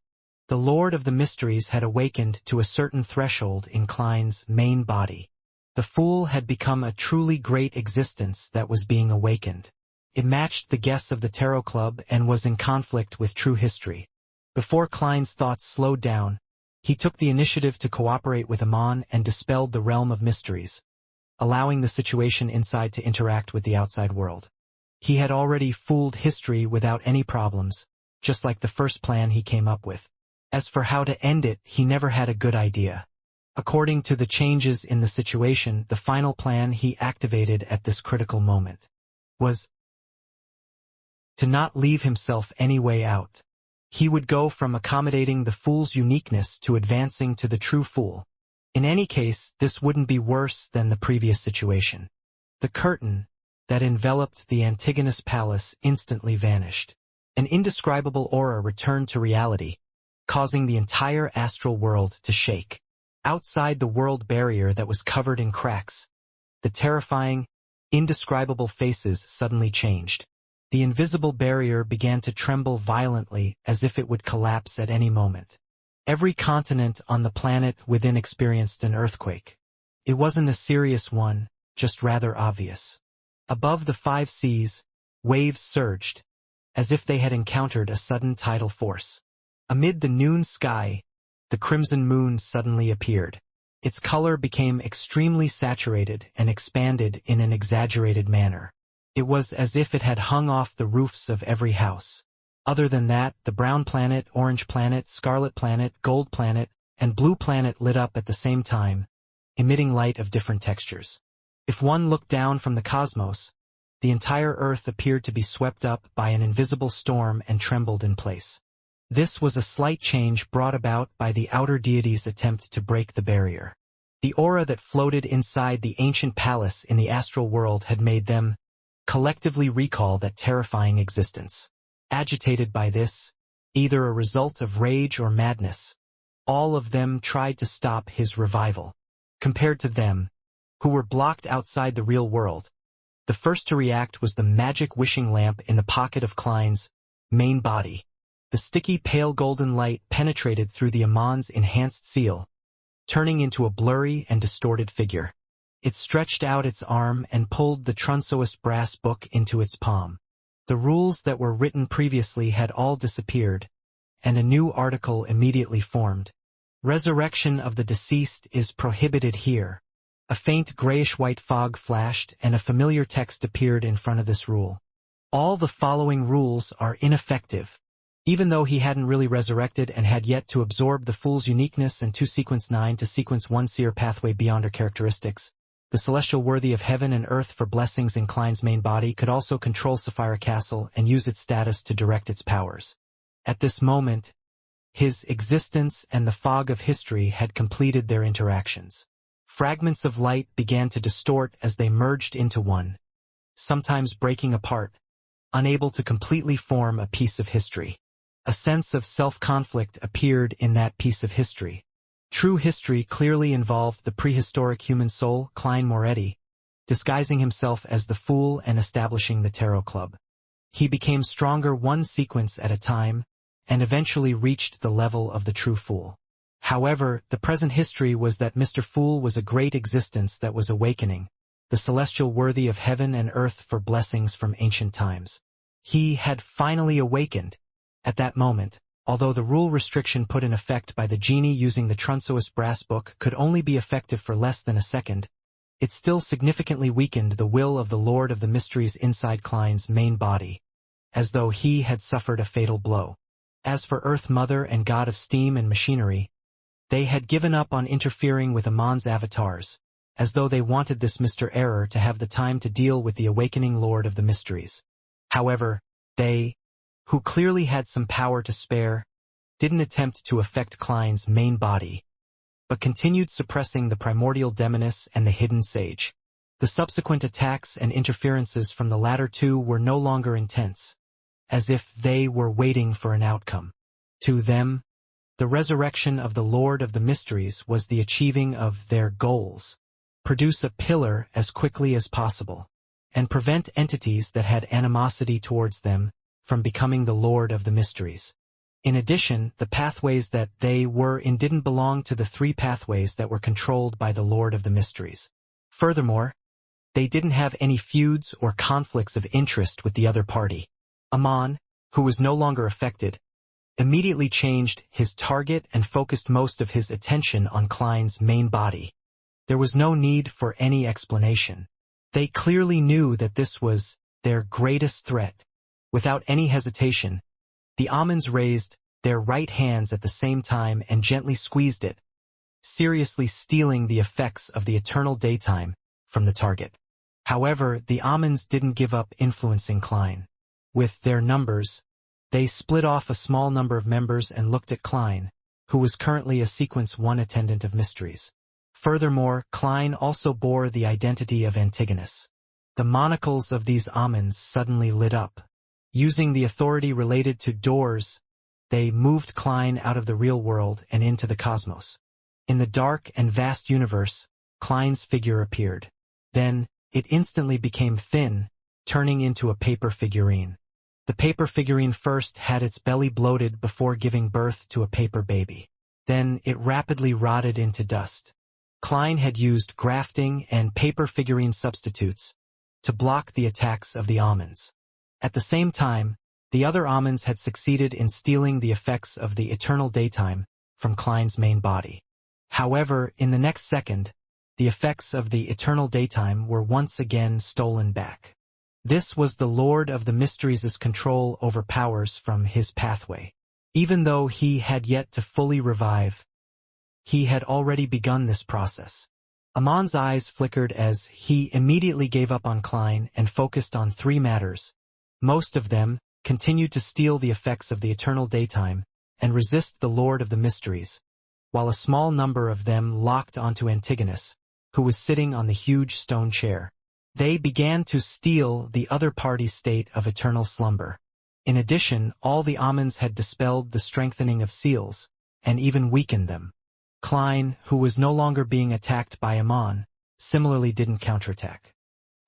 [SPEAKER 1] The Lord of the Mysteries had awakened to a certain threshold in Klein's main body. The Fool had become a truly great existence that was being awakened. It matched the guests of the Tarot Club and was in conflict with true history. Before Klein's thoughts slowed down, he took the initiative to cooperate with Amon and dispelled the realm of mysteries, allowing the situation inside to interact with the outside world. He had already fooled history without any problems, just like the first plan he came up with. As for how to end it, he never had a good idea. According to the changes in the situation, the final plan he activated at this critical moment was to not leave himself any way out. He would go from accommodating the fool's uniqueness to advancing to the true fool. In any case, this wouldn't be worse than the previous situation. The curtain that enveloped the Antigonus palace instantly vanished. An indescribable aura returned to reality, causing the entire astral world to shake. Outside the world barrier that was covered in cracks, the terrifying, indescribable faces suddenly changed. The invisible barrier began to tremble violently as if it would collapse at any moment. Every continent on the planet within experienced an earthquake. It wasn't a serious one, just rather obvious. Above the 5 seas, waves surged, as if they had encountered a sudden tidal force. Amid the noon sky, the crimson moon suddenly appeared. Its color became extremely saturated and expanded in an exaggerated manner. It was as if it had hung off the roofs of every house. Other than that, the brown planet, orange planet, scarlet planet, gold planet, and blue planet lit up at the same time, emitting light of different textures. If one looked down from the cosmos, the entire Earth appeared to be swept up by an invisible storm and trembled in place. This was a slight change brought about by the outer deity's attempt to break the barrier. The aura that floated inside the ancient palace in the astral world had made them collectively recall that terrifying existence. Agitated by this, either a result of rage or madness, all of them tried to stop his revival. Compared to them, who were blocked outside the real world, the first to react was the magic wishing lamp in the pocket of Klein's main body. The sticky pale golden light penetrated through the Amon's enhanced seal, turning into a blurry and distorted figure. It stretched out its arm and pulled the Trunsoist brass book into its palm. The rules that were written previously had all disappeared, and a new article immediately formed. Resurrection of the deceased is prohibited here. A faint grayish-white fog flashed, and a familiar text appeared in front of this rule. All the following rules are ineffective. Even though he hadn't really resurrected and had yet to absorb the Fool's uniqueness and 2 Sequence 9 to Sequence 1 Seer pathway beyond her characteristics, the celestial worthy of heaven and earth for blessings in Klein's main body could also control Sapphire Castle and use its status to direct its powers. At this moment, his existence and the fog of history had completed their interactions. Fragments of light began to distort as they merged into one, sometimes breaking apart, unable to completely form a piece of history. A sense of self-conflict appeared in that piece of history. True history clearly involved the prehistoric human soul, Klein Moretti, disguising himself as the Fool and establishing the Tarot Club. He became stronger 1 sequence at a time, and eventually reached the level of the true Fool. However, the present history was that Mr. Fool was a great existence that was awakening, the celestial worthy of heaven and earth for blessings from ancient times. He had finally awakened. At that moment, although the rule restriction put in effect by the genie using the Trunsoist brass book could only be effective for less than a second, it still significantly weakened the will of the Lord of the Mysteries inside Klein's main body, as though he had suffered a fatal blow. As for Earth Mother and God of Steam and Machinery, they had given up on interfering with Amon's avatars, as though they wanted this Mr. Error to have the time to deal with the awakening Lord of the Mysteries. However, they, who clearly had some power to spare, didn't attempt to affect Klein's main body, but continued suppressing the primordial demoness and the hidden sage. The subsequent attacks and interferences from the latter two were no longer intense, as if they were waiting for an outcome. To them, the resurrection of the Lord of the Mysteries was the achieving of their goals. Produce a pillar as quickly as possible, and prevent entities that had animosity towards them from becoming the Lord of the Mysteries. In addition, the pathways that they were in didn't belong to the 3 pathways that were controlled by the Lord of the Mysteries. Furthermore, they didn't have any feuds or conflicts of interest with the other party. Amon, who was no longer affected, immediately changed his target and focused most of his attention on Klein's main body. There was no need for any explanation. They clearly knew that this was their greatest threat. Without any hesitation, the Amens raised their right hands at the same time and gently squeezed it, seriously stealing the effects of the eternal daytime from the target. However, the Amens didn't give up influencing Klein. With their numbers, they split off a small number of members and looked at Klein, who was currently a Sequence 1 attendant of mysteries. Furthermore, Klein also bore the identity of Antigonus. The monocles of these Amens suddenly lit up. Using the authority related to doors, they moved Klein out of the real world and into the cosmos. In the dark and vast universe, Klein's figure appeared. Then, it instantly became thin, turning into a paper figurine. The paper figurine first had its belly bloated before giving birth to a paper baby. Then, it rapidly rotted into dust. Klein had used grafting and paper figurine substitutes to block the attacks of the Amens. At the same time, the other Amens had succeeded in stealing the effects of the eternal daytime from Klein's main body. However, in the next second, the effects of the eternal daytime were once again stolen back. This was the Lord of the Mysteries' control over powers from his pathway. Even though he had yet to fully revive, he had already begun this process. Amon's eyes flickered as he immediately gave up on Klein and focused on three matters. Most of them continued to steal the effects of the eternal daytime and resist the Lord of the Mysteries, while a small number of them locked onto Antigonus, who was sitting on the huge stone chair. They began to steal the other party's state of eternal slumber. In addition, all the Amens had dispelled the strengthening of seals, and even weakened them. Klein, who was no longer being attacked by Amon, similarly didn't counterattack.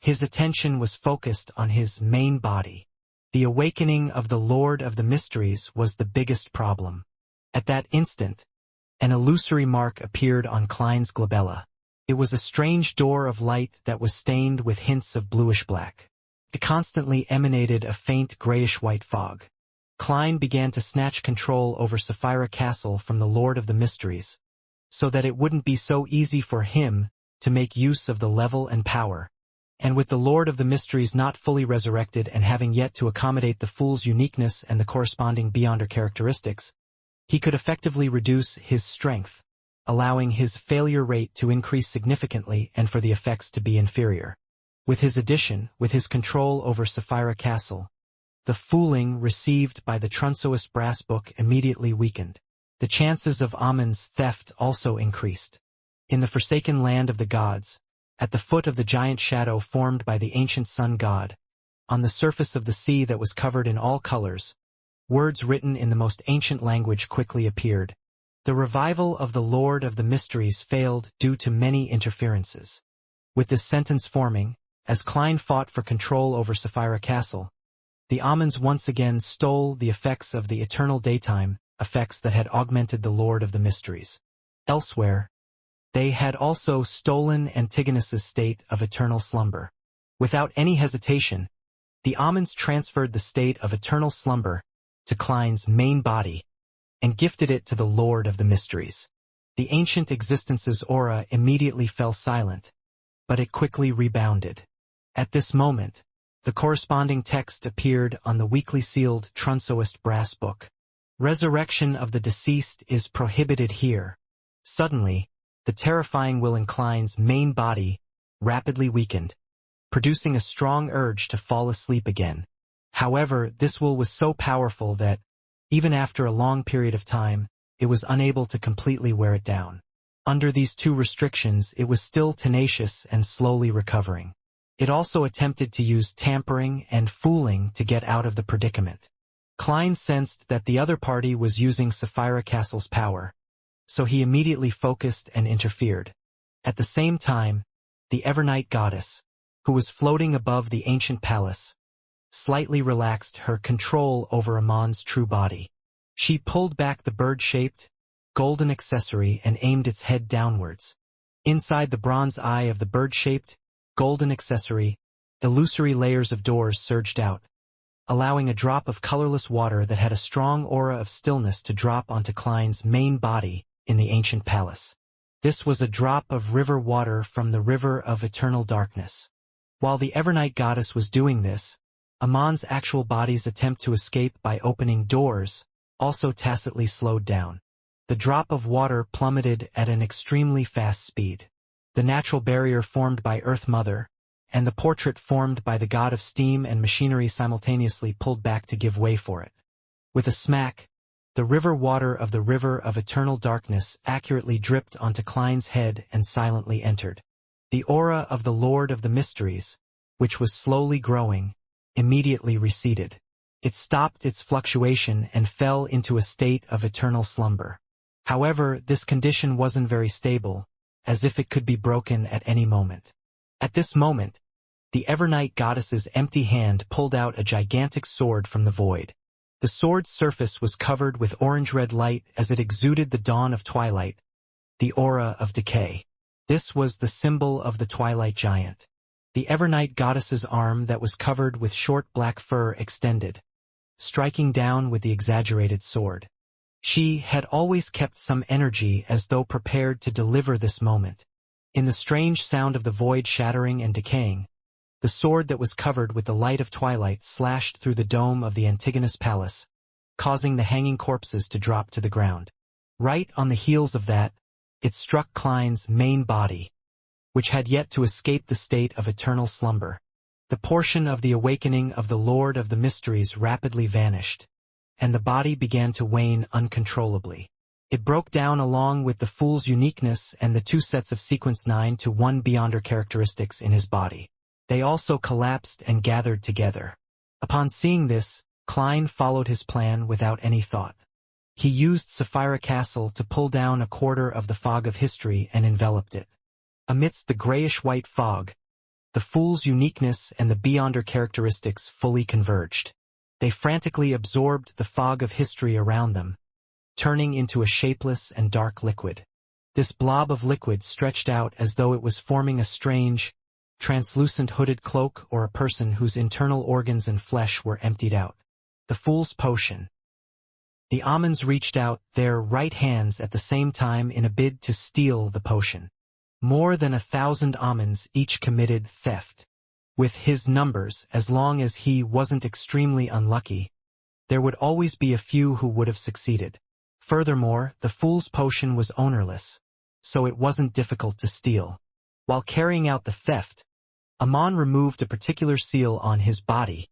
[SPEAKER 1] His attention was focused on his main body. The awakening of the Lord of the Mysteries was the biggest problem. At that instant, an illusory mark appeared on Klein's glabella. It was a strange door of light that was stained with hints of bluish-black. It constantly emanated a faint grayish-white fog. Klein began to snatch control over Sapphira Castle from the Lord of the Mysteries, so that it wouldn't be so easy for him to make use of the level and power. And with the Lord of the Mysteries not fully resurrected and having yet to accommodate the Fool's uniqueness and the corresponding Beyonder characteristics, he could effectively reduce his strength, allowing his failure rate to increase significantly and for the effects to be inferior. With his addition, with his control over Sapphira Castle, the fooling received by the Trunsoist brass book immediately weakened. The chances of Amon's theft also increased. In the forsaken land of the gods, at the foot of the giant shadow formed by the ancient sun god, on the surface of the sea that was covered in all colors, words written in the most ancient language quickly appeared. The revival of the Lord of the Mysteries failed due to many interferences. With this sentence forming, as Klein fought for control over Sapphira Castle, the Amens once again stole the effects of the eternal daytime, effects that had augmented the Lord of the Mysteries. Elsewhere, they had also stolen Antigonus's state of eternal slumber. Without any hesitation, the Amens transferred the state of eternal slumber to Klein's main body and gifted it to the Lord of the Mysteries. The ancient existence's aura immediately fell silent, but it quickly rebounded. At this moment, the corresponding text appeared on the weakly sealed Trunsoist brass book. Resurrection of the deceased is prohibited here. Suddenly, the terrifying will in Klein's main body rapidly weakened, producing a strong urge to fall asleep again. However, this will was so powerful that, even after a long period of time, it was unable to completely wear it down. Under these two restrictions, it was still tenacious and slowly recovering. It also attempted to use tampering and fooling to get out of the predicament. Klein sensed that the other party was using Sapphira Castle's power, so he immediately focused and interfered. At the same time, the Evernight goddess, who was floating above the ancient palace, slightly relaxed her control over Amon's true body. She pulled back the bird-shaped, golden accessory and aimed its head downwards. Inside the bronze eye of the bird-shaped, golden accessory, illusory layers of doors surged out, allowing a drop of colorless water that had a strong aura of stillness to drop onto Klein's main body in the ancient palace. This was a drop of river water from the river of eternal darkness. While the Evernight goddess was doing this, Amon's actual body's attempt to escape by opening doors also tacitly slowed down. The drop of water plummeted at an extremely fast speed. The natural barrier formed by Earth Mother and the portrait formed by the god of steam and machinery simultaneously pulled back to give way for it. With a smack, the river water of the river of eternal darkness accurately dripped onto Klein's head and silently entered. The aura of the Lord of the Mysteries, which was slowly growing, immediately receded. It stopped its fluctuation and fell into a state of eternal slumber. However, this condition wasn't very stable, as if it could be broken at any moment. At this moment, the Evernight goddess's empty hand pulled out a gigantic sword from the void. The sword's surface was covered with orange-red light as it exuded the dawn of twilight, the aura of decay. This was the symbol of the Twilight Giant. The Evernight goddess's arm that was covered with short black fur extended, striking down with the exaggerated sword. She had always kept some energy as though prepared to deliver this moment. In the strange sound of the void shattering and decaying, the sword that was covered with the light of twilight slashed through the dome of the Antigonus Palace, causing the hanging corpses to drop to the ground. Right on the heels of that, it struck Klein's main body, which had yet to escape the state of eternal slumber. The portion of the awakening of the Lord of the Mysteries rapidly vanished, and the body began to wane uncontrollably. It broke down along with the Fool's uniqueness and the two sets of Sequence 9 to 1 Beyonder characteristics in his body. They also collapsed and gathered together. Upon seeing this, Klein followed his plan without any thought. He used Sapphira Castle to pull down a quarter of the fog of history and enveloped it. Amidst the grayish-white fog, the Fool's uniqueness and the Beyonder characteristics fully converged. They frantically absorbed the fog of history around them, turning into a shapeless and dark liquid. This blob of liquid stretched out as though it was forming a strange, translucent hooded cloak or a person whose internal organs and flesh were emptied out. The Fool's Potion. The Amons reached out their right hands at the same time in a bid to steal the potion. More than 1,000 Amons each committed theft. With his numbers, as long as he wasn't extremely unlucky, there would always be a few who would have succeeded. Furthermore, the Fool's Potion was ownerless, so it wasn't difficult to steal. While carrying out the theft, Amon removed a particular seal on his body,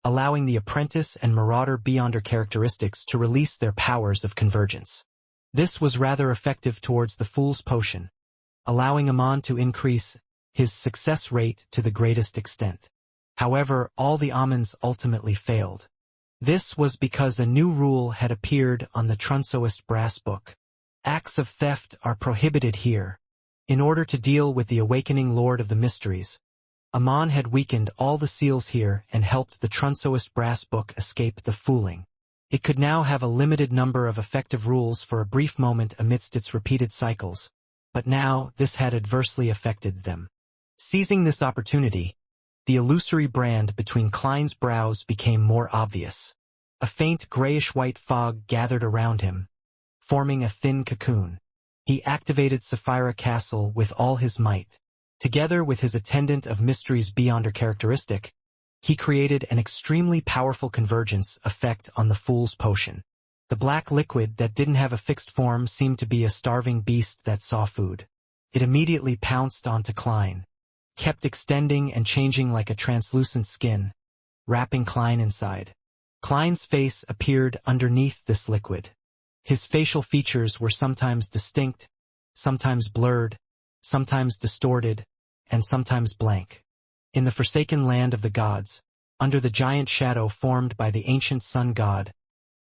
[SPEAKER 1] allowing the apprentice and marauder Beyonder characteristics to release their powers of convergence. This was rather effective towards the Fool's Potion, allowing Amon to increase his success rate to the greatest extent. However, all the Amons ultimately failed. This was because a new rule had appeared on the Trunsoist brass book. Acts of theft are prohibited here. In order to deal with the awakening Lord of the Mysteries, Amon had weakened all the seals here and helped the Trunsoist brass book escape the fooling. It could now have a limited number of effective rules for a brief moment amidst its repeated cycles, but now this had adversely affected them. Seizing this opportunity, the illusory brand between Klein's brows became more obvious. A faint grayish-white fog gathered around him, forming a thin cocoon. He activated Sapphira Castle with all his might. Together with his attendant of mysteries Beyonder characteristic, he created an extremely powerful convergence effect on the Fool's Potion. The black liquid that didn't have a fixed form seemed to be a starving beast that saw food. It immediately pounced onto Klein, kept extending and changing like a translucent skin, wrapping Klein inside. Klein's face appeared underneath this liquid. His facial features were sometimes distinct, sometimes blurred, sometimes distorted, and sometimes blank. In the forsaken land of the gods, under the giant shadow formed by the ancient sun god,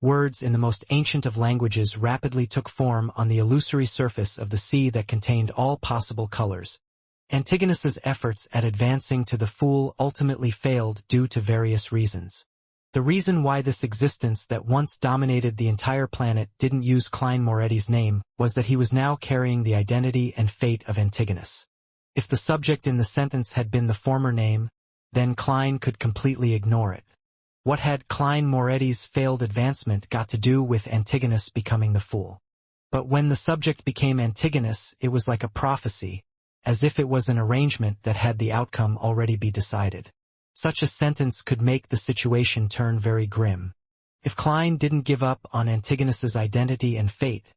[SPEAKER 1] words in the most ancient of languages rapidly took form on the illusory surface of the sea that contained all possible colors. Antigonus's efforts at advancing to the Fool ultimately failed due to various reasons. The reason why this existence that once dominated the entire planet didn't use Klein Moretti's name was that he was now carrying the identity and fate of Antigonus. If the subject in the sentence had been the former name, then Klein could completely ignore it. What had Klein Moretti's failed advancement got to do with Antigonus becoming the Fool? But when the subject became Antigonus, it was like a prophecy, as if it was an arrangement that had the outcome already be decided. Such a sentence could make the situation turn very grim. If Klein didn't give up on Antigonus's identity and fate,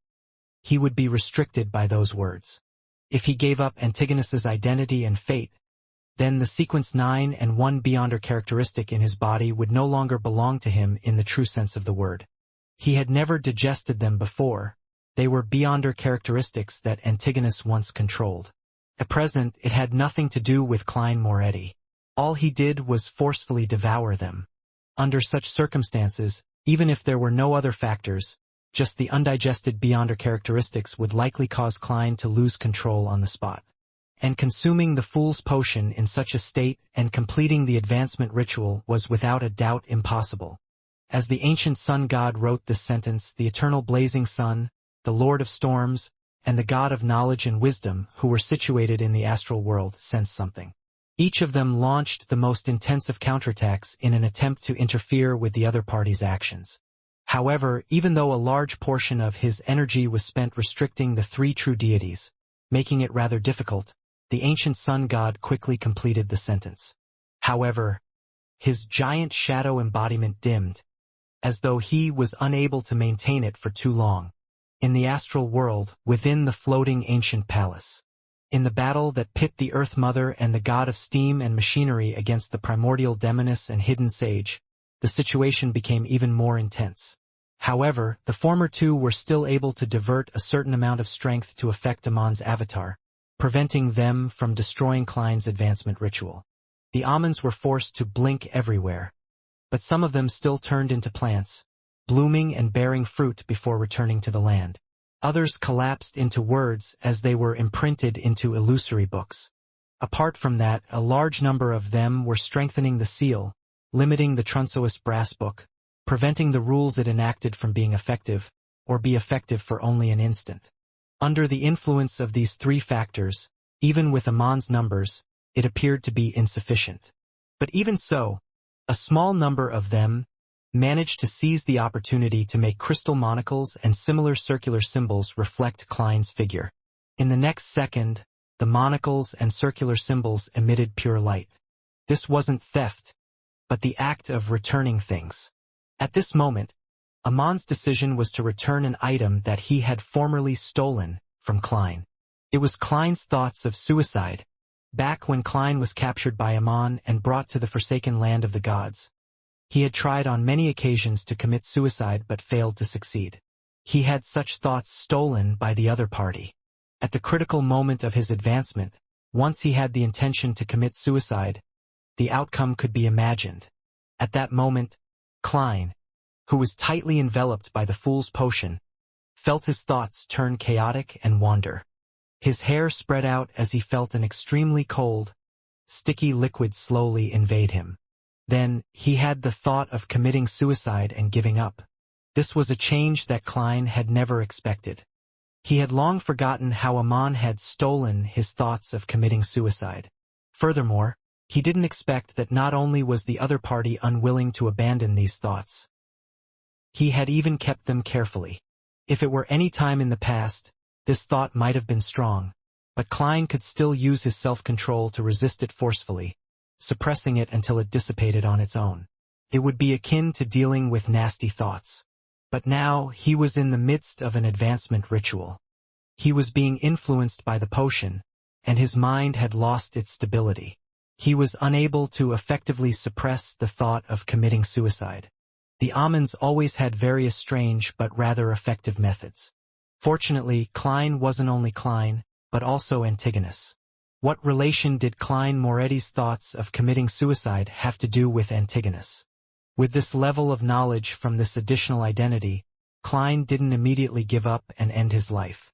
[SPEAKER 1] he would be restricted by those words. If he gave up Antigonus's identity and fate, then the sequence 9 and 1 beyonder characteristic in his body would no longer belong to him in the true sense of the word. He had never digested them before. They were beyonder characteristics that Antigonus once controlled. At present, it had nothing to do with Klein Moretti. All he did was forcefully devour them. Under such circumstances, even if there were no other factors, just the undigested beyonder characteristics would likely cause Klein to lose control on the spot. And consuming the Fool's Potion in such a state and completing the advancement ritual was without a doubt impossible. As the ancient sun god wrote this sentence, the eternal blazing sun, the Lord of Storms, and the God of Knowledge and Wisdom, who were situated in the astral world, sensed something. Each of them launched the most intensive counterattacks in an attempt to interfere with the other party's actions. However, even though a large portion of his energy was spent restricting the three true deities, making it rather difficult, the ancient sun god quickly completed the sentence. However, his giant shadow embodiment dimmed, as though he was unable to maintain it for too long. In the astral world, within the floating ancient palace. In the battle that pit the Earth Mother and the god of steam and machinery against the primordial demoness and hidden sage, the situation became even more intense. However, the former two were still able to divert a certain amount of strength to affect Amon's avatar, preventing them from destroying Klein's advancement ritual. The Amons were forced to blink everywhere, but some of them still turned into plants, blooming and bearing fruit before returning to the land. Others collapsed into words as they were imprinted into illusory books. Apart from that, a large number of them were strengthening the seal, limiting the Trunsoist brass book, preventing the rules it enacted from being effective, or be effective for only an instant. Under the influence of these three factors, even with Amon's numbers, it appeared to be insufficient. But even so, a small number of them managed to seize the opportunity to make crystal monocles and similar circular symbols reflect Klein's figure. In the next second, the monocles and circular symbols emitted pure light. This wasn't theft, but the act of returning things. At this moment, Amon's decision was to return an item that he had formerly stolen from Klein. It was Klein's thoughts of suicide, back when Klein was captured by Amon and brought to the forsaken land of the gods. He had tried on many occasions to commit suicide but failed to succeed. He had such thoughts stolen by the other party. At the critical moment of his advancement, once he had the intention to commit suicide, the outcome could be imagined. At that moment, Klein, who was tightly enveloped by the Fool's Potion, felt his thoughts turn chaotic and wander. His hair spread out as he felt an extremely cold, sticky liquid slowly invade him. Then, he had the thought of committing suicide and giving up. This was a change that Klein had never expected. He had long forgotten how Amon had stolen his thoughts of committing suicide. Furthermore, he didn't expect that not only was the other party unwilling to abandon these thoughts, he had even kept them carefully. If it were any time in the past, this thought might have been strong, but Klein could still use his self-control to resist it forcefully, suppressing it until it dissipated on its own. It would be akin to dealing with nasty thoughts. But now, he was in the midst of an advancement ritual. He was being influenced by the potion, and his mind had lost its stability. He was unable to effectively suppress the thought of committing suicide. The Amons always had various strange but rather effective methods. Fortunately, Klein wasn't only Klein, but also Antigonus. What relation did Klein Moretti's thoughts of committing suicide have to do with Antigonus? With this level of knowledge from this additional identity, Klein didn't immediately give up and end his life.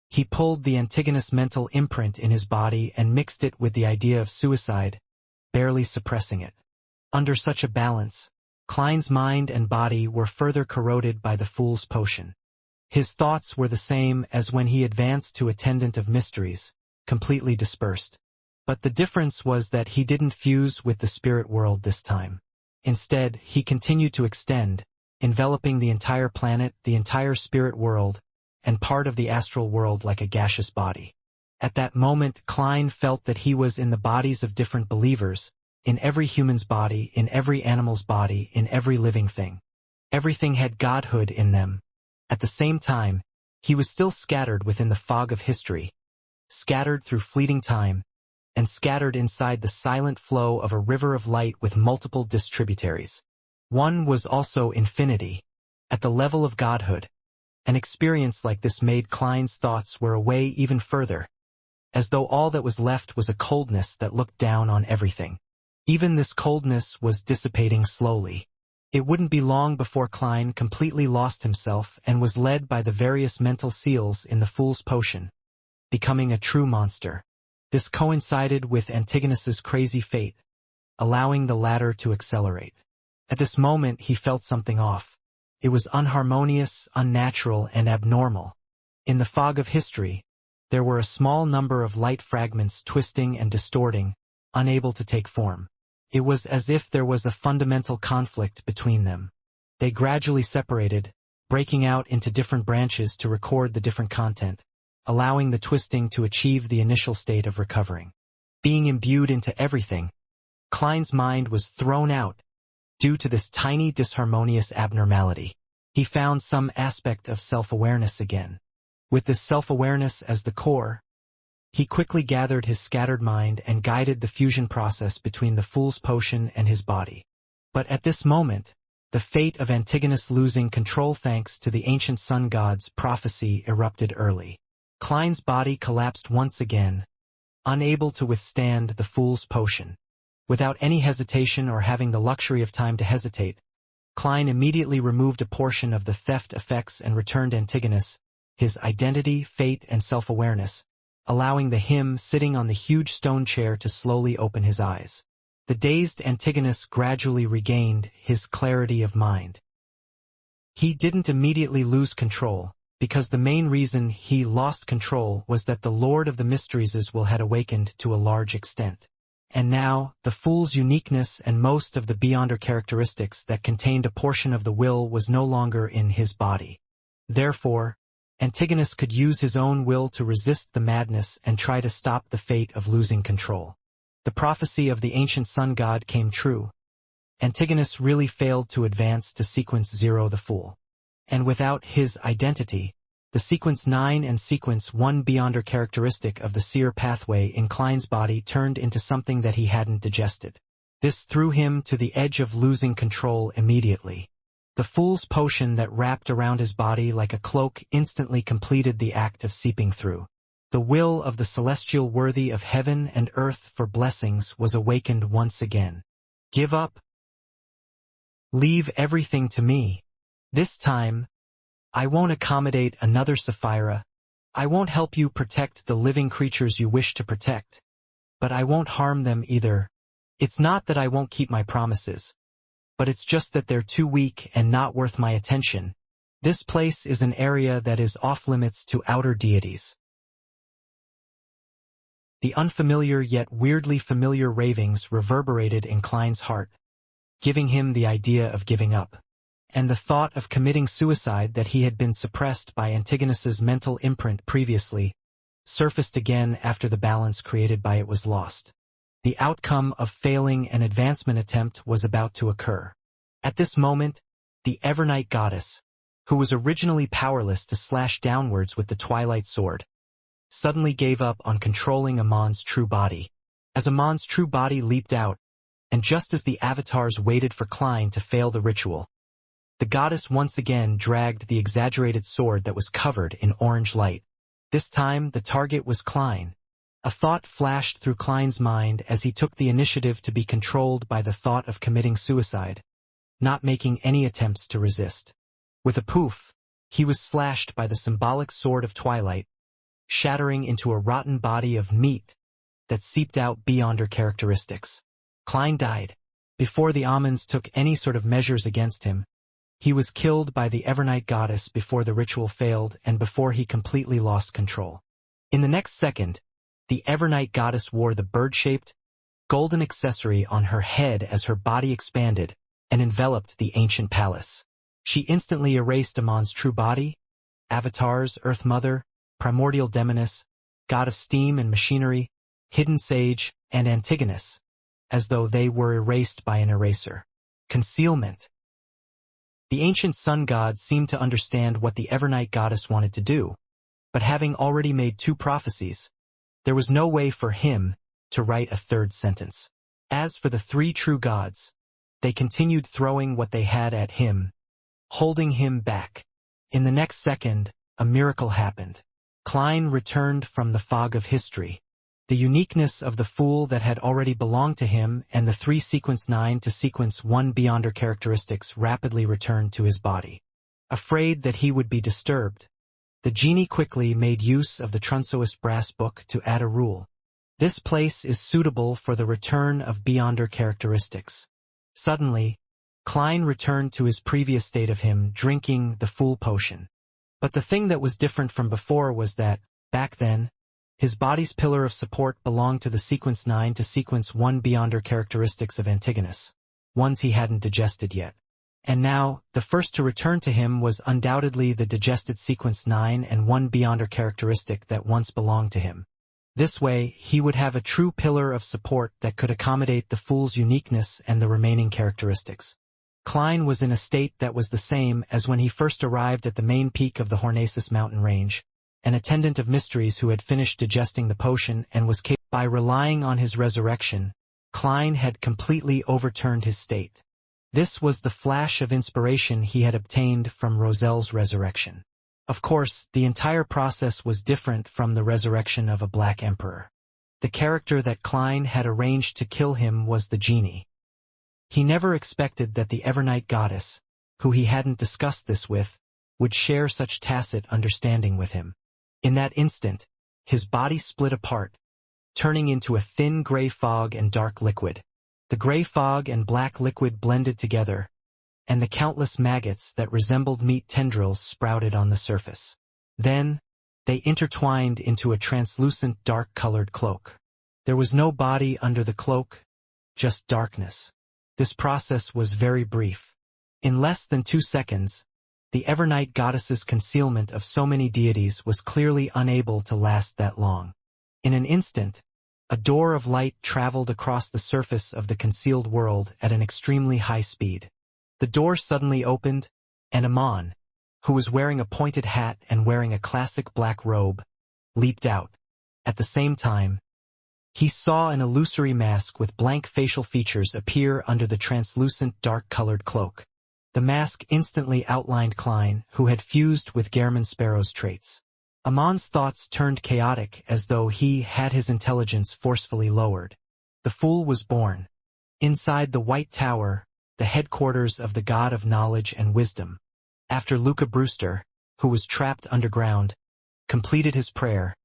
[SPEAKER 1] He pulled the Antigonus mental imprint in his body and mixed it with the idea of suicide, barely suppressing it. Under such a balance, Klein's mind and body were further corroded by the Fool's Potion. His thoughts were the same as when he advanced to Attendant of Mysteries, completely dispersed. But the difference was that he didn't fuse with the spirit world this time. Instead, he continued to extend, enveloping the entire planet, the entire spirit world, and part of the astral world like a gaseous body. At that moment, Klein felt that he was in the bodies of different believers, in every human's body, in every animal's body, in every living thing. Everything had godhood in them. At the same time, he was still scattered within the fog of history, scattered through fleeting time, and scattered inside the silent flow of a river of light with multiple distributaries. One was also infinity, at the level of godhood. An experience like this made Klein's thoughts were away even further, as though all that was left was a coldness that looked down on everything. Even this coldness was dissipating slowly. It wouldn't be long before Klein completely lost himself and was led by the various mental seals in the Fool's Potion, becoming a true monster. This coincided with Antigonus's crazy fate, allowing the latter to accelerate. At this moment he felt something off. It was unharmonious, unnatural, and abnormal. In the fog of history, there were a small number of light fragments twisting and distorting, unable to take form. It was as if there was a fundamental conflict between them. They gradually separated, breaking out into different branches to record the different content, allowing the twisting to achieve the initial state of recovering. Being imbued into everything, Klein's mind was thrown out due to this tiny disharmonious abnormality. He found some aspect of self-awareness again. With this self-awareness as the core, he quickly gathered his scattered mind and guided the fusion process between the Fool's Potion and his body. But at this moment, the fate of Antigonus losing control thanks to the ancient sun god's prophecy erupted early. Klein's body collapsed once again, unable to withstand the Fool's Potion. Without any hesitation or having the luxury of time to hesitate, Klein immediately removed a portion of the theft effects and returned Antigonus his identity, fate, and self-awareness, allowing the him sitting on the huge stone chair to slowly open his eyes. The dazed Antigonus gradually regained his clarity of mind. He didn't immediately lose control, because the main reason he lost control was that the Lord of the Mysteries' will had awakened to a large extent. And now, the Fool's uniqueness and most of the Beyonder characteristics that contained a portion of the will was no longer in his body. Therefore, Antigonus could use his own will to resist the madness and try to stop the fate of losing control. The prophecy of the ancient sun god came true. Antigonus really failed to advance to Sequence 0 the Fool. And without his identity, the Sequence 9 and Sequence 1 Beyonder characteristic of the seer pathway in Klein's body turned into something that he hadn't digested. This threw him to the edge of losing control immediately. The Fool's Potion that wrapped around his body like a cloak instantly completed the act of seeping through. The will of the celestial worthy of heaven and earth for blessings was awakened once again. Give up. Leave everything to me. This time, I won't accommodate another Sapphira. I won't help you protect the living creatures you wish to protect. But I won't harm them either. It's not that I won't keep my promises, but it's just that they're too weak and not worth my attention. This place is an area that is off-limits to outer deities. The unfamiliar yet weirdly familiar ravings reverberated in Klein's heart, giving him the idea of giving up. And the thought of committing suicide that he had been suppressed by Antigonus's mental imprint previously surfaced again after the balance created by it was lost. The outcome of failing an advancement attempt was about to occur. At this moment, the Evernight goddess, who was originally powerless to slash downwards with the Twilight Sword, suddenly gave up on controlling Amon's true body. As Amon's true body leaped out, and just as the avatars waited for Klein to fail the ritual, the goddess once again dragged the exaggerated sword that was covered in orange light. This time, the target was Klein. A thought flashed through Klein's mind as he took the initiative to be controlled by the thought of committing suicide, not making any attempts to resist. With a poof, he was slashed by the symbolic sword of twilight, shattering into a rotten body of meat that seeped out Beyonder characteristics. Klein died. Before the Amons took any sort of measures against him, he was killed by the Evernight goddess before the ritual failed and before he completely lost control. In the next second, the Evernight goddess wore the bird-shaped, golden accessory on her head as her body expanded and enveloped the ancient palace. She instantly erased Amon's true body, avatars, Earth Mother, primordial demoness, god of steam and machinery, hidden sage, and Antigonus, as though they were erased by an eraser. Concealment. The ancient sun god seemed to understand what the Evernight goddess wanted to do, but having already made 2 prophecies, there was no way for him to write a 3rd sentence. As for the 3 true gods, they continued throwing what they had at him, holding him back. In the next second, a miracle happened. Klein returned from the fog of history. The uniqueness of the fool that had already belonged to him and the 3 sequence 9 to sequence 1 beyonder characteristics rapidly returned to his body. Afraid that he would be disturbed, the genie quickly made use of the Trunsoist brass book to add a rule. This place is suitable for the return of beyonder characteristics. Suddenly, Klein returned to his previous state of him drinking the fool potion. But the thing that was different from before was that, back then, his body's pillar of support belonged to the sequence 9 to sequence 1 beyonder characteristics of Antigonus, ones he hadn't digested yet. And now, the first to return to him was undoubtedly the digested sequence 9 and 1 beyonder characteristic that once belonged to him. This way, he would have a true pillar of support that could accommodate the fool's uniqueness and the remaining characteristics. Klein was in a state that was the same as when he first arrived at the main peak of the Hornacis mountain range, an attendant of mysteries who had finished digesting the potion and was capable. By relying on his resurrection, Klein had completely overturned his state. This was the flash of inspiration he had obtained from Roselle's resurrection. Of course, the entire process was different from the resurrection of a Black Emperor. The character that Klein had arranged to kill him was the genie. He never expected that the Evernight goddess, who he hadn't discussed this with, would share such tacit understanding with him. In that instant, his body split apart, turning into a thin gray fog and dark liquid. The gray fog and black liquid blended together, and the countless maggots that resembled meat tendrils sprouted on the surface. Then, they intertwined into a translucent dark-colored cloak. There was no body under the cloak, just darkness. This process was very brief. In less than 2 seconds, the Evernight goddess's concealment of so many deities was clearly unable to last that long. In an instant, a door of light traveled across the surface of the concealed world at an extremely high speed. The door suddenly opened, and Amon, who was wearing a pointed hat and wearing a classic black robe, leaped out. At the same time, he saw an illusory mask with blank facial features appear under the translucent dark-colored cloak. The mask instantly outlined Klein, who had fused with Gehrman Sparrow's traits. Amon's thoughts turned chaotic as though he had his intelligence forcefully lowered. The fool was born. Inside the White Tower, the headquarters of the god of knowledge and wisdom. After Luca Brewster, who was trapped underground, completed his prayer,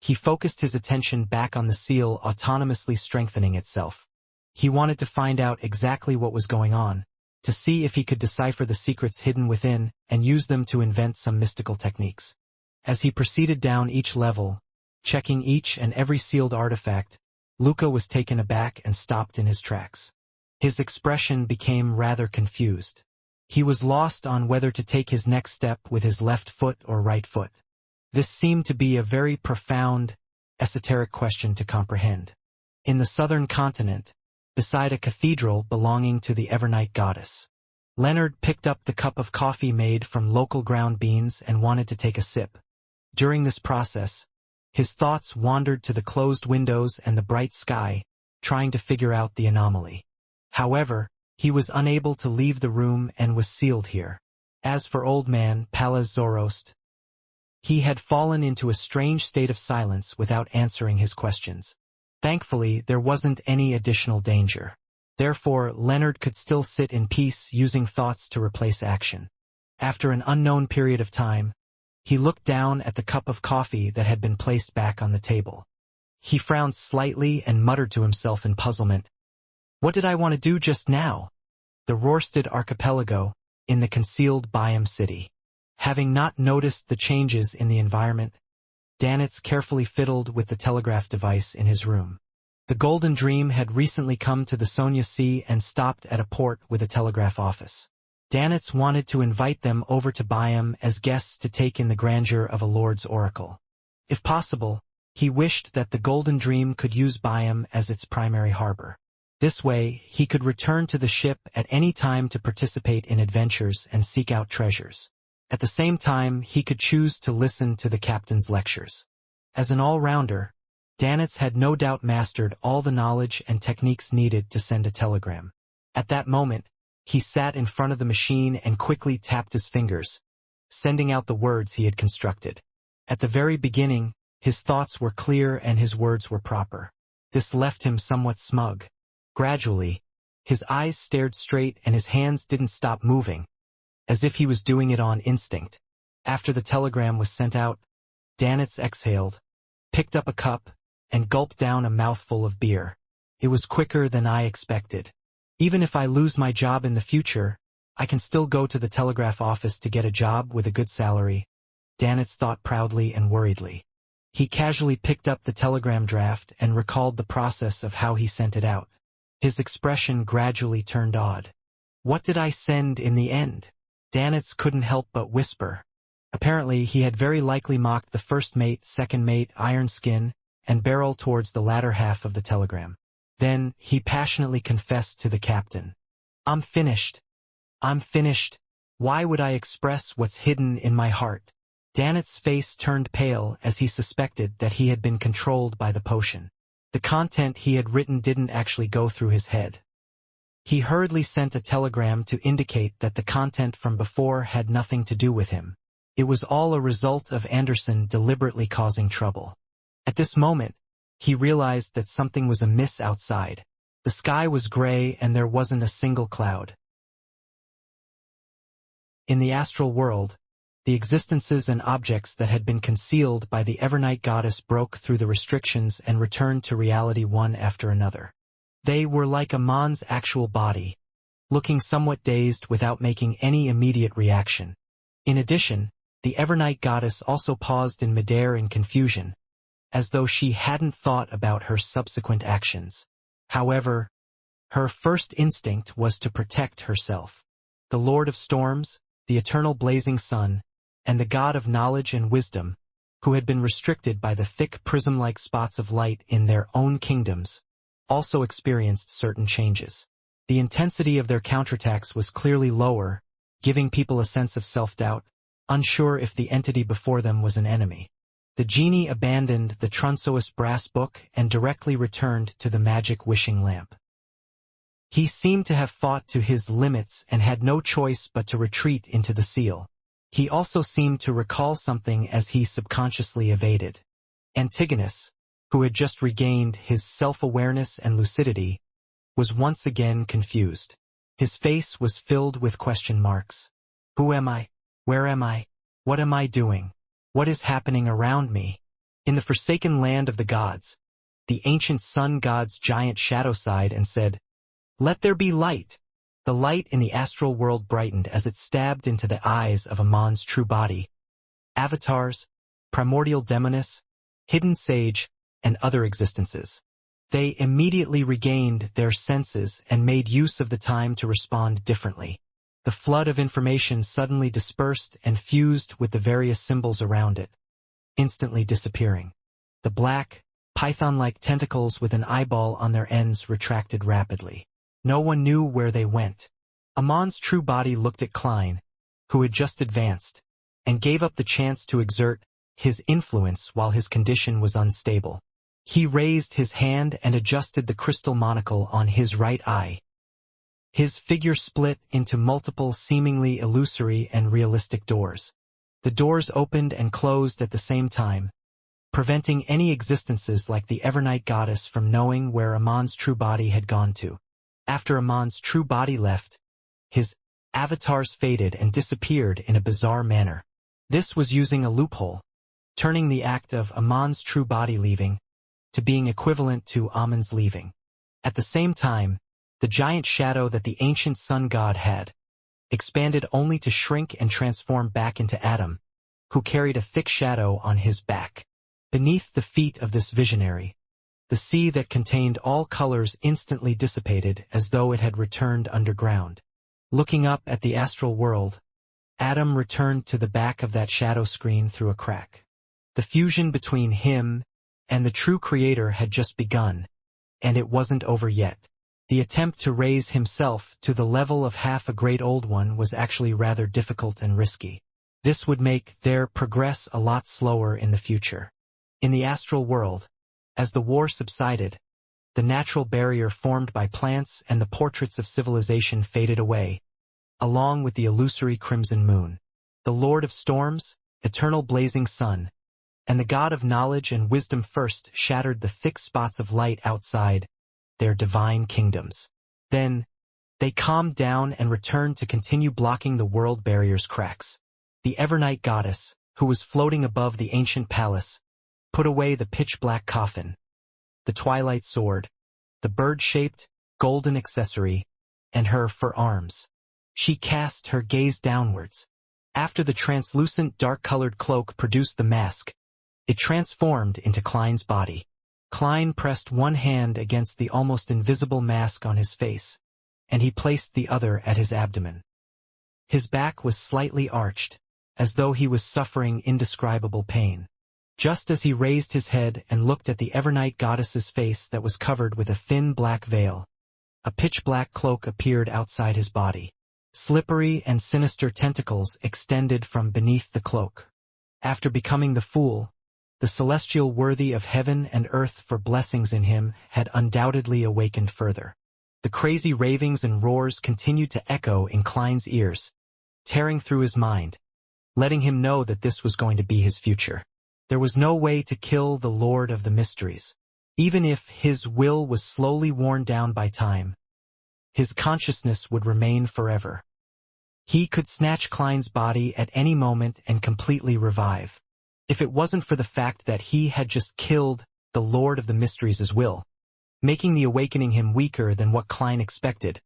[SPEAKER 1] he focused his attention back on the seal autonomously strengthening itself. He wanted to find out exactly what was going on, to see if he could decipher the secrets hidden within and use them to invent some mystical techniques. As he proceeded down each level, checking each and every sealed artifact, Luca was taken aback and stopped in his tracks. His expression became rather confused. He was lost on whether to take his next step with his left foot or right foot. This seemed to be a very profound, esoteric question to comprehend. In the southern continent, beside a cathedral belonging to the Evernight goddess, Leonard picked up the cup of coffee made from local ground beans and wanted to take a sip. During this process, his thoughts wandered to the closed windows and the bright sky, trying to figure out the anomaly. However, he was unable to leave the room and was sealed here. As for old man Palaz Zoroast, he had fallen into a strange state of silence without answering his questions. Thankfully, there wasn't any additional danger. Therefore, Leonard could still sit in peace using thoughts to replace action. After an unknown period of time, he looked down at the cup of coffee that had been placed back on the table. He frowned slightly and muttered to himself in puzzlement. What did I want to do just now? The Rorstad archipelago, in the concealed biome city. Having not noticed the changes in the environment, Danitz carefully fiddled with the telegraph device in his room. The Golden Dream had recently come to the Sonia Sea and stopped at a port with a telegraph office. Danitz wanted to invite them over to Biome as guests to take in the grandeur of a Lord's Oracle. If possible, he wished that the Golden Dream could use Biome as its primary harbor. This way, he could return to the ship at any time to participate in adventures and seek out treasures. At the same time, he could choose to listen to the captain's lectures. As an all-rounder, Danitz had no doubt mastered all the knowledge and techniques needed to send a telegram. At that moment, he sat in front of the machine and quickly tapped his fingers, sending out the words he had constructed. At the very beginning, his thoughts were clear and his words were proper. This left him somewhat smug. Gradually, his eyes stared straight and his hands didn't stop moving, as if he was doing it on instinct. After the telegram was sent out, Danitz exhaled, picked up a cup, and gulped down a mouthful of beer. It was quicker than I expected. Even if I lose my job in the future, I can still go to the telegraph office to get a job with a good salary, Danitz thought proudly and worriedly. He casually picked up the telegram draft and recalled the process of how he sent it out. His expression gradually turned odd. What did I send in the end? Danitz couldn't help but whisper. Apparently, he had very likely mocked the first mate, second mate, iron skin, and barrel towards the latter half of the telegram. Then, he passionately confessed to the captain. I'm finished. I'm finished. Why would I express what's hidden in my heart? Danitz's face turned pale as he suspected that he had been controlled by the potion. The content he had written didn't actually go through his head. He hurriedly sent a telegram to indicate that the content from before had nothing to do with him. It was all a result of Anderson deliberately causing trouble. At this moment, he realized that something was amiss outside. The sky was gray and there wasn't a single cloud. In the astral world, the existences and objects that had been concealed by the Evernight goddess broke through the restrictions and returned to reality one after another. They were like Amon's actual body, looking somewhat dazed without making any immediate reaction. In addition, the Evernight goddess also paused in midair in confusion, as though she hadn't thought about her subsequent actions. However, her first instinct was to protect herself. The Lord of Storms, the eternal blazing sun, and the god of knowledge and wisdom, who had been restricted by the thick prism-like spots of light in their own kingdoms, also experienced certain changes. The intensity of their counterattacks was clearly lower, giving people a sense of self-doubt, unsure if the entity before them was an enemy. The genie abandoned the Trunsois brass book and directly returned to the magic wishing lamp. He seemed to have fought to his limits and had no choice but to retreat into the seal. He also seemed to recall something as he subconsciously evaded. Antigonus, who had just regained his self-awareness and lucidity, was once again confused. His face was filled with question marks. Who am I? Where am I? What am I doing? What is happening around me? In the forsaken land of the gods, the ancient sun god's giant shadow sighed and said, "Let there be light." The light in the astral world brightened as it stabbed into the eyes of Amon's true body. Avatars, primordial demoness, hidden sage, and other existences. They immediately regained their senses and made use of the time to respond differently. The flood of information suddenly dispersed and fused with the various symbols around it, instantly disappearing. The black, python-like tentacles with an eyeball on their ends retracted rapidly. No one knew where they went. Amon's true body looked at Klein, who had just advanced, and gave up the chance to exert his influence while his condition was unstable. He raised his hand and adjusted the crystal monocle on his right eye. His figure split into multiple seemingly illusory and realistic doors. The doors opened and closed at the same time, preventing any existences like the Evernight goddess from knowing where Amon's true body had gone to. After Amon's true body left, his avatars faded and disappeared in a bizarre manner. This was using a loophole, turning the act of Amon's true body leaving to being equivalent to Amon's leaving. At the same time, the giant shadow that the ancient sun god had expanded only to shrink and transform back into Adam, who carried a thick shadow on his back. Beneath the feet of this visionary, the sea that contained all colors instantly dissipated as though it had returned underground. Looking up at the astral world, Adam returned to the back of that shadow screen through a crack. The fusion between him and the true creator had just begun, and it wasn't over yet. The attempt to raise himself to the level of half a great old one was actually rather difficult and risky. This would make their progress a lot slower in the future. In the astral world, as the war subsided, the natural barrier formed by plants and the portraits of civilization faded away, along with the illusory crimson moon. The Lord of Storms, eternal blazing sun, and the God of knowledge and wisdom first shattered the thick spots of light outside their divine kingdoms. Then, they calmed down and returned to continue blocking the world barrier's cracks. The Evernight goddess, who was floating above the ancient palace, put away the pitch-black coffin, the twilight sword, the bird-shaped, golden accessory, and her for arms. She cast her gaze downwards. After the translucent dark-colored cloak produced the mask, it transformed into Klein's body. Klein pressed one hand against the almost invisible mask on his face, and he placed the other at his abdomen. His back was slightly arched, as though he was suffering indescribable pain. Just as he raised his head and looked at the Evernight goddess's face that was covered with a thin black veil, a pitch-black cloak appeared outside his body. Slippery and sinister tentacles extended from beneath the cloak. After becoming the fool, the celestial worthy of heaven and earth for blessings in him had undoubtedly awakened further. The crazy ravings and roars continued to echo in Klein's ears, tearing through his mind, letting him know that this was going to be his future. There was no way to kill the Lord of the Mysteries. Even if his will was slowly worn down by time, his consciousness would remain forever. He could snatch Klein's body at any moment and completely revive. If it wasn't for the fact that he had just killed the Lord of the Mysteries' will, making the awakening him weaker than what Klein expected,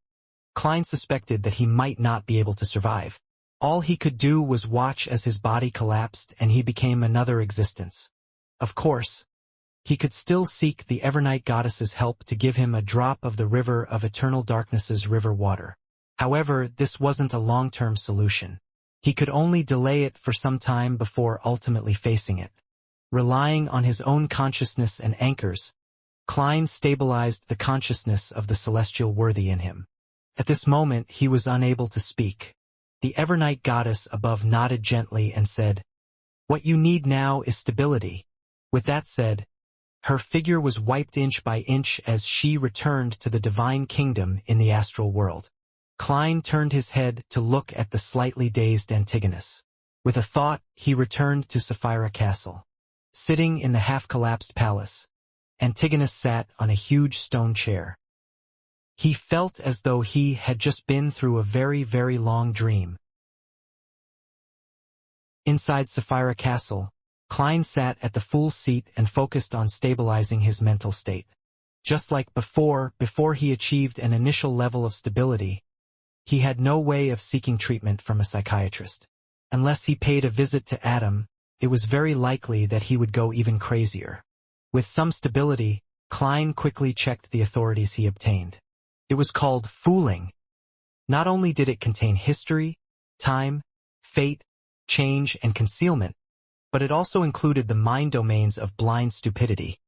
[SPEAKER 1] Klein suspected that he might not be able to survive. All he could do was watch as his body collapsed and he became another existence. Of course, he could still seek the Evernight goddess's help to give him a drop of the river of eternal darkness's river water. However, this wasn't a long-term solution. He could only delay it for some time before ultimately facing it. Relying on his own consciousness and anchors, Klein stabilized the consciousness of the celestial worthy in him. At this moment he was unable to speak. The Evernight goddess above nodded gently and said, "What you need now is stability." With that said, her figure was wiped inch by inch as she returned to the divine kingdom in the astral world. Klein turned his head to look at the slightly dazed Antigonus. With a thought, he returned to Sapphira Castle. Sitting in the half-collapsed palace, Antigonus sat on a huge stone chair. He felt as though he had just been through a very, very long dream. Inside Sapphira Castle, Klein sat at the fool's seat and focused on stabilizing his mental state. Just like before he achieved an initial level of stability, he had no way of seeking treatment from a psychiatrist. Unless he paid a visit to Adam, it was very likely that he would go even crazier. With some stability, Klein quickly checked the authorities he obtained. It was called fooling. Not only did it contain history, time, fate, change, and concealment, but it also included the mind domains of blind stupidity.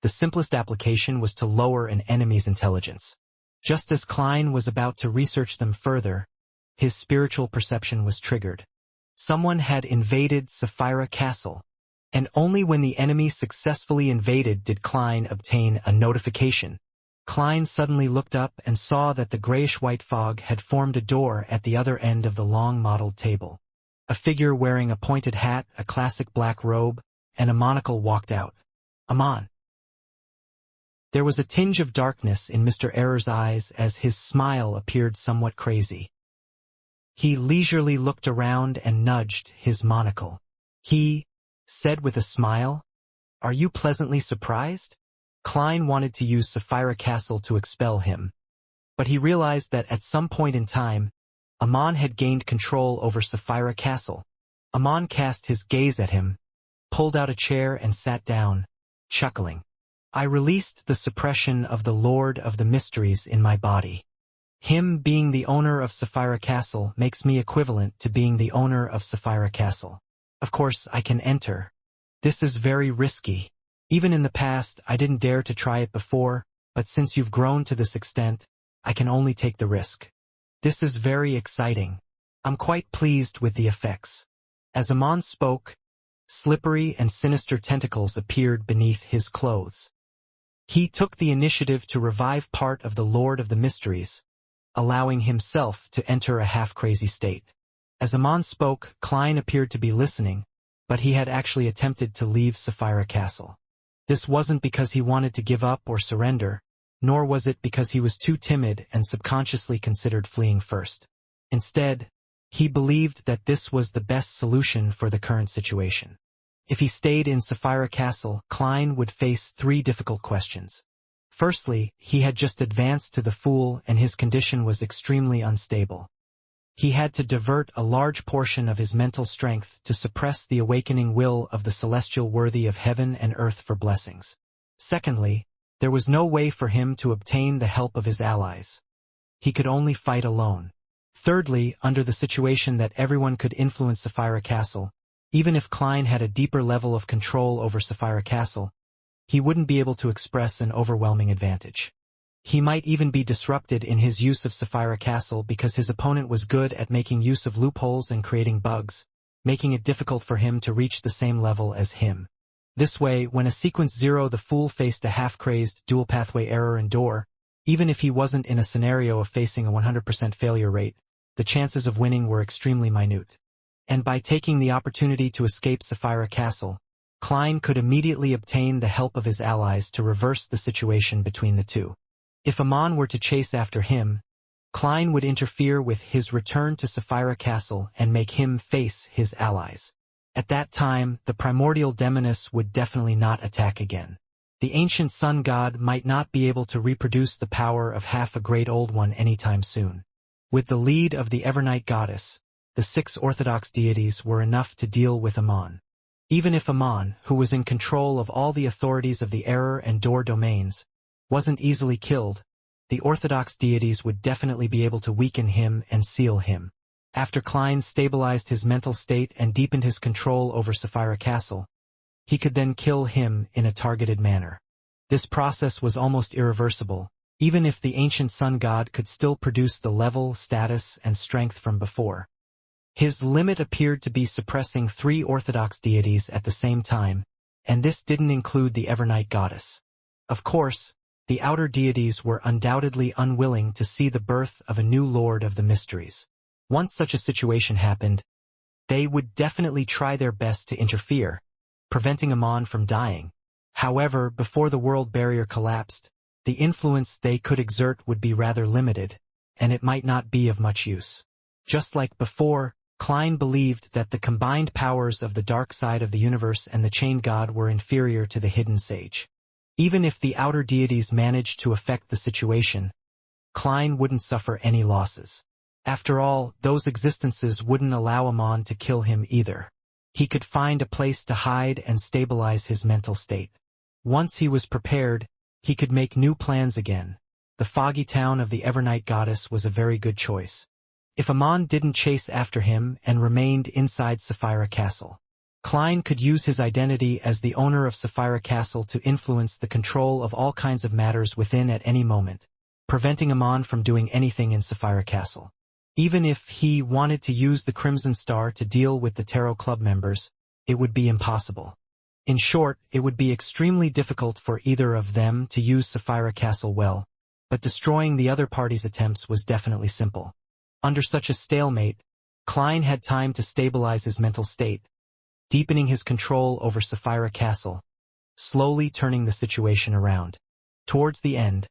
[SPEAKER 1] The simplest application was to lower an enemy's intelligence. Just as Klein was about to research them further, his spiritual perception was triggered. Someone had invaded Sapphira Castle, and only when the enemy successfully invaded did Klein obtain a notification. Klein suddenly looked up and saw that the grayish-white fog had formed a door at the other end of the long mottled table. A figure wearing a pointed hat, a classic black robe, and a monocle walked out. Amon. There was a tinge of darkness in Mr. Error's eyes as his smile appeared somewhat crazy. He leisurely looked around and nudged his monocle. He said with a smile, "Are you pleasantly surprised?" Klein wanted to use Sapphira Castle to expel him, but he realized that at some point in time, Amon had gained control over Sapphira Castle. Amon cast his gaze at him, pulled out a chair and sat down, chuckling. "I released the suppression of the Lord of the Mysteries in my body. Him being the owner of Sapphira Castle makes me equivalent to being the owner of Sapphira Castle. Of course, I can enter. This is very risky. Even in the past, I didn't dare to try it before, but since you've grown to this extent, I can only take the risk. This is very exciting. I'm quite pleased with the effects. As Amon spoke, slippery and sinister tentacles appeared beneath his clothes. He took the initiative to revive part of the Lord of the Mysteries, allowing himself to enter a half-crazy state. As Amon spoke, Klein appeared to be listening, but he had actually attempted to leave Sapphira Castle. This wasn't because he wanted to give up or surrender, nor was it because he was too timid and subconsciously considered fleeing first. Instead, he believed that this was the best solution for the current situation. If he stayed in Sapphira Castle, Klein would face 3 difficult questions. Firstly, he had just advanced to the Fool and his condition was extremely unstable. He had to divert a large portion of his mental strength to suppress the awakening will of the celestial worthy of heaven and earth for blessings. Secondly, there was no way for him to obtain the help of his allies. He could only fight alone. Thirdly, under the situation that everyone could influence Sapphira Castle, even if Klein had a deeper level of control over Sapphira Castle, he wouldn't be able to express an overwhelming advantage. He might even be disrupted in his use of Sapphira Castle because his opponent was good at making use of loopholes and creating bugs, making it difficult for him to reach the same level as him. This way, when a sequence 0 the Fool faced a half-crazed dual pathway error and door, even if he wasn't in a scenario of facing a 100% failure rate, the chances of winning were extremely minute. And by taking the opportunity to escape Sapphira Castle, Klein could immediately obtain the help of his allies to reverse the situation between the two. If Amon were to chase after him, Klein would interfere with his return to Sapphira Castle and make him face his allies. At that time, the primordial demoness would definitely not attack again. The ancient sun god might not be able to reproduce the power of half a great old one anytime soon. With the lead of the Evernight goddess, the 6 orthodox deities were enough to deal with Amon. Even if Amon, who was in control of all the authorities of the error and door domains, wasn't easily killed, the orthodox deities would definitely be able to weaken him and seal him. After Klein stabilized his mental state and deepened his control over Sapphira Castle, he could then kill him in a targeted manner. This process was almost irreversible, even if the ancient sun god could still produce the level, status, and strength from before. His limit appeared to be suppressing 3 orthodox deities at the same time, and this didn't include the Evernight goddess. Of course, the outer deities were undoubtedly unwilling to see the birth of a new Lord of the Mysteries. Once such a situation happened, they would definitely try their best to interfere, preventing Amon from dying. However, before the world barrier collapsed, the influence they could exert would be rather limited, and it might not be of much use. Just like before, Klein believed that the combined powers of the dark side of the universe and the chained god were inferior to the hidden sage. Even if the outer deities managed to affect the situation, Klein wouldn't suffer any losses. After all, those existences wouldn't allow Amon to kill him either. He could find a place to hide and stabilize his mental state. Once he was prepared, he could make new plans again. The foggy town of the Evernight goddess was a very good choice. If Amon didn't chase after him and remained inside Sapphira Castle, Klein could use his identity as the owner of Sapphira Castle to influence the control of all kinds of matters within at any moment, preventing Amon from doing anything in Sapphira Castle. Even if he wanted to use the Crimson Star to deal with the Tarot Club members, it would be impossible. In short, it would be extremely difficult for either of them to use Sapphira Castle well, but destroying the other party's attempts was definitely simple. Under such a stalemate, Klein had time to stabilize his mental state, deepening his control over Sapphira Castle, slowly turning the situation around. Towards the end,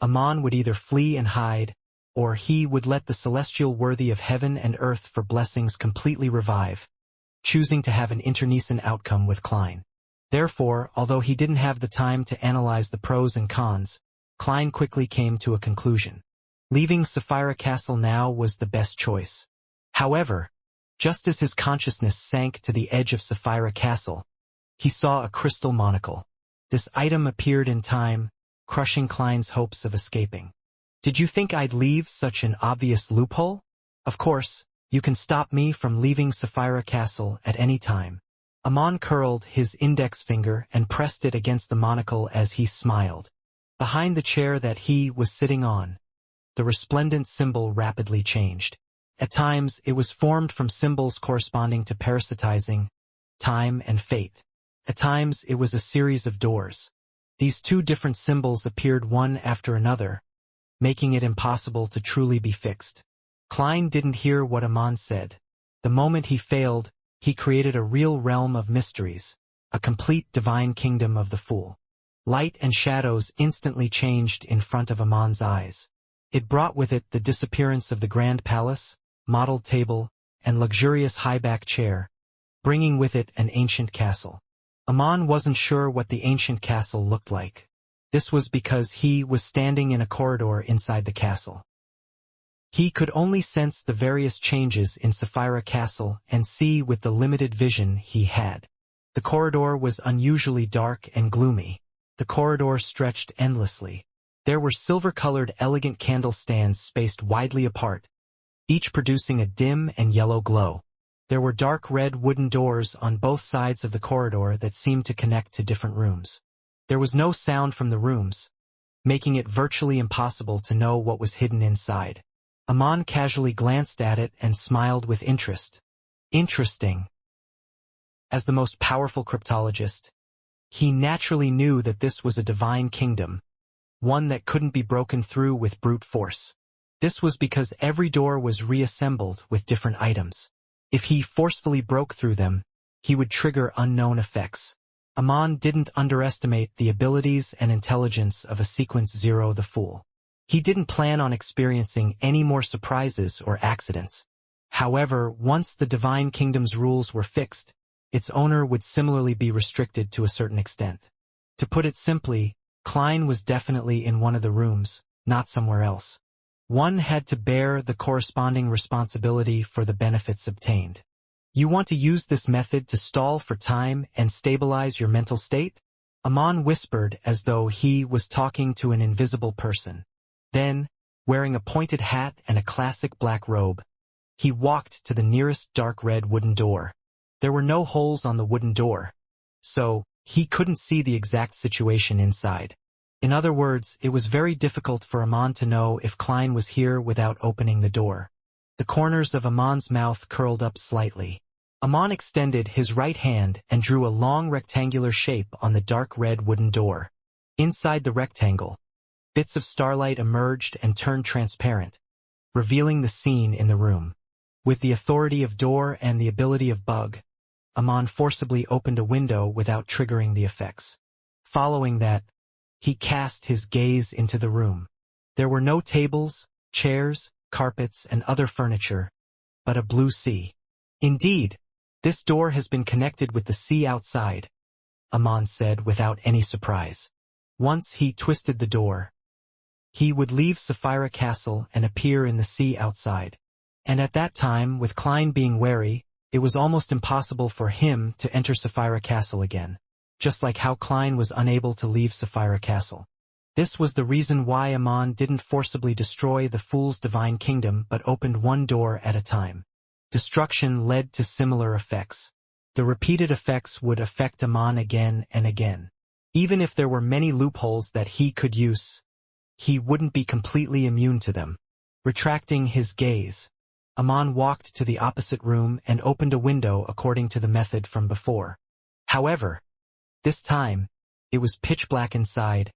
[SPEAKER 1] Amon would either flee and hide, or he would let the celestial worthy of heaven and earth for blessings completely revive, choosing to have an internecine outcome with Klein. Therefore, although he didn't have the time to analyze the pros and cons, Klein quickly came to a conclusion. Leaving Sapphira Castle now was the best choice. However, just as his consciousness sank to the edge of Sapphira Castle, he saw a crystal monocle. This item appeared in time, crushing Klein's hopes of escaping. Did you think I'd leave such an obvious loophole? Of course, you can stop me from leaving Sapphira Castle at any time. Amon curled his index finger and pressed it against the monocle as he smiled. Behind the chair that he was sitting on, the resplendent symbol rapidly changed. At times, it was formed from symbols corresponding to parasitizing, time, and fate. At times, it was a series of doors. These two different symbols appeared one after another, making it impossible to truly be fixed. Klein didn't hear what Amon said. The moment he failed, he created a real realm of mysteries, a complete divine kingdom of the fool. Light and shadows instantly changed in front of Amon's eyes. It brought with it the disappearance of the grand palace, modeled table, and luxurious high-back chair, bringing with it an ancient castle. Amon wasn't sure what the ancient castle looked like. This was because he was standing in a corridor inside the castle. He could only sense the various changes in Sapphira Castle and see with the limited vision he had. The corridor was unusually dark and gloomy. The corridor stretched endlessly. There were silver-colored elegant candle stands spaced widely apart, each producing a dim and yellow glow. There were dark red wooden doors on both sides of the corridor that seemed to connect to different rooms. There was no sound from the rooms, making it virtually impossible to know what was hidden inside. Amon casually glanced at it and smiled with interest. Interesting. As the most powerful cryptologist, he naturally knew that this was a divine kingdom, one that couldn't be broken through with brute force. This was because every door was reassembled with different items. If he forcefully broke through them, he would trigger unknown effects. Amon didn't underestimate the abilities and intelligence of a Sequence Zero the Fool. He didn't plan on experiencing any more surprises or accidents. However, once the Divine Kingdom's rules were fixed, its owner would similarly be restricted to a certain extent. To put it simply, Klein was definitely in one of the rooms, not somewhere else. One had to bear the corresponding responsibility for the benefits obtained. You want to use this method to stall for time and stabilize your mental state? Amon whispered as though he was talking to an invisible person. Then, wearing a pointed hat and a classic black robe, he walked to the nearest dark red wooden door. There were no holes on the wooden door, so he couldn't see the exact situation inside. In other words, it was very difficult for Amon to know if Klein was here without opening the door. The corners of Amon's mouth curled up slightly. Amon extended his right hand and drew a long rectangular shape on the dark red wooden door. Inside the rectangle, bits of starlight emerged and turned transparent, revealing the scene in the room. With the authority of door and the ability of bug, Amon forcibly opened a window without triggering the effects. Following that, he cast his gaze into the room. There were no tables, chairs, carpets, and other furniture, but a blue sea. Indeed, this door has been connected with the sea outside, Amon said without any surprise. Once he twisted the door, he would leave Sapphira Castle and appear in the sea outside. And at that time, with Klein being wary, it was almost impossible for him to enter Sapphira Castle again, just like how Klein was unable to leave Sapphira Castle. This was the reason why Amon didn't forcibly destroy the Fool's divine kingdom but opened one door at a time. Destruction led to similar effects. The repeated effects would affect Amon again and again. Even if there were many loopholes that he could use, he wouldn't be completely immune to them. Retracting his gaze, Amon walked to the opposite room and opened a window according to the method from before. However, this time, it was pitch black inside,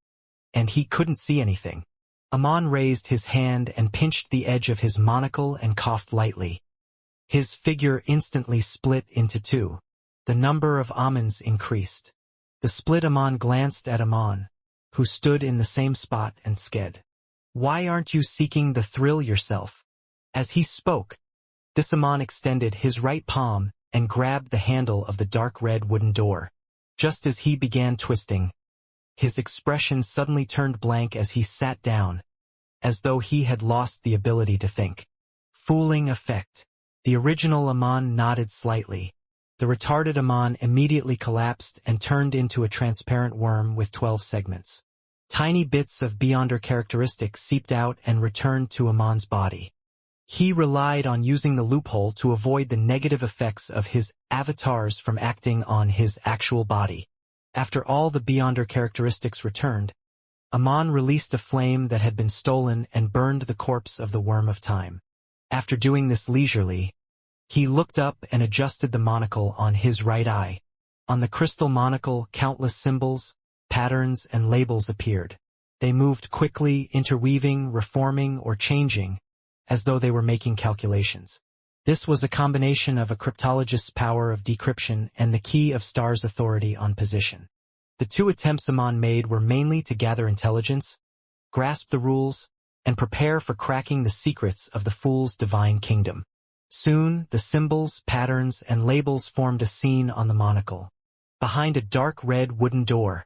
[SPEAKER 1] and he couldn't see anything. Amon raised his hand and pinched the edge of his monocle and coughed lightly. His figure instantly split into two. The number of almonds increased. The split Amon glanced at Amon, who stood in the same spot, and said, "Why aren't you seeking the thrill yourself?" As he spoke, this Amon extended his right palm and grabbed the handle of the dark red wooden door. Just as he began twisting, his expression suddenly turned blank as he sat down, as though he had lost the ability to think. Fooling effect. The original Amon nodded slightly. The retarded Amon immediately collapsed and turned into a transparent worm with 12 segments. Tiny bits of Beyonder characteristics seeped out and returned to Amon's body. He relied on using the loophole to avoid the negative effects of his avatars from acting on his actual body. After all the Beyonder characteristics returned, Amon released a flame that had been stolen and burned the corpse of the Worm of Time. After doing this leisurely, he looked up and adjusted the monocle on his right eye. On the crystal monocle, countless symbols, patterns, and labels appeared. They moved quickly, interweaving, reforming, or changing, as though they were making calculations. This was a combination of a cryptologist's power of decryption and the key of Star's authority on position. The two attempts Amon made were mainly to gather intelligence, grasp the rules, and prepare for cracking the secrets of the Fool's divine kingdom. Soon, the symbols, patterns, and labels formed a scene on the monocle. Behind a dark red wooden door,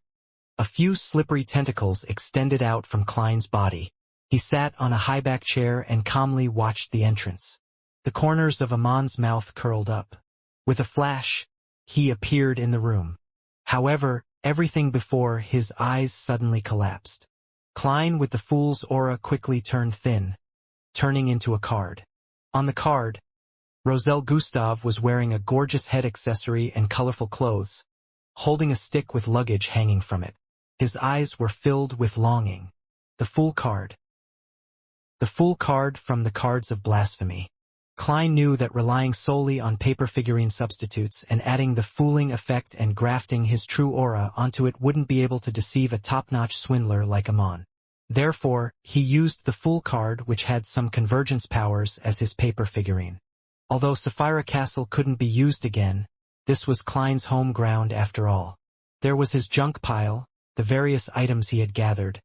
[SPEAKER 1] a few slippery tentacles extended out from Klein's body. He sat on a high-back chair and calmly watched the entrance. The corners of Amon's mouth curled up. With a flash, he appeared in the room. However, everything before his eyes suddenly collapsed. Klein with the Fool's aura quickly turned thin, turning into a card. On the card, Roselle Gustav was wearing a gorgeous head accessory and colorful clothes, holding a stick with luggage hanging from it. His eyes were filled with longing. The Fool card. The Fool card from the Cards of Blasphemy. Klein knew that relying solely on paper figurine substitutes and adding the fooling effect and grafting his true aura onto it wouldn't be able to deceive a top-notch swindler like Amon. Therefore, he used the Fool card, which had some convergence powers, as his paper figurine. Although Sapphira Castle couldn't be used again, this was Klein's home ground after all. There was his junk pile, the various items he had gathered,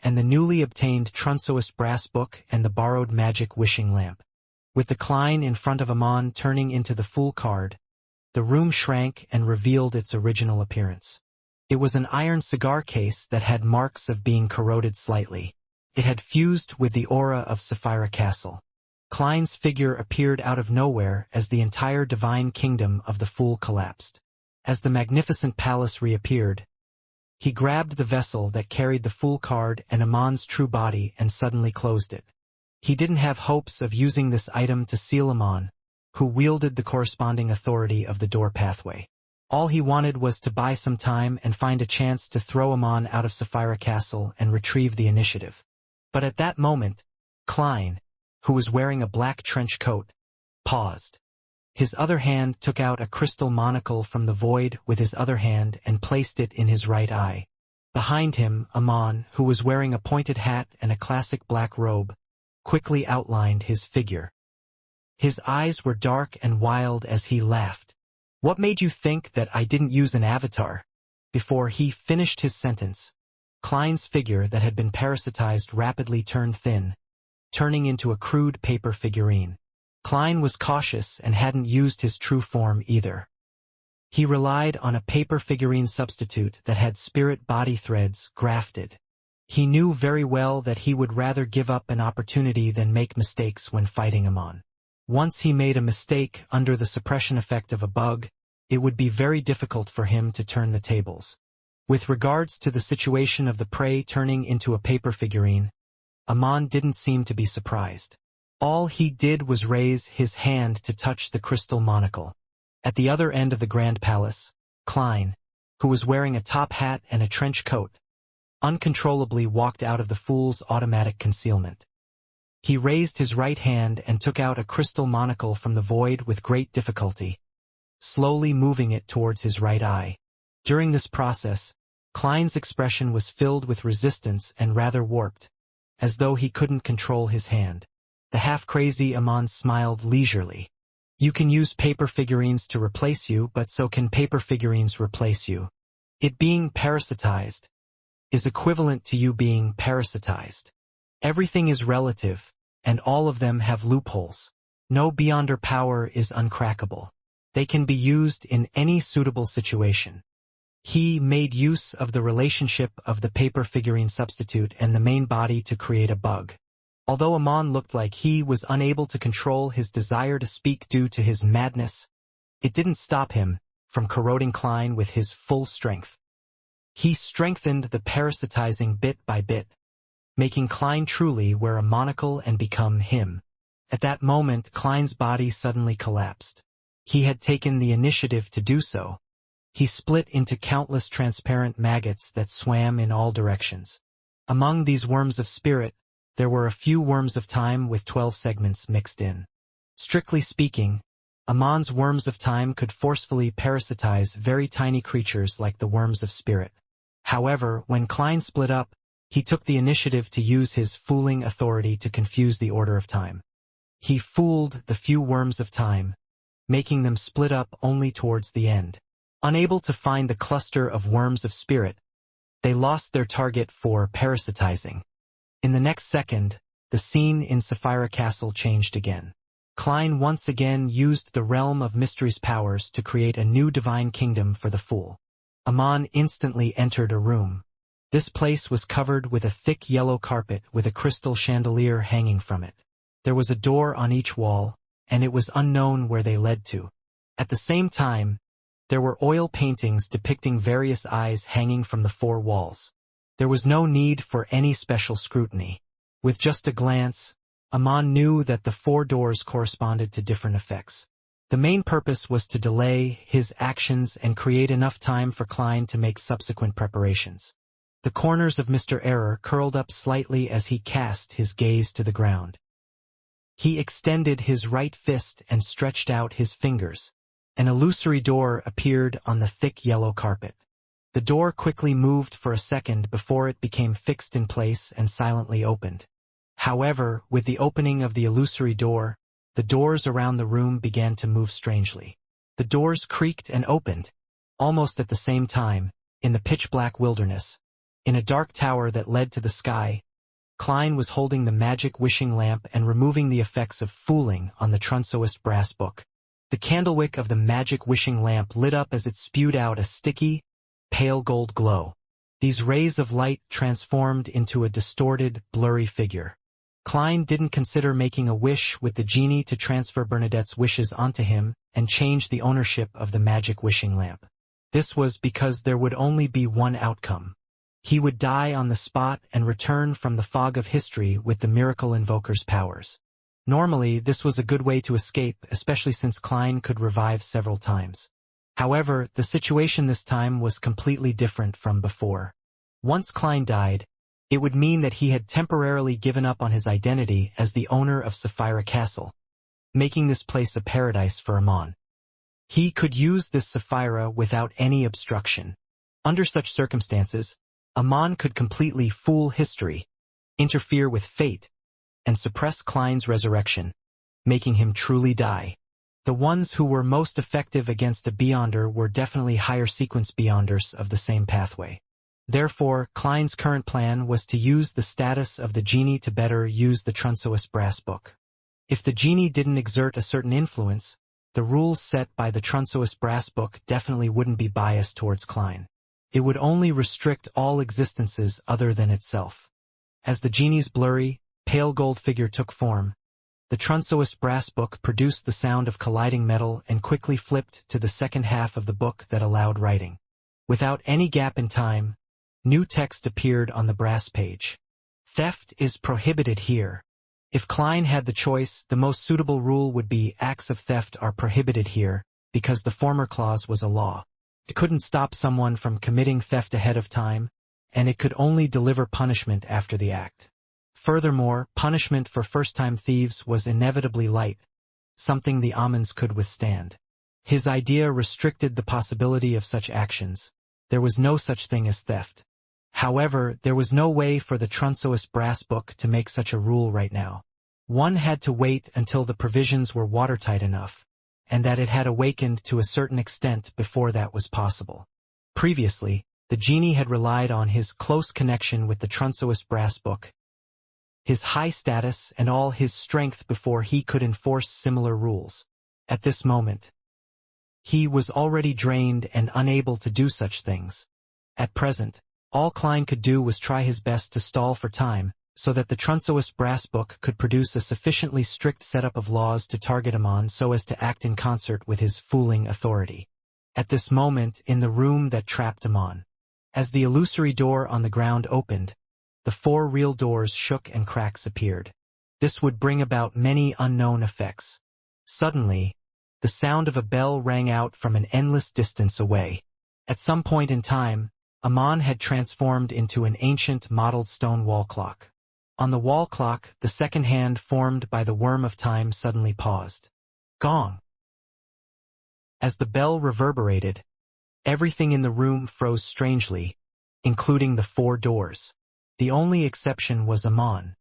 [SPEAKER 1] and the newly obtained Trunsoist brass book and the borrowed magic wishing lamp. With the Klein in front of Amon turning into the Fool card, the room shrank and revealed its original appearance. It was an iron cigar case that had marks of being corroded slightly. It had fused with the aura of Sapphira Castle. Klein's figure appeared out of nowhere as the entire divine kingdom of the Fool collapsed. As the magnificent palace reappeared, he grabbed the vessel that carried the Fool card and Amon's true body and suddenly closed it. He didn't have hopes of using this item to seal Amon, who wielded the corresponding authority of the door pathway. All he wanted was to buy some time and find a chance to throw Amon out of Sapphira Castle and retrieve the initiative. But at that moment, Klein, who was wearing a black trench coat, paused. His other hand took out a crystal monocle from the void with his other hand and placed it in his right eye. Behind him, Amon, who was wearing a pointed hat and a classic black robe, quickly outlined his figure. His eyes were dark and wild as he laughed. "What made you think that I didn't use an avatar?" Before he finished his sentence, Klein's figure that had been parasitized rapidly turned thin, turning into a crude paper figurine. Klein was cautious and hadn't used his true form either. He relied on a paper figurine substitute that had spirit body threads grafted. He knew very well that he would rather give up an opportunity than make mistakes when fighting Amon. Once he made a mistake under the suppression effect of a bug, it would be very difficult for him to turn the tables. With regards to the situation of the prey turning into a paper figurine, Amon didn't seem to be surprised. All he did was raise his hand to touch the crystal monocle. At the other end of the Grand Palace, Klein, who was wearing a top hat and a trench coat, uncontrollably walked out of the Fool's automatic concealment. He raised his right hand and took out a crystal monocle from the void with great difficulty, slowly moving it towards his right eye. During this process, Klein's expression was filled with resistance and rather warped, as though he couldn't control his hand. The half-crazy Amon smiled leisurely. "You can use paper figurines to replace you, but so can paper figurines replace you. It being parasitized is equivalent to you being parasitized. Everything is relative, and all of them have loopholes. No beyonder power is uncrackable. They can be used in any suitable situation." He made use of the relationship of the paper figurine substitute and the main body to create a bug. Although Amon looked like he was unable to control his desire to speak due to his madness, it didn't stop him from corroding Klein with his full strength. He strengthened the parasitizing bit by bit, making Klein truly wear a monocle and become him. At that moment, Klein's body suddenly collapsed. He had taken the initiative to do so. He split into countless transparent maggots that swam in all directions. Among these worms of spirit, there were a few worms of time with 12 segments mixed in. Strictly speaking, Amon's worms of time could forcefully parasitize very tiny creatures like the worms of spirit. However, when Klein split up, he took the initiative to use his fooling authority to confuse the order of time. He fooled the few worms of time, making them split up only towards the end. Unable to find the cluster of worms of spirit, they lost their target for parasitizing. In the next second, the scene in Sapphira Castle changed again. Klein once again used the realm of mystery's powers to create a new divine kingdom for the fool. Amon instantly entered a room. This place was covered with a thick yellow carpet with a crystal chandelier hanging from it. There was a door on each wall, and it was unknown where they led to. At the same time, there were oil paintings depicting various eyes hanging from the four walls. There was no need for any special scrutiny. With just a glance, Amon knew that the four doors corresponded to different effects. The main purpose was to delay his actions and create enough time for Klein to make subsequent preparations. The corners of Mr. Error curled up slightly as he cast his gaze to the ground. He extended his right fist and stretched out his fingers. An illusory door appeared on the thick yellow carpet. The door quickly moved for a second before it became fixed in place and silently opened. However, with the opening of the illusory door, the doors around the room began to move strangely. The doors creaked and opened, almost at the same time, in the pitch-black wilderness. In a dark tower that led to the sky, Klein was holding the magic wishing lamp and removing the effects of fooling on the Trunsoist brass book. The candlewick of the magic wishing lamp lit up as it spewed out a sticky, pale gold glow. These rays of light transformed into a distorted, blurry figure. Klein didn't consider making a wish with the genie to transfer Bernadette's wishes onto him and change the ownership of the magic wishing lamp. This was because there would only be one outcome. He would die on the spot and return from the fog of history with the miracle invoker's powers. Normally, this was a good way to escape, especially since Klein could revive several times. However, the situation this time was completely different from before. Once Klein died, it would mean that he had temporarily given up on his identity as the owner of Sapphira Castle, making this place a paradise for Amon. He could use this Sapphira without any obstruction. Under such circumstances, Amon could completely fool history, interfere with fate, and suppress Klein's resurrection, making him truly die. The ones who were most effective against a Beyonder were definitely higher sequence Beyonders of the same pathway. Therefore, Klein's current plan was to use the status of the genie to better use the Trunsoist brass book. If the genie didn't exert a certain influence, the rules set by the Trunsoist brass book definitely wouldn't be biased towards Klein. It would only restrict all existences other than itself. As the genie's blurry, pale gold figure took form, the Trunsoist brass book produced the sound of colliding metal and quickly flipped to the second half of the book that allowed writing. Without any gap in time, new text appeared on the brass page. Theft is prohibited here. If Klein had the choice, the most suitable rule would be acts of theft are prohibited here, because the former clause was a law. It couldn't stop someone from committing theft ahead of time, and it could only deliver punishment after the act. Furthermore, punishment for first-time thieves was inevitably light, something the Amons could withstand. His idea restricted the possibility of such actions. There was no such thing as theft. However, there was no way for the Trunsoist brass book to make such a rule right now. One had to wait until the provisions were watertight enough, and that it had awakened to a certain extent before that was possible. Previously, the genie had relied on his close connection with the Trunsoist brass book, his high status and all his strength before he could enforce similar rules. At this moment, he was already drained and unable to do such things. At present, all Klein could do was try his best to stall for time, so that the Trunsoist brass book could produce a sufficiently strict setup of laws to target Amon so as to act in concert with his fooling authority. At this moment, in the room that trapped Amon, as the illusory door on the ground opened, the four real doors shook and cracks appeared. This would bring about many unknown effects. Suddenly, the sound of a bell rang out from an endless distance away. At some point in time, Amon had transformed into an ancient mottled stone wall clock. On the wall clock, the second hand formed by the worm of time suddenly paused. Gong! As the bell reverberated, everything in the room froze strangely, including the 4 doors. The only exception was Amon.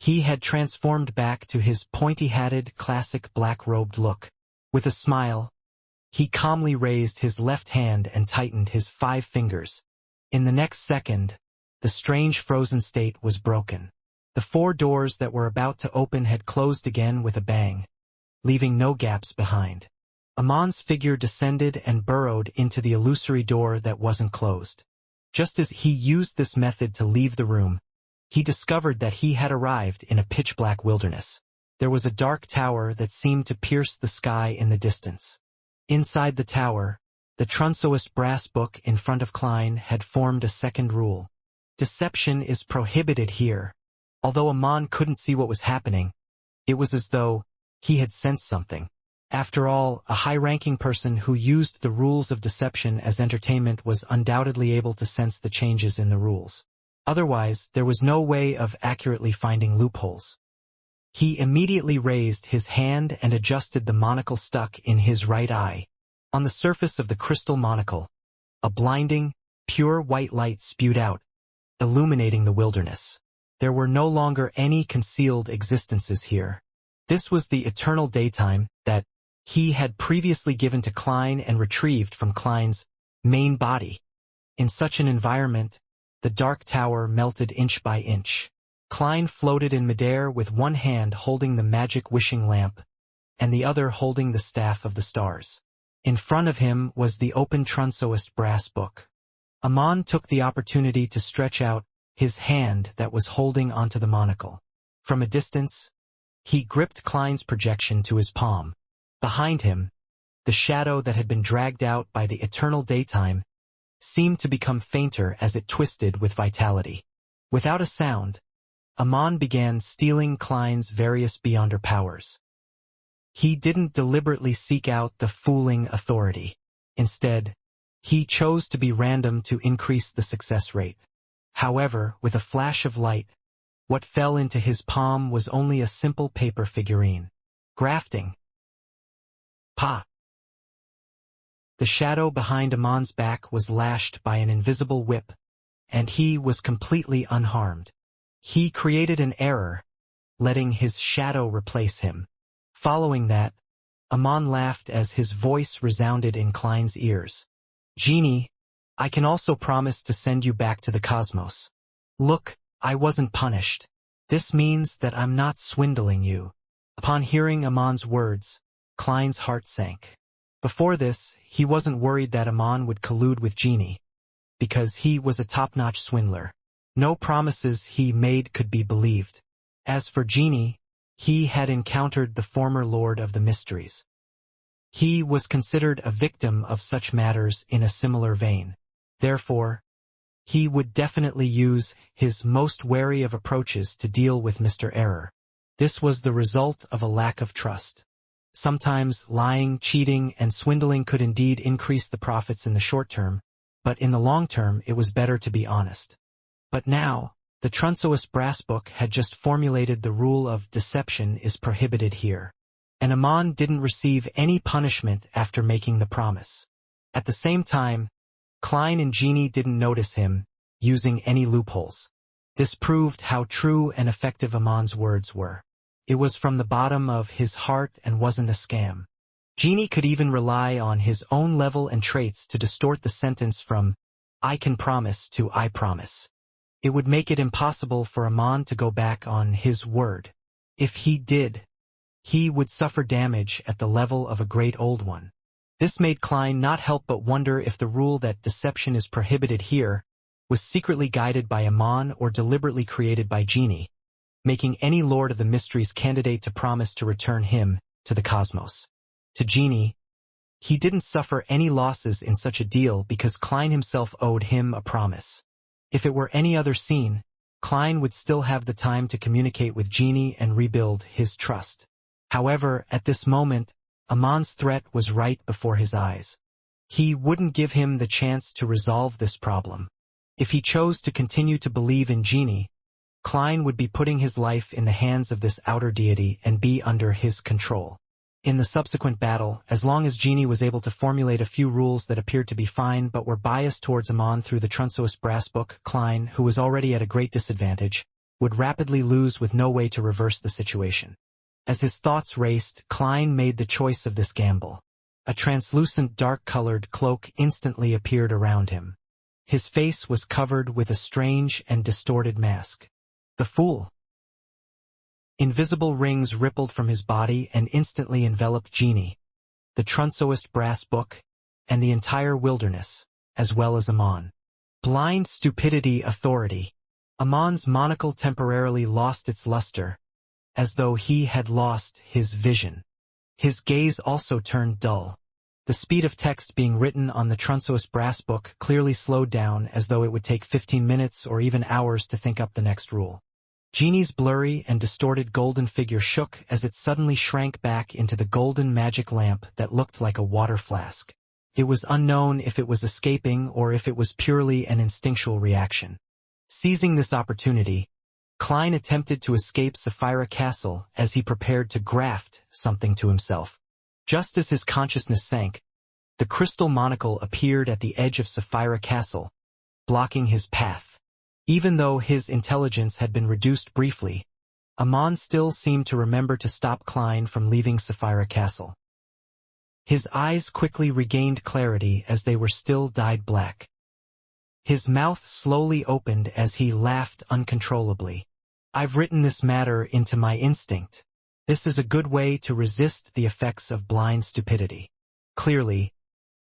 [SPEAKER 1] He had transformed back to his pointy-hatted, classic black-robed look. With a smile, he calmly raised his left hand and tightened his 5 fingers. In the next second, the strange frozen state was broken. The 4 doors that were about to open had closed again with a bang, leaving no gaps behind. Amon's figure descended and burrowed into the illusory door that wasn't closed. Just as he used this method to leave the room, he discovered that he had arrived in a pitch-black wilderness. There was a dark tower that seemed to pierce the sky in the distance. Inside the tower, the Trunsoist brass book in front of Klein had formed a second rule. Deception is prohibited here. Although Amon couldn't see what was happening, it was as though he had sensed something. After all, a high-ranking person who used the rules of deception as entertainment was undoubtedly able to sense the changes in the rules. Otherwise, there was no way of accurately finding loopholes. He immediately raised his hand and adjusted the monocle stuck in his right eye. On the surface of the crystal monocle, a blinding, pure white light spewed out, illuminating the wilderness. There were no longer any concealed existences here. This was the eternal daytime that he had previously given to Klein and retrieved from Klein's main body. In such an environment, the dark tower melted inch by inch. Klein floated in midair with one hand holding the magic wishing lamp, and the other holding the staff of the stars. In front of him was the open Trunsoist brass book. Amon took the opportunity to stretch out his hand that was holding onto the monocle. From a distance, he gripped Klein's projection to his palm. Behind him, the shadow that had been dragged out by the eternal daytime seemed to become fainter as it twisted with vitality. Without a sound, Amon began stealing Klein's various Beyonder powers. He didn't deliberately seek out the fooling authority. Instead, he chose to be random to increase the success rate. However, with a flash of light, what fell into his palm was only a simple paper figurine. Grafting. Pa! The shadow behind Amon's back was lashed by an invisible whip, and he was completely unharmed. He created an error, letting his shadow replace him. Following that, Amon laughed as his voice resounded in Klein's ears. Genie, I can also promise to send you back to the cosmos. Look, I wasn't punished. This means that I'm not swindling you. Upon hearing Amon's words, Klein's heart sank. Before this, he wasn't worried that Amon would collude with Genie, because he was a top-notch swindler. No promises he made could be believed. As for Genie, he had encountered the former Lord of the Mysteries. He was considered a victim of such matters in a similar vein. Therefore, he would definitely use his most wary of approaches to deal with Mr. Error. This was the result of a lack of trust. Sometimes lying, cheating, and swindling could indeed increase the profits in the short term, but in the long term it was better to be honest. But now, the Trunsoist brass book had just formulated the rule of deception is prohibited here. And Amon didn't receive any punishment after making the promise. At the same time, Klein and Genie didn't notice him using any loopholes. This proved how true and effective Amon's words were. It was from the bottom of his heart and wasn't a scam. Genie could even rely on his own level and traits to distort the sentence from I can promise to I promise. It would make it impossible for Amon to go back on his word. If he did, he would suffer damage at the level of a great old one. This made Klein not help but wonder if the rule that deception is prohibited here was secretly guided by Amon or deliberately created by Genie, making any Lord of the Mysteries candidate to promise to return him to the cosmos. To Genie, he didn't suffer any losses in such a deal because Klein himself owed him a promise. If it were any other scene, Klein would still have the time to communicate with Genie and rebuild his trust. However, at this moment, Amon's threat was right before his eyes. He wouldn't give him the chance to resolve this problem. If he chose to continue to believe in Genie, Klein would be putting his life in the hands of this outer deity and be under his control. In the subsequent battle, as long as Genie was able to formulate a few rules that appeared to be fine but were biased towards Amon through the Transmigration brass book, Klein, who was already at a great disadvantage, would rapidly lose with no way to reverse the situation. As his thoughts raced, Klein made the choice of this gamble. A translucent dark-colored cloak instantly appeared around him. His face was covered with a strange and distorted mask. The fool! Invisible rings rippled from his body and instantly enveloped Genie, the Transmigration brass book, and the entire wilderness, as well as Amon. Blind stupidity authority. Amon's monocle temporarily lost its luster, as though he had lost his vision. His gaze also turned dull. The speed of text being written on the Transmigration brass book clearly slowed down, as though it would take 15 minutes or even hours to think up the next rule. Genie's blurry and distorted golden figure shook as it suddenly shrank back into the golden magic lamp that looked like a water flask. It was unknown if it was escaping or if it was purely an instinctual reaction. Seizing this opportunity, Klein attempted to escape Sapphira Castle as he prepared to graft something to himself. Just as his consciousness sank, the crystal monocle appeared at the edge of Sapphira Castle, blocking his path. Even though his intelligence had been reduced briefly, Amon still seemed to remember to stop Klein from leaving Sapphira Castle. His eyes quickly regained clarity as they were still dyed black. His mouth slowly opened as he laughed uncontrollably. I've written this matter into my instinct. This is a good way to resist the effects of blind stupidity. Clearly,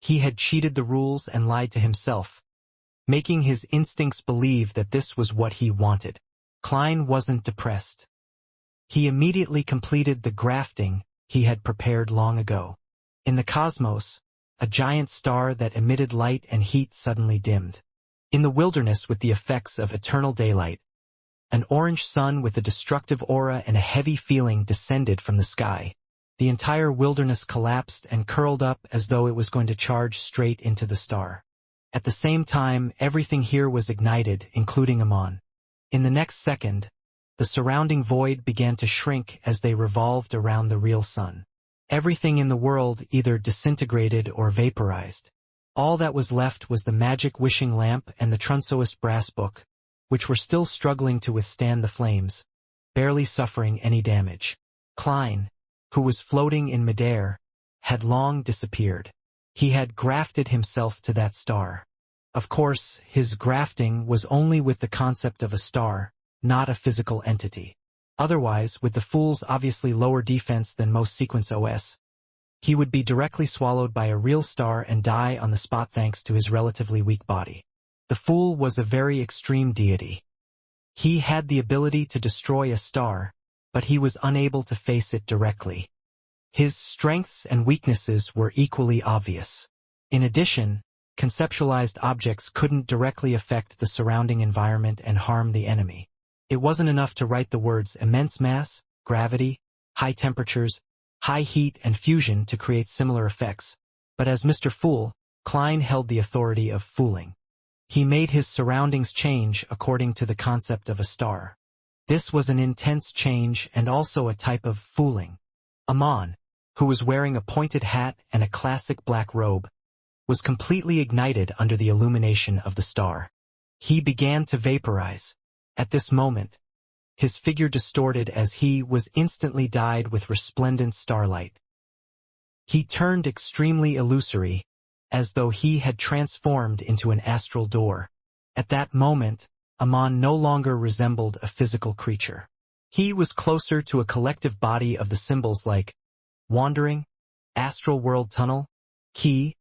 [SPEAKER 1] he had cheated the rules and lied to himself, making his instincts believe that this was what he wanted. Klein wasn't depressed. He immediately completed the grafting he had prepared long ago. In the cosmos, a giant star that emitted light and heat suddenly dimmed. In the wilderness with the effects of eternal daylight, an orange sun with a destructive aura and a heavy feeling descended from the sky. The entire wilderness collapsed and curled up as though it was going to charge straight into the star. At the same time, everything here was ignited, including Amon. In the next second, the surrounding void began to shrink as they revolved around the real sun. Everything in the world either disintegrated or vaporized. All that was left was the magic wishing lamp and the Transmigration brass book, which were still struggling to withstand the flames, barely suffering any damage. Klein, who was floating in midair, had long disappeared. He had grafted himself to that star. Of course, his grafting was only with the concept of a star, not a physical entity. Otherwise, with the fool's obviously lower defense than most sequence OS, he would be directly swallowed by a real star and die on the spot thanks to his relatively weak body. The fool was a very extreme deity. He had the ability to destroy a star, but he was unable to face it directly. His strengths and weaknesses were equally obvious. In addition, conceptualized objects couldn't directly affect the surrounding environment and harm the enemy. It wasn't enough to write the words immense mass, gravity, high temperatures, high heat, and fusion to create similar effects. But as Mr. Fool, Klein held the authority of fooling. He made his surroundings change according to the concept of a star. This was an intense change and also a type of fooling. Amon, who was wearing a pointed hat and a classic black robe, was completely ignited under the illumination of the star. He began to vaporize. At this moment, his figure distorted as he was instantly dyed with resplendent starlight. He turned extremely illusory, as though he had transformed into an astral door. At that moment, Amon no longer resembled a physical creature. He was closer to a collective body of the symbols like wandering, astral world tunnel, key,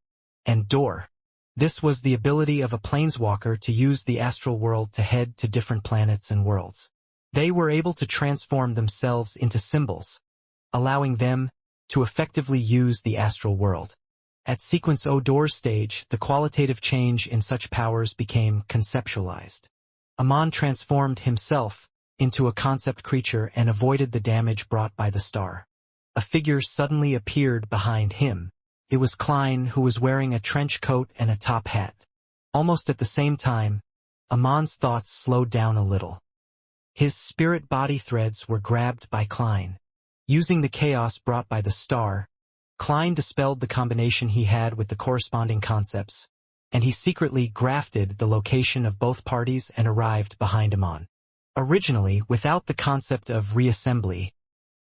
[SPEAKER 1] and door. This was the ability of a planeswalker to use the astral world to head to different planets and worlds. They were able to transform themselves into symbols, allowing them to effectively use the astral world. At Sequence O Door stage, the qualitative change in such powers became conceptualized. Amon transformed himself into a concept creature and avoided the damage brought by the star. A figure suddenly appeared behind him, It was Klein, who was wearing a trench coat and a top hat. Almost at the same time, Amon's thoughts slowed down a little. His spirit body threads were grabbed by Klein. Using the chaos brought by the star, Klein dispelled the combination he had with the corresponding concepts, and he secretly grafted the location of both parties and arrived behind Amon. Originally, without the concept of reassembly,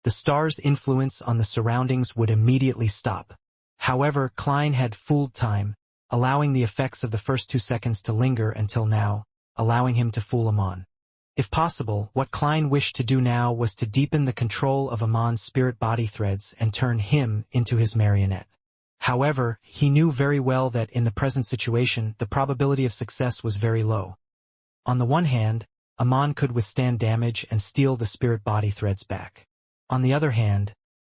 [SPEAKER 1] the star's influence on the surroundings would immediately stop. However, Klein had fooled time, allowing the effects of the first 2 seconds to linger until now, allowing him to fool Amon. If possible, what Klein wished to do now was to deepen the control of Amon's spirit body threads and turn him into his marionette. However, he knew very well that in the present situation, the probability of success was very low. On the one hand, Amon could withstand damage and steal the spirit body threads back. On the other hand,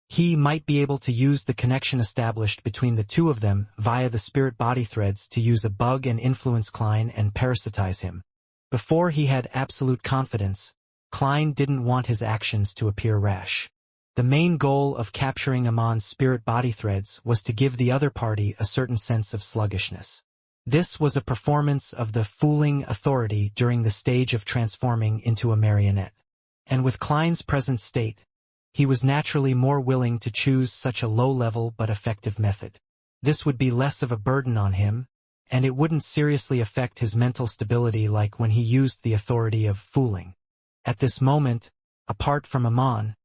[SPEAKER 1] he might be able to use the connection established between the two of them via the spirit body threads to use a bug and influence Klein and parasitize him. Before he had absolute confidence, Klein didn't want his actions to appear rash. The main goal of capturing Amon's spirit body threads was to give the other party a certain sense of sluggishness. This was a performance of the fooling authority during the stage of transforming into a marionette. And with Klein's present state, he was naturally more willing to choose such a low-level but effective method. This would be less of a burden on him, and it wouldn't seriously affect his mental stability like when he used the authority of fooling. At this moment, apart from Amon,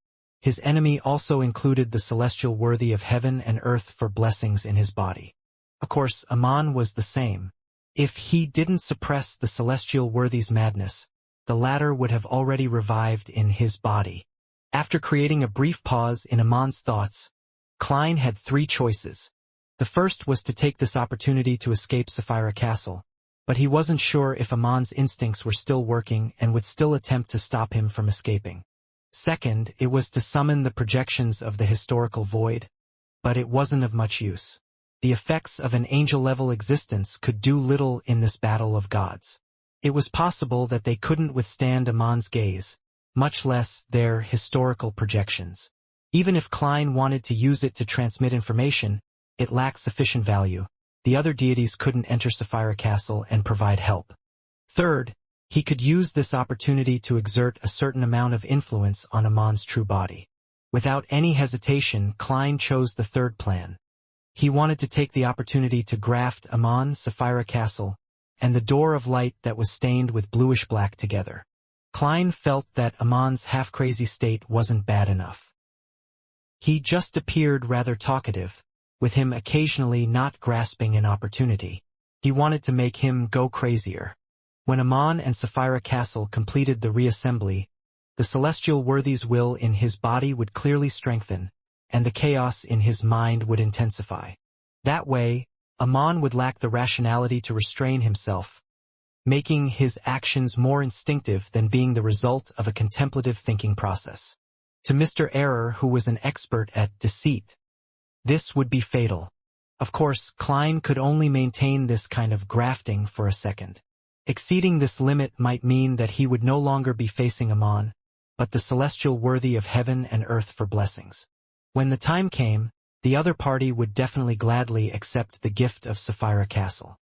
[SPEAKER 1] his enemy also included the celestial worthy of heaven and earth for blessings in his body. Of course, Amon was the same. If he didn't suppress the celestial worthy's madness, the latter would have already revived in his body. After creating a brief pause in Amon's thoughts, Klein had 3 choices. The first was to take this opportunity to escape Sapphira Castle, but he wasn't sure if Amon's instincts were still working and would still attempt to stop him from escaping. Second, it was to summon the projections of the historical void, but it wasn't of much use. The effects of an angel-level existence could do little in this battle of gods. It was possible that they couldn't withstand Amon's gaze, much less their historical projections. Even if Klein wanted to use it to transmit information, it lacked sufficient value. The other deities couldn't enter Sapphira Castle and provide help. Third, he could use this opportunity to exert a certain amount of influence on Amon's true body. Without any hesitation, Klein chose the third plan. He wanted to take the opportunity to graft Amon, Sapphira Castle, and the door of light that was stained with bluish-black together. Klein felt that Amon's half-crazy state wasn't bad enough. He just appeared rather talkative, with him occasionally not grasping an opportunity. He wanted to make him go crazier. When Amon and Sapphira Castle completed the reassembly, the celestial worthy's will in his body would clearly strengthen, and the chaos in his mind would intensify. That way, Amon would lack the rationality to restrain himself, making his actions more instinctive than being the result of a contemplative thinking process. To Mr. Error, who was an expert at deceit, this would be fatal. Of course, Klein could only maintain this kind of grafting for a second. Exceeding this limit might mean that he would no longer be facing Amon, but the celestial worthy of heaven and earth for blessings. When the time came, the other party would definitely gladly accept the gift of Sapphira Castle.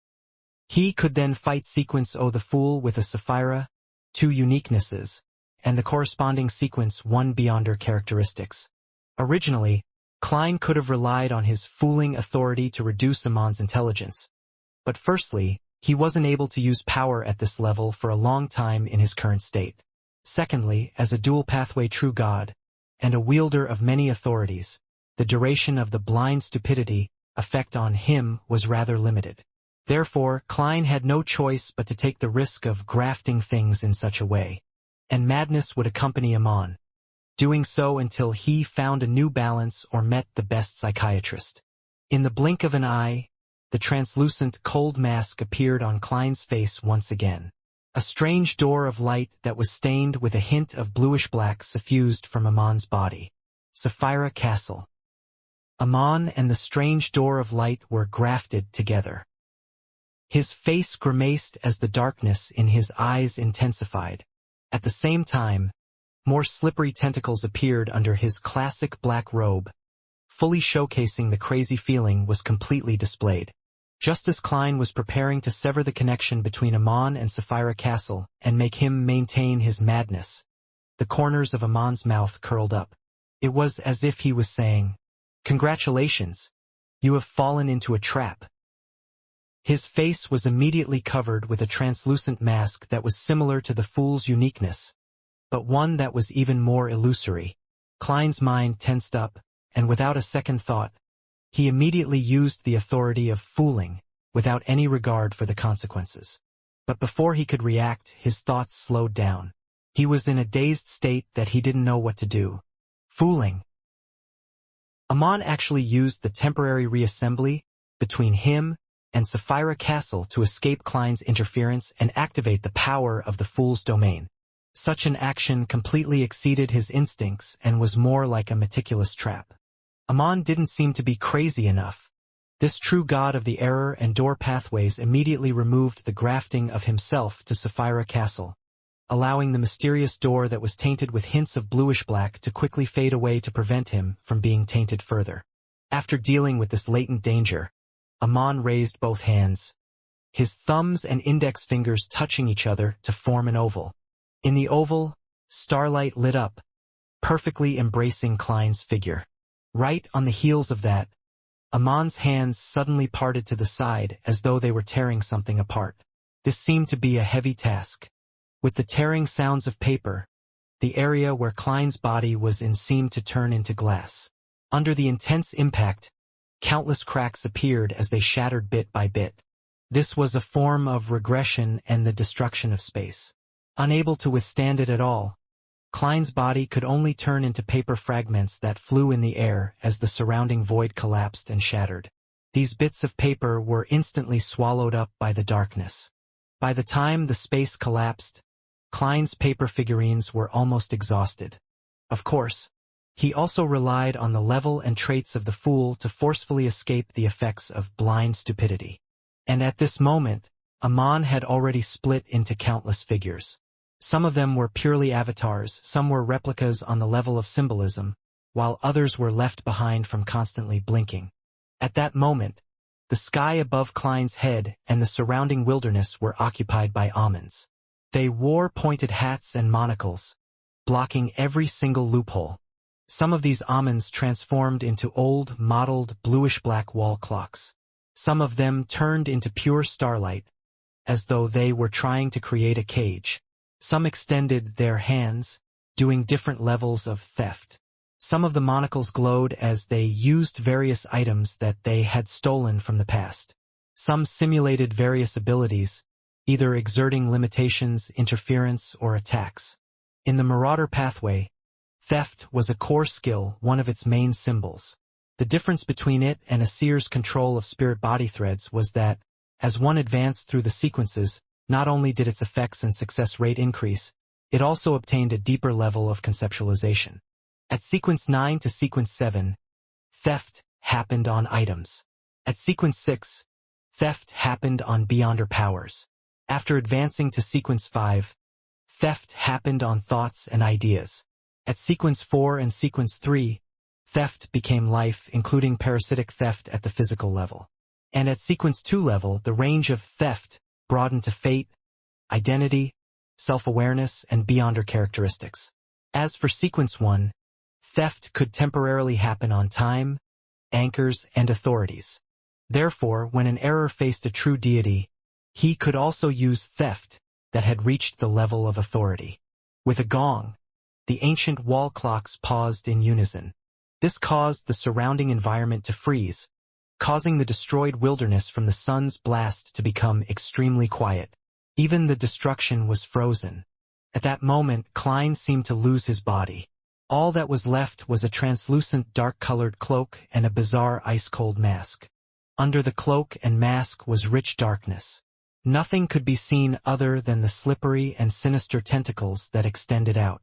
[SPEAKER 1] He could then fight Sequence O the Fool with a Sapphira, 2 uniquenesses, and the corresponding Sequence 1 Beyonder characteristics. Originally, Klein could have relied on his fooling authority to reduce Amon's intelligence. But firstly, he wasn't able to use power at this level for a long time in his current state. Secondly, as a dual-pathway true god, and a wielder of many authorities, the duration of the blind stupidity effect on him was rather limited. Therefore, Klein had no choice but to take the risk of grafting things in such a way, and madness would accompany Amon, doing so until he found a new balance or met the best psychiatrist. In the blink of an eye, the translucent, cold mask appeared on Klein's face once again. A strange door of light that was stained with a hint of bluish-black suffused from Amon's body. Sapphira Castle. Amon and the strange door of light were grafted together. His face grimaced as the darkness in his eyes intensified. At the same time, more slippery tentacles appeared under his classic black robe, fully showcasing the crazy feeling, was completely displayed. Just as Klein was preparing to sever the connection between Amon and Sapphira Castle and make him maintain his madness, the corners of Amon's mouth curled up. It was as if he was saying, "Congratulations, you have fallen into a trap." His face was immediately covered with a translucent mask that was similar to the fool's uniqueness, but one that was even more illusory. Klein's mind tensed up, and without a second thought, he immediately used the authority of fooling, without any regard for the consequences. But before he could react, his thoughts slowed down. He was in a dazed state that he didn't know what to do. Fooling. Amon actually used the temporary reassembly between him and Sapphira Castle to escape Klein's interference and activate the power of the fool's domain. Such an action completely exceeded his instincts and was more like a meticulous trap. Amon didn't seem to be crazy enough. This true god of the error and door pathways immediately removed the grafting of himself to Sapphira Castle, allowing the mysterious door that was tainted with hints of bluish-black to quickly fade away to prevent him from being tainted further. After dealing with this latent danger, Amon raised both hands, his thumbs and index fingers touching each other to form an oval. In the oval, starlight lit up, perfectly embracing Klein's figure. Right on the heels of that, Amon's hands suddenly parted to the side as though they were tearing something apart. This seemed to be a heavy task. With the tearing sounds of paper, the area where Klein's body was in seemed to turn into glass. Under the intense impact, countless cracks appeared as they shattered bit by bit. This was a form of regression and the destruction of space. Unable to withstand it at all, Klein's body could only turn into paper fragments that flew in the air as the surrounding void collapsed and shattered. These bits of paper were instantly swallowed up by the darkness. By the time the space collapsed, Klein's paper figurines were almost exhausted. Of course, he also relied on the level and traits of the fool to forcefully escape the effects of blind stupidity. And at this moment, Amon had already split into countless figures. Some of them were purely avatars, some were replicas on the level of symbolism, while others were left behind from constantly blinking. At that moment, the sky above Klein's head and the surrounding wilderness were occupied by Amons. They wore pointed hats and monocles, blocking every single loophole. Some of these Amons transformed into old, mottled, bluish-black wall clocks. Some of them turned into pure starlight, as though they were trying to create a cage. Some extended their hands, doing different levels of theft. Some of the monocles glowed as they used various items that they had stolen from the past. Some simulated various abilities, either exerting limitations, interference, or attacks. In the Marauder pathway, theft was a core skill, one of its main symbols. The difference between it and a seer's control of spirit body threads was that, as one advanced through the sequences, not only did its effects and success rate increase, it also obtained a deeper level of conceptualization. At sequence 9 to sequence 7, theft happened on items. At sequence 6, theft happened on Beyonder powers. After advancing to sequence 5, theft happened on thoughts and ideas. At sequence 4 and sequence 3, theft became life, including parasitic theft at the physical level. And at sequence 2 level, the range of theft broadened to fate, identity, self-awareness, and Beyonder characteristics. As for sequence 1, theft could temporarily happen on time, anchors, and authorities. Therefore, when an error faced a true deity, he could also use theft that had reached the level of authority. With a gong, the ancient wall clocks paused in unison. This caused the surrounding environment to freeze, causing the destroyed wilderness from the sun's blast to become extremely quiet. Even the destruction was frozen. At that moment, Klein seemed to lose his body. All that was left was a translucent dark-colored cloak and a bizarre ice-cold mask. Under the cloak and mask was rich darkness. Nothing could be seen other than the slippery and sinister tentacles that extended out.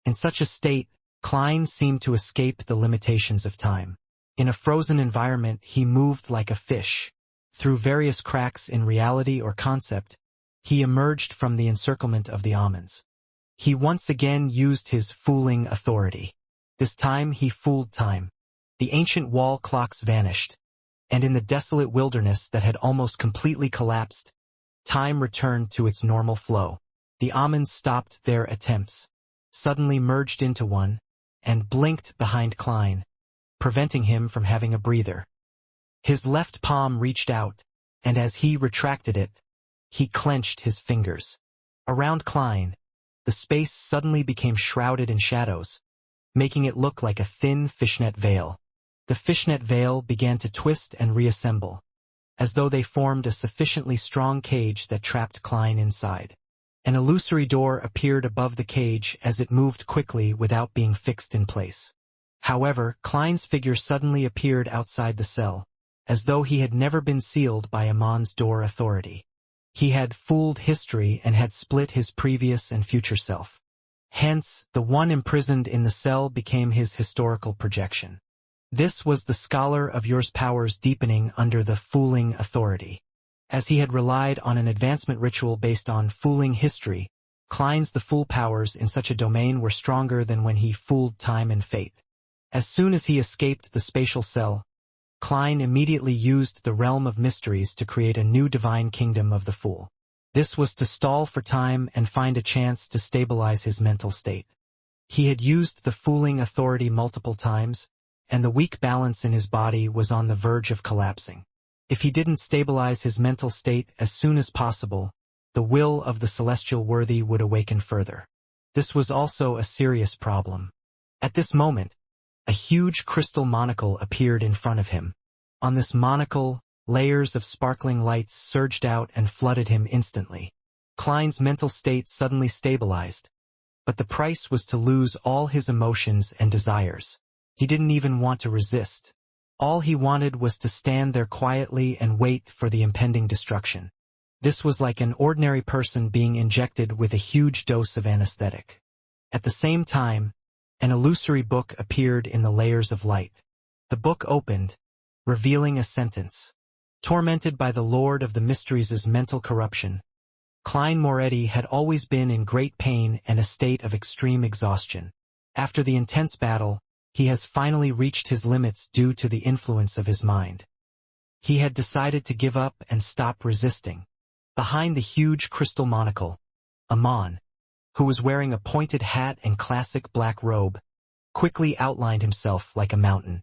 [SPEAKER 1] In such a state, Klein seemed to escape the limitations of time. In a frozen environment, he moved like a fish. Through various cracks in reality or concept, he emerged from the encirclement of the Amons. He once again used his fooling authority. This time he fooled time. The ancient wall clocks vanished, and in the desolate wilderness that had almost completely collapsed, time returned to its normal flow. The almonds stopped their attempts, suddenly merged into one, and blinked behind Klein, preventing him from having a breather. His left palm reached out, and as he retracted it, he clenched his fingers. Around Klein, the space suddenly became shrouded in shadows, making it look like a thin fishnet veil. The fishnet veil began to twist and reassemble, as though they formed a sufficiently strong cage that trapped Klein inside. An illusory door appeared above the cage as it moved quickly without being fixed in place. However, Klein's figure suddenly appeared outside the cell, as though he had never been sealed by Amon's door authority. He had fooled history and had split his previous and future self. Hence, the one imprisoned in the cell became his historical projection. This was the scholar of yours powers deepening under the fooling authority. As he had relied on an advancement ritual based on fooling history, Klein's the fool powers in such a domain were stronger than when he fooled time and fate. As soon as he escaped the spatial cell, Klein immediately used the realm of mysteries to create a new divine kingdom of the fool. This was to stall for time and find a chance to stabilize his mental state. He had used the fooling authority multiple times, and the weak balance in his body was on the verge of collapsing. If he didn't stabilize his mental state as soon as possible, the will of the celestial worthy would awaken further. This was also a serious problem. At this moment, a huge crystal monocle appeared in front of him. On this monocle, layers of sparkling lights surged out and flooded him instantly. Klein's mental state suddenly stabilized, but the price was to lose all his emotions and desires. He didn't even want to resist. All he wanted was to stand there quietly and wait for the impending destruction. This was like an ordinary person being injected with a huge dose of anesthetic. At the same time, an illusory book appeared in the layers of light. The book opened, revealing a sentence. Tormented by the Lord of the Mysteries' mental corruption, Klein Moretti had always been in great pain and a state of extreme exhaustion. After the intense battle, he has finally reached his limits due to the influence of his mind. He had decided to give up and stop resisting. Behind the huge crystal monocle, Amon, who was wearing a pointed hat and classic black robe, quickly outlined himself like a mountain.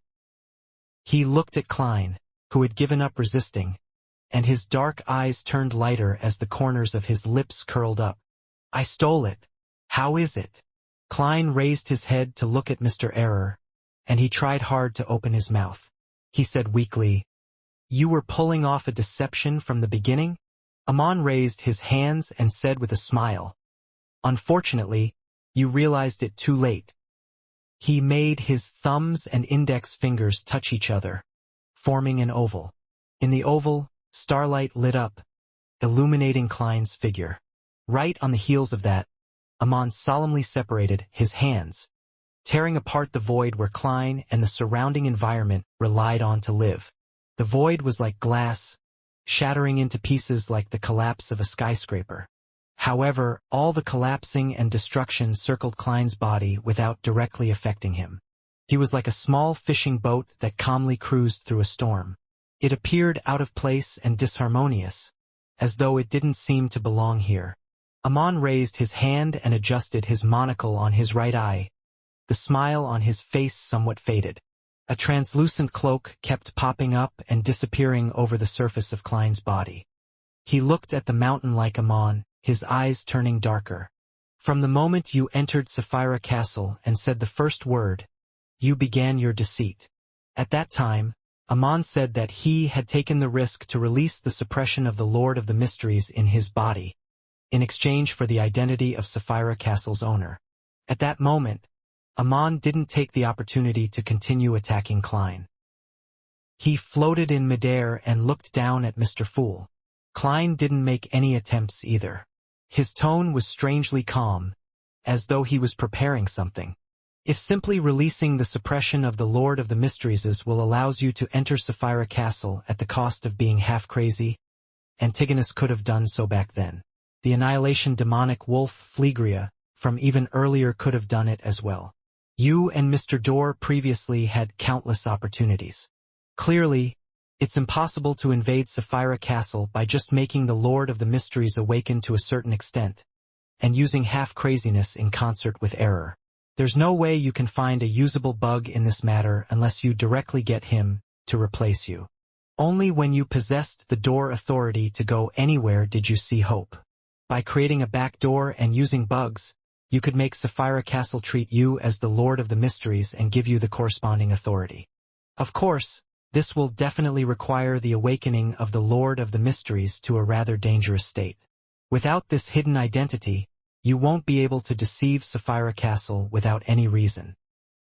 [SPEAKER 1] He looked at Klein, who had given up resisting, and his dark eyes turned lighter as the corners of his lips curled up. "I stole it. How is it?" Klein raised his head to look at Mr. Error, and he tried hard to open his mouth. He said weakly, "You were pulling off a deception from the beginning?" Amon raised his hands and said with a smile, "Unfortunately, you realized it too late." He made his thumbs and index fingers touch each other, forming an oval. In the oval, starlight lit up, illuminating Klein's figure. Right on the heels of that, Amon solemnly separated his hands, tearing apart the void where Klein and the surrounding environment relied on to live. The void was like glass, shattering into pieces like the collapse of a skyscraper. However, all the collapsing and destruction circled Klein's body without directly affecting him. He was like a small fishing boat that calmly cruised through a storm. It appeared out of place and disharmonious, as though it didn't seem to belong here. Amon raised his hand and adjusted his monocle on his right eye. The smile on his face somewhat faded. A translucent cloak kept popping up and disappearing over the surface of Klein's body. He looked at the mountain like Amon, his eyes turning darker. "From the moment you entered Sapphira Castle and said the first word, you began your deceit." At that time, Amon said that he had taken the risk to release the suppression of the Lord of the Mysteries in his body, in exchange for the identity of Sapphira Castle's owner. At that moment, Amon didn't take the opportunity to continue attacking Klein. He floated in midair and looked down at Mr. Fool. Klein didn't make any attempts either. His tone was strangely calm, as though he was preparing something. "If simply releasing the suppression of the Lord of the Mysteries will allows you to enter Sapphira Castle at the cost of being half crazy, Antigonus could have done so back then. The annihilation demonic wolf Phlegria from even earlier could have done it as well. You and Mr. Dorr previously had countless opportunities. Clearly, it's impossible to invade Sapphira Castle by just making the Lord of the Mysteries awaken to a certain extent, and using half-craziness in concert with error. There's no way you can find a usable bug in this matter unless you directly get him to replace you. Only when you possessed the door authority to go anywhere did you see hope. By creating a backdoor and using bugs, you could make Sapphira Castle treat you as the Lord of the Mysteries and give you the corresponding authority. Of course, this will definitely require the awakening of the Lord of the Mysteries to a rather dangerous state. Without this hidden identity, you won't be able to deceive Sapphira Castle without any reason.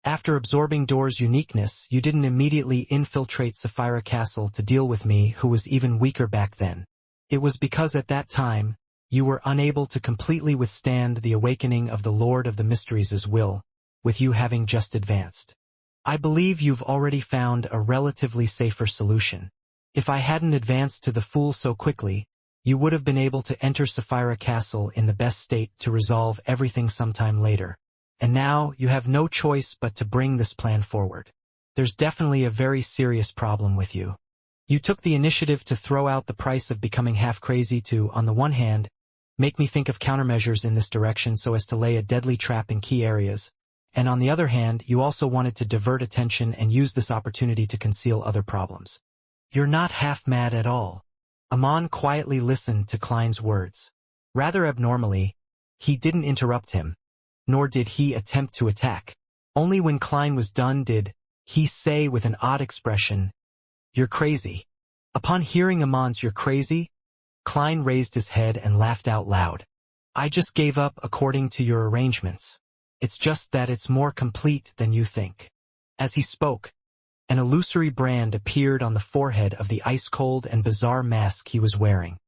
[SPEAKER 1] After absorbing Door's uniqueness, you didn't immediately infiltrate Sapphira Castle to deal with me, who was even weaker back then. It was because at that time, you were unable to completely withstand the awakening of the Lord of the Mysteries' will, with you having just advanced. I believe you've already found a relatively safer solution. If I hadn't advanced to the Fool so quickly, you would have been able to enter Sapphira Castle in the best state to resolve everything sometime later. And now you have no choice but to bring this plan forward. There's definitely a very serious problem with you. You took the initiative to throw out the price of becoming half-crazy to, on the one hand, make me think of countermeasures in this direction so as to lay a deadly trap in key areas, and on the other hand, you also wanted to divert attention and use this opportunity to conceal other problems. You're not half mad at all. Amon quietly listened to Klein's words. Rather abnormally, he didn't interrupt him, nor did he attempt to attack. Only when Klein was done did he say with an odd expression, "You're crazy." Upon hearing Amon's "You're crazy," Klein raised his head and laughed out loud. "I just gave up according to your arrangements. It's just that it's more complete than you think." As he spoke, an illusory brand appeared on the forehead of the ice-cold and bizarre mask he was wearing.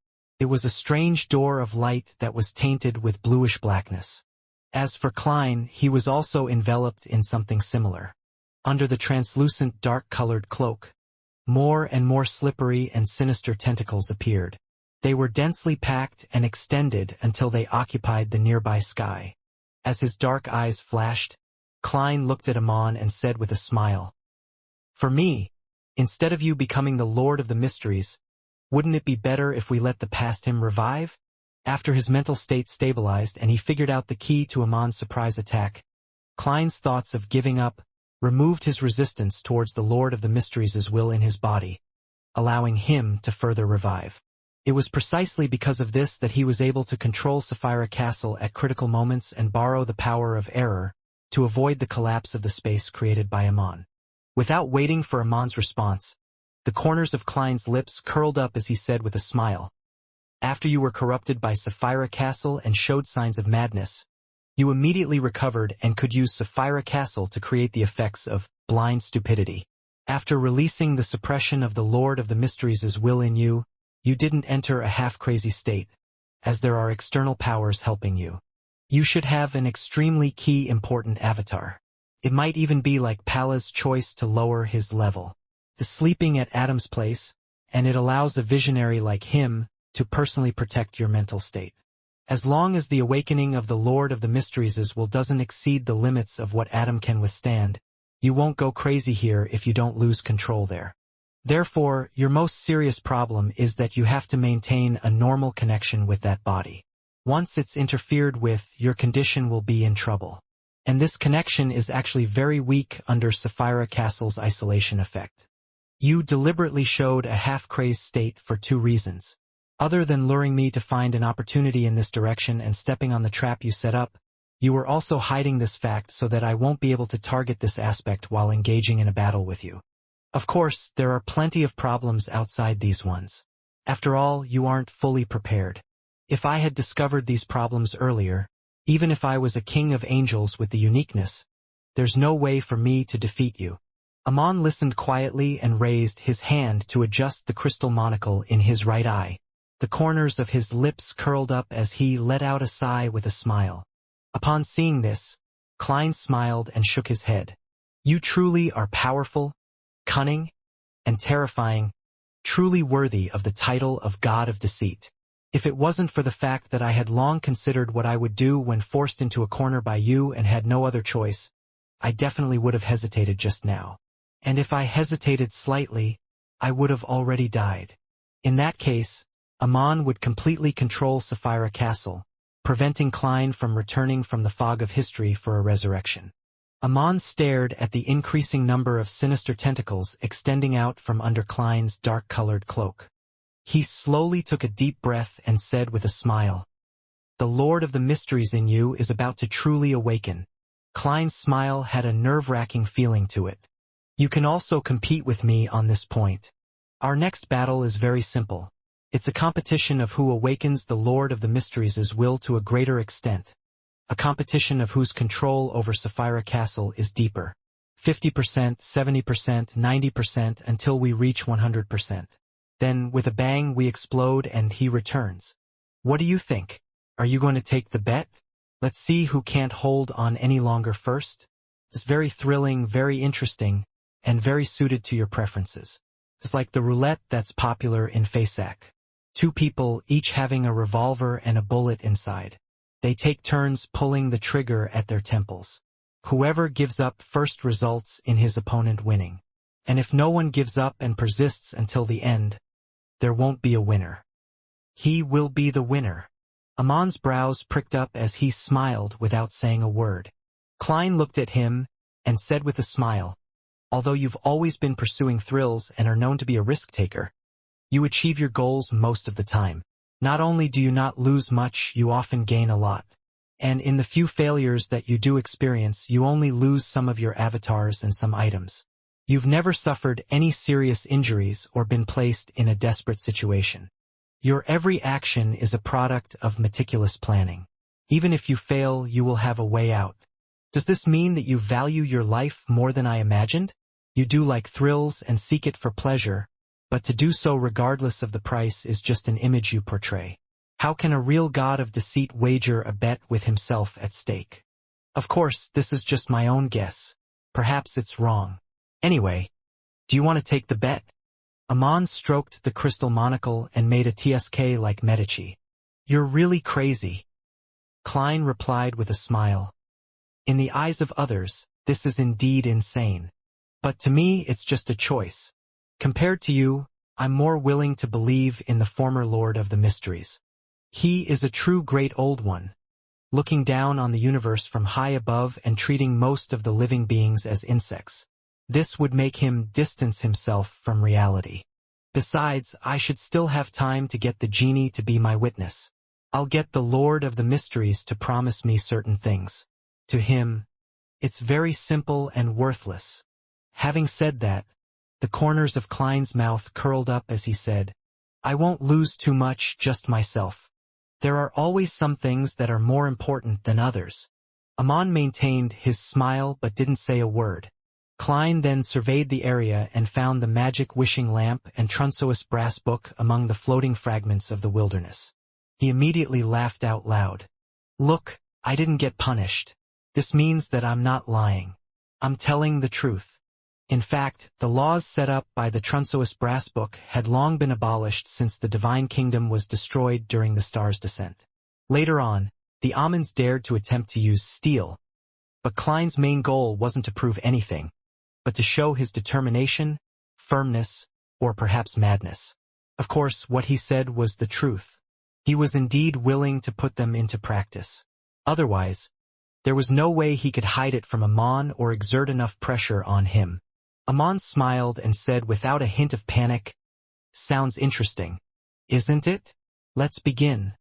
[SPEAKER 1] It was a strange door of light that was tainted with bluish blackness. As for Klein, he was also enveloped in something similar. Under the translucent dark-colored cloak, more and more slippery and sinister tentacles appeared. They were densely packed and extended until they occupied the nearby sky. As his dark eyes flashed, Klein looked at Amon and said with a smile, "For me, instead of you becoming the Lord of the Mysteries, wouldn't it be better if we let the past him revive?" After his mental state stabilized and he figured out the key to Amon's surprise attack, Klein's thoughts of giving up removed his resistance towards the Lord of the Mysteries' will in his body, allowing him to further revive. It was precisely because of this that he was able to control Sapphira Castle at critical moments and borrow the power of error to avoid the collapse of the space created by Amon. Without waiting for Amon's response, the corners of Klein's lips curled up as he said with a smile, "After you were corrupted by Sapphira Castle and showed signs of madness, you immediately recovered and could use Sapphira Castle to create the effects of blind stupidity. After releasing the suppression of the Lord of the Mysteries' will in you, you didn't enter a half-crazy state, as there are external powers helping you. You should have an extremely key important avatar. It might even be like Pala's choice to lower his level. The sleeping at Adam's place, and it allows a visionary like him to personally protect your mental state. As long as the awakening of the Lord of the Mysteries' will doesn't exceed the limits of what Adam can withstand, you won't go crazy here if you don't lose control there. Therefore, your most serious problem is that you have to maintain a normal connection with that body. Once it's interfered with, your condition will be in trouble. And this connection is actually very weak under Sapphira Castle's isolation effect. You deliberately showed a half-crazed state for two reasons. Other than luring me to find an opportunity in this direction and stepping on the trap you set up, you were also hiding this fact so that I won't be able to target this aspect while engaging in a battle with you. Of course, there are plenty of problems outside these ones. After all, you aren't fully prepared. If I had discovered these problems earlier, even if I was a king of angels with the uniqueness, there's no way for me to defeat you." Amon listened quietly and raised his hand to adjust the crystal monocle in his right eye. The corners of his lips curled up as he let out a sigh with a smile. Upon seeing this, Klein smiled and shook his head. "You truly are powerful, cunning, and terrifying, truly worthy of the title of God of Deceit. If it wasn't for the fact that I had long considered what I would do when forced into a corner by you and had no other choice, I definitely would have hesitated just now. And if I hesitated slightly, I would have already died. In that case, Amon would completely control Sapphira Castle, preventing Klein from returning from the fog of history for a resurrection. Amon stared at the increasing number of sinister tentacles extending out from under Klein's dark-colored cloak. He slowly took a deep breath and said with a smile, "The Lord of the Mysteries in you is about to truly awaken." Klein's smile had a nerve-wracking feeling to it. "You can also compete with me on this point. Our next battle is very simple. It's a competition of who awakens the Lord of the Mysteries' will to a greater extent. A competition of whose control over Sapphira Castle is deeper. 50%, 70%, 90% until we reach 100%. Then, with a bang, we explode and he returns. What do you think? Are you going to take the bet? Let's see who can't hold on any longer first." It's very thrilling, very interesting, and very suited to your preferences. It's like the roulette that's popular in FASAC. 2 people, each having a revolver and a bullet inside. They take turns pulling the trigger at their temples. Whoever gives up first results in his opponent winning. And if no one gives up and persists until the end, there won't be a winner. He will be the winner. Amon's brows pricked up as he smiled without saying a word. Klein looked at him and said with a smile, "Although you've always been pursuing thrills and are known to be a risk-taker, you achieve your goals most of the time. Not only do you not lose much, you often gain a lot. And in the few failures that you do experience, you only lose some of your avatars and some items. You've never suffered any serious injuries or been placed in a desperate situation. Your every action is a product of meticulous planning. Even if you fail, you will have a way out. Does this mean that you value your life more than I imagined? You do like thrills and seek it for pleasure, but to do so regardless of the price is just an image you portray. How can a real god of deceit wager a bet with himself at stake? Of course, this is just my own guess. Perhaps it's wrong. Anyway, do you want to take the bet?" Amon stroked the crystal monocle and made a TSK like Medici. "You're really crazy." Klein replied with a smile. "In the eyes of others, this is indeed insane. But to me, it's just a choice. Compared to you, I'm more willing to believe in the former Lord of the Mysteries. He is a true great old one, looking down on the universe from high above and treating most of the living beings as insects. This would make him distance himself from reality. Besides, I should still have time to get the genie to be my witness. I'll get the Lord of the Mysteries to promise me certain things. To him, it's very simple and worthless." Having said that, the corners of Klein's mouth curled up as he said, "I won't lose too much, just myself. There are always some things that are more important than others." Amon maintained his smile but didn't say a word. Klein then surveyed the area and found the magic wishing lamp and Trunso's brass book among the floating fragments of the wilderness. He immediately laughed out loud. "Look, I didn't get punished. This means that I'm not lying. I'm telling the truth." In fact, the laws set up by the Trunso's brass book had long been abolished since the Divine Kingdom was destroyed during the Star's descent. Later on, the Amons dared to attempt to use steel, but Klein's main goal wasn't to prove anything, but to show his determination, firmness, or perhaps madness. Of course, what he said was the truth. He was indeed willing to put them into practice. Otherwise, there was no way he could hide it from Amon or exert enough pressure on him. Amon smiled and said without a hint of panic, "Sounds interesting, isn't it? Let's begin."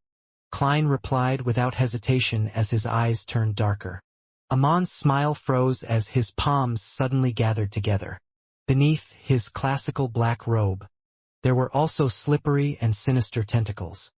[SPEAKER 1] Klein replied without hesitation as his eyes turned darker. Amon's smile froze as his palms suddenly gathered together. Beneath his classical black robe, there were also slippery and sinister tentacles.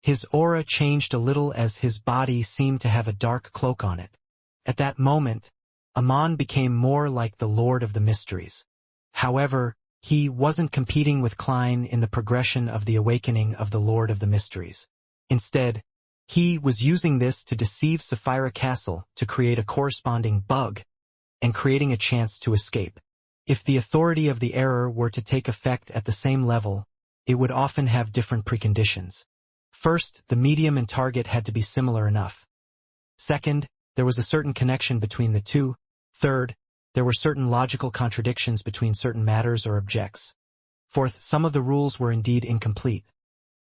[SPEAKER 1] His aura changed a little as his body seemed to have a dark cloak on it. At that moment, Amon became more like the Lord of the Mysteries. However, he wasn't competing with Klein in the progression of the awakening of the Lord of the Mysteries. Instead, he was using this to deceive Sapphira Castle to create a corresponding bug and creating a chance to escape. If the authority of the error were to take effect at the same level, it would often have different preconditions. First, the medium and target had to be similar enough. Second, there was a certain connection between the two, Third, there were certain logical contradictions between certain matters or objects. Fourth, some of the rules were indeed incomplete.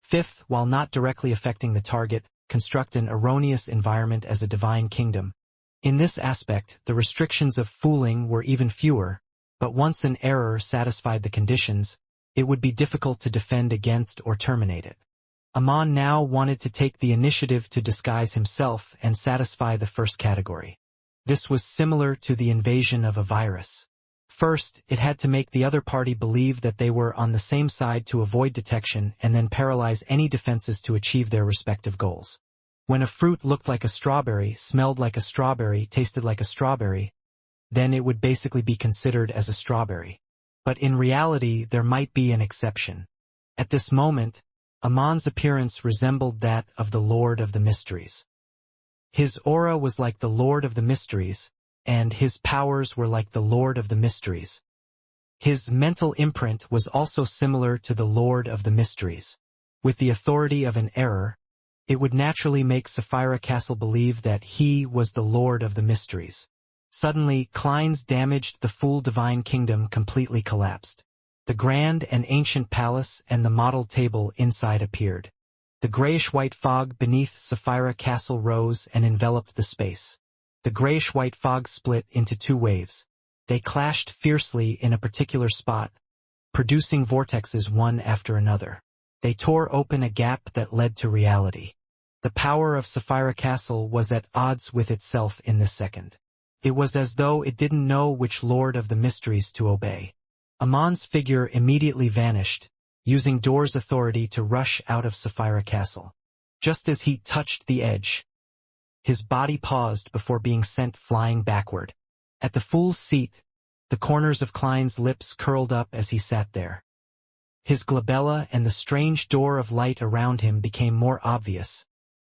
[SPEAKER 1] Fifth, while not directly affecting the target, construct an erroneous environment as a divine kingdom. In this aspect, the restrictions of fooling were even fewer, but once an error satisfied the conditions, it would be difficult to defend against or terminate it. Amon now wanted to take the initiative to disguise himself and satisfy the first category. This was similar to the invasion of a virus. First, it had to make the other party believe that they were on the same side to avoid detection and then paralyze any defenses to achieve their respective goals. When a fruit looked like a strawberry, smelled like a strawberry, tasted like a strawberry, then it would basically be considered as a strawberry. But in reality, there might be an exception. At this moment, Amon's appearance resembled that of the Lord of the Mysteries. His aura was like the Lord of the Mysteries, and his powers were like the Lord of the Mysteries. His mental imprint was also similar to the Lord of the Mysteries. With the authority of an error, it would naturally make Sapphira Castle believe that he was the Lord of the Mysteries. Suddenly, Klein's damaged the Fool Divine Kingdom completely collapsed. The grand and ancient palace and the model table inside appeared. The grayish-white fog beneath Sapphira Castle rose and enveloped the space. The grayish-white fog split into two waves. They clashed fiercely in a particular spot, producing vortexes one after another. They tore open a gap that led to reality. The power of Sapphira Castle was at odds with itself in this second. It was as though it didn't know which Lord of the Mysteries to obey. Amon's figure immediately vanished, using Dor's authority to rush out of Sapphira Castle. Just as he touched the edge, his body paused before being sent flying backward. At the Fool's seat, the corners of Klein's lips curled up as he sat there. His glabella and the strange door of light around him became more obvious,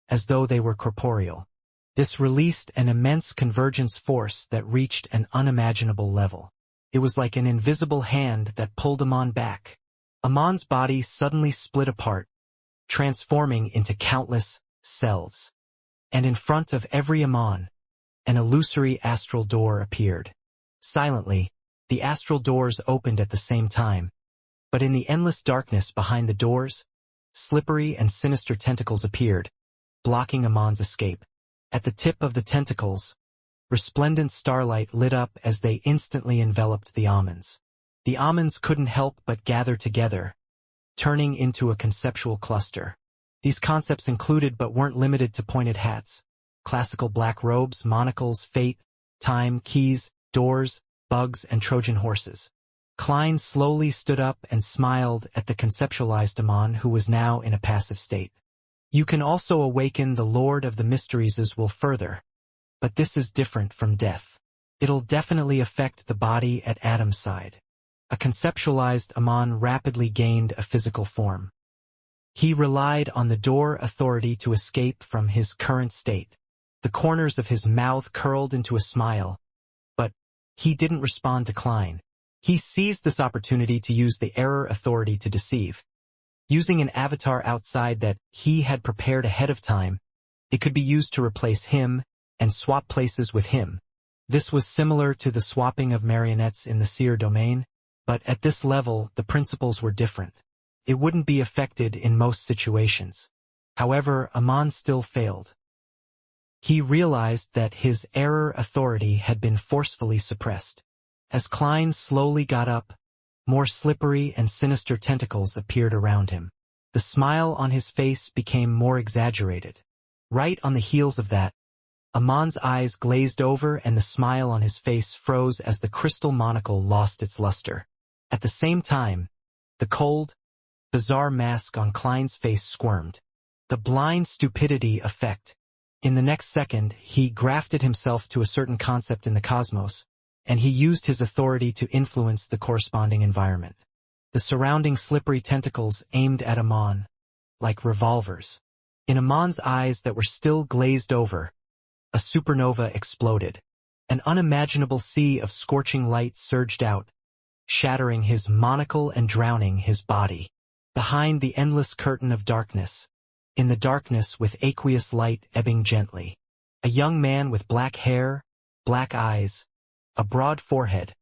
[SPEAKER 1] as though they were corporeal. This released an immense convergence force that reached an unimaginable level. It was like an invisible hand that pulled Amon back. Amon's body suddenly split apart, transforming into countless selves. And in front of every Amon, an illusory astral door appeared. Silently, the astral doors opened at the same time, but in the endless darkness behind the doors, slippery and sinister tentacles appeared, blocking Amon's escape. At the tip of the tentacles, resplendent starlight lit up as they instantly enveloped the almonds. The almonds couldn't help but gather together, turning into a conceptual cluster. These concepts included but weren't limited to pointed hats, classical black robes, monocles, fate, time, keys, doors, bugs, and Trojan horses. Klein slowly stood up and smiled at the conceptualized Amon, who was now in a passive state. You can also awaken the Lord of the Mysteries as well further, but this is different from death. It'll definitely affect the body at Adam's side. A conceptualized Amon rapidly gained a physical form. He relied on the door authority to escape from his current state. The corners of his mouth curled into a smile, but he didn't respond to Klein. He seized this opportunity to use the error authority to deceive. Using an avatar outside that he had prepared ahead of time, it could be used to replace him and swap places with him. This was similar to the swapping of marionettes in the seer domain, but at this level the principles were different. It wouldn't be affected in most situations. However, Amon still failed. He realized that his error authority had been forcefully suppressed. As Klein slowly got up, more slippery and sinister tentacles appeared around him. The smile on his face became more exaggerated. Right on the heels of that, Amon's eyes glazed over and the smile on his face froze as the crystal monocle lost its luster. At the same time, the cold, bizarre mask on Klein's face squirmed. The blind stupidity effect. In the next second, he grafted himself to a certain concept in the cosmos, and he used his authority to influence the corresponding environment. The surrounding slippery tentacles aimed at Amon, like revolvers. In Amon's eyes that were still glazed over, a supernova exploded. An unimaginable sea of scorching light surged out, shattering his monocle and drowning his body. Behind the endless curtain of darkness, in the darkness with aqueous light ebbing gently, a young man with black hair, black eyes, a broad forehead,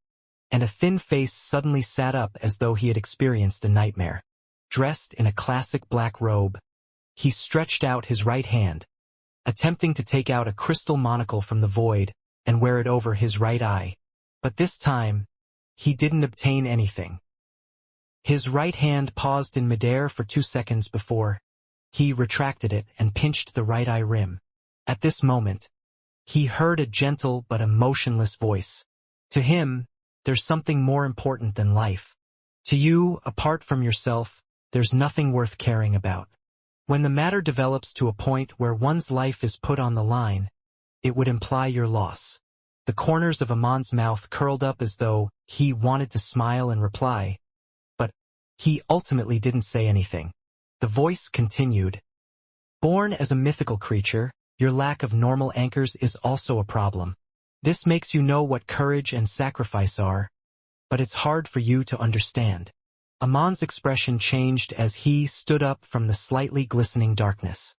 [SPEAKER 1] and a thin face suddenly sat up as though he had experienced a nightmare. Dressed in a classic black robe, he stretched out his right hand, attempting to take out a crystal monocle from the void and wear it over his right eye. But this time, he didn't obtain anything. His right hand paused in midair for 2 seconds before he retracted it and pinched the right eye rim. At this moment, he heard a gentle but emotionless voice. To him, there's something more important than life. To you, apart from yourself, there's nothing worth caring about. When the matter develops to a point where one's life is put on the line, it would imply your loss. The corners of Amon's mouth curled up as though he wanted to smile and reply, but he ultimately didn't say anything. The voice continued. Born as a mythical creature, your lack of normal anchors is also a problem. This makes you know what courage and sacrifice are, but it's hard for you to understand. Amon's expression changed as he stood up from the slightly glistening darkness.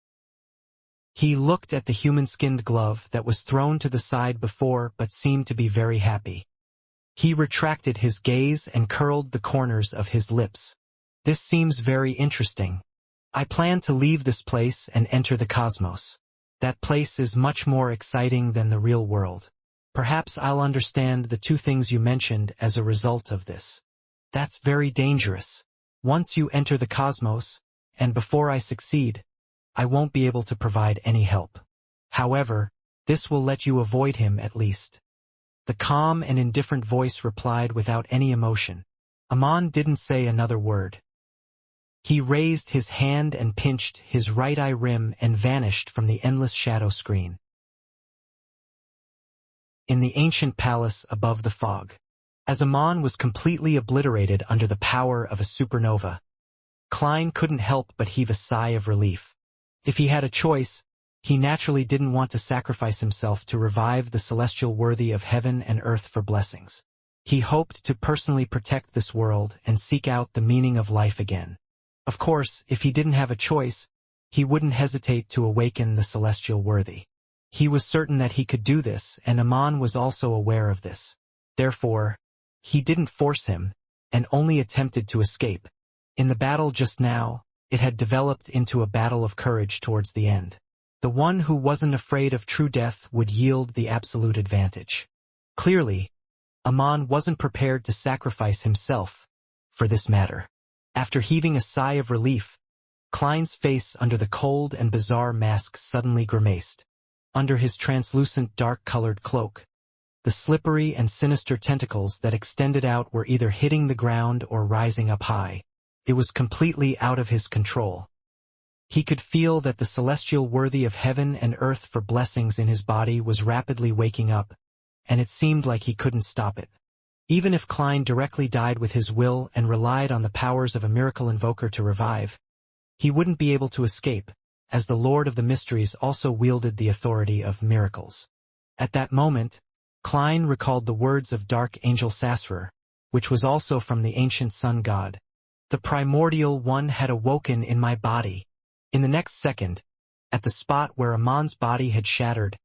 [SPEAKER 1] He looked at the human-skinned glove that was thrown to the side before but seemed to be very happy. He retracted his gaze and curled the corners of his lips. This seems very interesting. I plan to leave this place and enter the cosmos. That place is much more exciting than the real world. Perhaps I'll understand the 2 things you mentioned as a result of this. That's very dangerous. Once you enter the cosmos, and before I succeed, I won't be able to provide any help. However, this will let you avoid him at least. The calm and indifferent voice replied without any emotion. Amon didn't say another word. He raised his hand and pinched his right eye rim and vanished from the endless shadow screen. In the ancient palace above the fog, as Amon was completely obliterated under the power of a supernova, Klein couldn't help but heave a sigh of relief. If he had a choice, he naturally didn't want to sacrifice himself to revive the celestial worthy of heaven and earth for blessings. He hoped to personally protect this world and seek out the meaning of life again. Of course, if he didn't have a choice, he wouldn't hesitate to awaken the celestial worthy. He was certain that he could do this, and Amon was also aware of this. Therefore, he didn't force him, and only attempted to escape. In the battle just now, it had developed into a battle of courage towards the end. The one who wasn't afraid of true death would yield the absolute advantage. Clearly, Amon wasn't prepared to sacrifice himself for this matter. After heaving a sigh of relief, Klein's face under the cold and bizarre mask suddenly grimaced. Under his translucent dark-colored cloak, the slippery and sinister tentacles that extended out were either hitting the ground or rising up high. It was completely out of his control. He could feel that the celestial worthy of heaven and earth for blessings in his body was rapidly waking up, and it seemed like he couldn't stop it. Even if Klein directly died with his will and relied on the powers of a miracle invoker to revive, he wouldn't be able to escape, as the Lord of the Mysteries also wielded the authority of miracles. At that moment, Klein recalled the words of Dark Angel Sasrer, which was also from the ancient sun god. The primordial one had awoken in my body. In the next second, at the spot where Amon's body had shattered,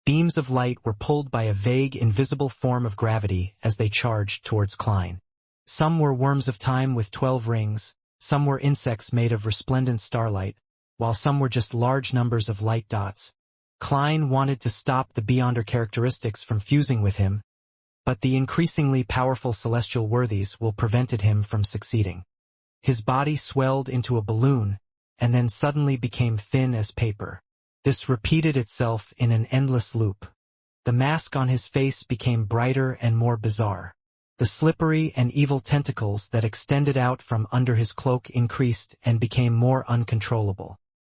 [SPEAKER 1] beams of light were pulled by a vague, invisible form of gravity as they charged towards Klein. Some were worms of time with 12 rings, some were insects made of resplendent starlight, while some were just large numbers of light dots. Klein wanted to stop the Beyonder characteristics from fusing with him, but the increasingly powerful celestial worthies prevented him from succeeding. His body swelled into a balloon, and then suddenly became thin as paper. This repeated itself in an endless loop. The mask on his face became brighter and more bizarre. The slippery and evil tentacles that extended out from under his cloak increased and became more uncontrollable.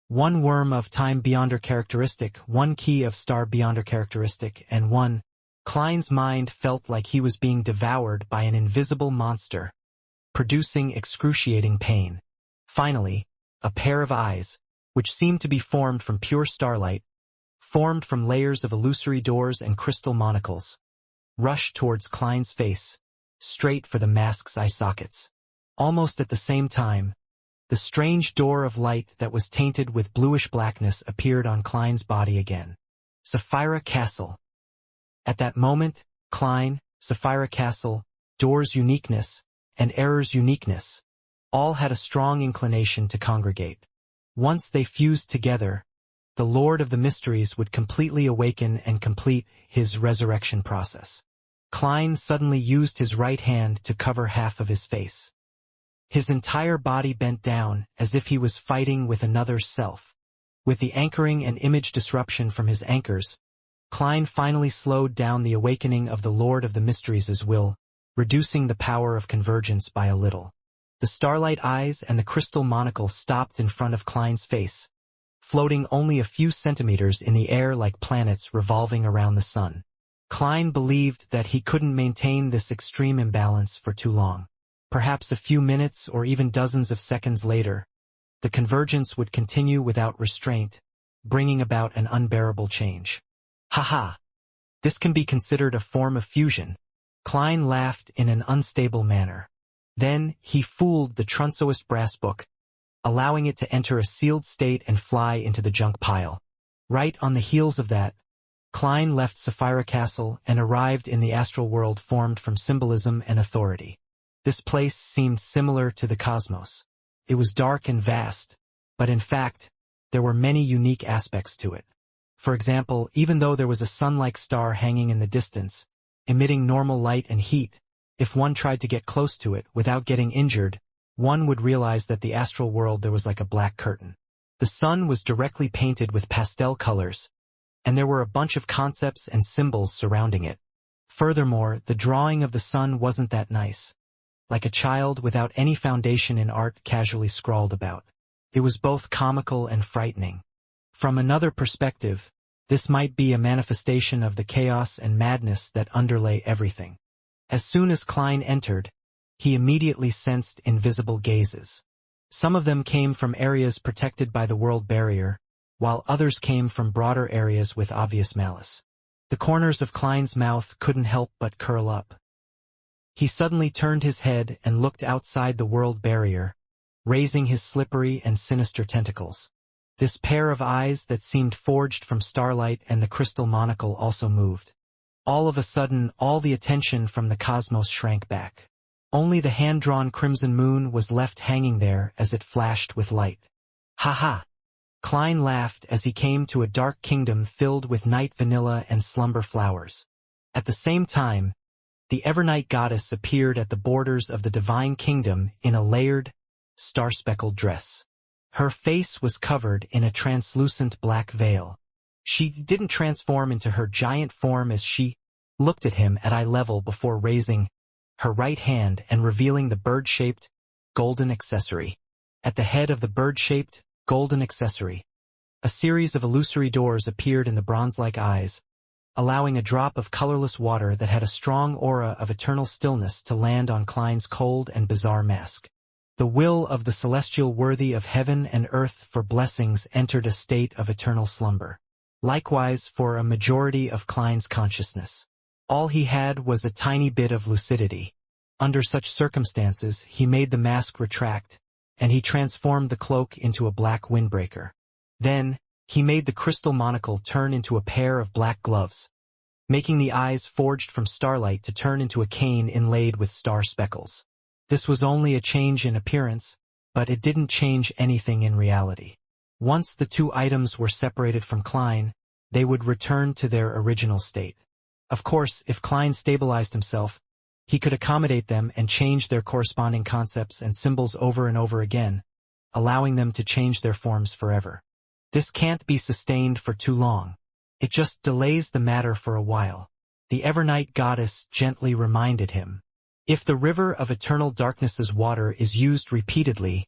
[SPEAKER 1] One worm of time Beyonder characteristic, one key of star Beyonder characteristic, and one. Klein's mind felt like he was being devoured by an invisible monster, producing excruciating pain. Finally, a pair of eyes, which seemed to be formed from pure starlight, formed from layers of illusory doors and crystal monocles, rushed towards Klein's face, straight for the mask's eye sockets. Almost at the same time, the strange door of light that was tainted with bluish blackness appeared on Klein's body again. Sapphira Castle. At that moment, Klein, Sapphira Castle, Door's uniqueness, and Error's uniqueness, all had a strong inclination to congregate. Once they fused together, the Lord of the Mysteries would completely awaken and complete his resurrection process. Klein suddenly used his right hand to cover half of his face. His entire body bent down as if he was fighting with another self. With the anchoring and image disruption from his anchors, Klein finally slowed down the awakening of the Lord of the Mysteries' will, reducing the power of convergence by a little. The starlight eyes and the crystal monocle stopped in front of Klein's face, floating only a few centimeters in the air like planets revolving around the sun. Klein believed that he couldn't maintain this extreme imbalance for too long. Perhaps a few minutes or even dozens of seconds later, the convergence would continue without restraint, bringing about an unbearable change. Haha! This can be considered a form of fusion. Klein laughed in an unstable manner. Then he fooled the Trunsoist brass book, allowing it to enter a sealed state and fly into the junk pile. Right on the heels of that, Klein left Sapphira Castle and arrived in the astral world formed from symbolism and authority. This place seemed similar to the cosmos. It was dark and vast, but in fact, there were many unique aspects to it. For example, even though there was a sun-like star hanging in the distance, emitting normal light and heat, if one tried to get close to it without getting injured, one would realize that the astral world there was like a black curtain. The sun was directly painted with pastel colors, and there were a bunch of concepts and symbols surrounding it. Furthermore, the drawing of the sun wasn't that nice. Like a child without any foundation in art casually scrawled about. It was both comical and frightening. From another perspective, this might be a manifestation of the chaos and madness that underlay everything. As soon as Klein entered, he immediately sensed invisible gazes. Some of them came from areas protected by the world barrier, while others came from broader areas with obvious malice. The corners of Klein's mouth couldn't help but curl up. He suddenly turned his head and looked outside the world barrier, raising his slippery and sinister tentacles. This pair of eyes that seemed forged from starlight and the crystal monocle also moved. All of a sudden, all the attention from the cosmos shrank back. Only the hand-drawn crimson moon was left hanging there as it flashed with light. Ha ha! Klein laughed as he came to a dark kingdom filled with night vanilla and slumber flowers. At the same time, the Evernight goddess appeared at the borders of the divine kingdom in a layered, star-speckled dress. Her face was covered in a translucent black veil. She didn't transform into her giant form as she looked at him at eye level before raising her right hand and revealing the bird-shaped, golden accessory. At the head of the bird-shaped, golden accessory, a series of illusory doors appeared in the bronze-like eyes, allowing a drop of colorless water that had a strong aura of eternal stillness to land on Klein's cold and bizarre mask. The will of the celestial worthy of heaven and earth for blessings entered a state of eternal slumber. Likewise for a majority of Klein's consciousness. All he had was a tiny bit of lucidity. Under such circumstances, he made the mask retract, and he transformed the cloak into a black windbreaker. Then, he made the crystal monocle turn into a pair of black gloves, making the eyes forged from starlight to turn into a cane inlaid with star speckles. This was only a change in appearance, but it didn't change anything in reality. Once the two items were separated from Klein, they would return to their original state. Of course, if Klein stabilized himself, he could accommodate them and change their corresponding concepts and symbols over and over again, allowing them to change their forms forever. This can't be sustained for too long. It just delays the matter for a while. The Evernight goddess gently reminded him. If the river of eternal darkness's water is used repeatedly,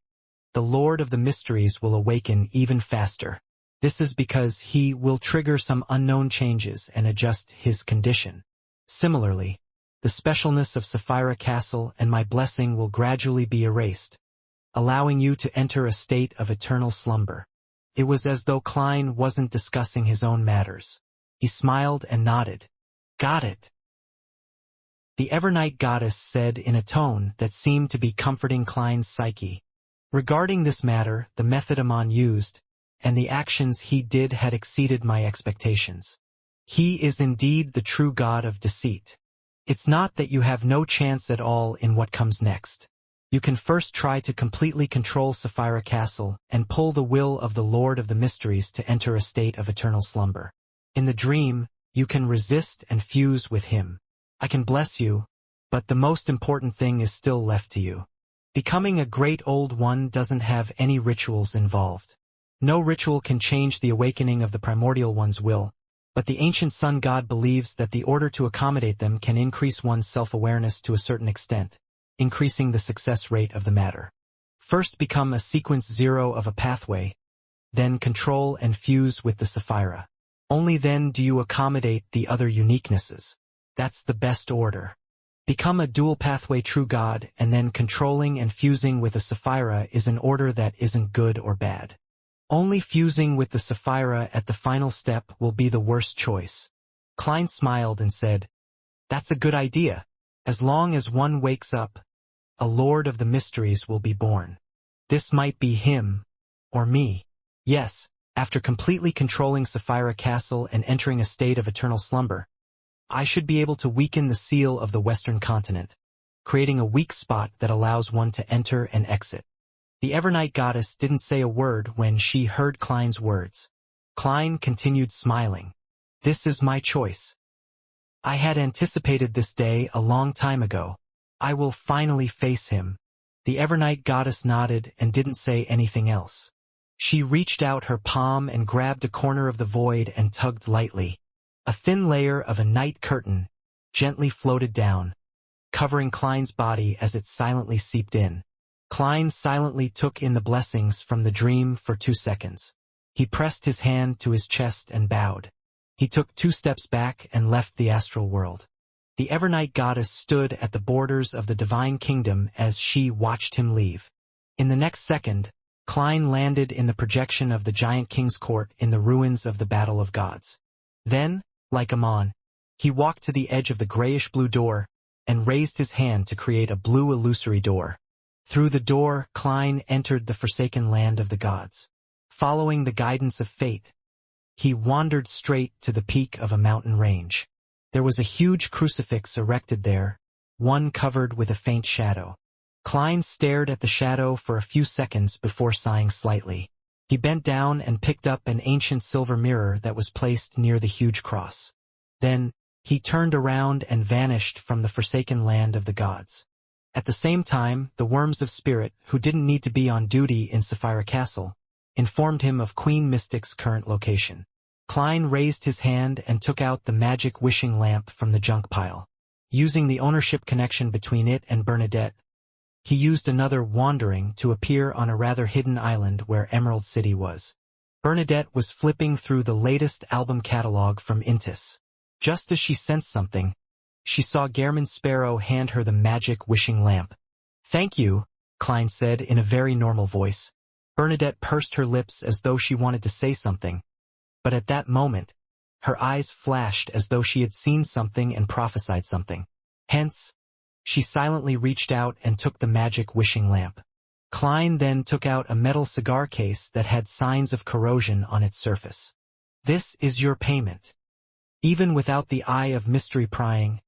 [SPEAKER 1] the Lord of the Mysteries will awaken even faster. This is because he will trigger some unknown changes and adjust his condition. Similarly, the specialness of Sapphira Castle and my blessing will gradually be erased, allowing you to enter a state of eternal slumber. It was as though Klein wasn't discussing his own matters. He smiled and nodded. Got it. The Evernight goddess said in a tone that seemed to be comforting Klein's psyche. Regarding this matter, the method Amon used, and the actions he did had exceeded my expectations. He is indeed the true god of deceit. It's not that you have no chance at all in what comes next. You can first try to completely control Sapphira Castle and pull the will of the Lord of the Mysteries to enter a state of eternal slumber. In the dream, you can resist and fuse with him. I can bless you, but the most important thing is still left to you. Becoming a great old one doesn't have any rituals involved. No ritual can change the awakening of the primordial one's will, but the ancient sun god believes that the order to accommodate them can increase one's self-awareness to a certain extent, increasing the success rate of the matter. First become a sequence 0 of a pathway, then control and fuse with the Sapphira. Only then do you accommodate the other uniquenesses. That's the best order. Become a dual pathway true god, and then controlling and fusing with a Sapphira is an order that isn't good or bad. Only fusing with the Sapphira at the final step will be the worst choice. Klein smiled and said, "That's a good idea. As long as one wakes up, a Lord of the Mysteries will be born. This might be him, or me. Yes, after completely controlling Sapphira Castle and entering a state of eternal slumber, I should be able to weaken the seal of the Western continent, creating a weak spot that allows one to enter and exit." The Evernight goddess didn't say a word when she heard Klein's words. Klein continued smiling. "This is my choice. I had anticipated this day a long time ago. I will finally face him." The Evernight goddess nodded and didn't say anything else. She reached out her palm and grabbed a corner of the void and tugged lightly. A thin layer of a night curtain gently floated down, covering Klein's body as it silently seeped in. Klein silently took in the blessings from the dream for 2 seconds. He pressed his hand to his chest and bowed. He took 2 steps back and left the astral world. The Evernight goddess stood at the borders of the divine kingdom as she watched him leave. In the next second, Klein landed in the projection of the giant king's court in the ruins of the Battle of Gods. Then, like Amon, he walked to the edge of the grayish-blue door and raised his hand to create a blue illusory door. Through the door, Klein entered the forsaken land of the gods. Following the guidance of fate, he wandered straight to the peak of a mountain range. There was a huge crucifix erected there, one covered with a faint shadow. Klein stared at the shadow for a few seconds before sighing slightly. He bent down and picked up an ancient silver mirror that was placed near the huge cross. Then, he turned around and vanished from the forsaken land of the gods. At the same time, the Worms of Spirit, who didn't need to be on duty in Sapphira Castle, informed him of Queen Mystic's current location. Klein raised his hand and took out the magic wishing lamp from the junk pile. Using the ownership connection between it and Bernadette, he used another wandering to appear on a rather hidden island where Emerald City was. Bernadette was flipping through the latest album catalog from Intis. Just as she sensed something, she saw Gehrman Sparrow hand her the magic wishing lamp. "Thank you," Klein said in a very normal voice. Bernadette pursed her lips as though she wanted to say something, but at that moment, her eyes flashed as though she had seen something and prophesied something. Hence, she silently reached out and took the magic wishing lamp. Klein then took out a metal cigar case that had signs of corrosion on its surface. "This is your payment." Even without the eye of mystery prying,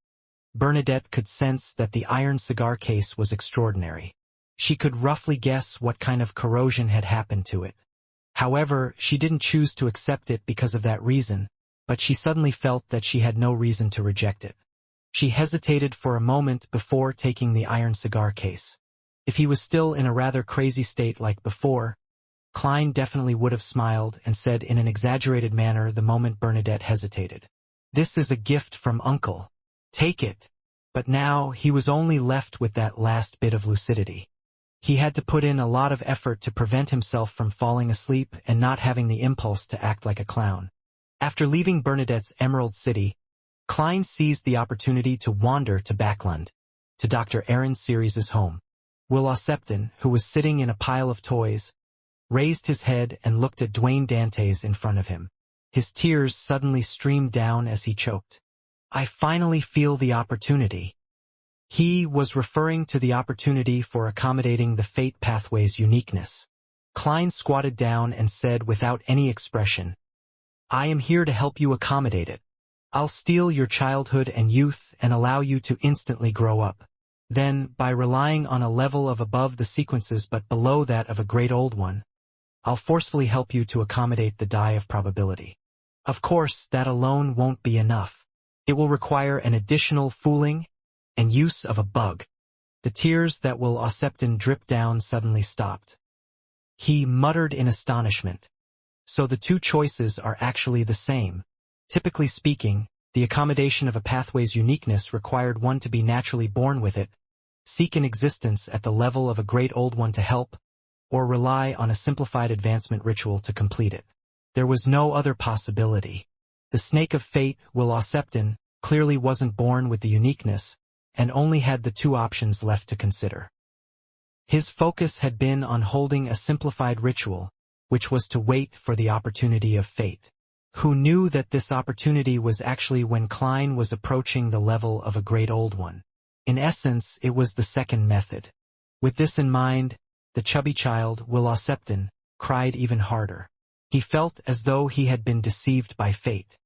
[SPEAKER 1] Bernadette could sense that the iron cigar case was extraordinary. She could roughly guess what kind of corrosion had happened to it. However, she didn't choose to accept it because of that reason, but she suddenly felt that she had no reason to reject it. She hesitated for a moment before taking the iron cigar case. If he was still in a rather crazy state like before, Klein definitely would have smiled and said in an exaggerated manner the moment Bernadette hesitated, "This is a gift from Uncle. Take it." But now he was only left with that last bit of lucidity. He had to put in a lot of effort to prevent himself from falling asleep and not having the impulse to act like a clown. After leaving Bernadette's Emerald City, Klein seized the opportunity to wander to Backland, to Dr. Aaron Series' home. Will Osepton, who was sitting in a pile of toys, raised his head and looked at Dwayne Dantes in front of him. His tears suddenly streamed down as he choked. "I finally feel the opportunity." He was referring to the opportunity for accommodating the fate pathway's uniqueness. Klein squatted down and said without any expression, "I am here to help you accommodate it." I'll steal your childhood and youth and allow you to instantly grow up. Then, by relying on a level of above the sequences but below that of a great old one, I'll forcefully help you to accommodate the die of probability. Of course, that alone won't be enough. It will require an additional fooling and use of a bug. The tears that will Ausepton drip down suddenly stopped. He muttered in astonishment. So the two choices are actually the same. Typically speaking, the accommodation of a pathway's uniqueness required one to be naturally born with it, seek an existence at the level of a great old one to help, or rely on a simplified advancement ritual to complete it. There was no other possibility. The snake of fate, Will Ausepton, clearly wasn't born with the uniqueness, and only had the two options left to consider. His focus had been on holding a simplified ritual, which was to wait for the opportunity of fate. Who knew that this opportunity was actually when Klein was approaching the level of a great old one? In essence, it was the second method. With this in mind, the chubby child, Will Ausepton, cried even harder. He felt as though he had been deceived by fate.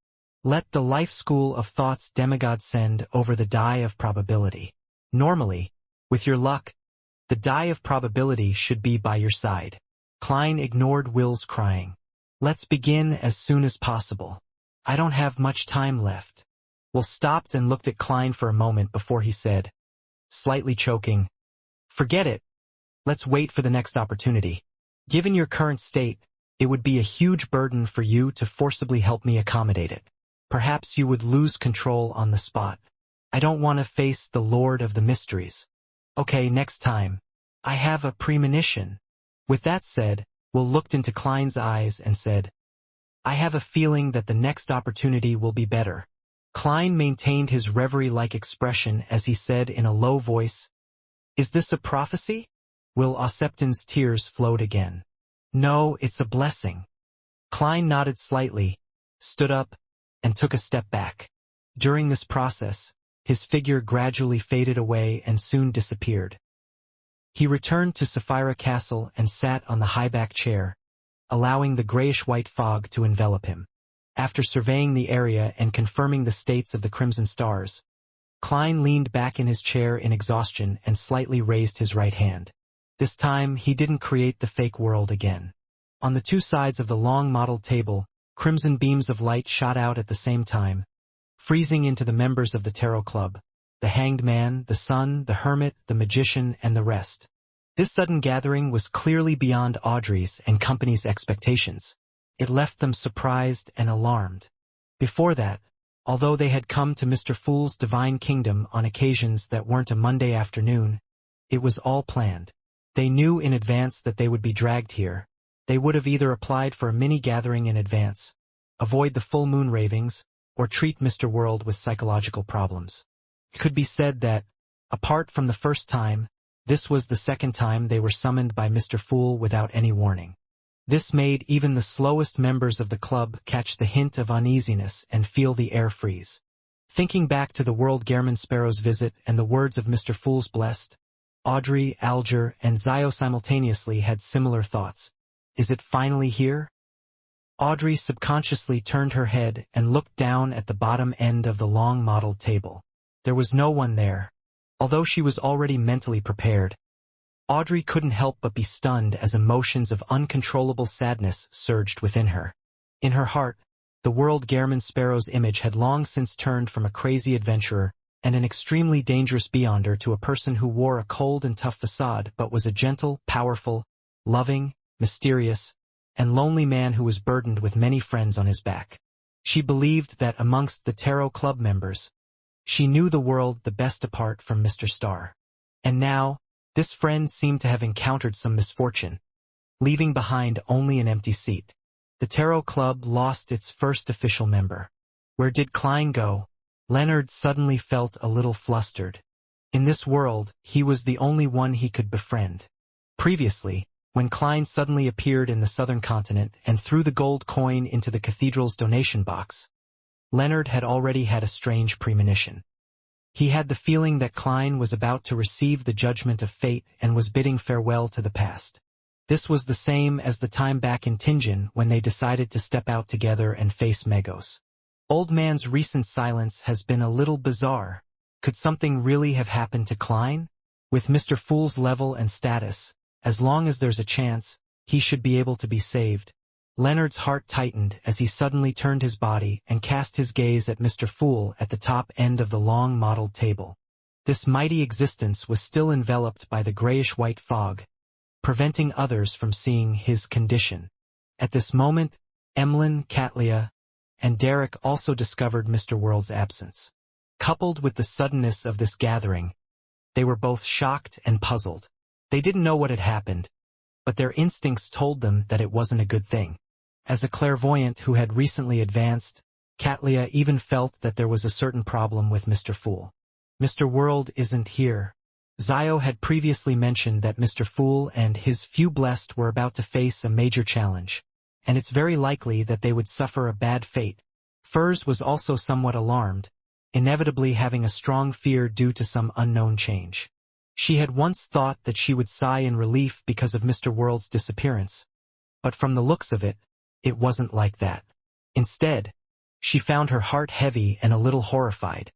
[SPEAKER 1] Let the life school of thought's demigod send over the die of probability. Normally, with your luck, the die of probability should be by your side. Klein ignored Will's crying. Let's begin as soon as possible. I don't have much time left. Will stopped and looked at Klein for a moment before he said, slightly choking, forget it. Let's wait for the next opportunity. Given your current state, it would be a huge burden for you to forcibly help me accommodate it. Perhaps you would lose control on the spot. I don't want to face the Lord of the Mysteries. Okay, next time. I have a premonition. With that said, Will looked into Klein's eyes and said, I have a feeling that the next opportunity will be better. Klein maintained his reverie-like expression as he said in a low voice, Is this a prophecy? Will Ausepton's tears flowed again. No, it's a blessing. Klein nodded slightly, stood up, and took a step back. During this process, his figure gradually faded away and soon disappeared. He returned to Sapphira Castle and sat on the high-back chair, allowing the grayish-white fog to envelop him. After surveying the area and confirming the states of the crimson stars, Klein leaned back in his chair in exhaustion and slightly raised his right hand. This time, he didn't create the fake world again. On the two sides of the long modeled table, crimson beams of light shot out at the same time, freezing into the members of the Tarot Club, the Hanged Man, the Sun, the Hermit, the Magician, and the rest. This sudden gathering was clearly beyond Audrey's and company's expectations. It left them surprised and alarmed. Before that, although they had come to Mr. Fool's divine kingdom on occasions that weren't a Monday afternoon, it was all planned. They knew in advance that they would be dragged here. They would have either applied for a mini-gathering in advance, avoid the full moon ravings, or treat Mr. World with psychological problems. It could be said that, apart from the first time, this was the second time they were summoned by Mr. Fool without any warning. This made even the slowest members of the club catch the hint of uneasiness and feel the air freeze. Thinking back to the World Gairman Sparrow's visit and the words of Mr. Fool's blessed, Audrey, Alger, and Zio simultaneously had similar thoughts. Is it finally here? Audrey subconsciously turned her head and looked down at the bottom end of the long modeled table. There was no one there. Although she was already mentally prepared, Audrey couldn't help but be stunned as emotions of uncontrollable sadness surged within her. In her heart, the World Gairman Sparrow's image had long since turned from a crazy adventurer and an extremely dangerous beyonder to a person who wore a cold and tough facade but was a gentle, powerful, loving, mysterious, and lonely man who was burdened with many friends on his back. She believed that amongst the Tarot Club members, she knew the world the best apart from Mr. Star. And now, this friend seemed to have encountered some misfortune, leaving behind only an empty seat. The Tarot Club lost its first official member. Where did Klein go? Leonard suddenly felt a little flustered. In this world, he was the only one he could befriend. Previously, when Klein suddenly appeared in the southern continent and threw the gold coin into the cathedral's donation box, Leonard had already had a strange premonition. He had the feeling that Klein was about to receive the judgment of fate and was bidding farewell to the past. This was the same as the time back in Tingen when they decided to step out together and face Megos. Old man's recent silence has been a little bizarre. Could something really have happened to Klein? With Mr. Fool's level and status, as long as there's a chance, he should be able to be saved. Leonard's heart tightened as he suddenly turned his body and cast his gaze at Mr. Fool at the top end of the long mottled table. This mighty existence was still enveloped by the grayish-white fog, preventing others from seeing his condition. At this moment, Emlyn, Katlia, and Derek also discovered Mr. World's absence. Coupled with the suddenness of this gathering, they were both shocked and puzzled. They didn't know what had happened, but their instincts told them that it wasn't a good thing. As a clairvoyant who had recently advanced, Katlia even felt that there was a certain problem with Mr. Fool. Mr. World isn't here. Zio had previously mentioned that Mr. Fool and his few blessed were about to face a major challenge, and it's very likely that they would suffer a bad fate. Furs was also somewhat alarmed, inevitably having a strong fear due to some unknown change. She had once thought that she would sigh in relief because of Mr. World's disappearance, but from the looks of it, it wasn't like that. Instead, she found her heart heavy and a little horrified.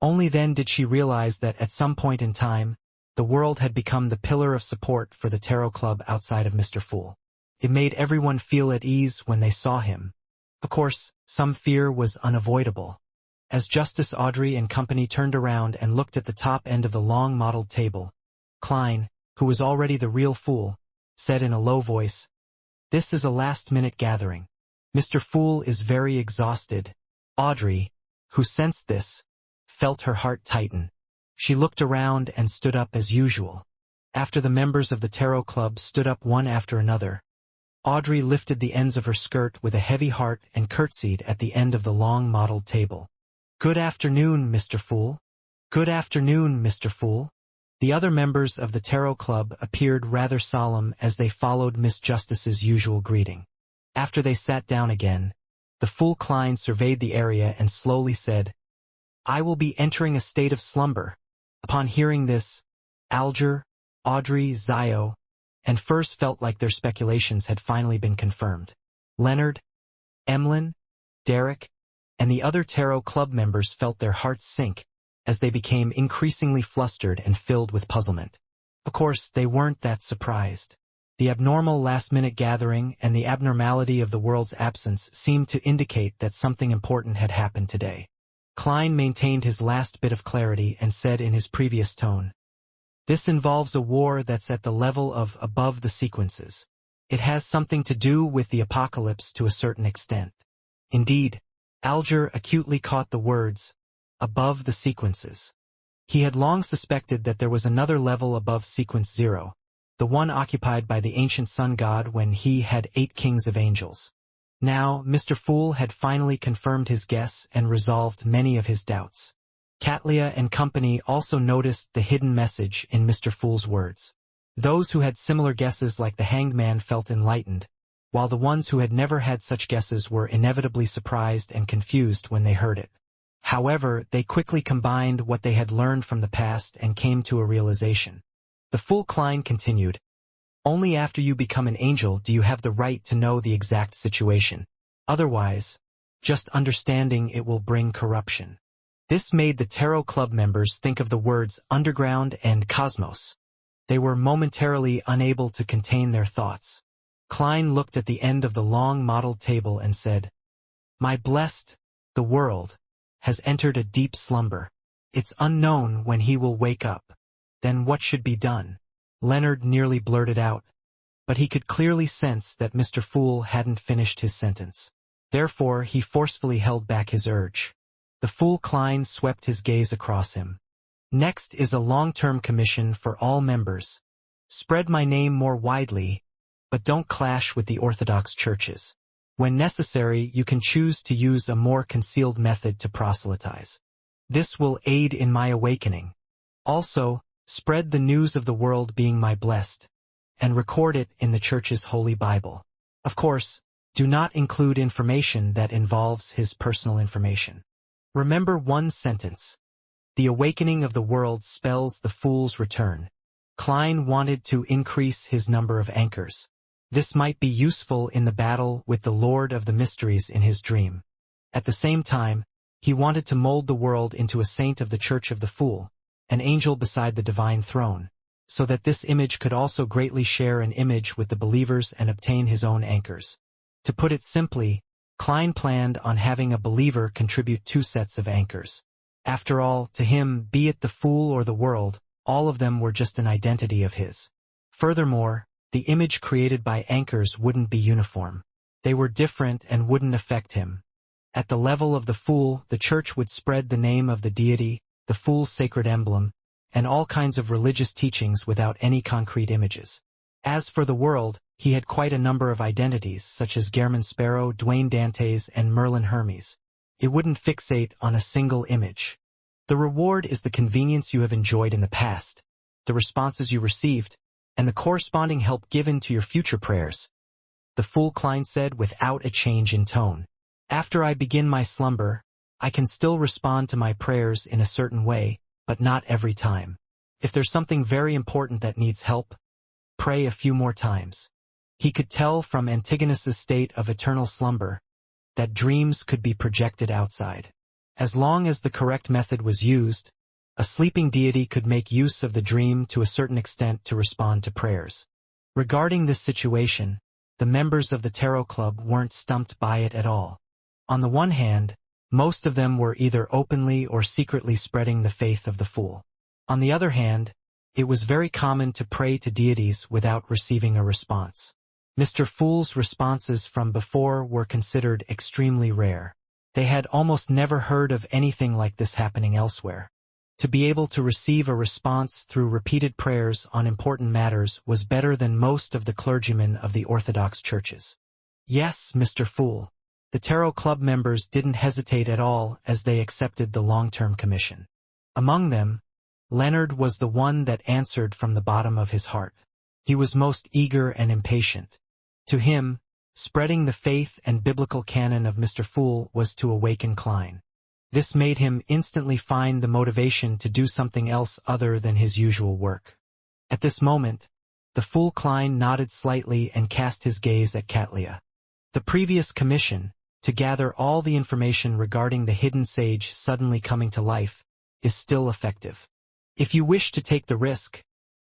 [SPEAKER 1] Only then did she realize that at some point in time, the world had become the pillar of support for the tarot club outside of Mr. Fool. It made everyone feel at ease when they saw him. Of course, some fear was unavoidable. As Justice Audrey and company turned around and looked at the top end of the long mottled table, Klein, who was already the real fool, said in a low voice, "This is a last-minute gathering. Mr. Fool is very exhausted." Audrey, who sensed this, felt her heart tighten. She looked around and stood up as usual. After the members of the tarot club stood up one after another, Audrey lifted the ends of her skirt with a heavy heart and curtsied at the end of the long mottled table. "Good afternoon, Mr. Fool." "Good afternoon, Mr. Fool." The other members of the tarot club appeared rather solemn as they followed Miss Justice's usual greeting. After they sat down again, the Fool Klein surveyed the area and slowly said, "I will be entering a state of slumber." Upon hearing this, Alger, Audrey, Zio, and Furs felt like their speculations had finally been confirmed. Leonard, Emlyn, Derek, and the other tarot club members felt their hearts sink as they became increasingly flustered and filled with puzzlement. Of course, they weren't that surprised. The abnormal last-minute gathering and the abnormality of the world's absence seemed to indicate that something important had happened today. Klein maintained his last bit of clarity and said in his previous tone, "This involves a war that's at the level of above the sequences. It has something to do with the apocalypse to a certain extent." Indeed, Alger acutely caught the words, "above the sequences." He had long suspected that there was another level above sequence 0, the one occupied by the ancient sun god when he had 8 kings of angels. Now, Mr. Fool had finally confirmed his guess and resolved many of his doubts. Katlia and company also noticed the hidden message in Mr. Fool's words. Those who had similar guesses like the Hanged Man felt enlightened, while the ones who had never had such guesses were inevitably surprised and confused when they heard it. However, they quickly combined what they had learned from the past and came to a realization. The Fool Klein continued, "Only after you become an angel do you have the right to know the exact situation. Otherwise, just understanding it will bring corruption." This made the tarot club members think of the words underground and cosmos. They were momentarily unable to contain their thoughts. Klein looked at the end of the long mottled table and said, "My blessed, the world, has entered a deep slumber. It's unknown when he will wake up. Then what should be done?" Leonard nearly blurted out, but he could clearly sense that Mr. Fool hadn't finished his sentence. Therefore, he forcefully held back his urge. The Fool Klein swept his gaze across him. "Next is a long-term commission for all members. Spread my name more widely, but don't clash with the Orthodox churches. When necessary, you can choose to use a more concealed method to proselytize. This will aid in my awakening. Also, spread the news of the world being my blessed, and record it in the church's Holy Bible. Of course, do not include information that involves his personal information. Remember one sentence. The awakening of the world spells the fool's return." Klein wanted to increase his number of anchors. This might be useful in the battle with the Lord of the Mysteries in his dream. At the same time, he wanted to mold the world into a saint of the Church of the Fool, an angel beside the divine throne, so that this image could also greatly share an image with the believers and obtain his own anchors. To put it simply, Klein planned on having a believer contribute 2 sets of anchors. After all, to him, be it the fool or the world, all of them were just an identity of his. Furthermore, the image created by anchors wouldn't be uniform. They were different and wouldn't affect him. At the level of the fool, the church would spread the name of the deity, the fool's sacred emblem, and all kinds of religious teachings without any concrete images. As for the world, he had quite a number of identities, such as Gehrman Sparrow, Dwayne Dantes, and Merlin Hermes. It wouldn't fixate on a single image. The reward is the convenience you have enjoyed in the past, the responses you received, and the corresponding help given to your future prayers. The fool, Klein said without a change in tone. After I begin my slumber, I can still respond to my prayers in a certain way, but not every time. If there's something very important that needs help, pray a few more times. He could tell from Antigonus's state of eternal slumber that dreams could be projected outside. As long as the correct method was used, a sleeping deity could make use of the dream to a certain extent to respond to prayers. Regarding this situation, the members of the Tarot Club weren't stumped by it at all. On the one hand, most of them were either openly or secretly spreading the faith of the fool. On the other hand, it was very common to pray to deities without receiving a response. Mr. Fool's responses from before were considered extremely rare. They had almost never heard of anything like this happening elsewhere. To be able to receive a response through repeated prayers on important matters was better than most of the clergymen of the Orthodox churches. Yes, Mr. Fool. The Tarot Club members didn't hesitate at all as they accepted the long-term commission. Among them, Leonard was the one that answered from the bottom of his heart. He was most eager and impatient. To him, spreading the faith and biblical canon of Mr. Fool was to awaken Klein. This made him instantly find the motivation to do something else other than his usual work. At this moment, the fool Klein nodded slightly and cast his gaze at Katlia. The previous commission, to gather all the information regarding the hidden sage suddenly coming to life, is still effective. If you wish to take the risk,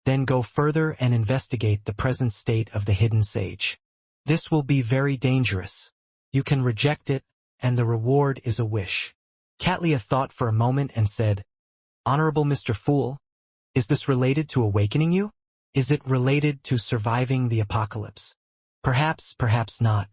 [SPEAKER 1] then go further and investigate the present state of the hidden sage. This will be very dangerous. You can reject it, and the reward is a wish. Katlia thought for a moment and said, Honorable Mr. Fool, is this related to awakening you? Is it related to surviving the apocalypse? Perhaps, perhaps not.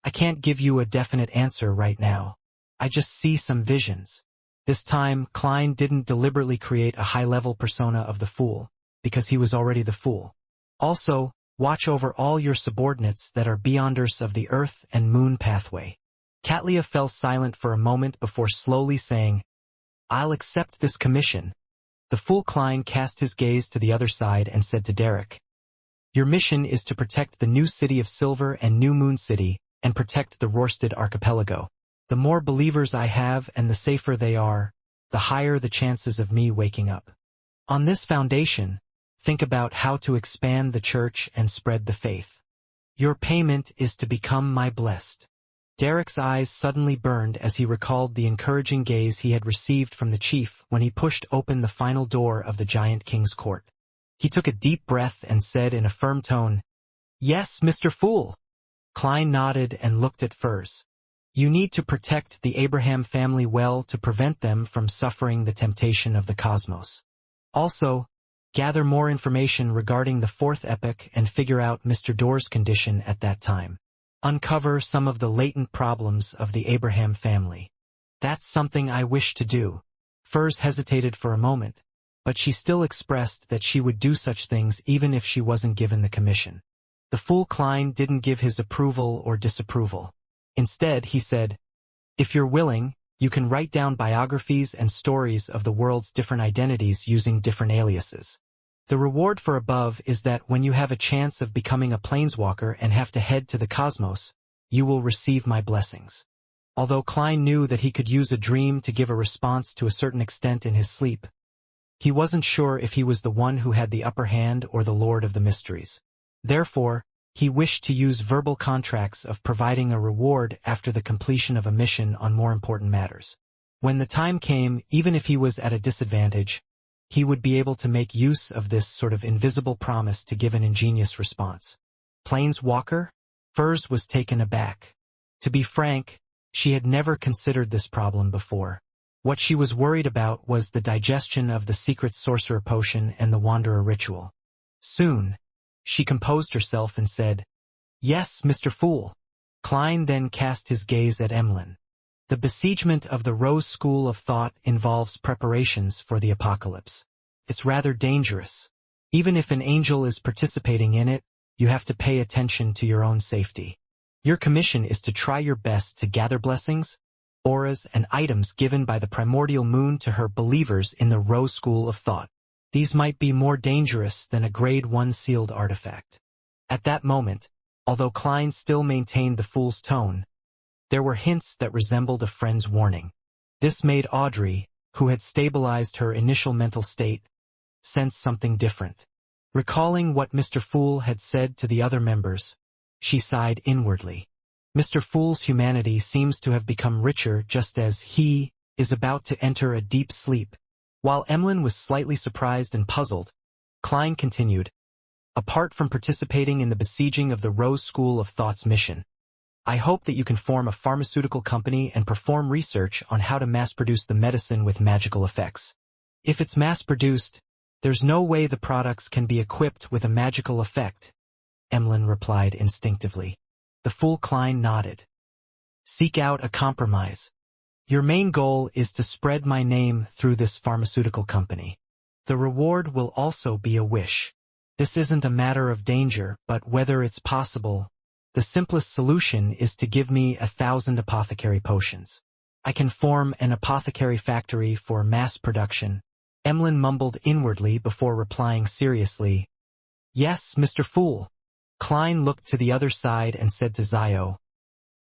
[SPEAKER 1] I can't give you a definite answer right now. I just see some visions. This time, Klein didn't deliberately create a high-level persona of the fool, because he was already the fool. Also, watch over all your subordinates that are beyonders of the Earth and Moon pathway. Katlia fell silent for a moment before slowly saying, I'll accept this commission. The fool Klein cast his gaze to the other side and said to Derek, Your mission is to protect the new city of Silver and New Moon City, and protect the Rorstad archipelago. The more believers I have and the safer they are, the higher the chances of me waking up. On this foundation, think about how to expand the church and spread the faith. Your payment is to become my blessed. Derek's eyes suddenly burned as he recalled the encouraging gaze he had received from the chief when he pushed open the final door of the giant king's court. He took a deep breath and said in a firm tone, Yes, Mr. Fool. Klein nodded and looked at Furs. You need to protect the Abraham family well to prevent them from suffering the temptation of the cosmos. Also, gather more information regarding the fourth epoch and figure out Mr. Door's condition at that time. Uncover some of the latent problems of the Abraham family. That's something I wish to do. Furs hesitated for a moment, but she still expressed that she would do such things even if she wasn't given the commission. The fool Klein didn't give his approval or disapproval. Instead, he said, If you're willing, you can write down biographies and stories of the world's different identities using different aliases. The reward for above is that when you have a chance of becoming a planeswalker and have to head to the cosmos, you will receive my blessings. Although Klein knew that he could use a dream to give a response to a certain extent in his sleep, he wasn't sure if he was the one who had the upper hand or the Lord of the Mysteries. Therefore, He wished to use verbal contracts of providing a reward after the completion of a mission on more important matters. When the time came, even if he was at a disadvantage, he would be able to make use of this sort of invisible promise to give an ingenious response. Planeswalker? Furs was taken aback. To be frank, she had never considered this problem before. What she was worried about was the digestion of the secret sorcerer potion and the wanderer ritual. Soon, she composed herself and said, "Yes, Mr. Fool." Klein then cast his gaze at Emlyn. The besiegement of the Rose School of Thought involves preparations for the apocalypse. It's rather dangerous. Even if an angel is participating in it, you have to pay attention to your own safety. Your commission is to try your best to gather blessings, auras, and items given by the primordial moon to her believers in the Rose School of Thought. These might be more dangerous than a Grade 1 sealed artifact. At that moment, although Klein still maintained the fool's tone, there were hints that resembled a friend's warning. This made Audrey, who had stabilized her initial mental state, sense something different. Recalling what Mr. Fool had said to the other members, she sighed inwardly. Mr. Fool's humanity seems to have become richer just as he is about to enter a deep sleep. While Emlyn was slightly surprised and puzzled, Klein continued, "Apart from participating in the besieging of the Rose School of Thought's mission, I hope that you can form a pharmaceutical company and perform research on how to mass-produce the medicine with magical effects. If it's mass-produced, there's no way the products can be equipped with a magical effect," Emlyn replied instinctively. The fool Klein nodded. "Seek out a compromise. Your main goal is to spread my name through this pharmaceutical company. The reward will also be a wish. This isn't a matter of danger, but whether it's possible. The simplest solution is to give me 1,000 apothecary potions. I can form an apothecary factory for mass production." Emlyn mumbled inwardly before replying seriously, "Yes, Mr. Fool." Klein looked to the other side and said to Zio,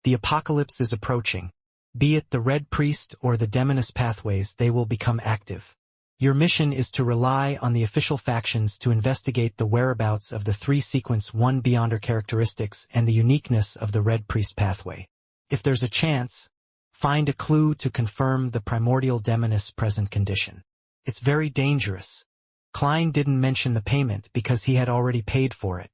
[SPEAKER 1] "The apocalypse is approaching. Be it the Red Priest or the Demoness pathways, they will become active. Your mission is to rely on the official factions to investigate the whereabouts of the 3 sequence 1 Beyonder characteristics and the uniqueness of the Red Priest pathway. If there's a chance, find a clue to confirm the primordial Demoness present condition. It's very dangerous." Klein didn't mention the payment because he had already paid for it.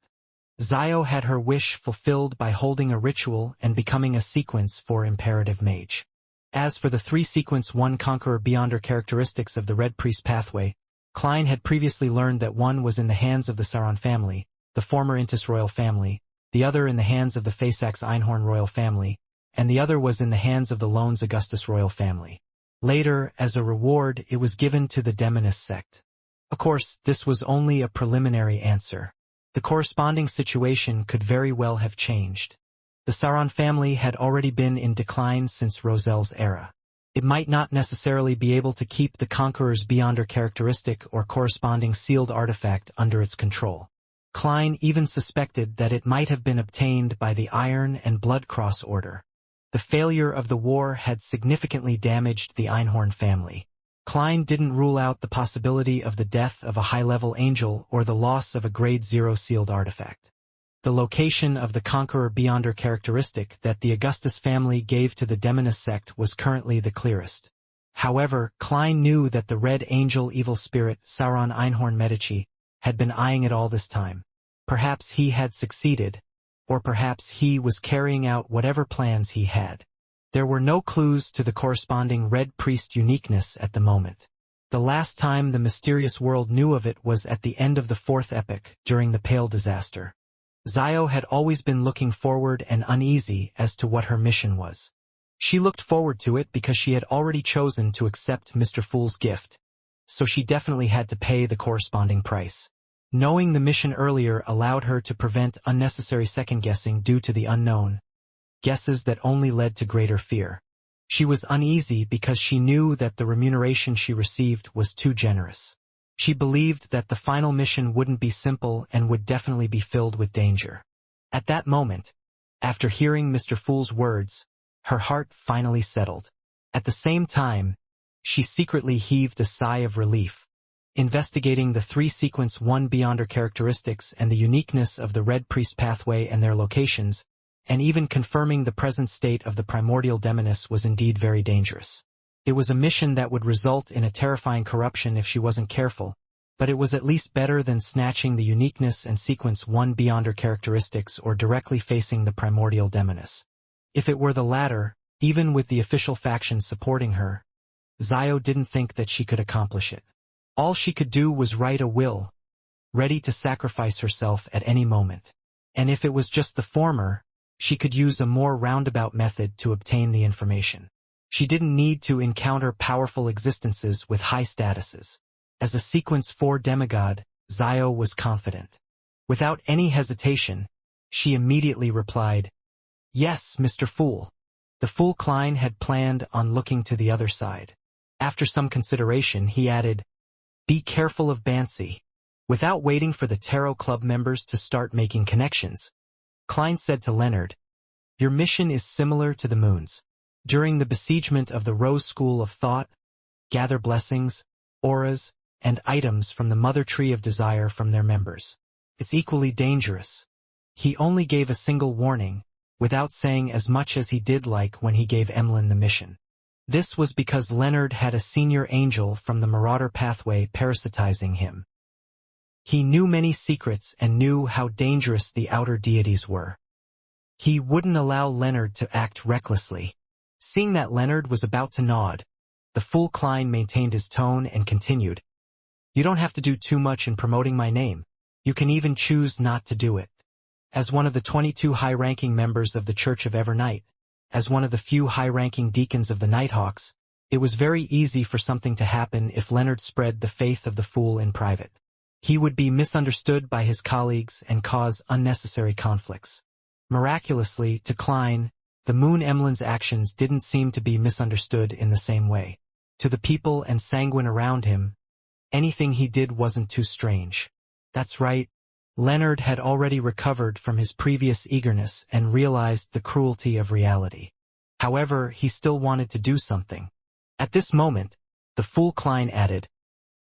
[SPEAKER 1] Zio had her wish fulfilled by holding a ritual and becoming a sequence 4 imperative mage. As for the 3 sequence 1 Conqueror Beyonder characteristics of the Red Priest pathway, Klein had previously learned that one was in the hands of the Sauron family, the former Intis royal family, the other in the hands of the Phasax Einhorn royal family, and the other was in the hands of the Loans Augustus royal family. Later, as a reward, it was given to the Demoness sect. Of course, this was only a preliminary answer. The corresponding situation could very well have changed. The Sauron family had already been in decline since Roselle's era. It might not necessarily be able to keep the Conqueror's Beyonder characteristic or corresponding sealed artifact under its control. Klein even suspected that it might have been obtained by the Iron and Blood Cross Order. The failure of the war had significantly damaged the Einhorn family. Klein didn't rule out the possibility of the death of a high-level angel or the loss of a Grade 0 sealed artifact. The location of the Conqueror Beyonder characteristic that the Augustus family gave to the Demoness sect was currently the clearest. However, Klein knew that the Red Angel evil spirit Sauron Einhorn Medici had been eyeing it all this time. Perhaps he had succeeded, or perhaps he was carrying out whatever plans he had. There were no clues to the corresponding Red Priest uniqueness at the moment. The last time the mysterious world knew of it was at the end of the 4th epoch, during the Pale Disaster. Zio had always been looking forward and uneasy as to what her mission was. She looked forward to it because she had already chosen to accept Mr. Fool's gift, so she definitely had to pay the corresponding price. Knowing the mission earlier allowed her to prevent unnecessary second-guessing due to the unknown, guesses that only led to greater fear. She was uneasy because she knew that the remuneration she received was too generous. She believed that the final mission wouldn't be simple and would definitely be filled with danger. At that moment, after hearing Mr. Fool's words, her heart finally settled. At the same time, she secretly heaved a sigh of relief. investigating the 3 sequence 1 Beyonder characteristics and the uniqueness of the Red Priest pathway and their locations, and even confirming the present state of the primordial demoness was indeed very dangerous. It was a mission that would result in a terrifying corruption if she wasn't careful, but it was at least better than snatching the uniqueness and sequence 1 Beyonder characteristics or directly facing the primordial demoness. If it were the latter, even with the official faction supporting her, Zio didn't think that she could accomplish it. All she could do was write a will, ready to sacrifice herself at any moment. And if it was just the former, she could use a more roundabout method to obtain the information. She didn't need to encounter powerful existences with high statuses. As a sequence 4 demigod, Zio was confident. Without any hesitation, she immediately replied, "Yes, Mr. Fool." The Fool Klein had planned on looking to the other side. After some consideration, he added, "Be careful of Bansi." Without waiting for the Tarot Club members to start making connections, Klein said to Leonard, "Your mission is similar to the moon's. During the besiegement of the Rose School of Thought, gather blessings, auras, and items from the Mother Tree of Desire from their members. It's equally dangerous." He only gave a single warning, without saying as much as he did like when he gave Emlyn the mission. This was because Leonard had a senior angel from the Marauder pathway parasitizing him. He knew many secrets and knew how dangerous the outer deities were. He wouldn't allow Leonard to act recklessly. Seeing that Leonard was about to nod, the Fool Klein maintained his tone and continued, "You don't have to do too much in promoting my name. You can even choose not to do it. As one of the 22 high-ranking members of the Church of Evernight, as one of the few high-ranking deacons of the Nighthawks, it was very easy for something to happen if Leonard spread the faith of the Fool in private. He would be misunderstood by his colleagues and cause unnecessary conflicts. Miraculously, to Klein, the Moon Emlyn's actions didn't seem to be misunderstood in the same way. To the people and sanguine around him, anything he did wasn't too strange. That's right. Leonard had already recovered from his previous eagerness and realized the cruelty of reality. However, he still wanted to do something. At this moment, the Fool Klein added,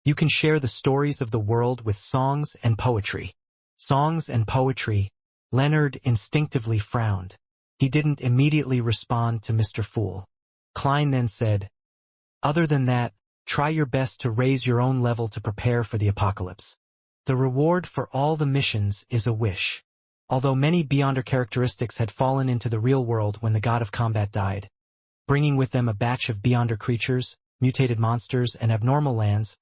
[SPEAKER 1] "You can share the stories of the world with songs and poetry." Songs and poetry. Leonard instinctively frowned. He didn't immediately respond to Mr. Fool. Klein then said, "Other than that, try your best to raise your own level to prepare for the apocalypse. The reward for all the missions is a wish." Although many Beyonder characteristics had fallen into the real world when the god of combat died, bringing with them a batch of Beyonder creatures, mutated monsters, and abnormal lands,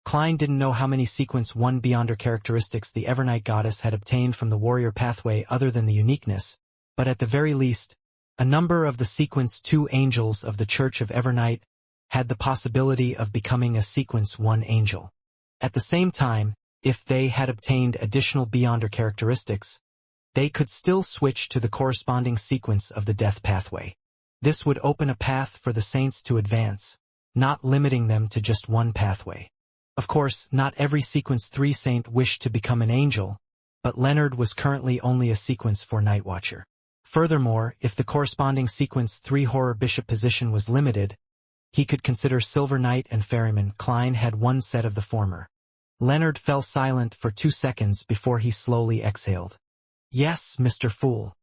[SPEAKER 1] Klein didn't know how many Sequence 1 Beyonder characteristics the Evernight goddess had obtained from the warrior pathway other than the uniqueness, but at the very least, a number of the Sequence 2 angels of the Church of Evernight had the possibility of becoming a Sequence 1 angel. At the same time, if they had obtained additional Beyonder characteristics, they could still switch to the corresponding sequence of the death pathway. This would open a path for the saints to advance, not limiting them to just one pathway. Of course, not every Sequence 3 saint wished to become an angel, but Leonard was currently only a Sequence 4 Night Watcher. Furthermore, if the corresponding Sequence 3 Horror Bishop position was limited, he could consider Silver Knight and Ferryman. Klein had one set of the former. Leonard fell silent for 2 seconds before he slowly exhaled. "Yes, Mr. Fool."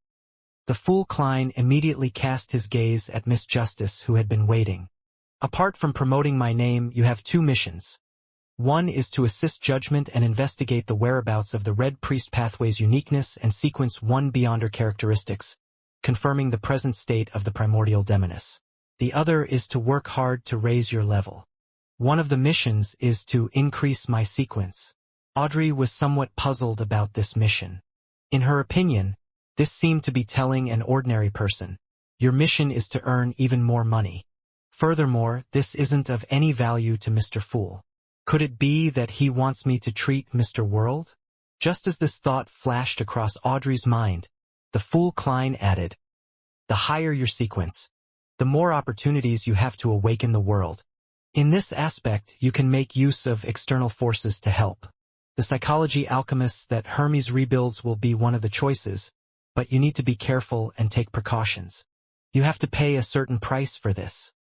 [SPEAKER 1] The Fool Klein immediately cast his gaze at Miss Justice, who had been waiting. "Apart from promoting my name, you have 2 missions. One is to assist judgment and investigate the whereabouts of the Red Priest pathway's uniqueness and Sequence 1 Beyonder characteristics, confirming the present state of the primordial demoness. The other is to work hard to raise your level. One of the missions is to increase my sequence." Audrey was somewhat puzzled about this mission. In her opinion, this seemed to be telling an ordinary person, "Your mission is to earn even more money." Furthermore, this isn't of any value to Mr. Fool. Could it be that he wants me to treat Mr. World? Just as this thought flashed across Audrey's mind, the Fool Klein added, "The higher your sequence, the more opportunities you have to awaken the world. In this aspect, you can make use of external forces to help. The psychology alchemists that Hermes rebuilds will be one of the choices, but you need to be careful and take precautions. You have to pay a certain price for this.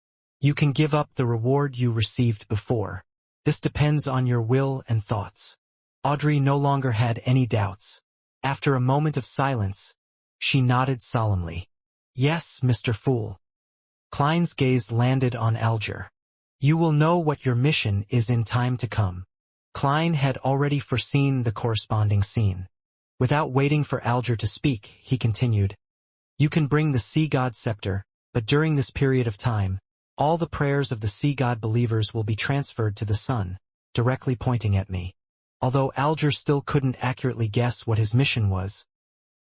[SPEAKER 1] You can give up the reward you received before. This depends on your will and thoughts. Audrey no longer had any doubts. After a moment of silence, she nodded solemnly. Yes, Mr. Fool. Klein's gaze landed on Alger. You will know what your mission is in time to come. Klein had already foreseen the corresponding scene. Without waiting for Alger to speak, he continued, You can bring the sea god scepter, but during this period of time, all the prayers of the sea god believers will be transferred to the sun, directly pointing at me. Although Alger still couldn't accurately guess what his mission was,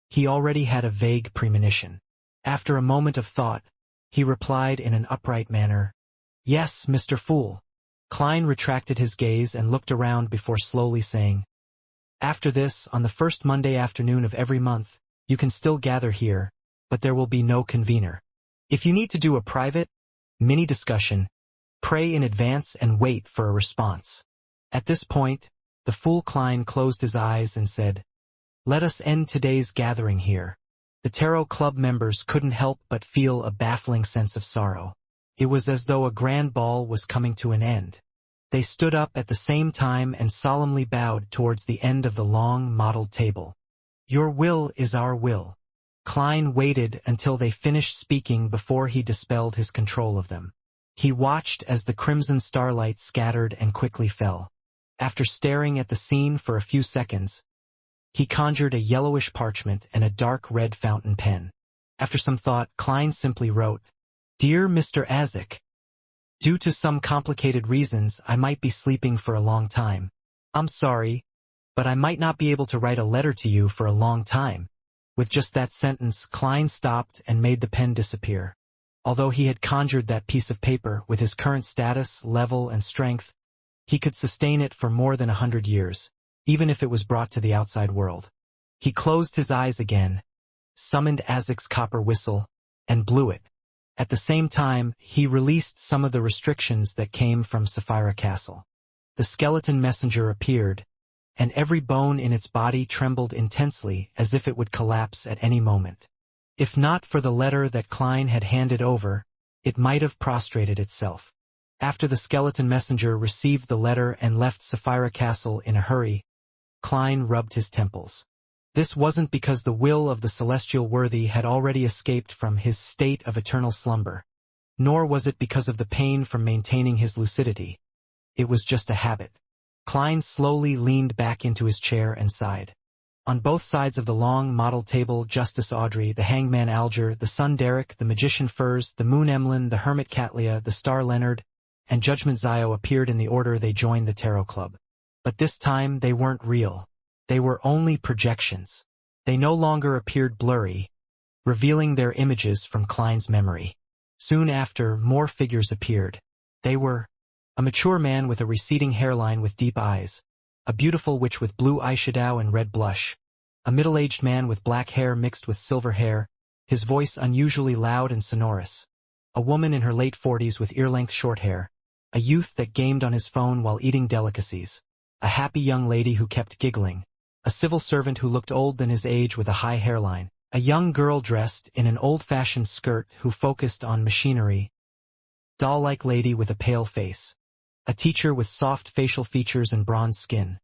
[SPEAKER 1] he already had a vague premonition. After a moment of thought, he replied in an upright manner, Yes, Mr. Fool. Klein retracted his gaze and looked around before slowly saying, After this, on the first Monday afternoon of every month, you can still gather here, but there will be no convener. If you need to do a private, mini-discussion, pray in advance and wait for a response. At this point, the fool Klein closed his eyes and said, Let us end today's gathering here. The Tarot Club members couldn't help but feel a baffling sense of sorrow. It was as though a grand ball was coming to an end. They stood up at the same time and solemnly bowed towards the end of the long, mottled table. Your will is our will. Klein waited until they finished speaking before he dispelled his control of them. He watched as the crimson starlight scattered and quickly fell. After staring at the scene for a few seconds, he conjured a yellowish parchment and a dark red fountain pen. After some thought, Klein simply wrote, Dear Mr. Azek, due to some complicated reasons, I might be sleeping for a long time. I'm sorry, but I might not be able to write a letter to you for a long time. With just that sentence, Klein stopped and made the pen disappear. Although he had conjured that piece of paper with his current status, level, and strength, he could sustain it for more than 100 years, even if it was brought to the outside world. He closed his eyes again, summoned Azek's copper whistle, and blew it. At the same time, he released some of the restrictions that came from Sci-Fi Castle. The skeleton messenger appeared, and every bone in its body trembled intensely as if it would collapse at any moment. If not for the letter that Klein had handed over, it might have prostrated itself. After the skeleton messenger received the letter and left Sci-Fi Castle in a hurry, Klein rubbed his temples. This wasn't because the will of the celestial worthy had already escaped from his state of eternal slumber, nor was it because of the pain from maintaining his lucidity. It was just a habit. Klein slowly leaned back into his chair and sighed. On both sides of the long model table, Justice Audrey, the hangman Alger, the sun Derek, the magician Furs, the moon Emlyn, the hermit Catlia, the star Leonard, and Judgment Zio appeared in the order they joined the Tarot Club. But this time they weren't real. They were only projections. They no longer appeared blurry, revealing their images from Klein's memory. Soon after, more figures appeared. They were a mature man with a receding hairline with deep eyes, a beautiful witch with blue eyeshadow and red blush, a middle-aged man with black hair mixed with silver hair, his voice unusually loud and sonorous, a woman in her late 40s with ear-length short hair, a youth that gamed on his phone while eating delicacies, a happy young lady who kept giggling, a civil servant who looked old than his age with a high hairline, a young girl dressed in an old-fashioned skirt who focused on machinery, doll-like lady with a pale face, a teacher with soft facial features and bronze skin,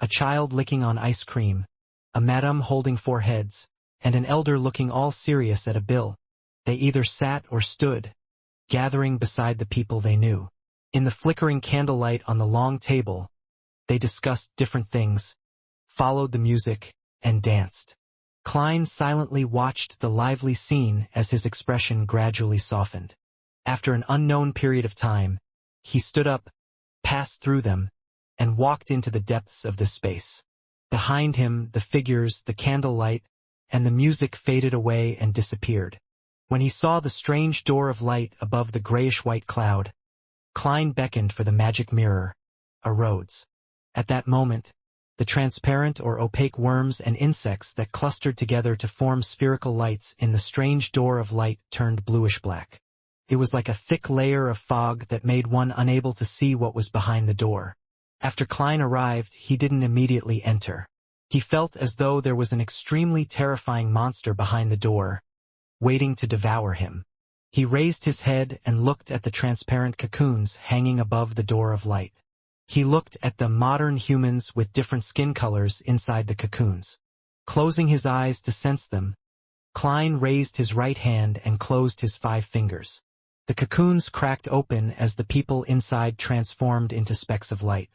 [SPEAKER 1] a child licking on ice cream, a madam holding 4 heads, and an elder looking all serious at a bill. They either sat or stood, gathering beside the people they knew. In the flickering candlelight on the long table, they discussed different things, followed the music, and danced. Klein silently watched the lively scene as his expression gradually softened. After an unknown period of time, he stood up, passed through them, and walked into the depths of the space. Behind him, the figures, the candlelight, and the music faded away and disappeared. When he saw the strange door of light above the grayish-white cloud, Klein beckoned for the magic mirror, a Rhodes. At that moment, the transparent or opaque worms and insects that clustered together to form spherical lights in the strange door of light turned bluish-black. It was like a thick layer of fog that made one unable to see what was behind the door. After Klein arrived, he didn't immediately enter. He felt as though there was an extremely terrifying monster behind the door, waiting to devour him. He raised his head and looked at the transparent cocoons hanging above the door of light. He looked at the modern humans with different skin colors inside the cocoons. Closing his eyes to sense them, Klein raised his right hand and closed his 5 fingers. The cocoons cracked open as the people inside transformed into specks of light.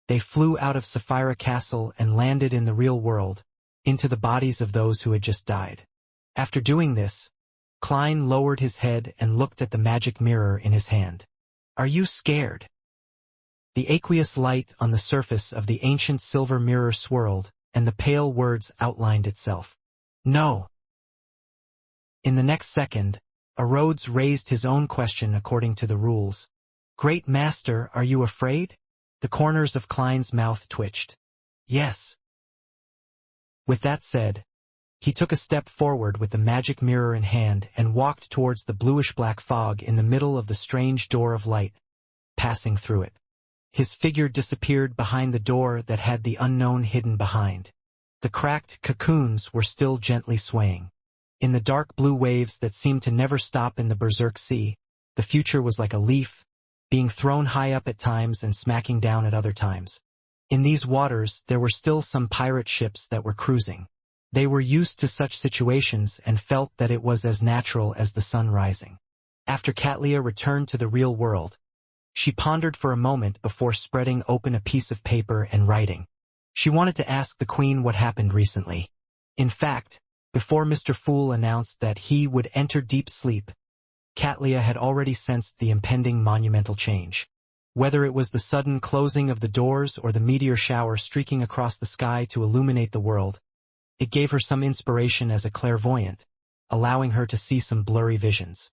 [SPEAKER 1] They flew out of Sapphira Castle and landed in the real world, into the bodies of those who had just died. After doing this, Klein lowered his head and looked at the magic mirror in his hand. "Are you scared?" The aqueous light on the surface of the ancient silver mirror swirled, and the pale words outlined itself. "No." In the next second, Rhodes raised his own question according to the rules. "Great Master, are you afraid?" The corners of Klein's mouth twitched. "Yes." With that said, he took a step forward with the magic mirror in hand and walked towards the bluish-black fog in the middle of the strange door of light, passing through it. His figure disappeared behind the door that had the unknown hidden behind. The cracked cocoons were still gently swaying. In the dark blue waves that seemed to never stop in the berserk sea, the future was like a leaf, being thrown high up at times and smacking down at other times. In these waters there were still some pirate ships that were cruising. They were used to such situations and felt that it was as natural as the sun rising. After Katlia returned to the real world, she pondered for a moment before spreading open a piece of paper and writing. She wanted to ask the Queen what happened recently. In fact, before Mr. Fool announced that he would enter deep sleep, Katlia had already sensed the impending monumental change. Whether it was the sudden closing of the doors or the meteor shower streaking across the sky to illuminate the world, it gave her some inspiration as a clairvoyant, allowing her to see some blurry visions.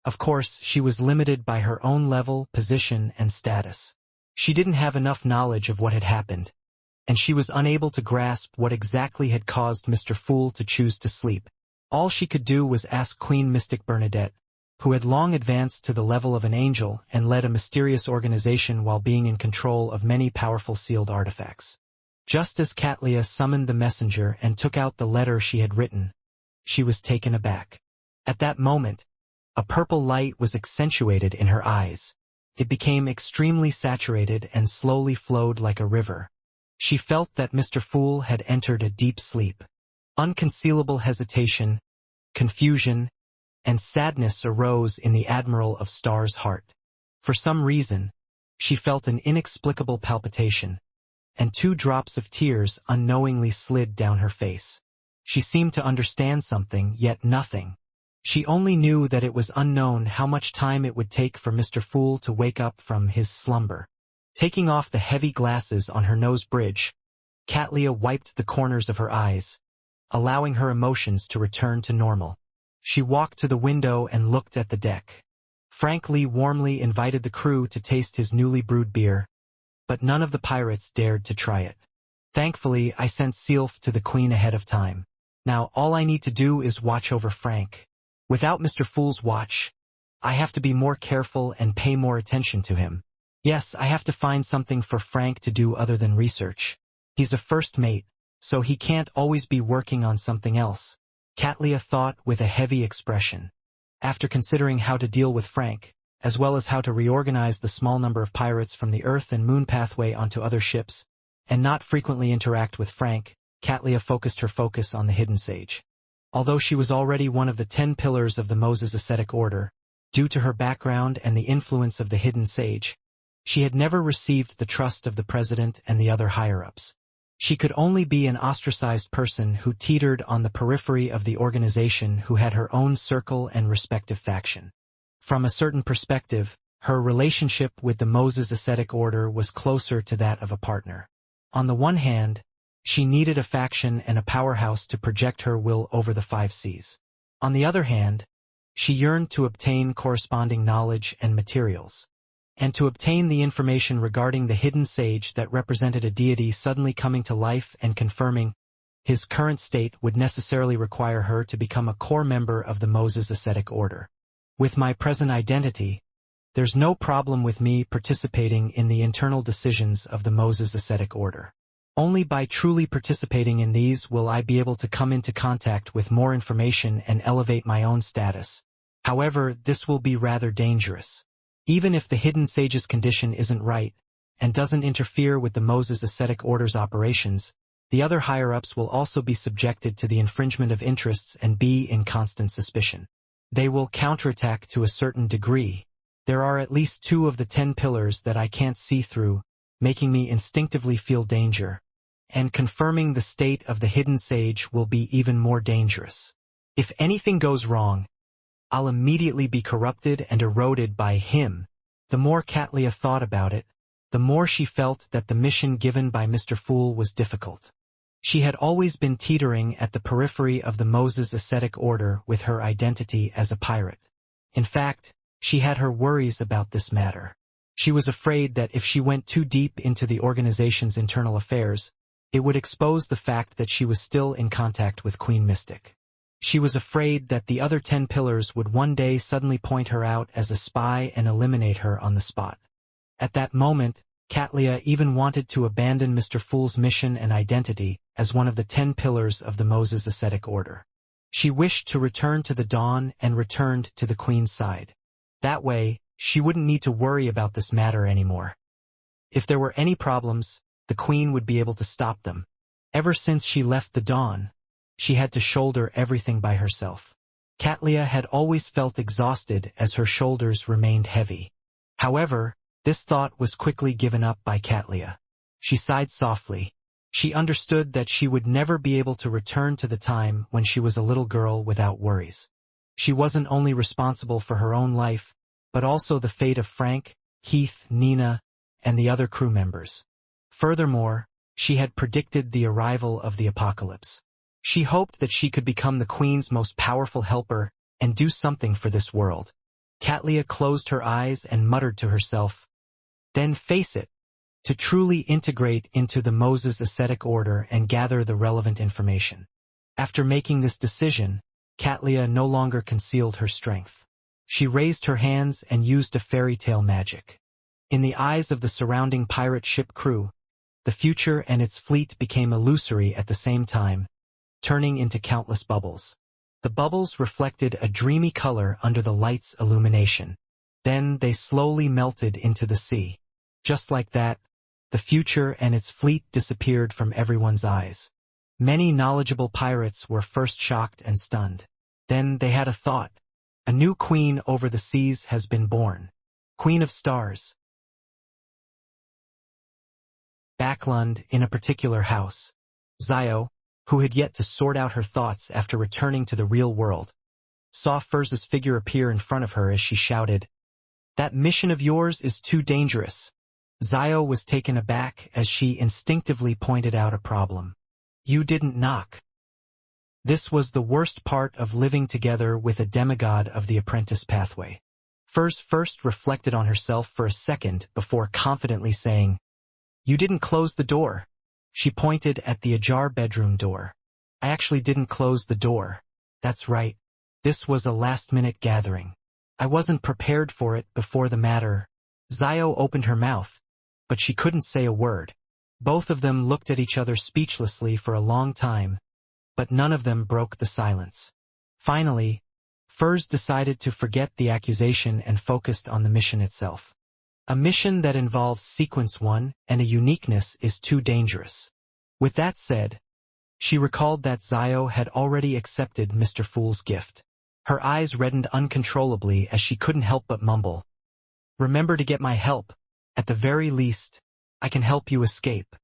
[SPEAKER 1] Of course, she was limited by her own level, position, and status. She didn't have enough knowledge of what had happened, and she was unable to grasp what exactly had caused Mr. Fool to choose to sleep. All she could do was ask Queen Mystic Bernadette, who had long advanced to the level of an angel and led a mysterious organization while being in control of many powerful sealed artifacts. Just as Katlia summoned the messenger and took out the letter she had written, she was taken aback. At that moment, a purple light was accentuated in her eyes. It became extremely saturated and slowly flowed like a river. She felt that Mr. Fool had entered a deep sleep. Unconcealable hesitation, confusion, and sadness arose in the Admiral of Star's heart. For some reason, she felt an inexplicable palpitation, and 2 drops of tears unknowingly slid down her face. She seemed to understand something, yet nothing. She only knew that it was unknown how much time it would take for Mr. Fool to wake up from his slumber. Taking off the heavy glasses on her nose bridge, Katlia wiped the corners of her eyes, allowing her emotions to return to normal. She walked to the window and looked at the deck. Frank Lee warmly invited the crew to taste his newly brewed beer, but none of the pirates dared to try it. Thankfully, I sent Sealf to the Queen ahead of time. Now all I need to do is watch over Frank. Without Mr. Fool's watch, I have to be more careful and pay more attention to him. Yes, I have to find something for Frank to do other than research. He's a first mate, so he can't always be working on something else. Katlia thought with a heavy expression. After considering how to deal with Frank, as well as how to reorganize the small number of pirates from the Earth and Moon pathway onto other ships, and not frequently interact with Frank, Katlia focused her focus on the Hidden Sage. Although she was already one of the 10 pillars of the Moses Ascetic Order, due to her background and the influence of the Hidden Sage, she had never received the trust of the president and the other higher-ups. She could only be an ostracized person who teetered on the periphery of the organization who had her own circle and respective faction. From a certain perspective, her relationship with the Moses Ascetic Order was closer to that of a partner. On the one hand, she needed a faction and a powerhouse to project her will over the 5 seas. On the other hand, she yearned to obtain corresponding knowledge and materials, and to obtain the information regarding the hidden sage that represented a deity suddenly coming to life and confirming his current state would necessarily require her to become a core member of the Moses Ascetic Order. With my present identity, there's no problem with me participating in the internal decisions of the Moses Ascetic Order. Only by truly participating in these will I be able to come into contact with more information and elevate my own status. However, this will be rather dangerous. Even if the Hidden Sage's condition isn't right, and doesn't interfere with the Moses ascetic order's operations, the other higher-ups will also be subjected to the infringement of interests and be in constant suspicion. They will counterattack to a certain degree. There are at least 2 of the 10 pillars that I can't see through, making me instinctively feel danger. And confirming the state of the hidden sage will be even more dangerous. If anything goes wrong, I'll immediately be corrupted and eroded by him. The more Katlia thought about it, the more she felt that the mission given by Mr. Fool was difficult. She had always been teetering at the periphery of the Moses ascetic order with her identity as a pirate. In fact, she had her worries about this matter. She was afraid that if she went too deep into the organization's internal affairs, it would expose the fact that she was still in contact with Queen Mystic. She was afraid that the other 10 pillars would one day suddenly point her out as a spy and eliminate her on the spot. At that moment, Katlia even wanted to abandon Mr. Fool's mission and identity as one of the 10 pillars of the Moses ascetic order. She wished to return to the dawn and returned to the Queen's side. That way, she wouldn't need to worry about this matter anymore. If there were any problems, the Queen would be able to stop them. Ever since she left the dawn, she had to shoulder everything by herself. Katlia had always felt exhausted as her shoulders remained heavy. However, this thought was quickly given up by Katlia. She sighed softly. She understood that she would never be able to return to the time when she was a little girl without worries. She wasn't only responsible for her own life, but also the fate of Frank, Heath, Nina, and the other crew members. Furthermore, she had predicted the arrival of the apocalypse. She hoped that she could become the Queen's most powerful helper and do something for this world. Katlia closed her eyes and muttered to herself, "Then face it." To truly integrate into the Moses ascetic order and gather the relevant information. After making this decision, Katlia no longer concealed her strength. She raised her hands and used a fairy tale magic. In the eyes of the surrounding pirate ship crew, the future and its fleet became illusory at the same time, turning into countless bubbles. The bubbles reflected a dreamy color under the light's illumination. Then they slowly melted into the sea. Just like that, the future and its fleet disappeared from everyone's eyes. Many knowledgeable pirates were first shocked and stunned. Then they had a thought. A new queen over the seas has been born. Queen of Stars. Backlund in a particular house. Zio, who had yet to sort out her thoughts after returning to the real world, saw Furz's figure appear in front of her as she shouted, "That mission of yours is too dangerous." Zio was taken aback as she instinctively pointed out a problem. "You didn't knock." This was the worst part of living together with a demigod of the apprentice pathway. Furz first reflected on herself for a second before confidently saying, "You didn't close the door." She pointed at the ajar bedroom door. "I actually didn't close the door. That's right. This was a last-minute gathering. I wasn't prepared for it before the matter." Zio opened her mouth, but she couldn't say a word. Both of them looked at each other speechlessly for a long time, but none of them broke the silence. Finally, Furz decided to forget the accusation and focused on the mission itself. A mission that involves Sequence 1 and a uniqueness is too dangerous. With that said, she recalled that Zio had already accepted Mr. Fool's gift. Her eyes reddened uncontrollably as she couldn't help but mumble, "Remember to get my help. At the very least, I can help you escape."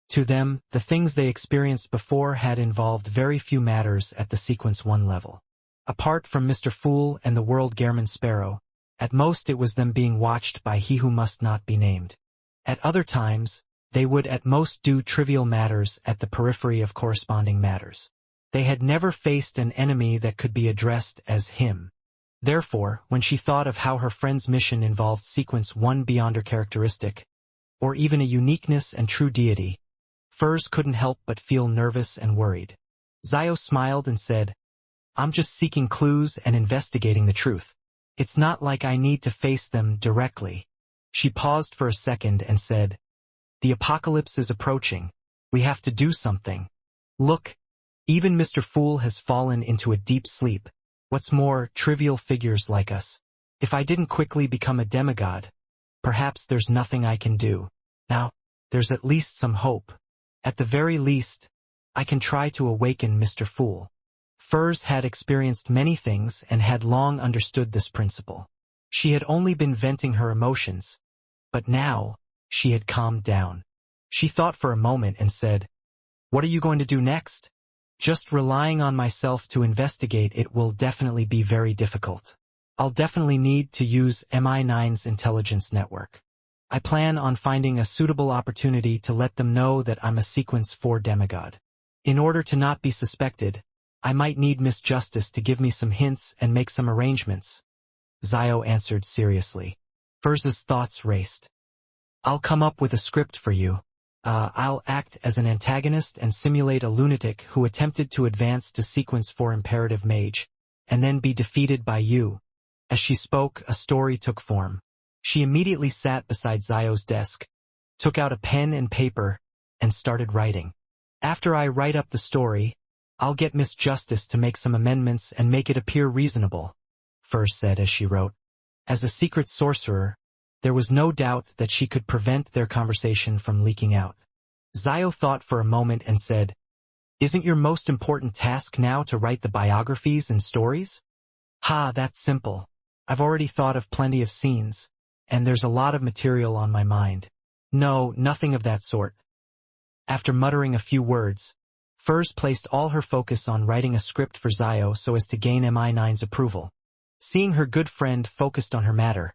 [SPEAKER 1] To them, the things they experienced before had involved very few matters at the Sequence 1 level. Apart from Mr. Fool and the world Gehrman Sparrow, at most it was them being watched by he who must not be named. At other times, they would at most do trivial matters at the periphery of corresponding matters. They had never faced an enemy that could be addressed as him. Therefore, when she thought of how her friend's mission involved Sequence 1 beyond her characteristic, or even a uniqueness and true deity, Furz couldn't help but feel nervous and worried. Zio smiled and said, "I'm just seeking clues and investigating the truth. It's not like I need to face them directly." She paused for a second and said, "The apocalypse is approaching. We have to do something. Look, even Mr. Fool has fallen into a deep sleep. What's more, trivial figures like us. If I didn't quickly become a demigod, perhaps there's nothing I can do." Now, there's at least some hope. At the very least, I can try to awaken Mr. Fool. Furs had experienced many things and had long understood this principle. She had only been venting her emotions, but now, she had calmed down. She thought for a moment and said, "What are you going to do next?" "Just relying on myself to investigate it will definitely be very difficult. I'll definitely need to use MI9's intelligence network. I plan on finding a suitable opportunity to let them know that I'm a Sequence 4 demigod. In order to not be suspected, I might need Miss Justice to give me some hints and make some arrangements." Zio answered seriously. Furz's thoughts raced. "I'll come up with a script for you. I'll act as an antagonist and simulate a lunatic who attempted to advance to Sequence 4 Imperative Mage, and then be defeated by you." As she spoke, a story took form. She immediately sat beside Zio's desk, took out a pen and paper, and started writing. "After I write up the story, I'll get Miss Justice to make some amendments and make it appear reasonable," Furz said as she wrote. As a secret sorcerer, there was no doubt that she could prevent their conversation from leaking out. Zio thought for a moment and said, "Isn't your most important task now to write the biographies and stories?" "Ha, that's simple. I've already thought of plenty of scenes, and there's a lot of material on my mind." "No, nothing of that sort." After muttering a few words, Furz placed all her focus on writing a script for Zio so as to gain MI9's approval. Seeing her good friend focused on her matter,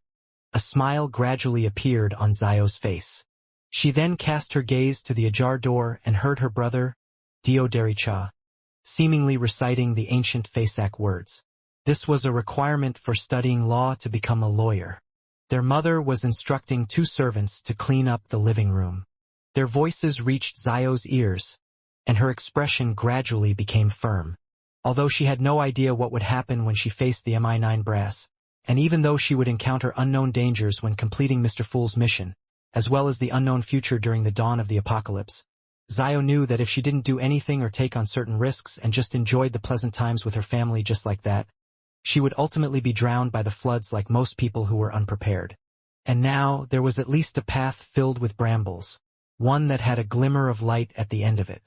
[SPEAKER 1] a smile gradually appeared on Zio's face. She then cast her gaze to the ajar door and heard her brother, Dio Dericha, seemingly reciting the ancient Fasak words. This was a requirement for studying law to become a lawyer. Their mother was instructing 2 servants to clean up the living room. Their voices reached Zio's ears, and her expression gradually became firm. Although she had no idea what would happen when she faced the MI9 brass, and even though she would encounter unknown dangers when completing Mr. Fool's mission, as well as the unknown future during the dawn of the apocalypse, Zio knew that if she didn't do anything or take on certain risks and just enjoyed the pleasant times with her family just like that, she would ultimately be drowned by the floods like most people who were unprepared. And now there was at least a path filled with brambles, one that had a glimmer of light at the end of it.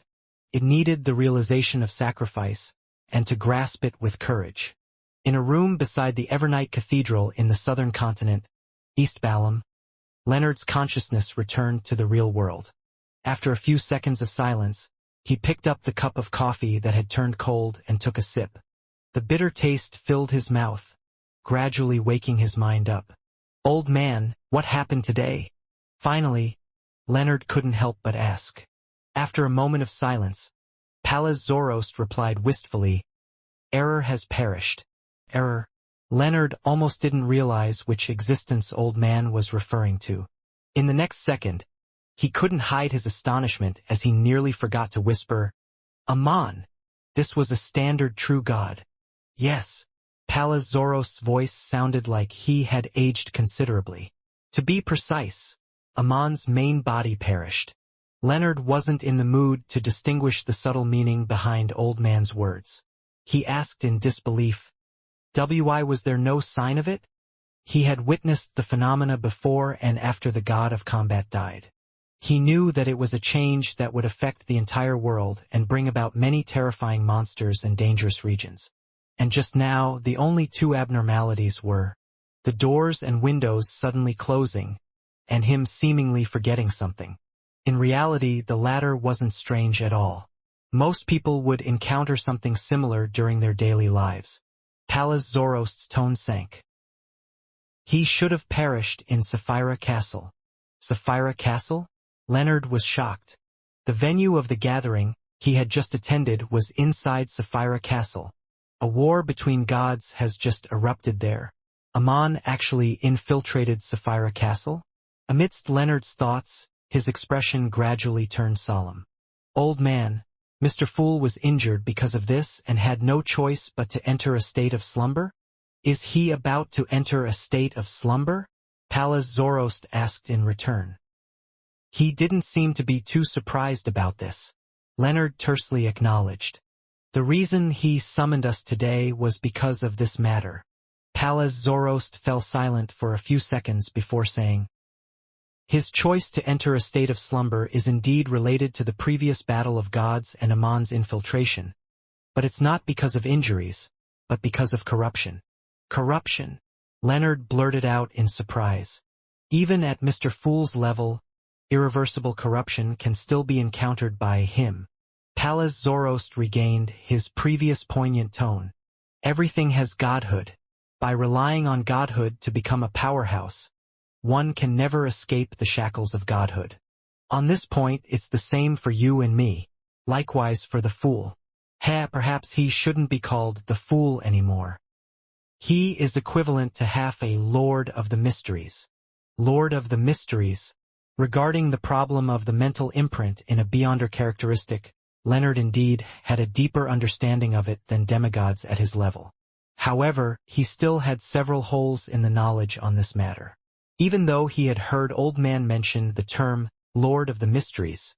[SPEAKER 1] It needed the realization of sacrifice, and to grasp it with courage. In a room beside the Evernight Cathedral in the southern continent, East Balam, Leonard's consciousness returned to the real world. After a few seconds of silence, he picked up the cup of coffee that had turned cold and took a sip. The bitter taste filled his mouth, gradually waking his mind up. "Old man, what happened today?" Finally, Leonard couldn't help but ask. After a moment of silence, Palaz Zoroast replied wistfully, "Error has perished." Error? Leonard almost didn't realize which existence Old Man was referring to. In the next second, he couldn't hide his astonishment as he nearly forgot to whisper, "Amon! This was a standard true god." Yes, Palaz Zoroast's voice sounded like he had aged considerably. To be precise, Amon's main body perished. Leonard wasn't in the mood to distinguish the subtle meaning behind Old Man's words. He asked in disbelief, "Why was there no sign of it?" He had witnessed the phenomena before and after the god of combat died. He knew that it was a change that would affect the entire world and bring about many terrifying monsters and dangerous regions. And just now, the only 2 abnormalities were the doors and windows suddenly closing, and him seemingly forgetting something. In reality, the latter wasn't strange at all. Most people would encounter something similar during their daily lives. Palaz Zoroast's tone sank. "He should have perished in Sapphira Castle." Sapphira Castle? Leonard was shocked. The venue of the gathering he had just attended was inside Sapphira Castle. A war between gods has just erupted there. Amon actually infiltrated Sapphira Castle? Amidst Leonard's thoughts, his expression gradually turned solemn. "Old man, Mr. Fool was injured because of this and had no choice but to enter a state of slumber? Is he about to enter a state of slumber?" Palaz Zoroast asked in return. He didn't seem to be too surprised about this. Leonard tersely acknowledged. "The reason he summoned us today was because of this matter." Palaz Zoroast fell silent for a few seconds before saying, His choice to enter a state of slumber is indeed related to the previous battle of gods and Amon's infiltration, but it's not because of injuries, but because of corruption. Corruption, Leonard blurted out in surprise. Even at Mr. Fool's level, irreversible corruption can still be encountered by him. Pallas Zoroast regained his previous poignant tone. Everything has godhood. By relying on godhood to become a powerhouse, one can never escape the shackles of godhood. On this point, it's the same for you and me. Likewise for the fool. Perhaps he shouldn't be called the fool anymore. He is equivalent to half a Lord of the Mysteries. Lord of the Mysteries. Regarding the problem of the mental imprint in a beyonder characteristic, Leonard indeed had a deeper understanding of it than demigods at his level. However, he still had several holes in the knowledge on this matter. Even though he had heard Old Man mention the term Lord of the Mysteries,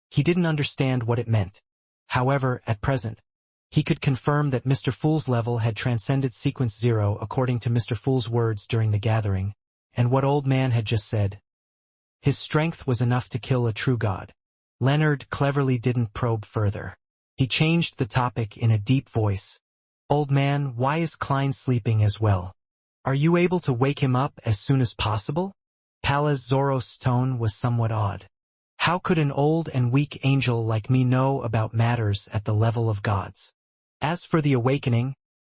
[SPEAKER 1] he didn't understand what it meant. However, at present, he could confirm that Mr. Fool's level had transcended sequence 0 according to Mr. Fool's words during the gathering, and what Old Man had just said. His strength was enough to kill a true god. Leonard cleverly didn't probe further. He changed the topic in a deep voice. Old Man, why is Klein sleeping as well? Are you able to wake him up as soon as possible? Pallas Zoroast's tone was somewhat odd. How could an old and weak angel like me know about matters at the level of gods? As for the awakening,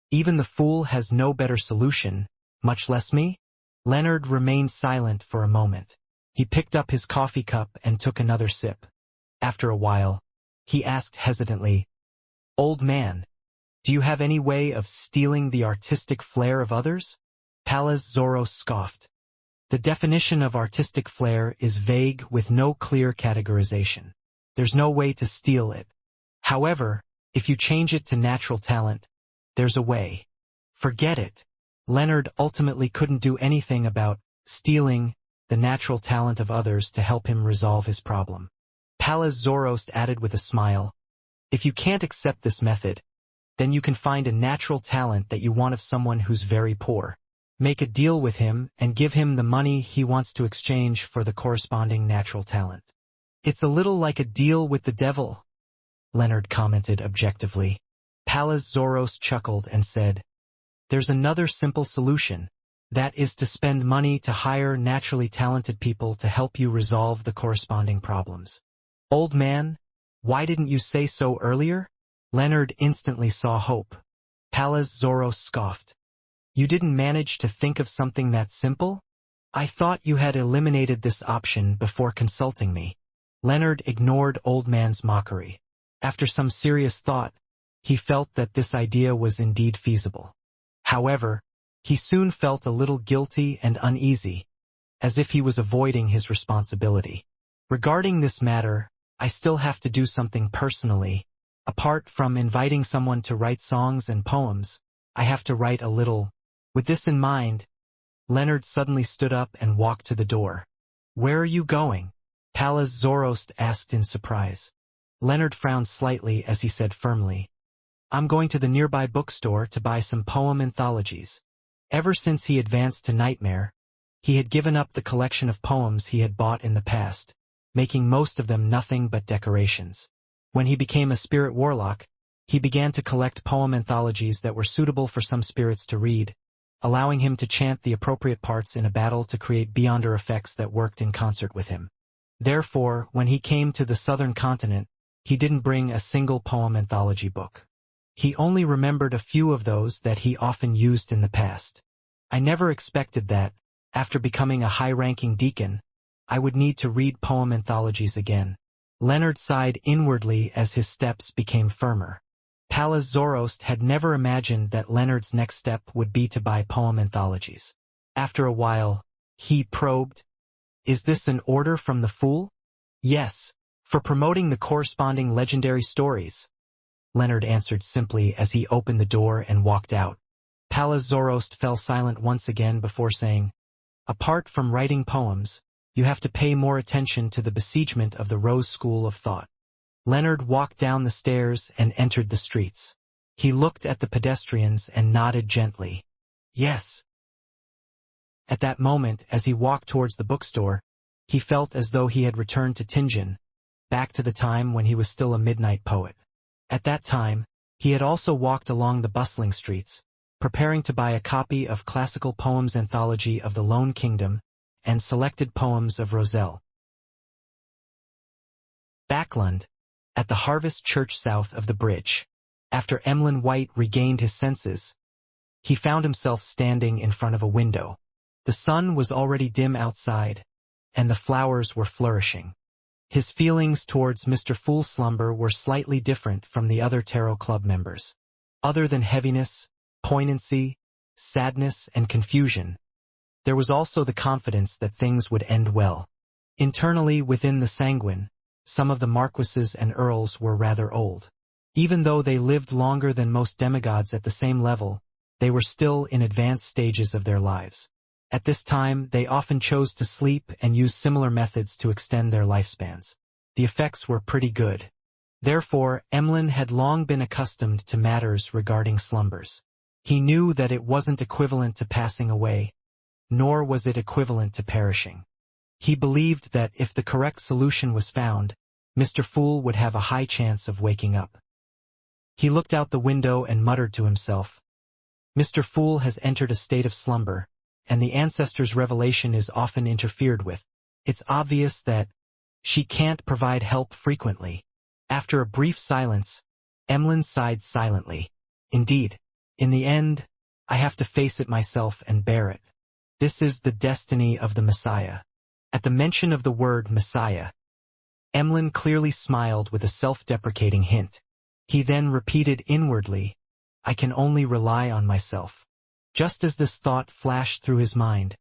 [SPEAKER 1] even the fool has no better solution, much less me? Leonard remained silent for a moment. He picked up his coffee cup and took another sip. After a while, he asked hesitantly, Old Man, do you have any way of stealing the artistic flair of others? Pallas Zoroast scoffed. The definition of artistic flair is vague with no clear categorization. There's no way to steal it. However, if you change it to natural talent, there's a way. Forget it. Leonard ultimately couldn't do anything about stealing the natural talent of others to help him resolve his problem. Pallas Zoroast added with a smile, if you can't accept this method, then you can find a natural talent that you want of someone who's very poor. Make a deal with him and give him the money he wants to exchange for the corresponding natural talent. It's a little like a deal with the devil, Leonard commented objectively. Pallas Zoroast chuckled and said, there's another simple solution. That is to spend money to hire naturally talented people to help you resolve the corresponding problems. Old Man, why didn't you say so earlier? Leonard instantly saw hope. Pallas Zoroast scoffed. You didn't manage to think of something that simple? I thought you had eliminated this option before consulting me. Leonard ignored Old Man's mockery. After some serious thought, he felt that this idea was indeed feasible. However, he soon felt a little guilty and uneasy, as if he was avoiding his responsibility. Regarding this matter, I still have to do something personally. Apart from inviting someone to write songs and poems, I have to write a little. With this in mind, Leonard suddenly stood up and walked to the door. Where are you going? Pallas Zoroast asked in surprise. Leonard frowned slightly as he said firmly, I'm going to the nearby bookstore to buy some poem anthologies. Ever since he advanced to Nightmare, he had given up the collection of poems he had bought in the past, making most of them nothing but decorations. When he became a spirit warlock, he began to collect poem anthologies that were suitable for some spirits to read, allowing him to chant the appropriate parts in a battle to create beyonder effects that worked in concert with him. Therefore, when he came to the southern continent, he didn't bring a single poem anthology book. He only remembered a few of those that he often used in the past. I never expected that, after becoming a high-ranking deacon, I would need to read poem anthologies again. Leonard sighed inwardly as his steps became firmer. Pallas Zoroast had never imagined that Leonard's next step would be to buy poem anthologies. After a while, he probed, Is this an order from the fool? Yes, for promoting the corresponding legendary stories. Leonard answered simply as he opened the door and walked out. Pallas Zoroast fell silent once again before saying, Apart from writing poems, you have to pay more attention to the besiegement of the Rose School of Thought. Leonard walked down the stairs and entered the streets. He looked at the pedestrians and nodded gently. Yes. At that moment, as he walked towards the bookstore, He felt as though he had returned to Tingen, back to the time when he was still a midnight poet. At that time, he had also walked along the bustling streets, preparing to buy a copy of Classical Poems Anthology of the Lone Kingdom and Selected Poems of Roselle. Backlund, at the Harvest Church south of the bridge. After Emlyn White regained his senses, he found himself standing in front of a window. The sun was already dim outside, and the flowers were flourishing. His feelings towards Mr. Fool's slumber were slightly different from the other Tarot Club members. Other than heaviness, poignancy, sadness, and confusion, there was also the confidence that things would end well. Internally within the Sanguine, some of the marquises and earls were rather old. Even though they lived longer than most demigods at the same level, they were still in advanced stages of their lives. At this time, they often chose to sleep and use similar methods to extend their lifespans. The effects were pretty good. Therefore, Emlyn had long been accustomed to matters regarding slumbers. He knew that it wasn't equivalent to passing away, nor was it equivalent to perishing. He believed that if the correct solution was found, Mr. Fool would have a high chance of waking up. He looked out the window and muttered to himself, "Mr. Fool has entered a state of slumber, and the ancestor's revelation is often interfered with. It's obvious that she can't provide help frequently." After a brief silence, Emlyn sighed silently. "Indeed, in the end, I have to face it myself and bear it. This is the destiny of the Messiah." At the mention of the word Messiah, Emlyn clearly smiled with a self-deprecating hint. He then repeated inwardly, "I can only rely on myself." Just as this thought flashed through his mind,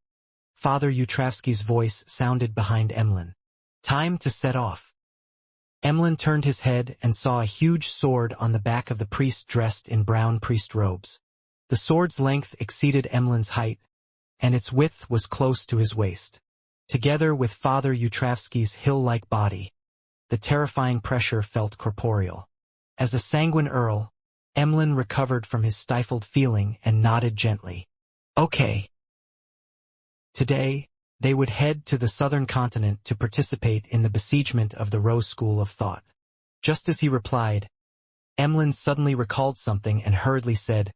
[SPEAKER 1] Father Yutravsky's voice sounded behind Emlyn. "Time to set off." Emlyn turned his head and saw a huge sword on the back of the priest dressed in brown priest robes. The sword's length exceeded Emlyn's height, and its width was close to his waist. Together with Father Yutravsky's hill-like body, the terrifying pressure felt corporeal. As a sanguine earl, Emlyn recovered from his stifled feeling and nodded gently. "Okay." Today, they would head to the southern continent to participate in the besiegement of the Rose School of Thought. Just as he replied, Emlyn suddenly recalled something and hurriedly said,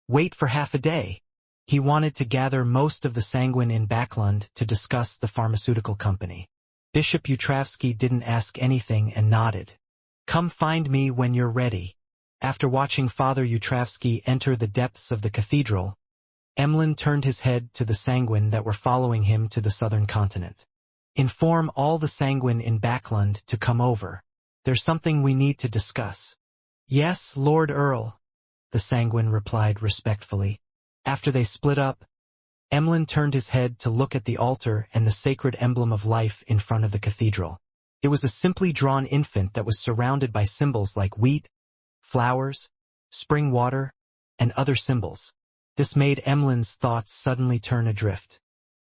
[SPEAKER 1] "Wait for half a day." He wanted to gather most of the Sanguine in Backlund to discuss the pharmaceutical company. Bishop Yutravsky didn't ask anything and nodded. "Come find me when you're ready." After watching Father Yutravsky enter the depths of the cathedral, Emlyn turned his head to the Sanguine that were following him to the southern continent. "Inform all the Sanguine in Backlund to come over. There's something we need to discuss." "Yes, Lord Earl," the Sanguine replied respectfully. After they split up, Emlyn turned his head to look at the altar and the sacred emblem of life in front of the cathedral. It was a simply drawn infant that was surrounded by symbols like wheat, flowers, spring water, and other symbols. This made Emlyn's thoughts suddenly turn adrift.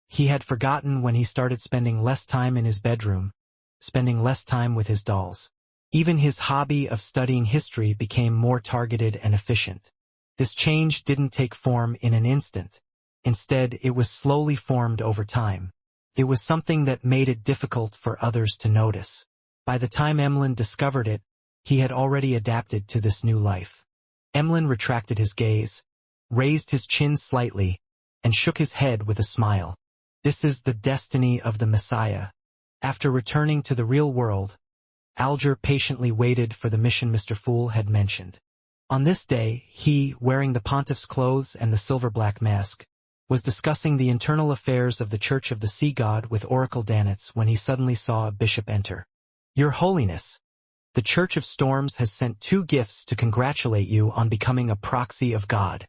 [SPEAKER 1] He had forgotten when he started spending less time in his bedroom, spending less time with his dolls. Even his hobby of studying history became more targeted and efficient. This change didn't take form in an instant. Instead, it was slowly formed over time. It was something that made it difficult for others to notice. By the time Emlyn discovered it, he had already adapted to this new life. Emlyn retracted his gaze, raised his chin slightly, and shook his head with a smile. This is the destiny of the Messiah. After returning to the real world, Alger patiently waited for the mission Mr. Fool had mentioned. On this day, he, wearing the pontiff's clothes and the silver-black mask, was discussing the internal affairs of the Church of the Sea God with Oracle Danitz when he suddenly saw a bishop enter. "Your Holiness, the Church of Storms has sent 2 gifts to congratulate you on becoming a proxy of God."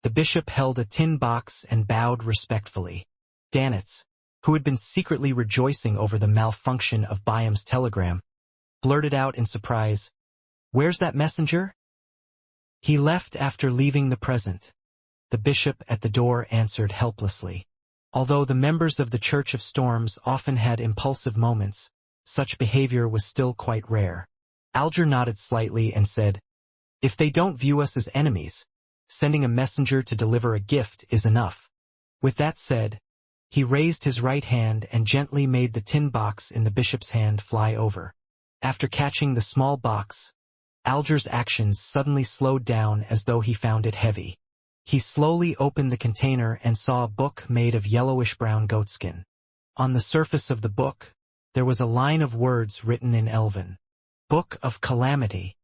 [SPEAKER 1] The bishop held a tin box and bowed respectfully. Danitz, who had been secretly rejoicing over the malfunction of Byam's telegram, blurted out in surprise, "Where's that messenger?" "He left after leaving the present," the bishop at the door answered helplessly. Although the members of the Church of Storms often had impulsive moments, such behavior was still quite rare. Alger nodded slightly and said, "If they don't view us as enemies, sending a messenger to deliver a gift is enough." With that said, He raised his right hand and gently made the tin box in the bishop's hand fly over. After catching the small box, Alger's actions suddenly slowed down as though he found it heavy. He slowly opened the container and saw a book made of yellowish-brown goatskin. On the surface of the book, there was a line of words written in Elven. Book of Calamity.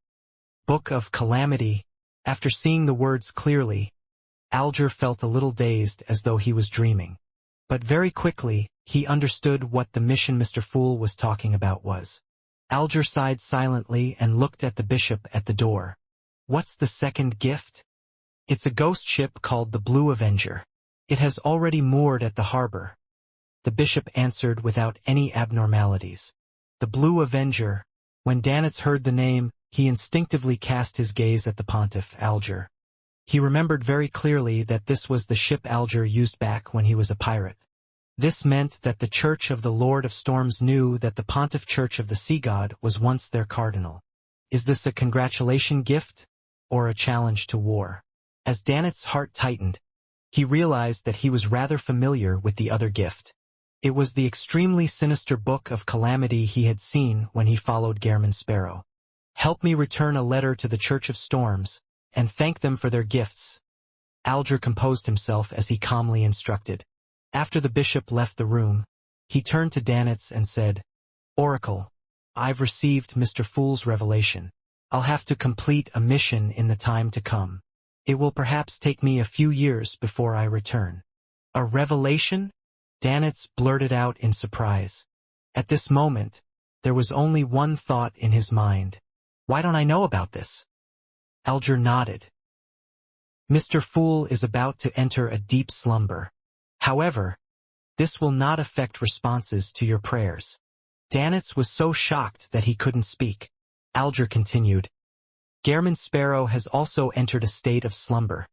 [SPEAKER 1] Book of Calamity. After seeing the words clearly, Alger felt a little dazed as though he was dreaming. But very quickly, he understood what the mission Mr. Fool was talking about was. Alger sighed silently and looked at the bishop at the door. What's the second gift? It's a ghost ship called the Blue Avenger. It has already moored at the harbor. The bishop answered without any abnormalities. The Blue Avenger. When Danitz heard the name, he instinctively cast his gaze at the pontiff, Alger. He remembered very clearly that this was the ship Alger used back when he was a pirate. This meant that the Church of the Lord of Storms knew that the pontiff Church of the Sea God was once their cardinal. Is this a congratulation gift, or a challenge to war? As Danitz's heart tightened, he realized that he was rather familiar with the other gift. It was the extremely sinister Book of Calamity he had seen when he followed Gehrman Sparrow. Help me return a letter to the Church of Storms, and thank them for their gifts. Alger composed himself as he calmly instructed. After the bishop left the room, he turned to Danitz and said, Oracle, I've received Mr. Fool's revelation. I'll have to complete a mission in the time to come. It will perhaps take me a few years before I return. A revelation? Danitz blurted out in surprise. At this moment, there was only one thought in his mind. Why don't I know about this? Alger nodded. Mr. Fool is about to enter a deep slumber. However, this will not affect responses to your prayers. Danitz was so shocked that he couldn't speak. Alger continued. Gehrman Sparrow has also entered a state of slumber.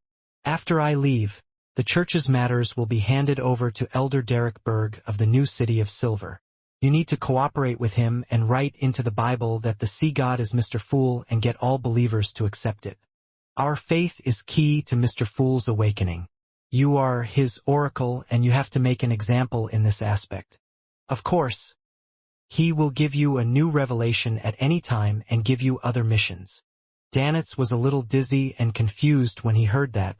[SPEAKER 1] After I leave, the church's matters will be handed over to Elder Derek Berg of the New City of Silver. You need to cooperate with him and write into the Bible that the sea god is Mr. Fool and get all believers to accept it. Our faith is key to Mr. Fool's awakening. You are his oracle and you have to make an example in this aspect. Of course, he will give you a new revelation at any time and give you other missions. Danitz was a little dizzy and confused when he heard that,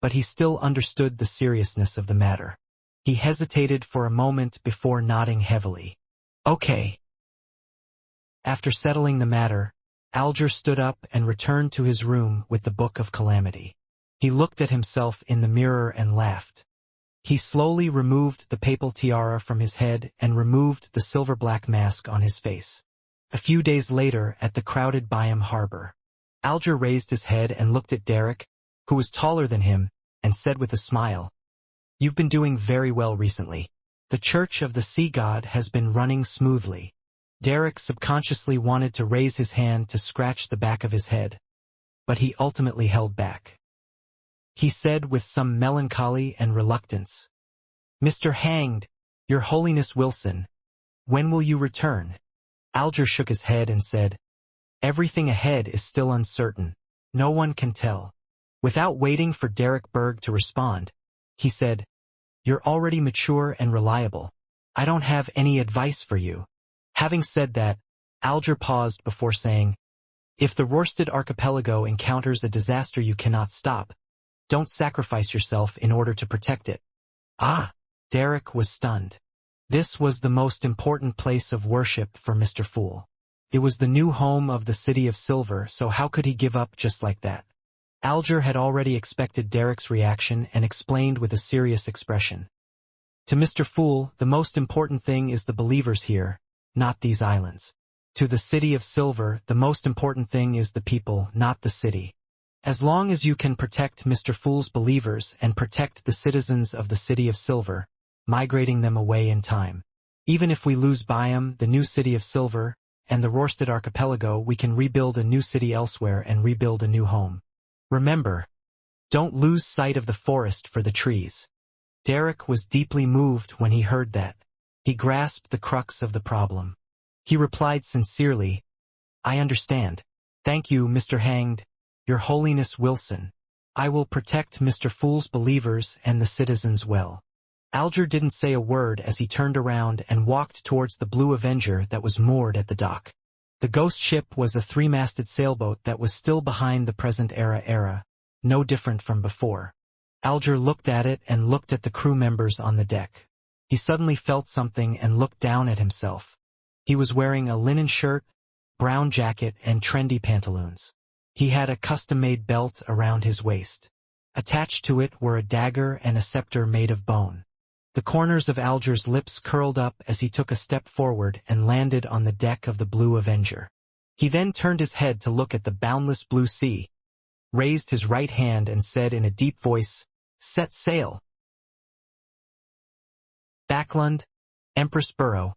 [SPEAKER 1] but he still understood the seriousness of the matter. He hesitated for a moment before nodding heavily. Okay. After settling the matter, Alger stood up and returned to his room with the Book of Calamity. He looked at himself in the mirror and laughed. He slowly removed the papal tiara from his head and removed the silver-black mask on his face. A few days later, at the crowded Byam harbor, Alger raised his head and looked at Derek, who was taller than him, and said with a smile, You've been doing very well recently. The Church of the Sea God has been running smoothly. Derek subconsciously wanted to raise his hand to scratch the back of his head, but he ultimately held back. He said with some melancholy and reluctance, Mr. Hanged, Your Holiness Wilson, when will you return? Alger shook his head and said, Everything ahead is still uncertain. No one can tell. Without waiting for Derek Berg to respond, he said, You're already mature and reliable. I don't have any advice for you. Having said that, Alger paused before saying, If the Rorstad archipelago encounters a disaster you cannot stop, don't sacrifice yourself in order to protect it. Ah! Derek was stunned. This was the most important place of worship for Mr. Fool. It was the new home of the City of Silver, so how could he give up just like that? Alger had already expected Derek's reaction and explained with a serious expression. To Mr. Fool, the most important thing is the believers here, not these islands. To the City of Silver, the most important thing is the people, not the city. As long as you can protect Mr. Fool's believers and protect the citizens of the City of Silver, migrating them away in time. Even if we lose Byam, the new City of Silver, and the Rorstad archipelago, we can rebuild a new city elsewhere and rebuild a new home. Remember, don't lose sight of the forest for the trees. Derek was deeply moved when he heard that. He grasped the crux of the problem. He replied sincerely, I understand. Thank you, Mr. Hanged, Your Holiness Wilson. I will protect Mr. Fool's believers and the citizens well. Alger didn't say a word as he turned around and walked towards the Blue Avenger that was moored at the dock. The ghost ship was a three-masted sailboat that was still behind the present era, no different from before. Alger looked at it and looked at the crew members on the deck. He suddenly felt something and looked down at himself. He was wearing a linen shirt, brown jacket, and trendy pantaloons. He had a custom-made belt around his waist. Attached to it were a dagger and a scepter made of bone. The corners of Alger's lips curled up as he took a step forward and landed on the deck of the Blue Avenger. He then turned his head to look at the boundless blue sea, raised his right hand and said in a deep voice, "Set sail." Backlund, Empress Borough,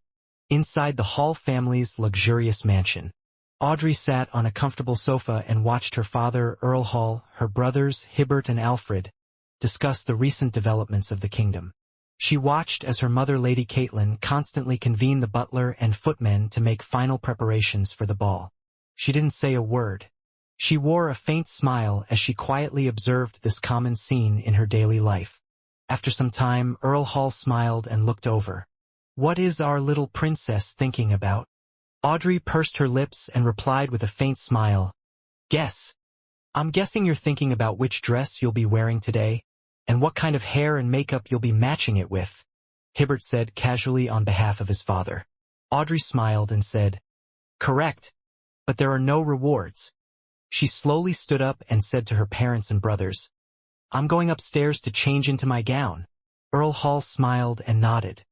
[SPEAKER 1] inside the Hall family's luxurious mansion. Audrey sat on a comfortable sofa and watched her father, Earl Hall, her brothers, Hibbert and Alfred, discuss the recent developments of the kingdom. She watched as her mother, Lady Caitlin, constantly convened the butler and footmen to make final preparations for the ball. She didn't say a word. She wore a faint smile as she quietly observed this common scene in her daily life. After some time, Earl Hall smiled and looked over. "What is our little princess thinking about?" Audrey pursed her lips and replied with a faint smile, "Guess. I'm guessing you're thinking about which dress you'll be wearing today, and what kind of hair and makeup you'll be matching it with," Hibbert said casually on behalf of his father. Audrey smiled and said, "Correct, but there are no rewards." She slowly stood up and said to her parents and brothers, "I'm going upstairs to change into my gown." Earl Hall smiled and nodded.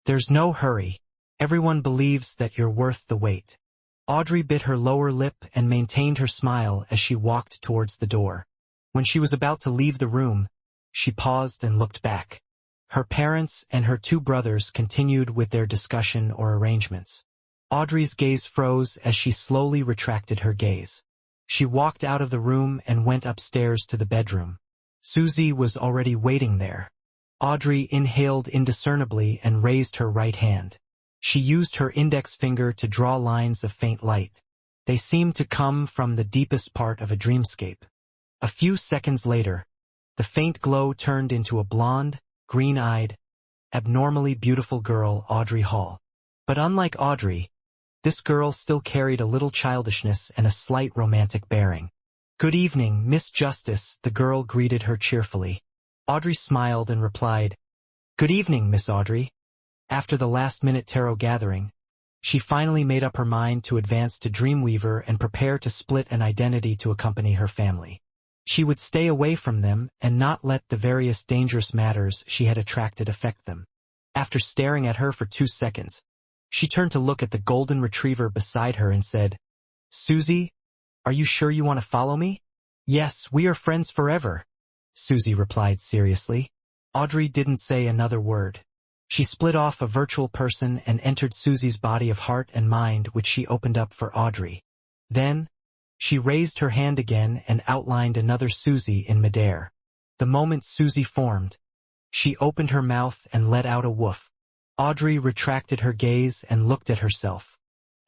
[SPEAKER 1] "There's no hurry. Everyone believes that you're worth the wait." Audrey bit her lower lip and maintained her smile as she walked towards the door. When she was about to leave the room, she paused and looked back. Her parents and her two brothers continued with their discussion or arrangements. Audrey's gaze froze as she slowly retracted her gaze. She walked out of the room and went upstairs to the bedroom. Susie was already waiting there. Audrey inhaled indiscernibly and raised her right hand. She used her index finger to draw lines of faint light. They seemed to come from the deepest part of a dreamscape. A few seconds later, the faint glow turned into a blonde, green-eyed, abnormally beautiful girl, Audrey Hall. But unlike Audrey, this girl still carried a little childishness and a slight romantic bearing. "Good evening, Miss Justice," the girl greeted her cheerfully. Audrey smiled and replied, "Good evening, Miss Audrey." After the last-minute tarot gathering, she finally made up her mind to advance to Dreamweaver and prepare to split an identity to accompany her family. She would stay away from them and not let the various dangerous matters she had attracted affect them. After staring at her for 2 seconds, she turned to look at the golden retriever beside her and said, "Susie, are you sure you want to follow me?" "Yes, we are friends forever," Susie replied seriously. Audrey didn't say another word. She split off a virtual person and entered Susie's body of heart and mind, which she opened up for Audrey. Then, she raised her hand again and outlined another Susie in midair. The moment Susie formed, she opened her mouth and let out a woof. Audrey retracted her gaze and looked at herself.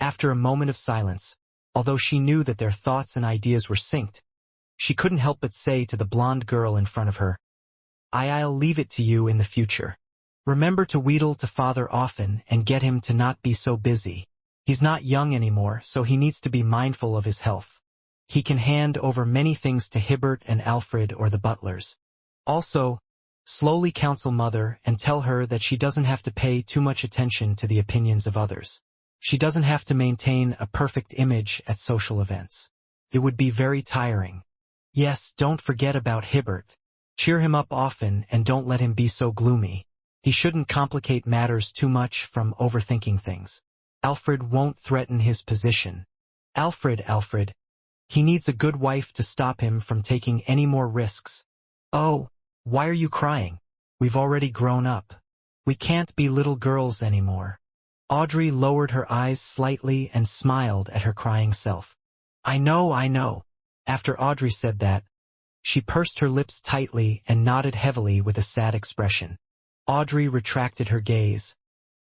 [SPEAKER 1] After a moment of silence, although she knew that their thoughts and ideas were synced, she couldn't help but say to the blonde girl in front of her, "I'll leave it to you in the future. Remember to wheedle to father often and get him to not be so busy. He's not young anymore, so he needs to be mindful of his health. He can hand over many things to Hibbert and Alfred or the butlers. Also, slowly counsel mother and tell her that she doesn't have to pay too much attention to the opinions of others. She doesn't have to maintain a perfect image at social events. It would be very tiring. Yes, don't forget about Hibbert. Cheer him up often and don't let him be so gloomy. He shouldn't complicate matters too much from overthinking things. Alfred won't threaten his position. Alfred. He needs a good wife to stop him from taking any more risks. Oh, why are you crying? We've already grown up. We can't be little girls anymore." Audrey lowered her eyes slightly and smiled at her crying self. I know. After Audrey said that, she pursed her lips tightly and nodded heavily with a sad expression. Audrey retracted her gaze,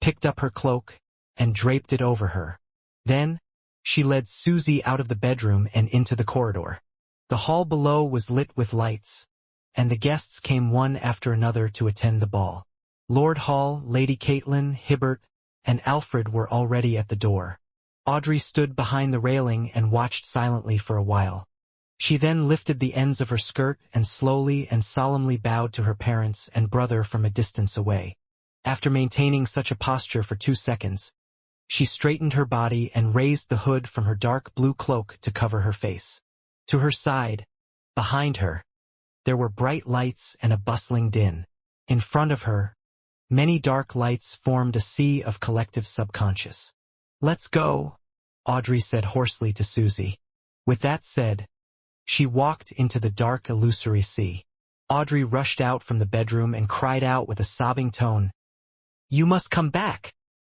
[SPEAKER 1] picked up her cloak, and draped it over her. Then, she led Susie out of the bedroom and into the corridor. The hall below was lit with lights, and the guests came one after another to attend the ball. Lord Hall, Lady Caitlin, Hibbert, and Alfred were already at the door. Audrey stood behind the railing and watched silently for a while. She then lifted the ends of her skirt and slowly and solemnly bowed to her parents and brother from a distance away. After maintaining such a posture for 2 seconds, she straightened her body and raised the hood from her dark blue cloak to cover her face. To her side, behind her, there were bright lights and a bustling din. In front of her, many dark lights formed a sea of collective subconscious. "Let's go," Audrey said hoarsely to Susie. With that said, she walked into the dark illusory sea. Audrey rushed out from the bedroom and cried out with a sobbing tone, "You must come back!"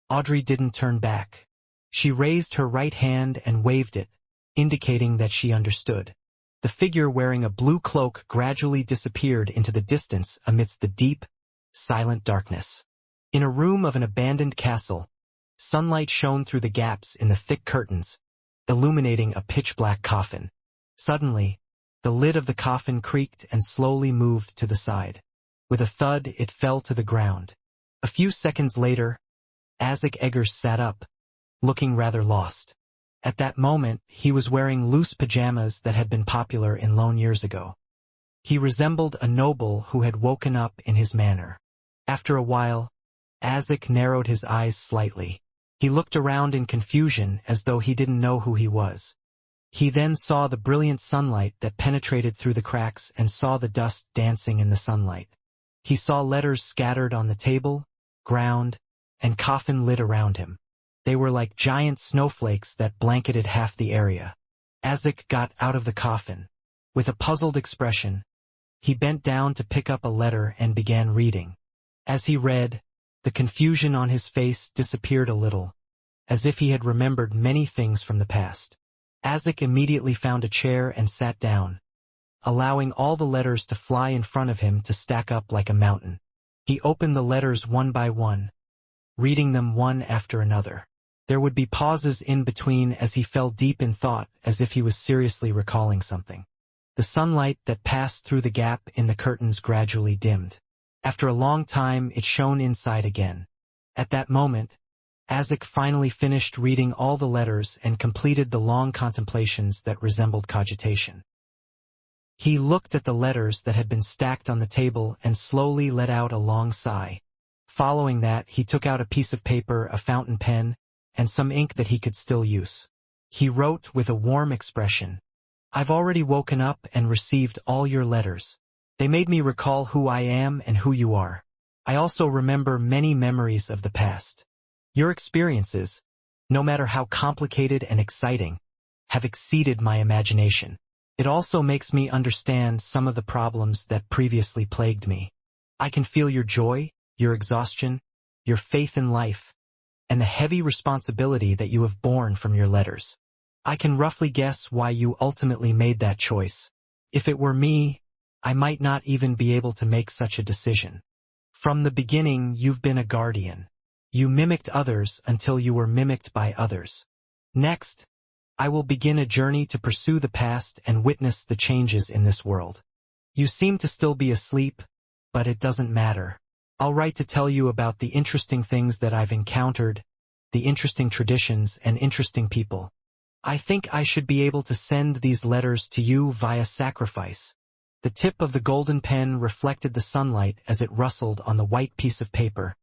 [SPEAKER 1] Audrey didn't turn back. She raised her right hand and waved it, indicating that she understood. The figure wearing a blue cloak gradually disappeared into the distance amidst the deep, silent darkness. In a room of an abandoned castle, sunlight shone through the gaps in the thick curtains, illuminating a pitch-black coffin. Suddenly, the lid of the coffin creaked and slowly moved to the side. With a thud, it fell to the ground. A few seconds later, Isaac Eggers sat up, looking rather lost. At that moment, he was wearing loose pajamas that had been popular in Lone years ago. He resembled a noble who had woken up in his manor. After a while, Isaac narrowed his eyes slightly. He looked around in confusion as though he didn't know who he was. He then saw the brilliant sunlight that penetrated through the cracks and saw the dust dancing in the sunlight. He saw letters scattered on the table, ground, and coffin lid around him. They were like giant snowflakes that blanketed half the area. Isaac got out of the coffin. With a puzzled expression, he bent down to pick up a letter and began reading. As he read, the confusion on his face disappeared a little, as if he had remembered many things from the past. Isaac immediately found a chair and sat down, allowing all the letters to fly in front of him to stack up like a mountain. He opened the letters one by one, reading them one after another. There would be pauses in between as he fell deep in thought, as if he was seriously recalling something. The sunlight that passed through the gap in the curtains gradually dimmed. After a long time, it shone inside again. At that moment, Isaac finally finished reading all the letters and completed the long contemplations that resembled cogitation. He looked at the letters that had been stacked on the table and slowly let out a long sigh. Following that, he took out a piece of paper, a fountain pen, and some ink that he could still use. He wrote with a warm expression, "I've already woken up and received all your letters. They made me recall who I am and who you are. I also remember many memories of the past. Your experiences, no matter how complicated and exciting, have exceeded my imagination. It also makes me understand some of the problems that previously plagued me. I can feel your joy, your exhaustion, your faith in life, and the heavy responsibility that you have borne from your letters. I can roughly guess why you ultimately made that choice. If it were me, I might not even be able to make such a decision. From the beginning, you've been a guardian. You mimicked others until you were mimicked by others. Next, I will begin a journey to pursue the past and witness the changes in this world. You seem to still be asleep, but it doesn't matter. I'll write to tell you about the interesting things that I've encountered, the interesting traditions and interesting people. I think I should be able to send these letters to you via sacrifice." The tip of the golden pen reflected the sunlight as it rustled on the white piece of paper,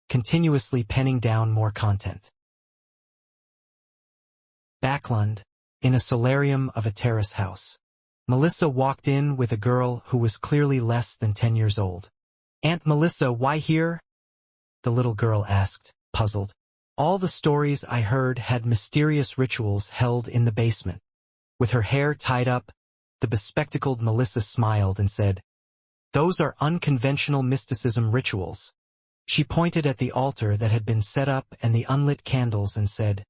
[SPEAKER 1] continuously penning down more content. Backlund, in a solarium of a terrace house. Melissa walked in with a girl who was clearly less than 10 years old. "Aunt Melissa, why here?" the little girl asked, puzzled. "All the stories I heard had mysterious rituals held in the basement." With her hair tied up, the bespectacled Melissa smiled and said, "Those are unconventional mysticism rituals." She pointed at the altar that had been set up and the unlit candles and said,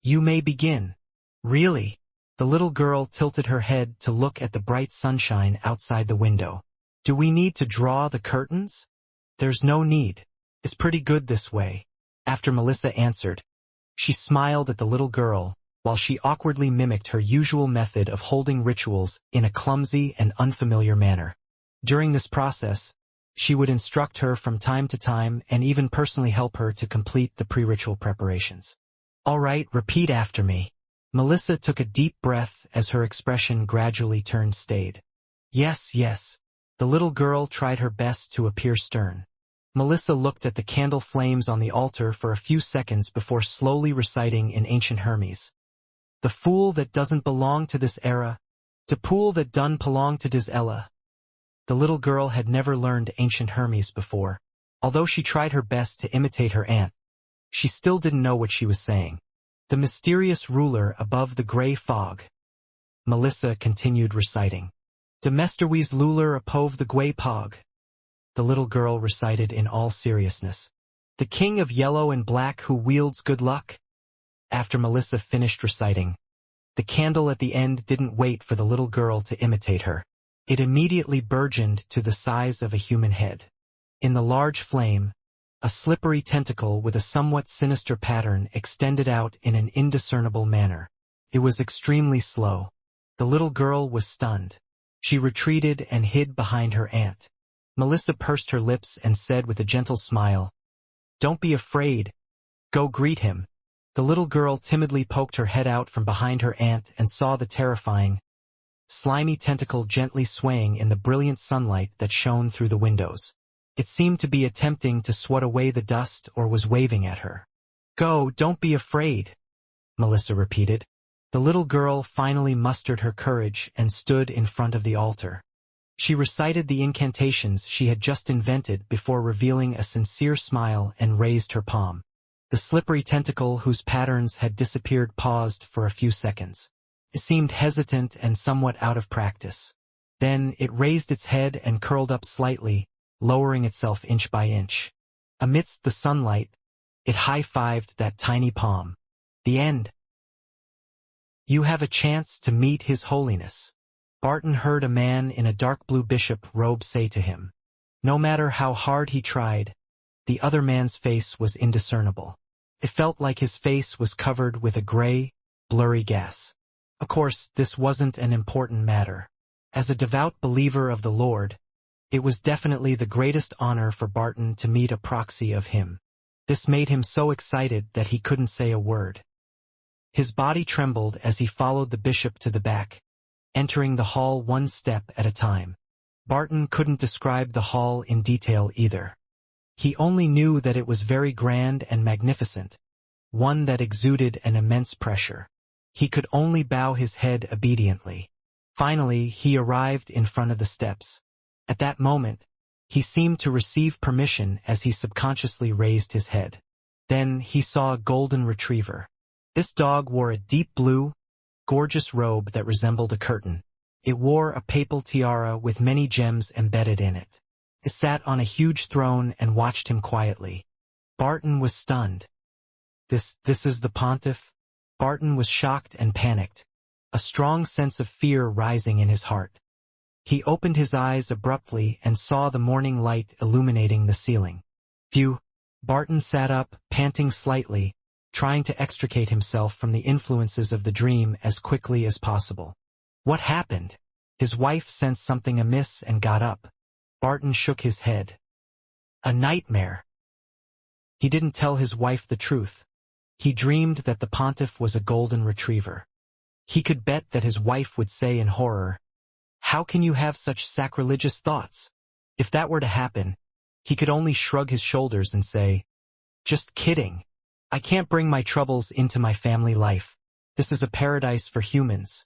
[SPEAKER 1] "You may begin." "Really?" The little girl tilted her head to look at the bright sunshine outside the window. "Do we need to draw the curtains?" "There's no need. It's pretty good this way." After Melissa answered, she smiled at the little girl, while she awkwardly mimicked her usual method of holding rituals in a clumsy and unfamiliar manner. During this process, She would instruct her from time to time and even personally help her to complete the pre-ritual preparations. "All right, repeat after me." Melissa took a deep breath as her expression gradually turned staid. "Yes, yes." The little girl tried her best to appear stern. Melissa looked at the candle flames on the altar for a few seconds before slowly reciting in ancient Hermes. "The fool that doesn't belong to this era, the pool that done belong to dis Ella." The little girl had never learned ancient Hermes before. Although she tried her best to imitate her aunt, she still didn't know what she was saying. "The mysterious ruler above the gray fog." Melissa continued reciting. "De mesterwees luler apove the gray pog." The little girl recited in all seriousness. "The king of yellow and black who wields good luck." After Melissa finished reciting, the candle at the end didn't wait for the little girl to imitate her. It immediately burgeoned to the size of a human head. In the large flame, a slippery tentacle with a somewhat sinister pattern extended out in an indiscernible manner. It was extremely slow. The little girl was stunned. She retreated and hid behind her aunt. Melissa pursed her lips and said with a gentle smile, "Don't be afraid. Go greet him." The little girl timidly poked her head out from behind her aunt and saw the terrifying, slimy tentacle gently swaying in the brilliant sunlight that shone through the windows. It seemed to be attempting to swat away the dust or was waving at her. "Go, don't be afraid," Melissa repeated. The little girl finally mustered her courage and stood in front of the altar. She recited the incantations she had just invented before revealing a sincere smile and raised her palm. The slippery tentacle whose patterns had disappeared paused for a few seconds. It seemed hesitant and somewhat out of practice. Then it raised its head and curled up slightly, lowering itself inch by inch. Amidst the sunlight, it high-fived that tiny palm. "The end. You have a chance to meet His Holiness." Barton heard a man in a dark blue bishop robe say to him. No matter how hard he tried, the other man's face was indiscernible. It felt like his face was covered with a gray, blurry gas. Of course, this wasn't an important matter. As a devout believer of the Lord, it was definitely the greatest honor for Barton to meet a proxy of him. This made him so excited that he couldn't say a word. His body trembled as he followed the bishop to the back, entering the hall one step at a time. Barton couldn't describe the hall in detail either. He only knew that it was very grand and magnificent, one that exuded an immense pressure. He could only bow his head obediently. Finally, he arrived in front of the steps. At that moment, he seemed to receive permission as he subconsciously raised his head. Then he saw a golden retriever. This dog wore a deep blue, gorgeous robe that resembled a curtain. It wore a papal tiara with many gems embedded in it. It sat on a huge throne and watched him quietly. Barton was stunned. This is the pontiff? Barton was shocked and panicked, a strong sense of fear rising in his heart. He opened his eyes abruptly and saw the morning light illuminating the ceiling. Phew! Barton sat up, panting slightly, trying to extricate himself from the influences of the dream as quickly as possible. What happened? His wife sensed something amiss and got up. Barton shook his head. A nightmare. He didn't tell his wife the truth. He dreamed that the pontiff was a golden retriever. He could bet that his wife would say in horror, "How can you have such sacrilegious thoughts?" If that were to happen, he could only shrug his shoulders and say, "Just kidding. I can't bring my troubles into my family life. This is a paradise for humans,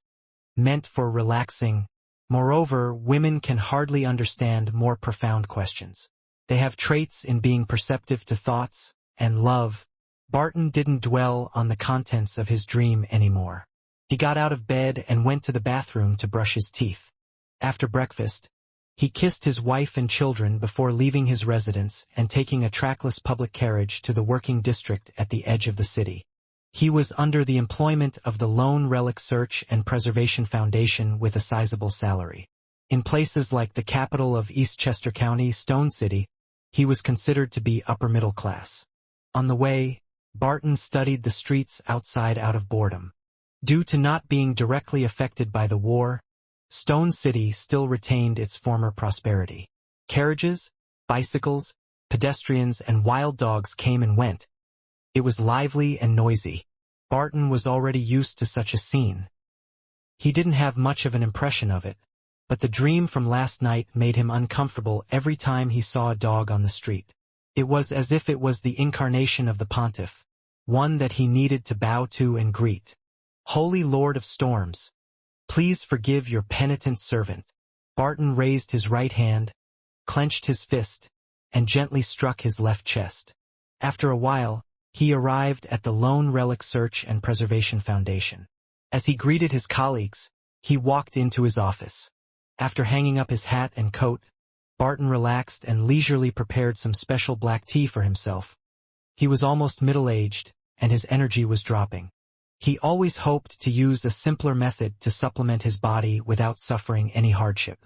[SPEAKER 1] meant for relaxing." Moreover, women can hardly understand more profound questions. They have traits in being perceptive to thoughts and love. Barton didn't dwell on the contents of his dream anymore. He got out of bed and went to the bathroom to brush his teeth. After breakfast, he kissed his wife and children before leaving his residence and taking a trackless public carriage to the working district at the edge of the city. He was under the employment of the Lone Relic Search and Preservation Foundation with a sizable salary. In places like the capital of Eastchester County, Stone City, he was considered to be upper middle class. On the way, Barton studied the streets outside out of boredom. Due to not being directly affected by the war, Stone City still retained its former prosperity. Carriages, bicycles, pedestrians, and wild dogs came and went. It was lively and noisy. Barton was already used to such a scene. He didn't have much of an impression of it, but the dream from last night made him uncomfortable every time he saw a dog on the street. It was as if it was the incarnation of the pontiff, one that he needed to bow to and greet. "Holy Lord of Storms, please forgive your penitent servant." Barton raised his right hand, clenched his fist, and gently struck his left chest. After a while, he arrived at the Lone Relic Search and Preservation Foundation. As he greeted his colleagues, he walked into his office. After hanging up his hat and coat, Barton relaxed and leisurely prepared some special black tea for himself. He was almost middle-aged, and his energy was dropping. He always hoped to use a simpler method to supplement his body without suffering any hardship.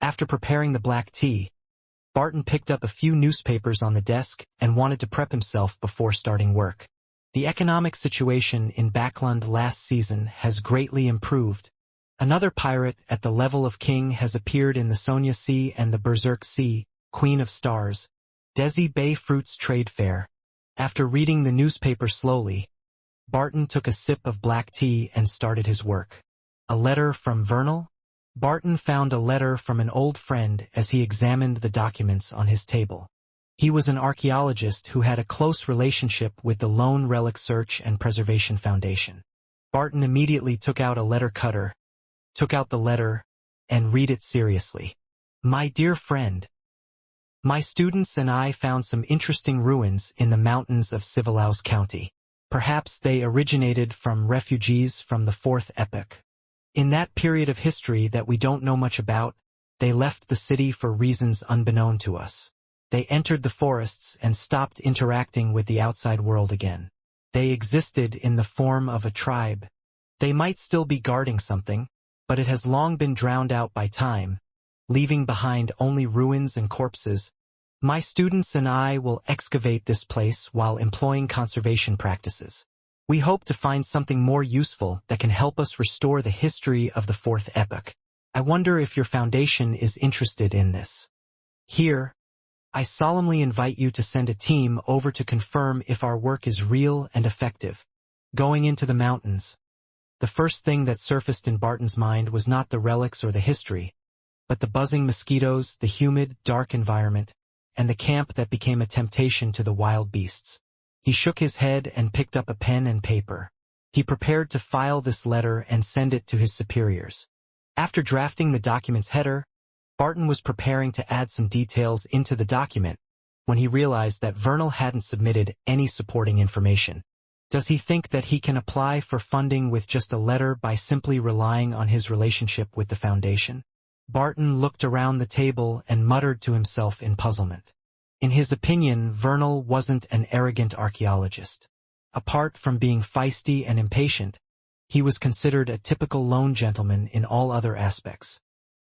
[SPEAKER 1] After preparing the black tea, Barton picked up a few newspapers on the desk and wanted to prep himself before starting work. The economic situation in Backlund last season has greatly improved. Another pirate at the level of king has appeared in the Sonia Sea and the Berserk Sea, Queen of Stars, Desi Bay Fruits Trade Fair. After reading the newspaper slowly, Barton took a sip of black tea and started his work. A letter from Vernal? Barton found a letter from an old friend as he examined the documents on his table. He was an archaeologist who had a close relationship with the Lone Relic Search and Preservation Foundation. Barton immediately took out a letter cutter, took out the letter, and read it seriously. "My dear friend, my students and I found some interesting ruins in the mountains of Sivalaus County. Perhaps they originated from refugees from the Fourth Epoch. In that period of history that we don't know much about, they left the city for reasons unbeknown to us. They entered the forests and stopped interacting with the outside world again. They existed in the form of a tribe. They might still be guarding something, but it has long been drowned out by time, leaving behind only ruins and corpses. My students and I will excavate this place while employing conservation practices. We hope to find something more useful that can help us restore the history of the Fourth Epoch. I wonder if your foundation is interested in this. Here, I solemnly invite you to send a team over to confirm if our work is real and effective." Going into the mountains, the first thing that surfaced in Barton's mind was not the relics or the history, but the buzzing mosquitoes, the humid, dark environment, and the camp that became a temptation to the wild beasts. He shook his head and picked up a pen and paper. He prepared to file this letter and send it to his superiors. After drafting the document's header, Barton was preparing to add some details into the document when he realized that Vernal hadn't submitted any supporting information. Does he think that he can apply for funding with just a letter by simply relying on his relationship with the foundation? Barton looked around the table and muttered to himself in puzzlement. In his opinion, Vernal wasn't an arrogant archaeologist. Apart from being feisty and impatient, he was considered a typical lone gentleman in all other aspects.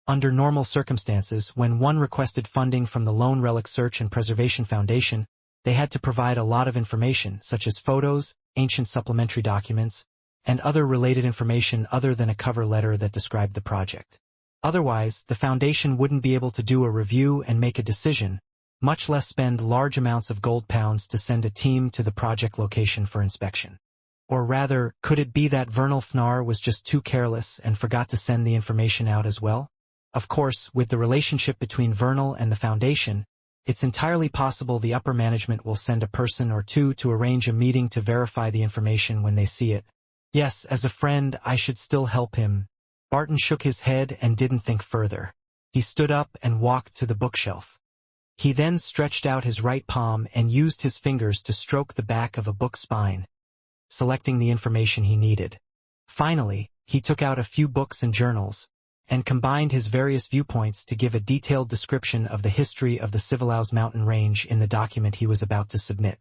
[SPEAKER 1] Under normal circumstances, when one requested funding from the Lone Relic Search and Preservation Foundation, they had to provide a lot of information, such as photos, ancient supplementary documents, and other related information other than a cover letter that described the project. Otherwise, the foundation wouldn't be able to do a review and make a decision, much less spend large amounts of gold pounds to send a team to the project location for inspection. Or rather, could it be that Vernal Fnar was just too careless and forgot to send the information out as well? Of course, with the relationship between Vernal and the Foundation, it's entirely possible the upper management will send a person or two to arrange a meeting to verify the information when they see it. Yes, as a friend, I should still help him. Barton shook his head and didn't think further. He stood up and walked to the bookshelf. He then stretched out his right palm and used his fingers to stroke the back of a book spine, selecting the information he needed. Finally, he took out a few books and journals, and combined his various viewpoints to give a detailed description of the history of the Sivalaus mountain range in the document he was about to submit.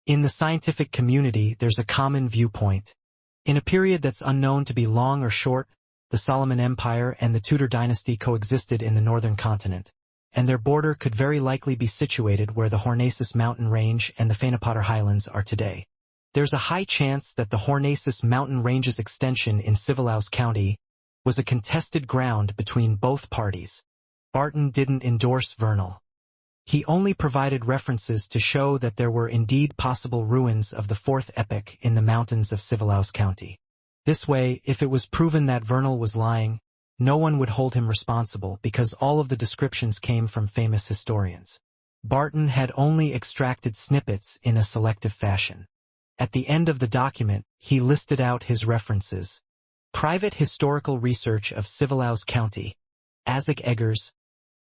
[SPEAKER 1] In the scientific community, there's a common viewpoint. In a period that's unknown to be long or short, the Solomon Empire and the Tudor dynasty coexisted in the northern continent, and their border could very likely be situated where the Hornacis mountain range and the Fanapotter highlands are today. There's a high chance that the Hornacis mountain range's extension in Sivalaus County was a contested ground between both parties. Barton didn't endorse Vernal. He only provided references to show that there were indeed possible ruins of the fourth epoch in the mountains of Civilaus County. This way, if it was proven that Vernal was lying, no one would hold him responsible because all of the descriptions came from famous historians. Barton had only extracted snippets in a selective fashion. At the end of the document, he listed out his references. Private Historical Research of Civilaus County, Isaac Eggers,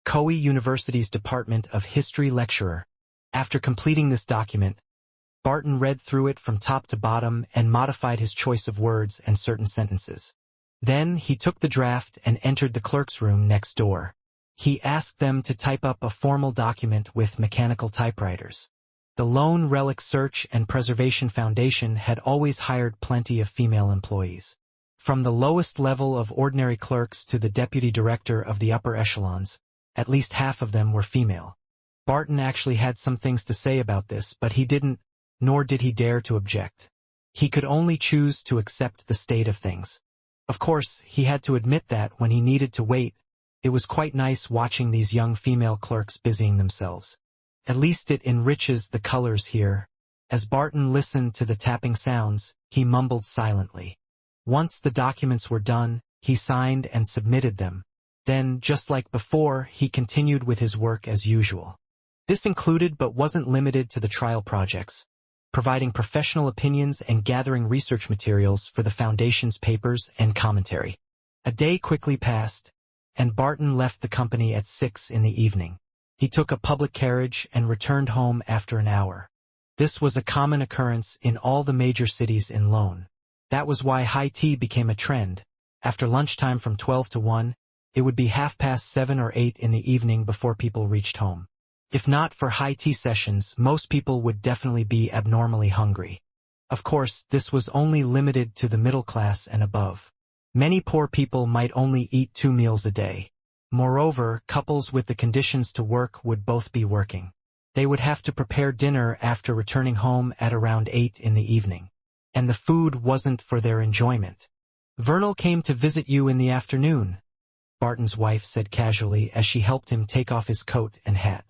[SPEAKER 1] Koei University's Department of History lecturer. After completing this document, Barton read through it from top to bottom and modified his choice of words and certain sentences. Then he took the draft and entered the clerk's room next door. He asked them to type up a formal document with mechanical typewriters. The Lone Relic Search and Preservation Foundation had always hired plenty of female employees. From the lowest level of ordinary clerks to the deputy director of the upper echelons, at least half of them were female. Barton actually had some things to say about this, but he didn't, nor did he dare to object. He could only choose to accept the state of things. Of course, he had to admit that when he needed to wait, it was quite nice watching these young female clerks busying themselves. At least it enriches the colors here. As Barton listened to the tapping sounds, he mumbled silently. Once the documents were done, he signed and submitted them. Then, just like before, he continued with his work as usual. This included but wasn't limited to the trial projects, providing professional opinions and gathering research materials for the Foundation's papers and commentary. A day quickly passed, and Barton left the company at 6 in the evening. He took a public carriage and returned home after an hour. This was a common occurrence in all the major cities in Lone. That was why high tea became a trend. After lunchtime from 12 to 1, it would be 7:30 or 8 in the evening before people reached home. If not for high tea sessions, most people would definitely be abnormally hungry. Of course, this was only limited to the middle class and above. Many poor people might only eat 2 meals a day. Moreover, couples with the conditions to work would both be working. They would have to prepare dinner after returning home at around 8 in the evening. And the food wasn't for their enjoyment. "Vernal came to visit you in the afternoon," Barton's wife said casually as she helped him take off his coat and hat.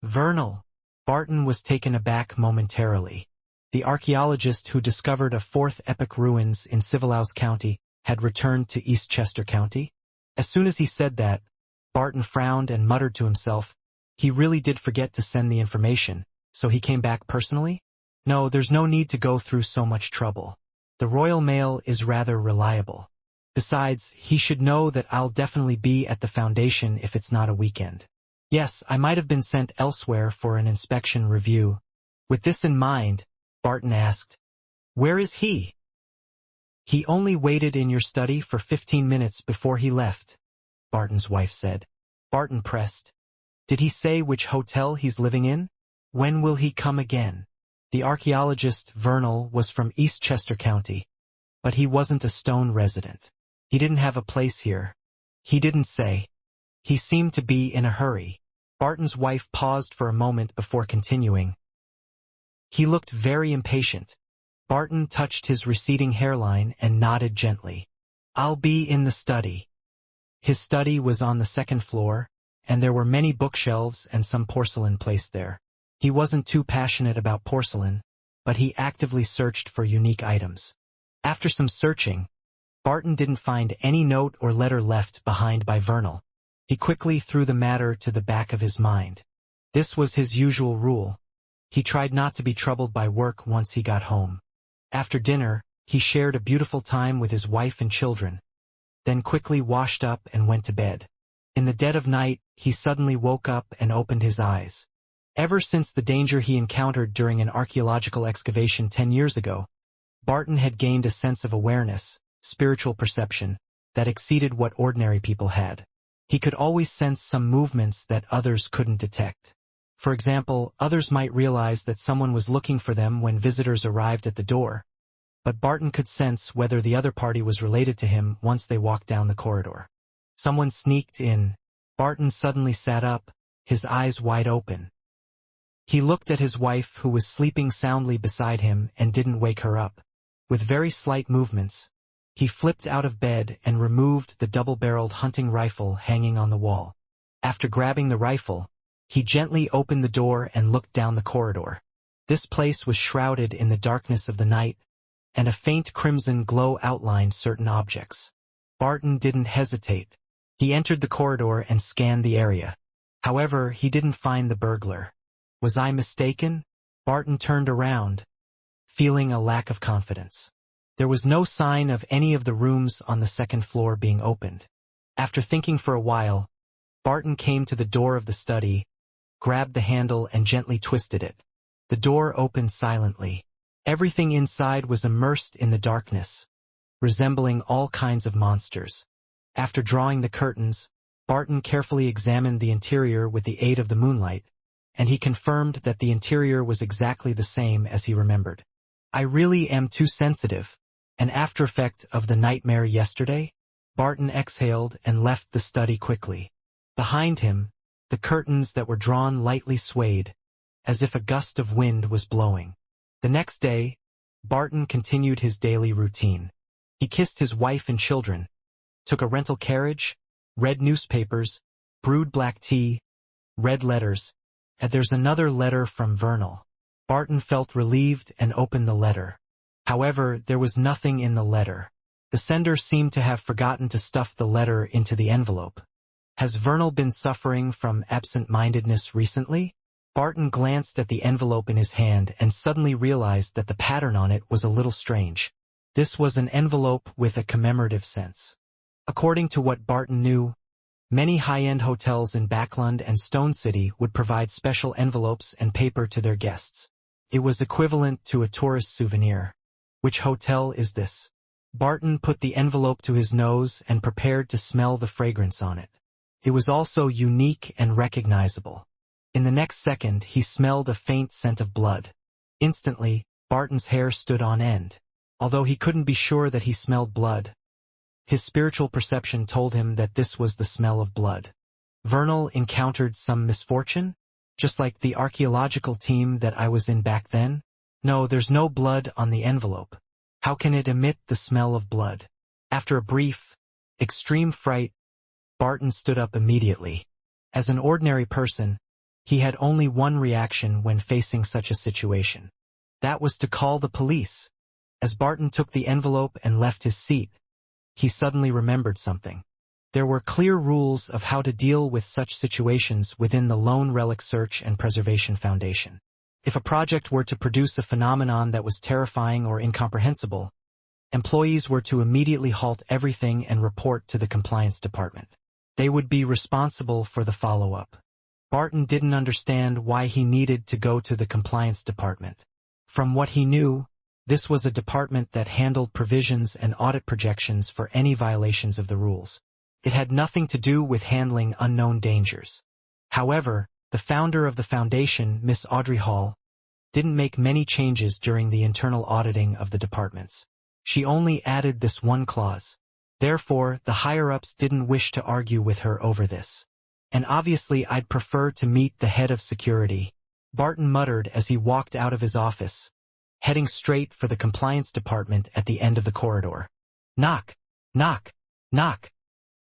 [SPEAKER 1] Vernal. Barton was taken aback momentarily. The archaeologist who discovered a fourth epoch ruins in Civilaus County had returned to Eastchester County? As soon as he said that, Barton frowned and muttered to himself, he really did forget to send the information, so he came back personally? No, there's no need to go through so much trouble. The Royal Mail is rather reliable. Besides, he should know that I'll definitely be at the Foundation if it's not a weekend. Yes, I might have been sent elsewhere for an inspection review. With this in mind, Barton asked, "Where is he?" "He only waited in your study for 15 minutes before he left," Barton's wife said. Barton pressed, "Did he say which hotel he's living in? When will he come again?" The archaeologist, Vernal, was from Eastchester County, but he wasn't a Stone resident. He didn't have a place here. He didn't say. He seemed to be in a hurry. Barton's wife paused for a moment before continuing. He looked very impatient. Barton touched his receding hairline and nodded gently. "I'll be in the study." His study was on the second floor, and there were many bookshelves and some porcelain placed there. He wasn't too passionate about porcelain, but he actively searched for unique items. After some searching, Barton didn't find any note or letter left behind by Vernal. He quickly threw the matter to the back of his mind. This was his usual rule. He tried not to be troubled by work once he got home. After dinner, he shared a beautiful time with his wife and children, then quickly washed up and went to bed. In the dead of night, he suddenly woke up and opened his eyes. Ever since the danger he encountered during an archaeological excavation 10 years ago, Barton had gained a sense of awareness, spiritual perception, that exceeded what ordinary people had. He could always sense some movements that others couldn't detect. For example, others might realize that someone was looking for them when visitors arrived at the door, but Barton could sense whether the other party was related to him once they walked down the corridor. Someone sneaked in. Barton suddenly sat up, his eyes wide open. He looked at his wife who was sleeping soundly beside him and didn't wake her up. With very slight movements, he flipped out of bed and removed the double-barreled hunting rifle hanging on the wall. After grabbing the rifle, He gently opened the door and looked down the corridor. This place was shrouded in the darkness of the night, and a faint crimson glow outlined certain objects. Barton didn't hesitate. He entered the corridor and scanned the area. However, he didn't find the burglar. Was I mistaken? Barton turned around, feeling a lack of confidence. There was no sign of any of the rooms on the second floor being opened. After thinking for a while, Barton came to the door of the study, grabbed the handle and gently twisted it. The door opened silently. Everything inside was immersed in the darkness, resembling all kinds of monsters. After drawing the curtains, Barton carefully examined the interior with the aid of the moonlight, and he confirmed that the interior was exactly the same as he remembered. I really am too sensitive. An after effect of the nightmare yesterday? Barton exhaled and left the study quickly. Behind him, the curtains that were drawn lightly swayed, as if a gust of wind was blowing. The next day, Barton continued his daily routine. He kissed his wife and children, took a rental carriage, read newspapers, brewed black tea, read letters, and there's another letter from Vernal. Barton felt relieved and opened the letter. However, there was nothing in the letter. The sender seemed to have forgotten to stuff the letter into the envelope. Has Vernal been suffering from absent-mindedness recently? Barton glanced at the envelope in his hand and suddenly realized that the pattern on it was a little strange. This was an envelope with a commemorative sense. According to what Barton knew, many high-end hotels in Backlund and Stone City would provide special envelopes and paper to their guests. It was equivalent to a tourist souvenir. Which hotel is this? Barton put the envelope to his nose and prepared to smell the fragrance on it. It was also unique and recognizable. In the next second, he smelled a faint scent of blood. Instantly, Barton's hair stood on end. Although he couldn't be sure that he smelled blood, his spiritual perception told him that this was the smell of blood. Vernal encountered some misfortune? Just like the archaeological team that I was in back then? No, there's no blood on the envelope. How can it emit the smell of blood? After a brief, extreme fright, Barton stood up immediately. As an ordinary person, he had only one reaction when facing such a situation. That was to call the police. As Barton took the envelope and left his seat, he suddenly remembered something. There were clear rules of how to deal with such situations within the Lone Relic Search and Preservation Foundation. If a project were to produce a phenomenon that was terrifying or incomprehensible, employees were to immediately halt everything and report to the compliance department. They would be responsible for the follow-up. Barton didn't understand why he needed to go to the compliance department. From what he knew, this was a department that handled provisions and audit projections for any violations of the rules. It had nothing to do with handling unknown dangers. However, the founder of the foundation, Miss Audrey Hall, didn't make many changes during the internal auditing of the departments. She only added this one clause. Therefore, the higher-ups didn't wish to argue with her over this. And obviously I'd prefer to meet the head of security, Barton muttered as he walked out of his office, heading straight for the compliance department at the end of the corridor. Knock, knock, knock.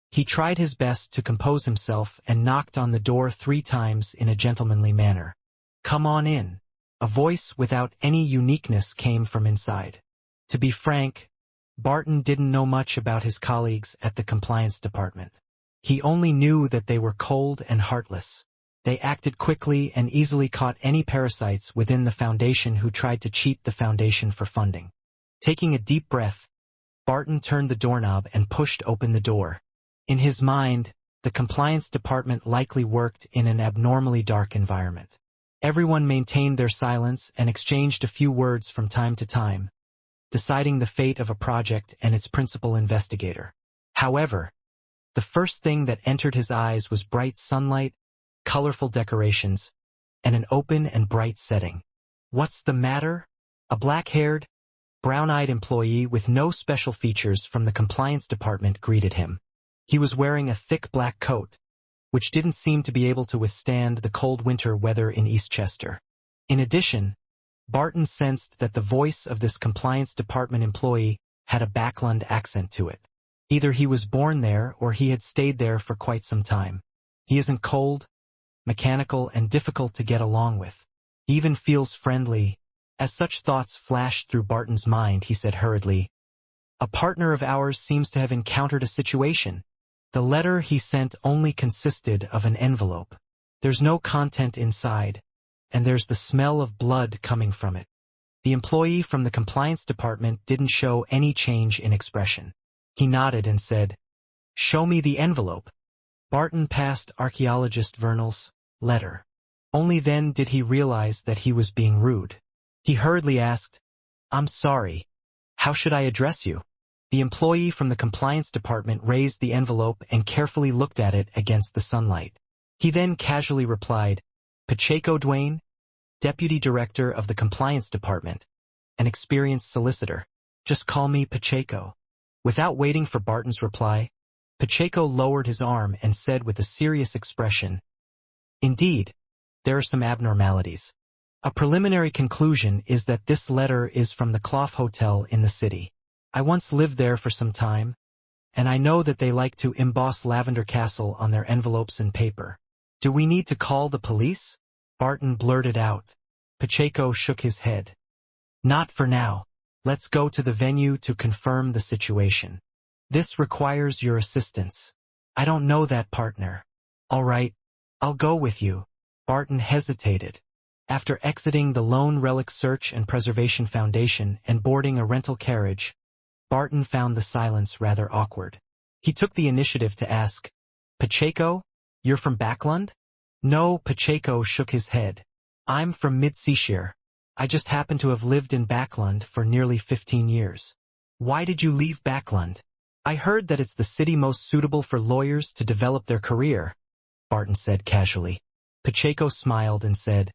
[SPEAKER 1] He tried his best to compose himself and knocked on the door 3 times in a gentlemanly manner. Come on in. A voice without any uniqueness came from inside. To be frank, Barton didn't know much about his colleagues at the compliance department. He only knew that they were cold and heartless. They acted quickly and easily caught any parasites within the foundation who tried to cheat the foundation for funding. Taking a deep breath, Barton turned the doorknob and pushed open the door. In his mind, the compliance department likely worked in an abnormally dark environment. Everyone maintained their silence and exchanged a few words from time to time, deciding the fate of a project and its principal investigator. However, the first thing that entered his eyes was bright sunlight, colorful decorations, and an open and bright setting. What's the matter? A black-haired, brown-eyed employee with no special features from the compliance department greeted him. He was wearing a thick black coat, which didn't seem to be able to withstand the cold winter weather in Eastchester. In addition, Barton sensed that the voice of this compliance department employee had a Backlund accent to it. Either he was born there or he had stayed there for quite some time. He isn't cold, mechanical, and difficult to get along with. He even feels friendly. As such thoughts flashed through Barton's mind, he said hurriedly, "A partner of ours seems to have encountered a situation." The letter he sent only consisted of an envelope. There's no content inside, and there's the smell of blood coming from it. The employee from the compliance department didn't show any change in expression. He nodded and said, "Show me the envelope." Barton passed archaeologist Vernal's letter. Only then did he realize that he was being rude. He hurriedly asked, "I'm sorry. How should I address you?" The employee from the compliance department raised the envelope and carefully looked at it against the sunlight. He then casually replied, "Pacheco Duane, Deputy Director of the Compliance Department, an experienced solicitor. Just call me Pacheco." Without waiting for Barton's reply, Pacheco lowered his arm and said with a serious expression, "Indeed, there are some abnormalities. A preliminary conclusion is that this letter is from the Clough Hotel in the city. I once lived there for some time, and I know that they like to emboss Lavender Castle on their envelopes and paper. Do we need to call the police?" Barton blurted out. Pacheco shook his head. "Not for now. Let's go to the venue to confirm the situation. This requires your assistance. I don't know that partner." "All right, I'll go with you." Barton hesitated. After exiting the Lone Relic Search and Preservation Foundation and boarding a rental carriage, Barton found the silence rather awkward. He took the initiative to ask, "Pacheco, you're from Backlund?" "No," Pacheco shook his head. "I'm from Mid-Seashire. I just happen to have lived in Backlund for nearly 15 years. "Why did you leave Backlund?" "I heard that it's the city most suitable for lawyers to develop their career," Barton said casually. Pacheco smiled and said,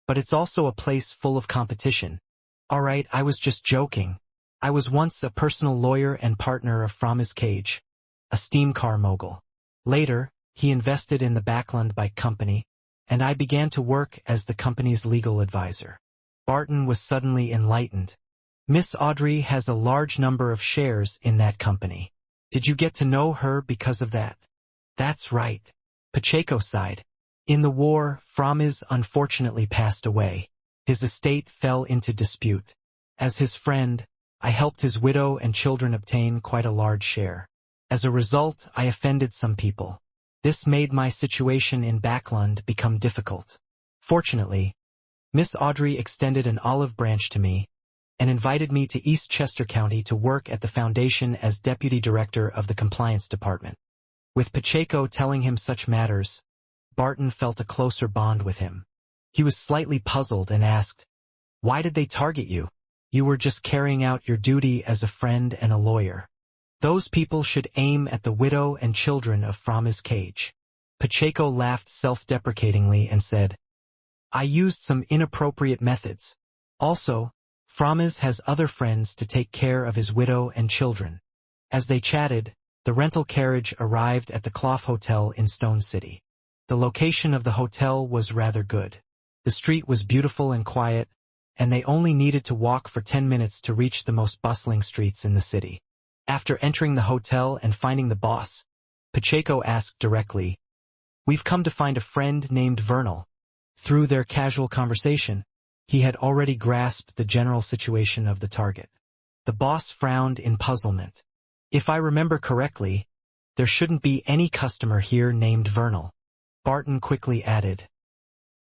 [SPEAKER 1] "But it's also a place full of competition." "All right, I was just joking. I was once a personal lawyer and partner of From's Cage, a steam car mogul. Later, he invested in the Backlund Bike Company, and I began to work as the company's legal advisor." Barton was suddenly enlightened. "Miss Audrey has a large number of shares in that company. Did you get to know her because of that?" "That's right." Pacheco sighed. "In the war, From's unfortunately passed away. His estate fell into dispute. As his friend, I helped his widow and children obtain quite a large share. As a result, I offended some people. This made my situation in Backlund become difficult. Fortunately, Miss Audrey extended an olive branch to me and invited me to East Chester County to work at the foundation as Deputy Director of the Compliance Department." With Pacheco telling him such matters, Barton felt a closer bond with him. He was slightly puzzled and asked, "Why did they target you?" "You were just carrying out your duty as a friend and a lawyer. Those people should aim at the widow and children of From's Cage." Pacheco laughed self-deprecatingly and said, "I used some inappropriate methods. Also, From's has other friends to take care of his widow and children." As they chatted, the rental carriage arrived at the Clough Hotel in Stone City. The location of the hotel was rather good. The street was beautiful and quiet, and they only needed to walk for 10 minutes to reach the most bustling streets in the city. After entering the hotel and finding the boss, Pacheco asked directly, "We've come to find a friend named Vernal." Through their casual conversation, he had already grasped the general situation of the target. The boss frowned in puzzlement. "If I remember correctly, there shouldn't be any customer here named Vernal." Barton quickly added,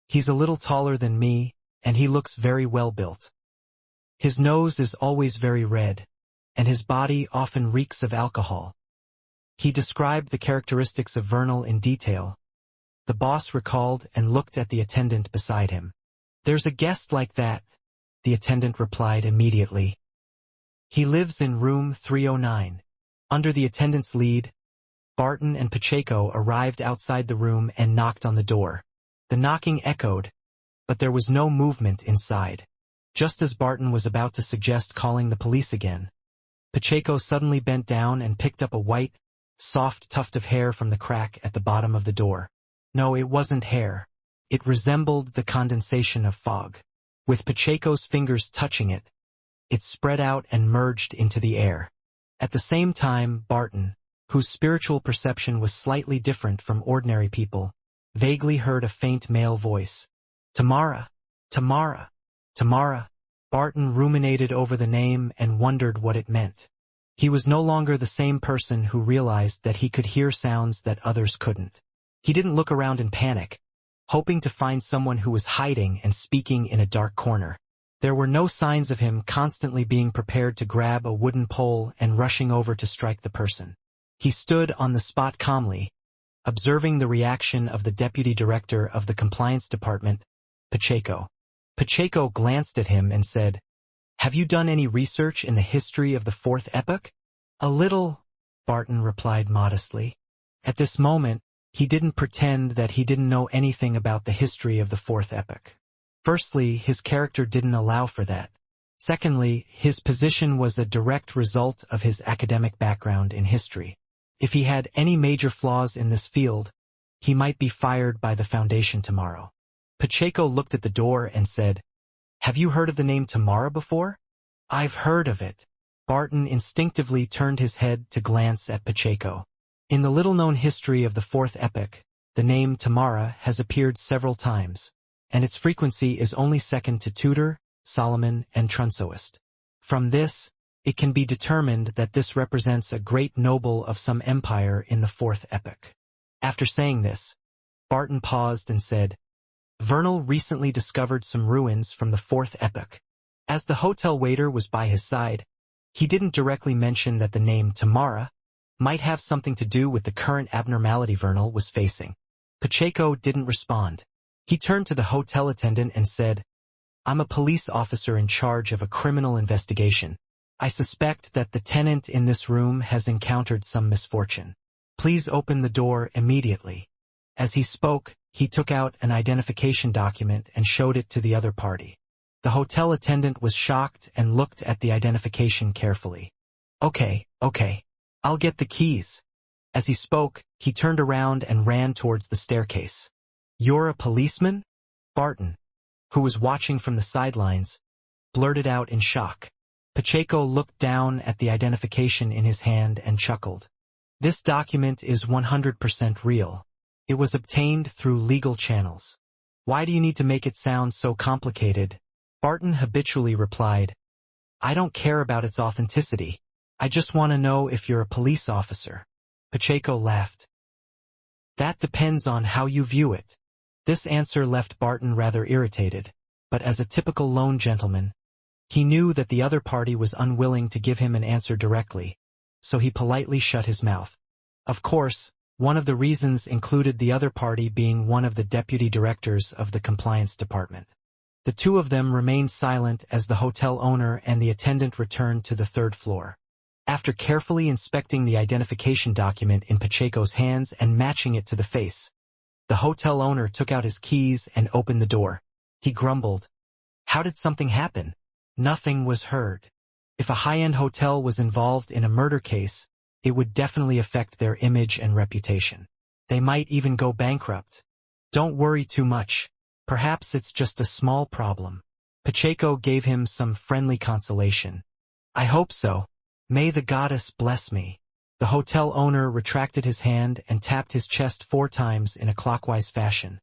[SPEAKER 1] "He's a little taller than me, and he looks very well built. His nose is always very red, and his body often reeks of alcohol." He described the characteristics of Vernal in detail. The boss recalled and looked at the attendant beside him. "There's a guest like that," the attendant replied immediately. "He lives in room 309. Under the attendant's lead, Barton and Pacheco arrived outside the room and knocked on the door. The knocking echoed, but there was no movement inside. Just as Barton was about to suggest calling the police again, Pacheco suddenly bent down and picked up a white, soft tuft of hair from the crack at the bottom of the door. No, it wasn't hair. It resembled the condensation of fog. With Pacheco's fingers touching it, it spread out and merged into the air. At the same time, Barton, whose spiritual perception was slightly different from ordinary people, vaguely heard a faint male voice. Tamara, Tamara, Tamara. Barton ruminated over the name and wondered what it meant. He was no longer the same person who realized that he could hear sounds that others couldn't. He didn't look around in panic, hoping to find someone who was hiding and speaking in a dark corner. There were no signs of him constantly being prepared to grab a wooden pole and rushing over to strike the person. He stood on the spot calmly, observing the reaction of the deputy director of the compliance department, Pacheco. Pacheco glanced at him and said, "Have you done any research in the history of the Fourth Epoch?" "A little," Barton replied modestly. At this moment, he didn't pretend that he didn't know anything about the history of the Fourth Epoch. Firstly, his character didn't allow for that. Secondly, his position was a direct result of his academic background in history. If he had any major flaws in this field, he might be fired by the Foundation tomorrow. Pacheco looked at the door and said, "Have you heard of the name Tamara before?" "I've heard of it." Barton instinctively turned his head to glance at Pacheco. In the little-known history of the Fourth Epoch, the name Tamara has appeared several times, and its frequency is only second to Tudor, Solomon, and Trunsoist. From this, it can be determined that this represents a great noble of some empire in the Fourth Epoch. After saying this, Barton paused and said, "Vernal recently discovered some ruins from the Fourth Epoch." As the hotel waiter was by his side, he didn't directly mention that the name Tamara might have something to do with the current abnormality Vernal was facing. Pacheco didn't respond. He turned to the hotel attendant and said, "I'm a police officer in charge of a criminal investigation. I suspect that the tenant in this room has encountered some misfortune. Please open the door immediately." As he spoke, he took out an identification document and showed it to the other party. The hotel attendant was shocked and looked at the identification carefully. Okay, I'll get the keys." As he spoke, he turned around and ran towards the staircase. "You're a policeman?" Barton, who was watching from the sidelines, blurted out in shock. Pacheco looked down at the identification in his hand and chuckled. "This document is 100% real. It was obtained through legal channels. Why do you need to make it sound so complicated?" Barton habitually replied, "I don't care about its authenticity. I just want to know if you're a police officer." Pacheco laughed. "That depends on how you view it." This answer left Barton rather irritated, but as a typical lone gentleman, he knew that the other party was unwilling to give him an answer directly, so he politely shut his mouth. Of course, one of the reasons included the other party being one of the deputy directors of the compliance department. The two of them remained silent as the hotel owner and the attendant returned to the third floor. After carefully inspecting the identification document in Pacheco's hands and matching it to the face, the hotel owner took out his keys and opened the door. He grumbled, "How did something happen?" Nothing was heard. If a high-end hotel was involved in a murder case, it would definitely affect their image and reputation. They might even go bankrupt. "Don't worry too much. Perhaps it's just a small problem." Pacheco gave him some friendly consolation. "I hope so. May the goddess bless me." The hotel owner retracted his hand and tapped his chest 4 times in a clockwise fashion,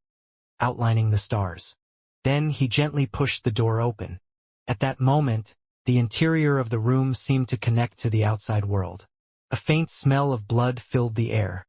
[SPEAKER 1] outlining the stars. Then he gently pushed the door open. At that moment, the interior of the room seemed to connect to the outside world. A faint smell of blood filled the air.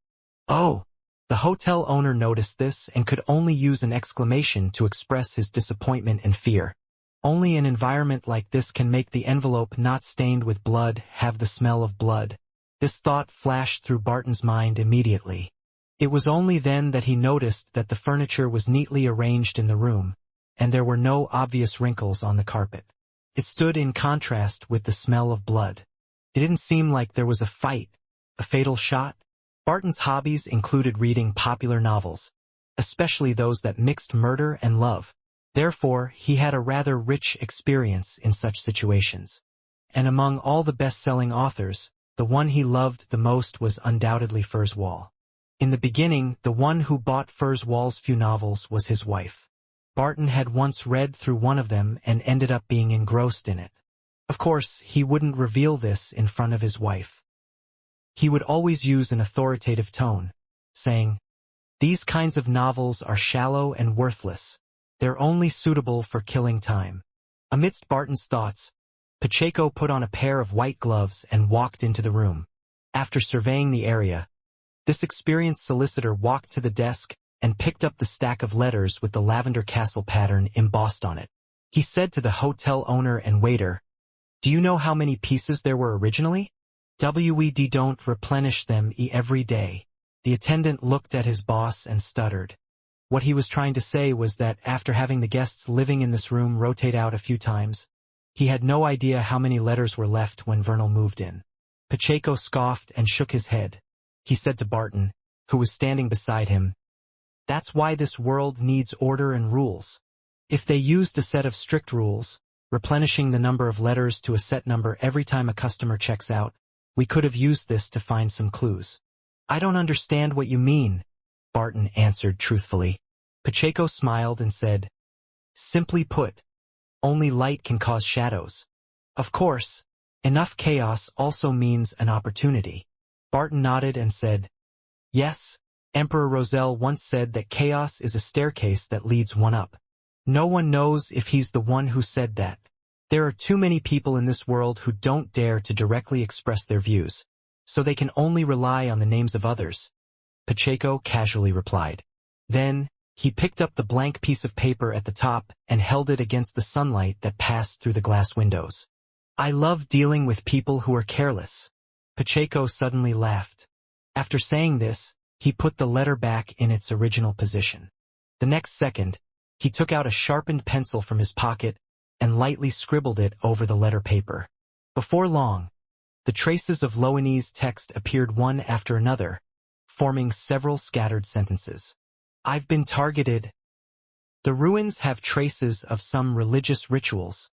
[SPEAKER 1] "Oh!" The hotel owner noticed this and could only use an exclamation to express his disappointment and fear. Only an environment like this can make the envelope not stained with blood have the smell of blood. This thought flashed through Barton's mind immediately. It was only then that he noticed that the furniture was neatly arranged in the room, and there were no obvious wrinkles on the carpet. It stood in contrast with the smell of blood. It didn't seem like there was a fight, a fatal shot. Barton's hobbies included reading popular novels, especially those that mixed murder and love. Therefore, he had a rather rich experience in such situations. And among all the best-selling authors, the one he loved the most was undoubtedly Kurzweil. In the beginning, the one who bought Kurzweil's few novels was his wife. Barton had once read through one of them and ended up being engrossed in it. Of course, he wouldn't reveal this in front of his wife. He would always use an authoritative tone, saying, These kinds of novels are shallow and worthless. They're only suitable for killing time. Amidst Barton's thoughts, Pacheco put on a pair of white gloves and walked into the room. After surveying the area, this experienced solicitor walked to the desk and picked up the stack of letters with the lavender castle pattern embossed on it. He said to the hotel owner and waiter, "Do you know how many pieces there were originally? We don't replenish them every day." The attendant looked at his boss and stuttered. What he was trying to say was that after having the guests living in this room rotate out a few times, he had no idea how many letters were left when Vernal moved in. Pacheco scoffed and shook his head. He said to Barton, who was standing beside him, "That's why this world needs order and rules. If they used a set of strict rules, replenishing the number of letters to a set number every time a customer checks out, we could have used this to find some clues." "I don't understand what you mean," Barton answered truthfully. Pacheco smiled and said, "Simply put, only light can cause shadows. Of course, enough chaos also means an opportunity." Barton nodded and said, "Yes, Emperor Roselle once said that chaos is a staircase that leads one up. No one knows if he's the one who said that. There are too many people in this world who don't dare to directly express their views, so they can only rely on the names of others," Pacheco casually replied. Then, he picked up the blank piece of paper at the top and held it against the sunlight that passed through the glass windows. "I love dealing with people who are careless." Pacheco suddenly laughed. After saying this, he put the letter back in its original position. The next second, he took out a sharpened pencil from his pocket and lightly scribbled it over the letter paper. Before long, the traces of Loanese text appeared one after another, forming several scattered sentences. "I've been targeted. The ruins have traces of some religious rituals.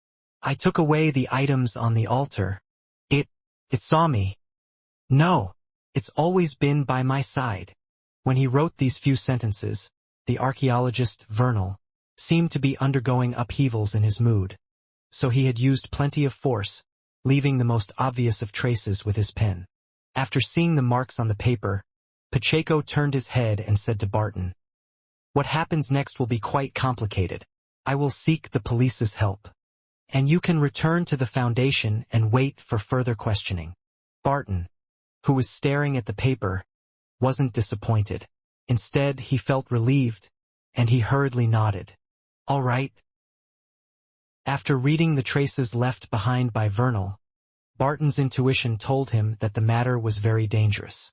[SPEAKER 1] I took away the items on the altar. It saw me. No, it's always been by my side." When he wrote these few sentences, the archaeologist, Vernal, seemed to be undergoing upheavals in his mood, so he had used plenty of force, leaving the most obvious of traces with his pen. After seeing the marks on the paper, Pacheco turned his head and said to Barton, "What happens next will be quite complicated. I will seek the police's help, and you can return to the Foundation and wait for further questioning." Barton, who was staring at the paper, wasn't disappointed. Instead, he felt relieved, and he hurriedly nodded. "All right." After reading the traces left behind by Vernal, Barton's intuition told him that the matter was very dangerous.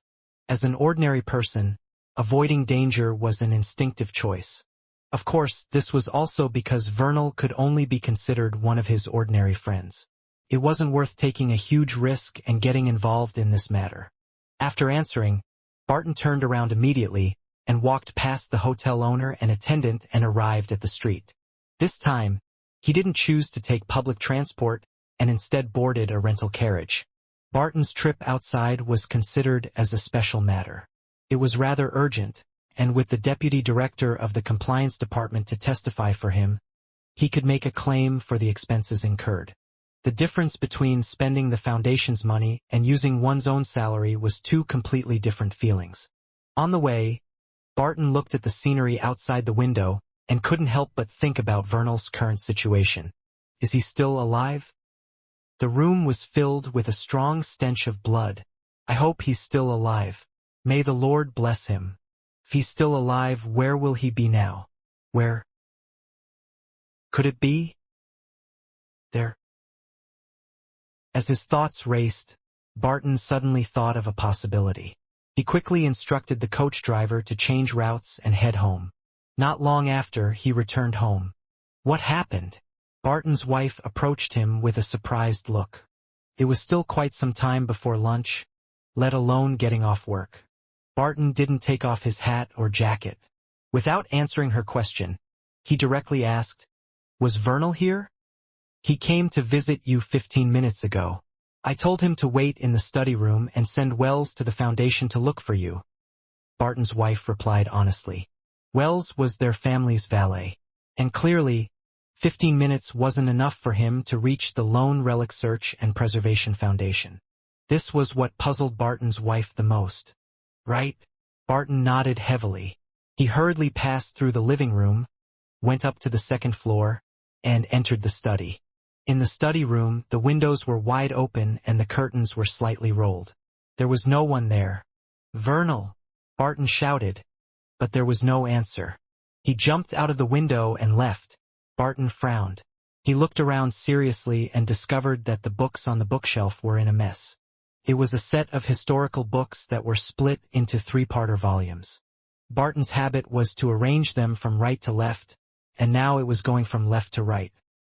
[SPEAKER 1] As an ordinary person, avoiding danger was an instinctive choice. Of course, this was also because Vernal could only be considered one of his ordinary friends. It wasn't worth taking a huge risk and getting involved in this matter. After answering, Barton turned around immediately and walked past the hotel owner and attendant and arrived at the street. This time, he didn't choose to take public transport and instead boarded a rental carriage. Barton's trip outside was considered as a special matter. It was rather urgent, and with the deputy director of the compliance department to testify for him, he could make a claim for the expenses incurred. The difference between spending the Foundation's money and using one's own salary was two completely different feelings. On the way, Barton looked at the scenery outside the window and couldn't help but think about Vernal's current situation. Is he still alive? The room was filled with a strong stench of blood. I hope he's still alive. May the Lord bless him. If he's still alive, where will he be now? Where? Could it be? There. As his thoughts raced, Barton suddenly thought of a possibility. He quickly instructed the coach driver to change routes and head home. Not long after, he returned home. What happened? Barton's wife approached him with a surprised look. It was still quite some time before lunch, let alone getting off work. Barton didn't take off his hat or jacket. Without answering her question, he directly asked, "Was Vernal here?" "He came to visit you 15 minutes ago. I told him to wait in the study room and send Wells to the Foundation to look for you," Barton's wife replied honestly. Wells was their family's valet, and clearly, 15 minutes wasn't enough for him to reach the Lone Relic Search and Preservation Foundation. This was what puzzled Barton's wife the most. "Right?" Barton nodded heavily. He hurriedly passed through the living room, went up to the second floor, and entered the study. In the study room, the windows were wide open and the curtains were slightly rolled. There was no one there. "Vernal!" Barton shouted, but there was no answer. He jumped out of the window and left. Barton frowned. He looked around seriously and discovered that the books on the bookshelf were in a mess. It was a set of historical books that were split into three-parter volumes. Barton's habit was to arrange them from right to left, and now it was going from left to right.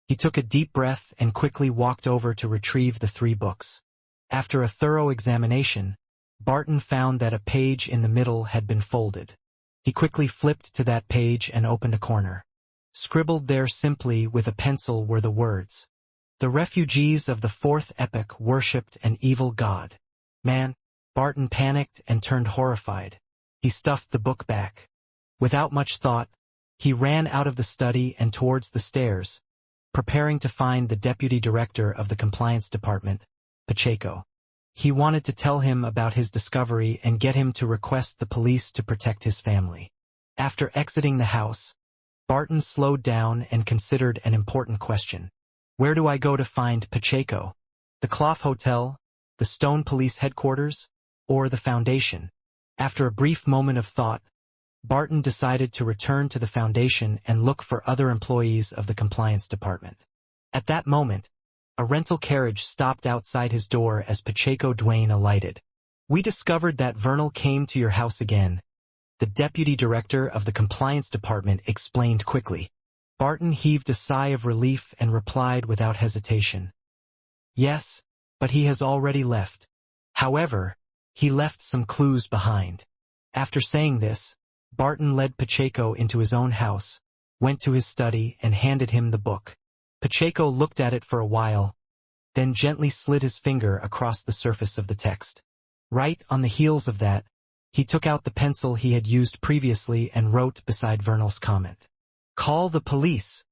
[SPEAKER 1] He took a deep breath and quickly walked over to retrieve the three books. After a thorough examination, Barton found that a page in the middle had been folded. He quickly flipped to that page and opened a corner. Scribbled there simply with a pencil were the words, "The refugees of the fourth epoch worshipped an evil god." Man, Barton panicked and turned horrified. He stuffed the book back. Without much thought, he ran out of the study and towards the stairs, preparing to find the deputy director of the compliance department, Pacheco. He wanted to tell him about his discovery and get him to request the police to protect his family. After exiting the house, Barton slowed down and considered an important question. Where do I go to find Pacheco? The Clough Hotel, the Stone Police Headquarters, or the Foundation? After a brief moment of thought, Barton decided to return to the Foundation and look for other employees of the compliance department. At that moment, a rental carriage stopped outside his door as Pacheco Duane alighted. "We discovered that Vernal came to your house again," the deputy director of the compliance department explained quickly. Barton heaved a sigh of relief and replied without hesitation. "Yes, but he has already left. However, he left some clues behind." After saying this, Barton led Pacheco into his own house, went to his study and handed him the book. Pacheco looked at it for a while, then gently slid his finger across the surface of the text. Right on the heels of that, he took out the pencil he had used previously and wrote beside Vernal's comment, "Call the police."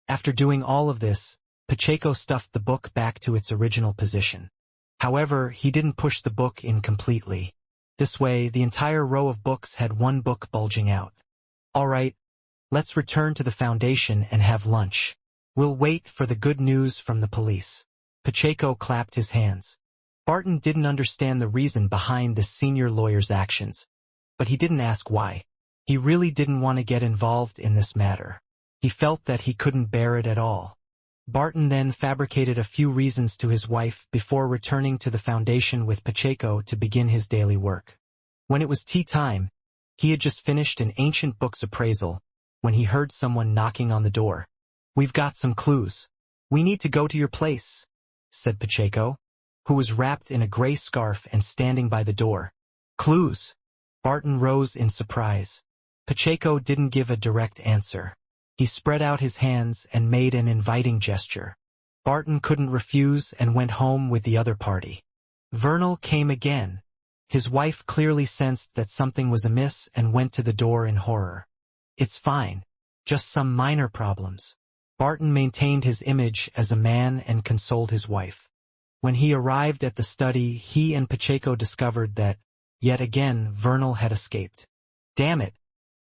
[SPEAKER 1] After doing all of this, Pacheco stuffed the book back to its original position. However, he didn't push the book in completely. This way, the entire row of books had one book bulging out. "All right, let's return to the Foundation and have lunch. We'll wait for the good news from the police." Pacheco clapped his hands. Barton didn't understand the reason behind the senior lawyer's actions, but he didn't ask why. He really didn't want to get involved in this matter. He felt that he couldn't bear it at all. Barton then fabricated a few reasons to his wife before returning to the Foundation with Pacheco to begin his daily work. When it was tea time, he had just finished an ancient book's appraisal when he heard someone knocking on the door. "We've got some clues. We need to go to your place," said Pacheco, who was wrapped in a gray scarf and standing by the door. "Clues?" Barton rose in surprise. Pacheco didn't give a direct answer. He spread out his hands and made an inviting gesture. Barton couldn't refuse and went home with the other party. Vernal came again. His wife clearly sensed that something was amiss and went to the door in horror. "It's fine. Just some minor problems." Barton maintained his image as a man and consoled his wife. When he arrived at the study, he and Pacheco discovered that, yet again, Vernal had escaped. "Damn it!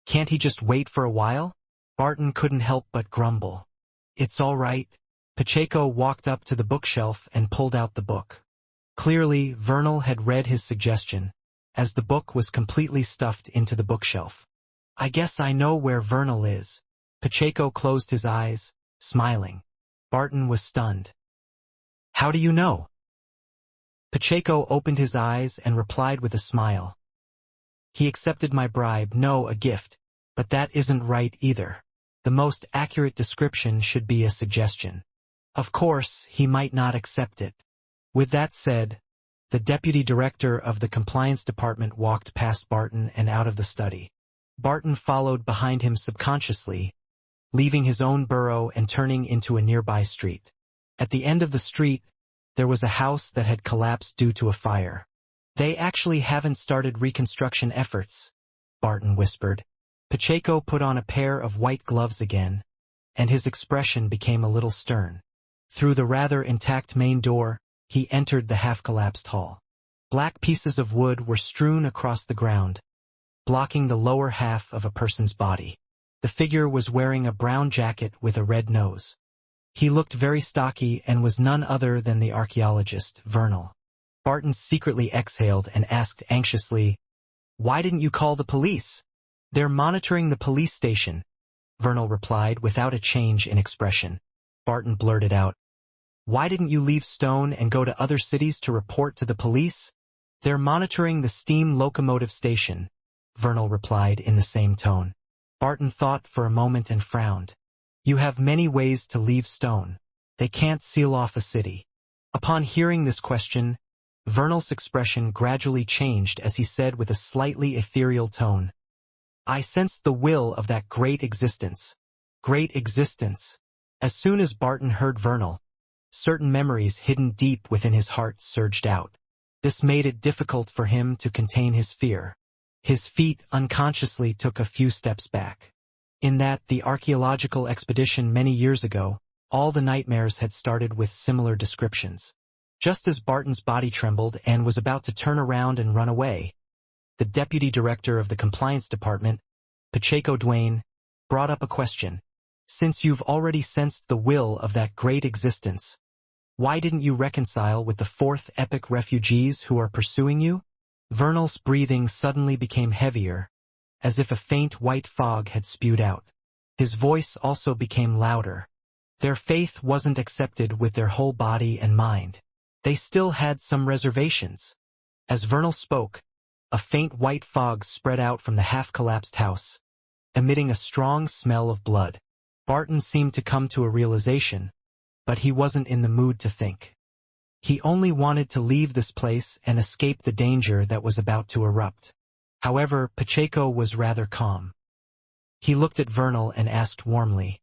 [SPEAKER 1] Can't he just wait for a while?" Barton couldn't help but grumble. "It's all right." Pacheco walked up to the bookshelf and pulled out the book. Clearly, Vernal had read his suggestion, as the book was completely stuffed into the bookshelf. "I guess I know where Vernal is." Pacheco closed his eyes, smiling. Barton was stunned. "How do you know?" Pacheco opened his eyes and replied with a smile. "He accepted my bribe, no, a gift, but that isn't right either. The most accurate description should be a suggestion. Of course, he might not accept it." With that said, the deputy director of the compliance department walked past Barton and out of the study. Barton followed behind him subconsciously, leaving his own burrow and turning into a nearby street. At the end of the street, there was a house that had collapsed due to a fire. "They actually haven't started reconstruction efforts," Barton whispered. Pacheco put on a pair of white gloves again, and his expression became a little stern. Through the rather intact main door, he entered the half-collapsed hall. Black pieces of wood were strewn across the ground, blocking the lower half of a person's body. The figure was wearing a brown jacket with a red nose. He looked very stocky and was none other than the archaeologist, Vernal. Barton secretly exhaled and asked anxiously, "Why didn't you call the police?" "They're monitoring the police station," Vernal replied without a change in expression. Barton blurted out, "Why didn't you leave Stone and go to other cities to report to the police?" "They're monitoring the steam locomotive station," Vernal replied in the same tone. Barton thought for a moment and frowned. "You have many ways to leave Stone. They can't seal off a city." Upon hearing this question, Vernal's expression gradually changed as he said with a slightly ethereal tone, "I sensed the will of that great existence." Great existence. As soon as Barton heard Vernal, certain memories hidden deep within his heart surged out. This made it difficult for him to contain his fear. His feet unconsciously took a few steps back. In the archaeological expedition many years ago, all the nightmares had started with similar descriptions. Just as Barton's body trembled and was about to turn around and run away, the deputy director of the compliance department, Pacheco Duane, brought up a question. "Since you've already sensed the will of that great existence, why didn't you reconcile with the fourth epic refugees who are pursuing you?" Vernal's breathing suddenly became heavier, as if a faint white fog had spewed out. His voice also became louder. Their faith wasn't accepted with their whole body and mind. They still had some reservations. As Vernal spoke, a faint white fog spread out from the half-collapsed house, emitting a strong smell of blood. Barton seemed to come to a realization, but he wasn't in the mood to think. He only wanted to leave this place and escape the danger that was about to erupt. However, Pacheco was rather calm. He looked at Vernal and asked warmly,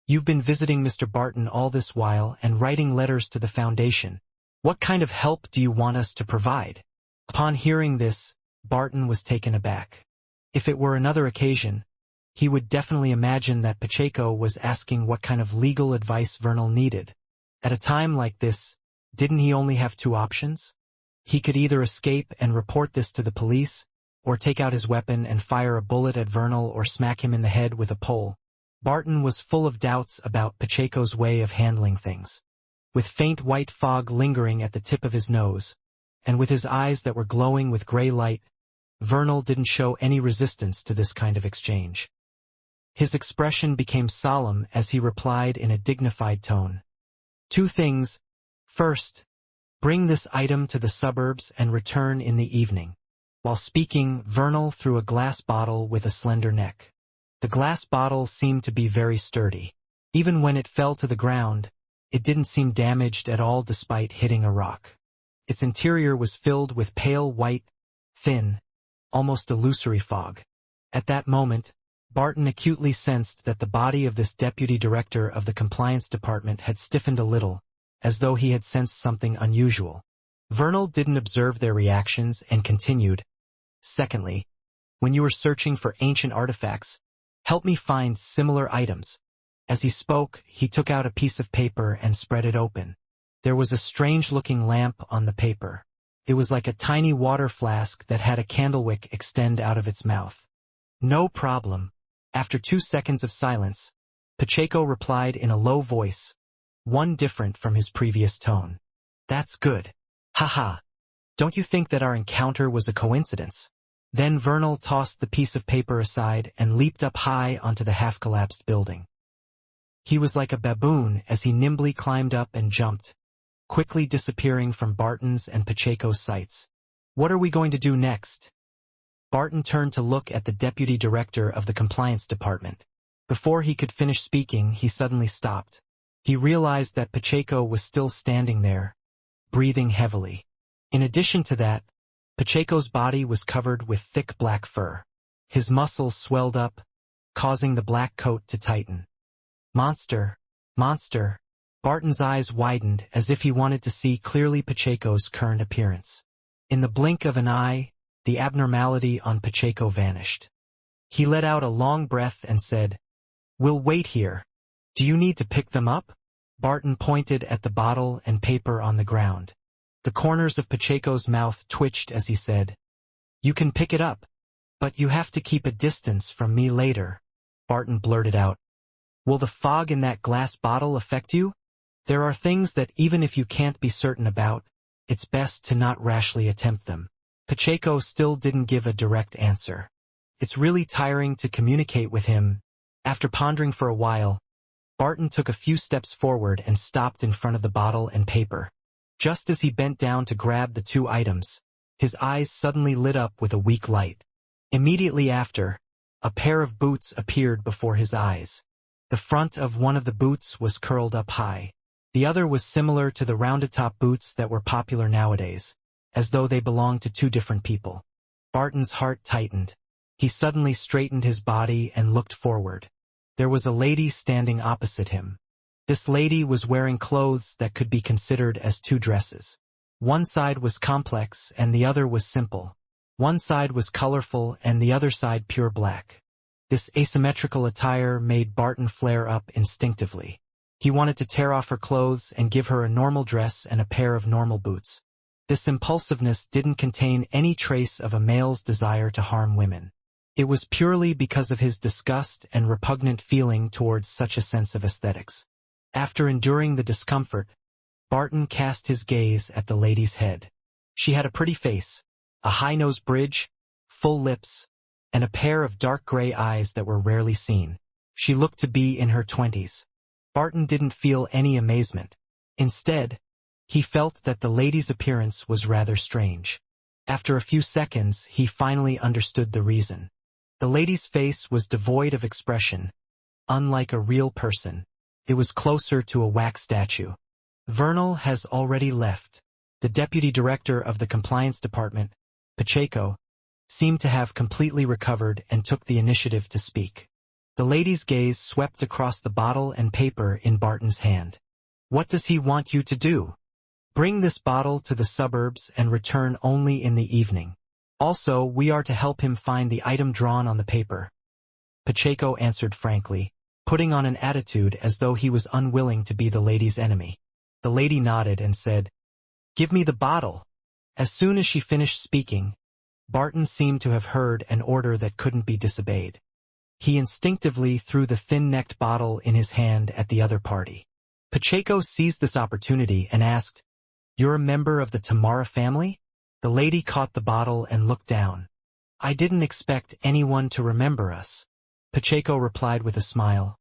[SPEAKER 1] "You've been visiting Mr. Barton all this while and writing letters to the Foundation. What kind of help do you want us to provide?" Upon hearing this, Barton was taken aback. If it were another occasion, he would definitely imagine that Pacheco was asking what kind of legal advice Vernal needed. At a time like this, didn't he only have two options? He could either escape and report this to the police, or take out his weapon and fire a bullet at Vernal or smack him in the head with a pole. Barton was full of doubts about Pacheco's way of handling things. With faint white fog lingering at the tip of his nose, and with his eyes that were glowing with gray light, Vernal didn't show any resistance to this kind of exchange. His expression became solemn as he replied in a dignified tone. "Two things. First, bring this item to the suburbs and return in the evening." While speaking, Vernal threw a glass bottle with a slender neck. The glass bottle seemed to be very sturdy. Even when it fell to the ground, it didn't seem damaged at all despite hitting a rock. Its interior was filled with pale white, thin, almost illusory fog. At that moment, Barton acutely sensed that the body of this deputy director of the compliance department had stiffened a little, as though he had sensed something unusual. Vernal didn't observe their reactions and continued, "Secondly, when you were searching for ancient artifacts, help me find similar items." As he spoke, he took out a piece of paper and spread it open. There was a strange-looking lamp on the paper. It was like a tiny water flask that had a candlewick extend out of its mouth. "No problem." After 2 seconds of silence, Pacheco replied in a low voice, one different from his previous tone. "That's good. Haha. Don't you think that our encounter was a coincidence?" Then Vernal tossed the piece of paper aside and leaped up high onto the half-collapsed building. He was like a baboon as he nimbly climbed up and jumped, quickly disappearing from Barton's and Pacheco's sights. "What are we going to do next?" Barton turned to look at the deputy director of the compliance department. Before he could finish speaking, he suddenly stopped. He realized that Pacheco was still standing there, breathing heavily. In addition to that, Pacheco's body was covered with thick black fur. His muscles swelled up, causing the black coat to tighten. "Monster! Monster!" Barton's eyes widened as if he wanted to see clearly Pacheco's current appearance. In the blink of an eye, the abnormality on Pacheco vanished. He let out a long breath and said, "We'll wait here. Do you need to pick them up?" Barton pointed at the bottle and paper on the ground. The corners of Pacheco's mouth twitched as he said, "You can pick it up. But you have to keep a distance from me later, Barton blurted out. Will the fog in that glass bottle affect you? There are things that even if you can't be certain about, it's best to not rashly attempt them. Pacheco still didn't give a direct answer. It's really tiring to communicate with him. After pondering for a while, Barton took a few steps forward and stopped in front of the bottle and paper. Just as he bent down to grab the two items, his eyes suddenly lit up with a weak light. Immediately after, a pair of boots appeared before his eyes. The front of one of the boots was curled up high. The other was similar to the rounded-top boots that were popular nowadays, as though they belonged to two different people. Barton's heart tightened. He suddenly straightened his body and looked forward. There was a lady standing opposite him. This lady was wearing clothes that could be considered as two dresses. One side was complex and the other was simple. One side was colorful and the other side pure black. This asymmetrical attire made Barton flare up instinctively. He wanted to tear off her clothes and give her a normal dress and a pair of normal boots. This impulsiveness didn't contain any trace of a male's desire to harm women. It was purely because of his disgust and repugnant feeling towards such a sense of aesthetics. After enduring the discomfort, Barton cast his gaze at the lady's head. She had a pretty face, a high-nose bridge, full lips, and a pair of dark gray eyes that were rarely seen. She looked to be in her 20s. Barton didn't feel any amazement. Instead, he felt that the lady's appearance was rather strange. After a few seconds, he finally understood the reason. The lady's face was devoid of expression. Unlike a real person, it was closer to a wax statue. Vernal has already left. The deputy director of the compliance department, Pacheco, seemed to have completely recovered and took the initiative to speak. The lady's gaze swept across the bottle and paper in Barton's hand. What does he want you to do? Bring this bottle to the suburbs and return only in the evening. Also, we are to help him find the item drawn on the paper. Pacheco answered frankly, putting on an attitude as though he was unwilling to be the lady's enemy. The lady nodded and said, "Give me the bottle." As soon as she finished speaking, Barton seemed to have heard an order that couldn't be disobeyed. He instinctively threw the thin-necked bottle in his hand at the other party. Pacheco seized this opportunity and asked, "You're a member of the Tamara family?" The lady caught the bottle and looked down. "I didn't expect anyone to remember us," Pacheco replied with a smile.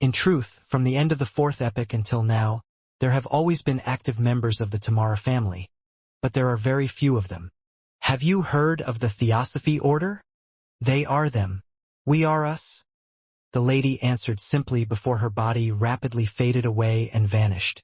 [SPEAKER 1] "In truth, from the end of the fourth epoch until now, there have always been active members of the Tamara family, but there are very few of them. Have you heard of the Theosophy Order? They are them. We are us." The lady answered simply before her body rapidly faded away and vanished.